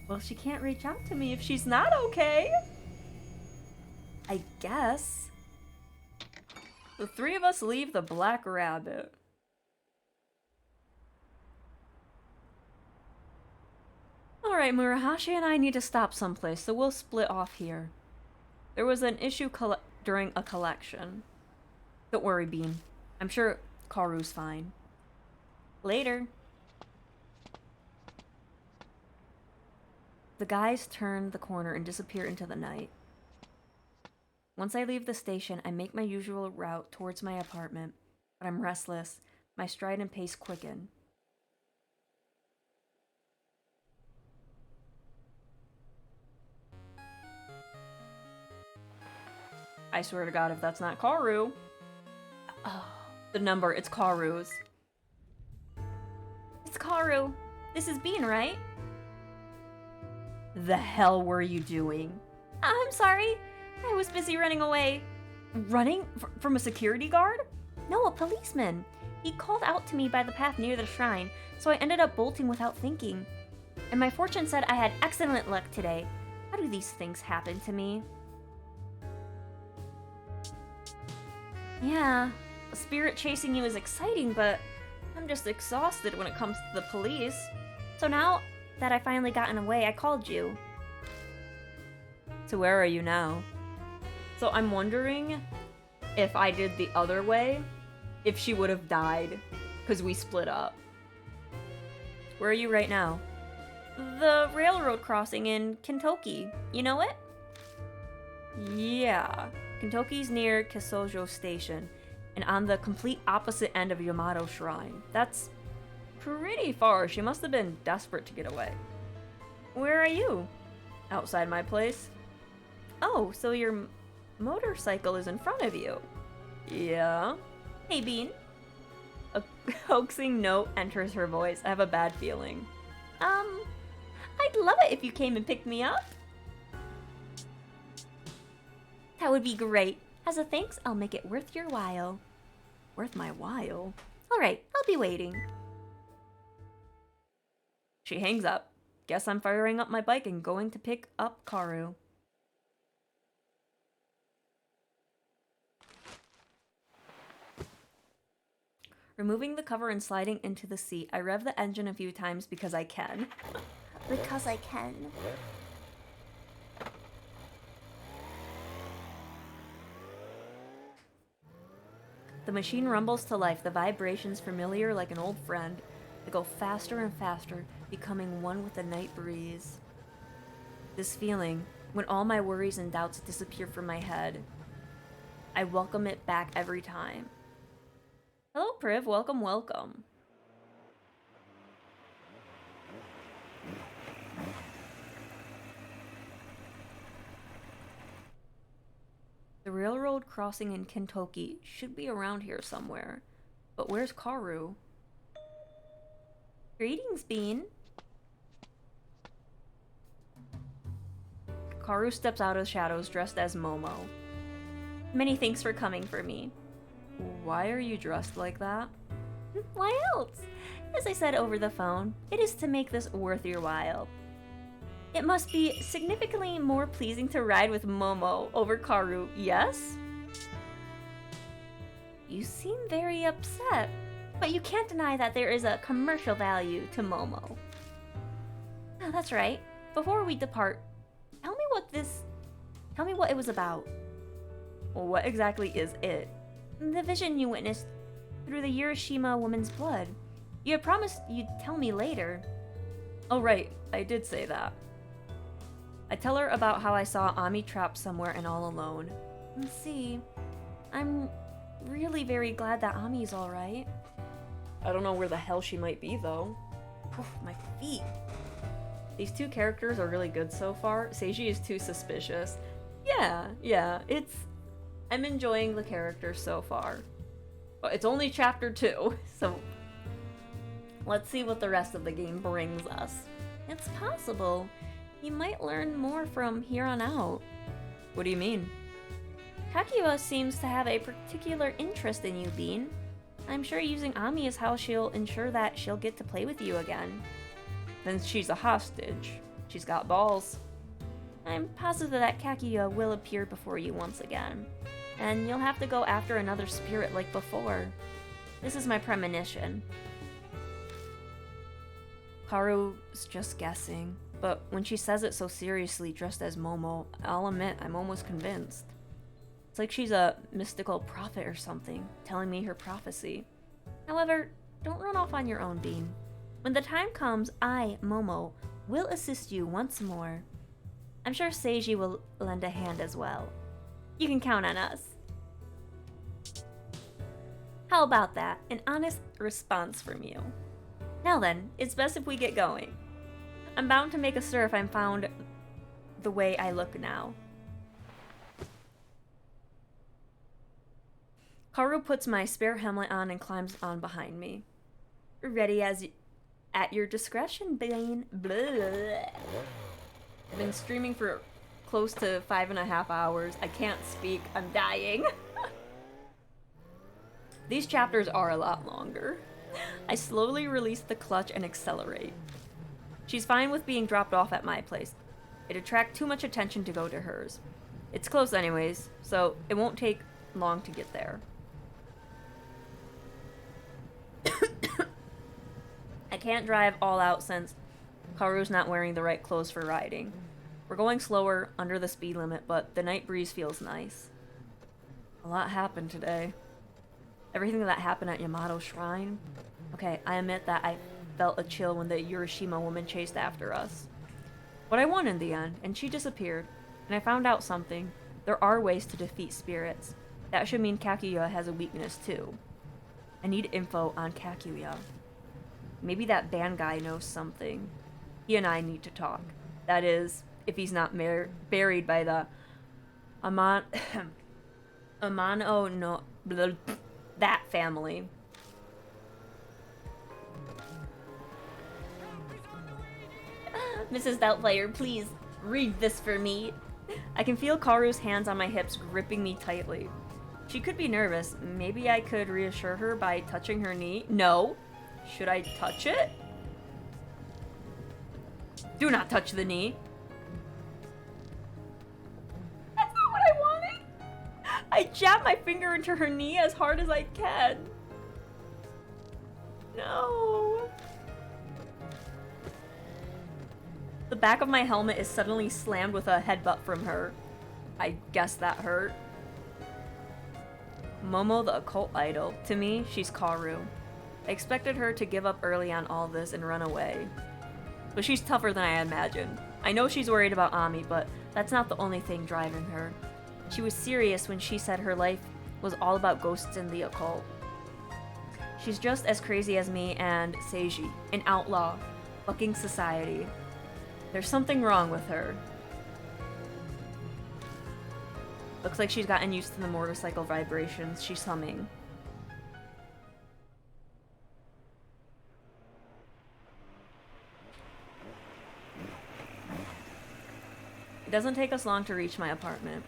Well, she can't reach out to me if she's not okay. I guess. The three of us leave the Black Rabbit. Alright, Murahashi and I need to stop someplace, so we'll split off here. There was an issue during a collection. Don't worry, Bean. I'm sure Karu's fine. Later. The guys turn the corner and disappear into the night. Once I leave the station, I make my usual route towards my apartment, but I'm restless. My stride and pace quicken. I swear to God, if that's not Karu. Oh, the number, it's Karu's. It's Karu. This is Bean, right? The hell were you doing? I'm sorry. I was busy running away. Running? From a security guard? No, a policeman. He called out to me by the path near the shrine, so I ended up bolting without thinking. And my fortune said I had excellent luck today. How do these things happen to me? Yeah, a spirit chasing you is exciting, but I'm just exhausted when it comes to the police. So now that I finally gotten away, I called you. So where are you now? So I'm wondering if I did the other way, if she would have died, because we split up. Where are you right now? The railroad crossing in Kintoki. You know it? Yeah. Kintoki's near Kisojo Station, and on the complete opposite end of Yamato Shrine. That's pretty far. She must have been desperate to get away. Where are you? Outside my place. Oh, so your motorcycle is in front of you. Yeah. Hey, Bean. A coaxing note enters her voice. I have a bad feeling. I'd love it if you came and picked me up. That would be great. As a thanks, I'll make it worth your while. Worth my while? Alright, I'll be waiting. She hangs up. Guess I'm firing up my bike and going to pick up Karu. Removing the cover and sliding into the seat, I rev the engine a few times because I can. Because I can. The machine rumbles to life, the vibrations familiar like an old friend. I go faster and faster, becoming one with the night breeze. This feeling, when all my worries and doubts disappear from my head, I welcome it back every time. Hello, Priv. Welcome, welcome. The railroad crossing in Kintoki should be around here somewhere. But where's Karu? Greetings, Bean. Karu steps out of the shadows dressed as Momo. Many thanks for coming for me. Why are you dressed like that? Why else? As I said over the phone, it is to make this worth your while. It must be significantly more pleasing to ride with Momo over Karu, yes? You seem very upset, but you can't deny that there is a commercial value to Momo. Oh, that's right. Before we depart, tell me what it was about. Well, what exactly is it? The vision you witnessed through the Urashima woman's blood. You had promised you'd tell me later. Oh right, I did say that. I tell her about how I saw Ami trapped somewhere and all alone. See, I'm really very glad that Ami's alright. I don't know where the hell she might be though. Oof, my feet. These two characters are really good so far. Seiji is too suspicious. Yeah, I'm enjoying the characters so far. But it's only chapter 2, so let's see what the rest of the game brings us. It's possible. You might learn more from here on out. What do you mean? Kakiwa seems to have a particular interest in you, Bean. I'm sure using Ami is how she'll ensure that she'll get to play with you again. Then she's a hostage. She's got balls. I'm positive that Kakiwa will appear before you once again. And you'll have to go after another spirit like before. This is my premonition. Karu's just guessing. But when she says it so seriously, dressed as Momo, I'll admit I'm almost convinced. It's like she's a mystical prophet or something, telling me her prophecy. However, don't run off on your own, Bean. When the time comes, I, Momo, will assist you once more. I'm sure Seiji will lend a hand as well. You can count on us. How about that? An honest response from you. Now then, it's best if we get going. I'm bound to make a stir if I'm found the way I look now. Karu puts my spare helmet on and climbs on behind me. Ready at your discretion, Bane. Blah. I've been streaming for close to 5.5 hours. I can't speak. I'm dying. These chapters are a lot longer. I slowly release the clutch and accelerate. She's fine with being dropped off at my place. It attracts too much attention to go to hers. It's close anyways, so it won't take long to get there. I can't drive all out since Karu's not wearing the right clothes for riding. We're going slower, under the speed limit, but the night breeze feels nice. A lot happened today. Everything that happened at Yamato Shrine. Okay, I admit that I felt a chill when the Urashima woman chased after us. But I won in the end, and she disappeared. And I found out something. There are ways to defeat spirits. That should mean Kakuya has a weakness too. I need info on Kakuya. Maybe that band guy knows something. He and I need to talk. That is, if he's not buried by the Amano no that family. Mrs. Doubtfire, please read this for me. I can feel Karu's hands on my hips gripping me tightly. She could be nervous. Maybe I could reassure her by touching her knee. No. Should I touch it? Do not touch the knee. That's not what I wanted. I jab my finger into her knee as hard as I can. No. The back of my helmet is suddenly slammed with a headbutt from her. I guess that hurt. Momo, the occult idol. To me, she's Karu. I expected her to give up early on all this and run away. But she's tougher than I imagined. I know she's worried about Ami, but that's not the only thing driving her. She was serious when she said her life was all about ghosts and the occult. She's just as crazy as me and Seiji, an outlaw, fucking society. There's something wrong with her. Looks like she's gotten used to the motorcycle vibrations. She's humming. It doesn't take us long to reach my apartment.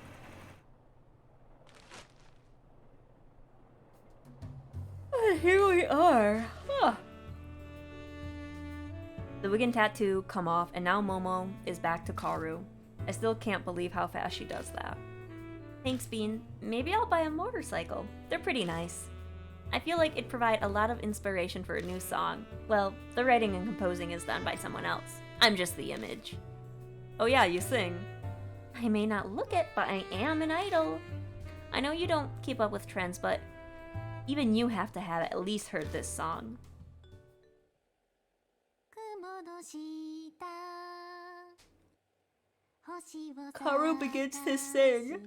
Here we are. Huh. The wig and tattoo come off, and now Momo is back to Karu. I still can't believe how fast she does that. Thanks, Bean. Maybe I'll buy a motorcycle. They're pretty nice. I feel like it'd provide a lot of inspiration for a new song. Well, the writing and composing is done by someone else. I'm just the image. Oh yeah, you sing. I may not look it, but I am an idol. I know you don't keep up with trends, but even you have to have at least heard this song. Karu begins to sing.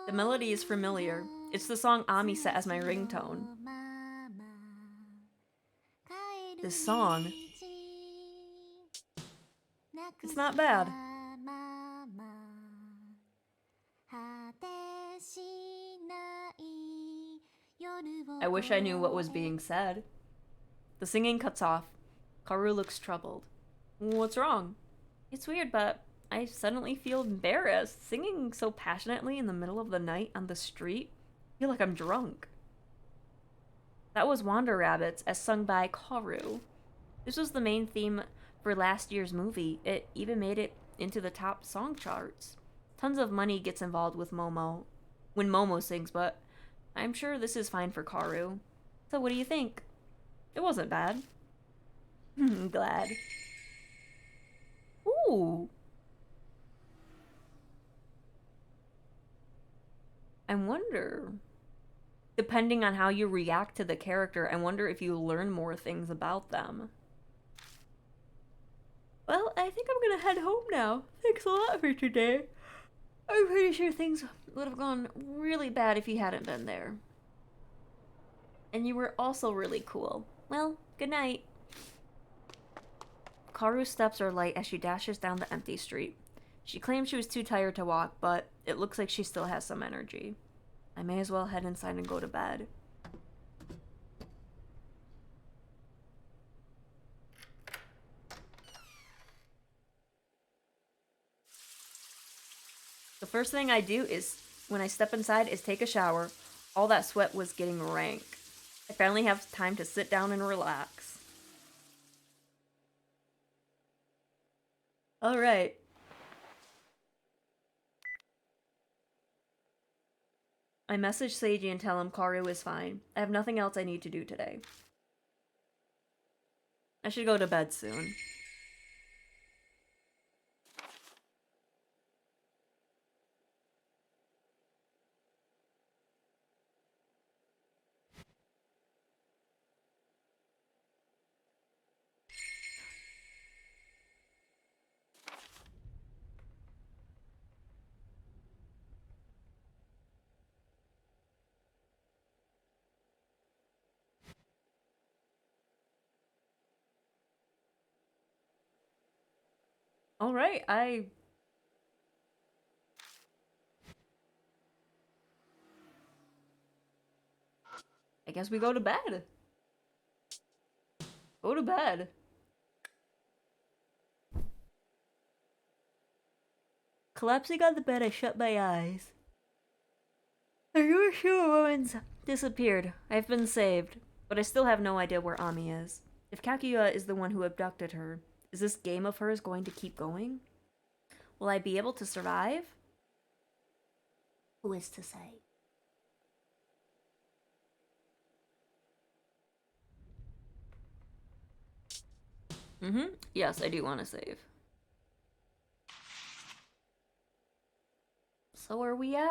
The melody is familiar. It's the song Ami set as my ringtone. This song. It's not bad. I wish I knew what was being said. The singing cuts off. Karu looks troubled. What's wrong? It's weird, but I suddenly feel embarrassed. Singing so passionately in the middle of the night on the street. I feel like I'm drunk. That was Wander Rabbits, as sung by Karu. This was the main theme for last year's movie. It even made it into the top song charts. Tons of money gets involved with Momo when Momo sings, but I'm sure this is fine for Karu. So what do you think? It wasn't bad. Glad. Ooh. I wonder, depending on how you react to the character, I wonder if you learn more things about them. Well, I think I'm gonna head home now. Thanks a lot for today. I'm pretty sure things would have gone really bad if you hadn't been there. And you were also really cool. Well, good night. Karu's steps are light as she dashes down the empty street. She claimed she was too tired to walk, but it looks like she still has some energy. I may as well head inside and go to bed. The first thing I do is, when I step inside, is take a shower. All that sweat was getting rank. I finally have time to sit down and relax. Alright. I message Seiji and tell him Karu is fine. I have nothing else I need to do today. I should go to bed soon. Alright, I guess we go to bed. Go to bed. Collapsing on the bed, I shut my eyes. The Urashima woman's disappeared. I've been saved, but I still have no idea where Ami is. If Kaguya is the one who abducted her, is this game of hers going to keep going? Will I be able to survive? Who is to say? Yes, I do want to save. So where are we at?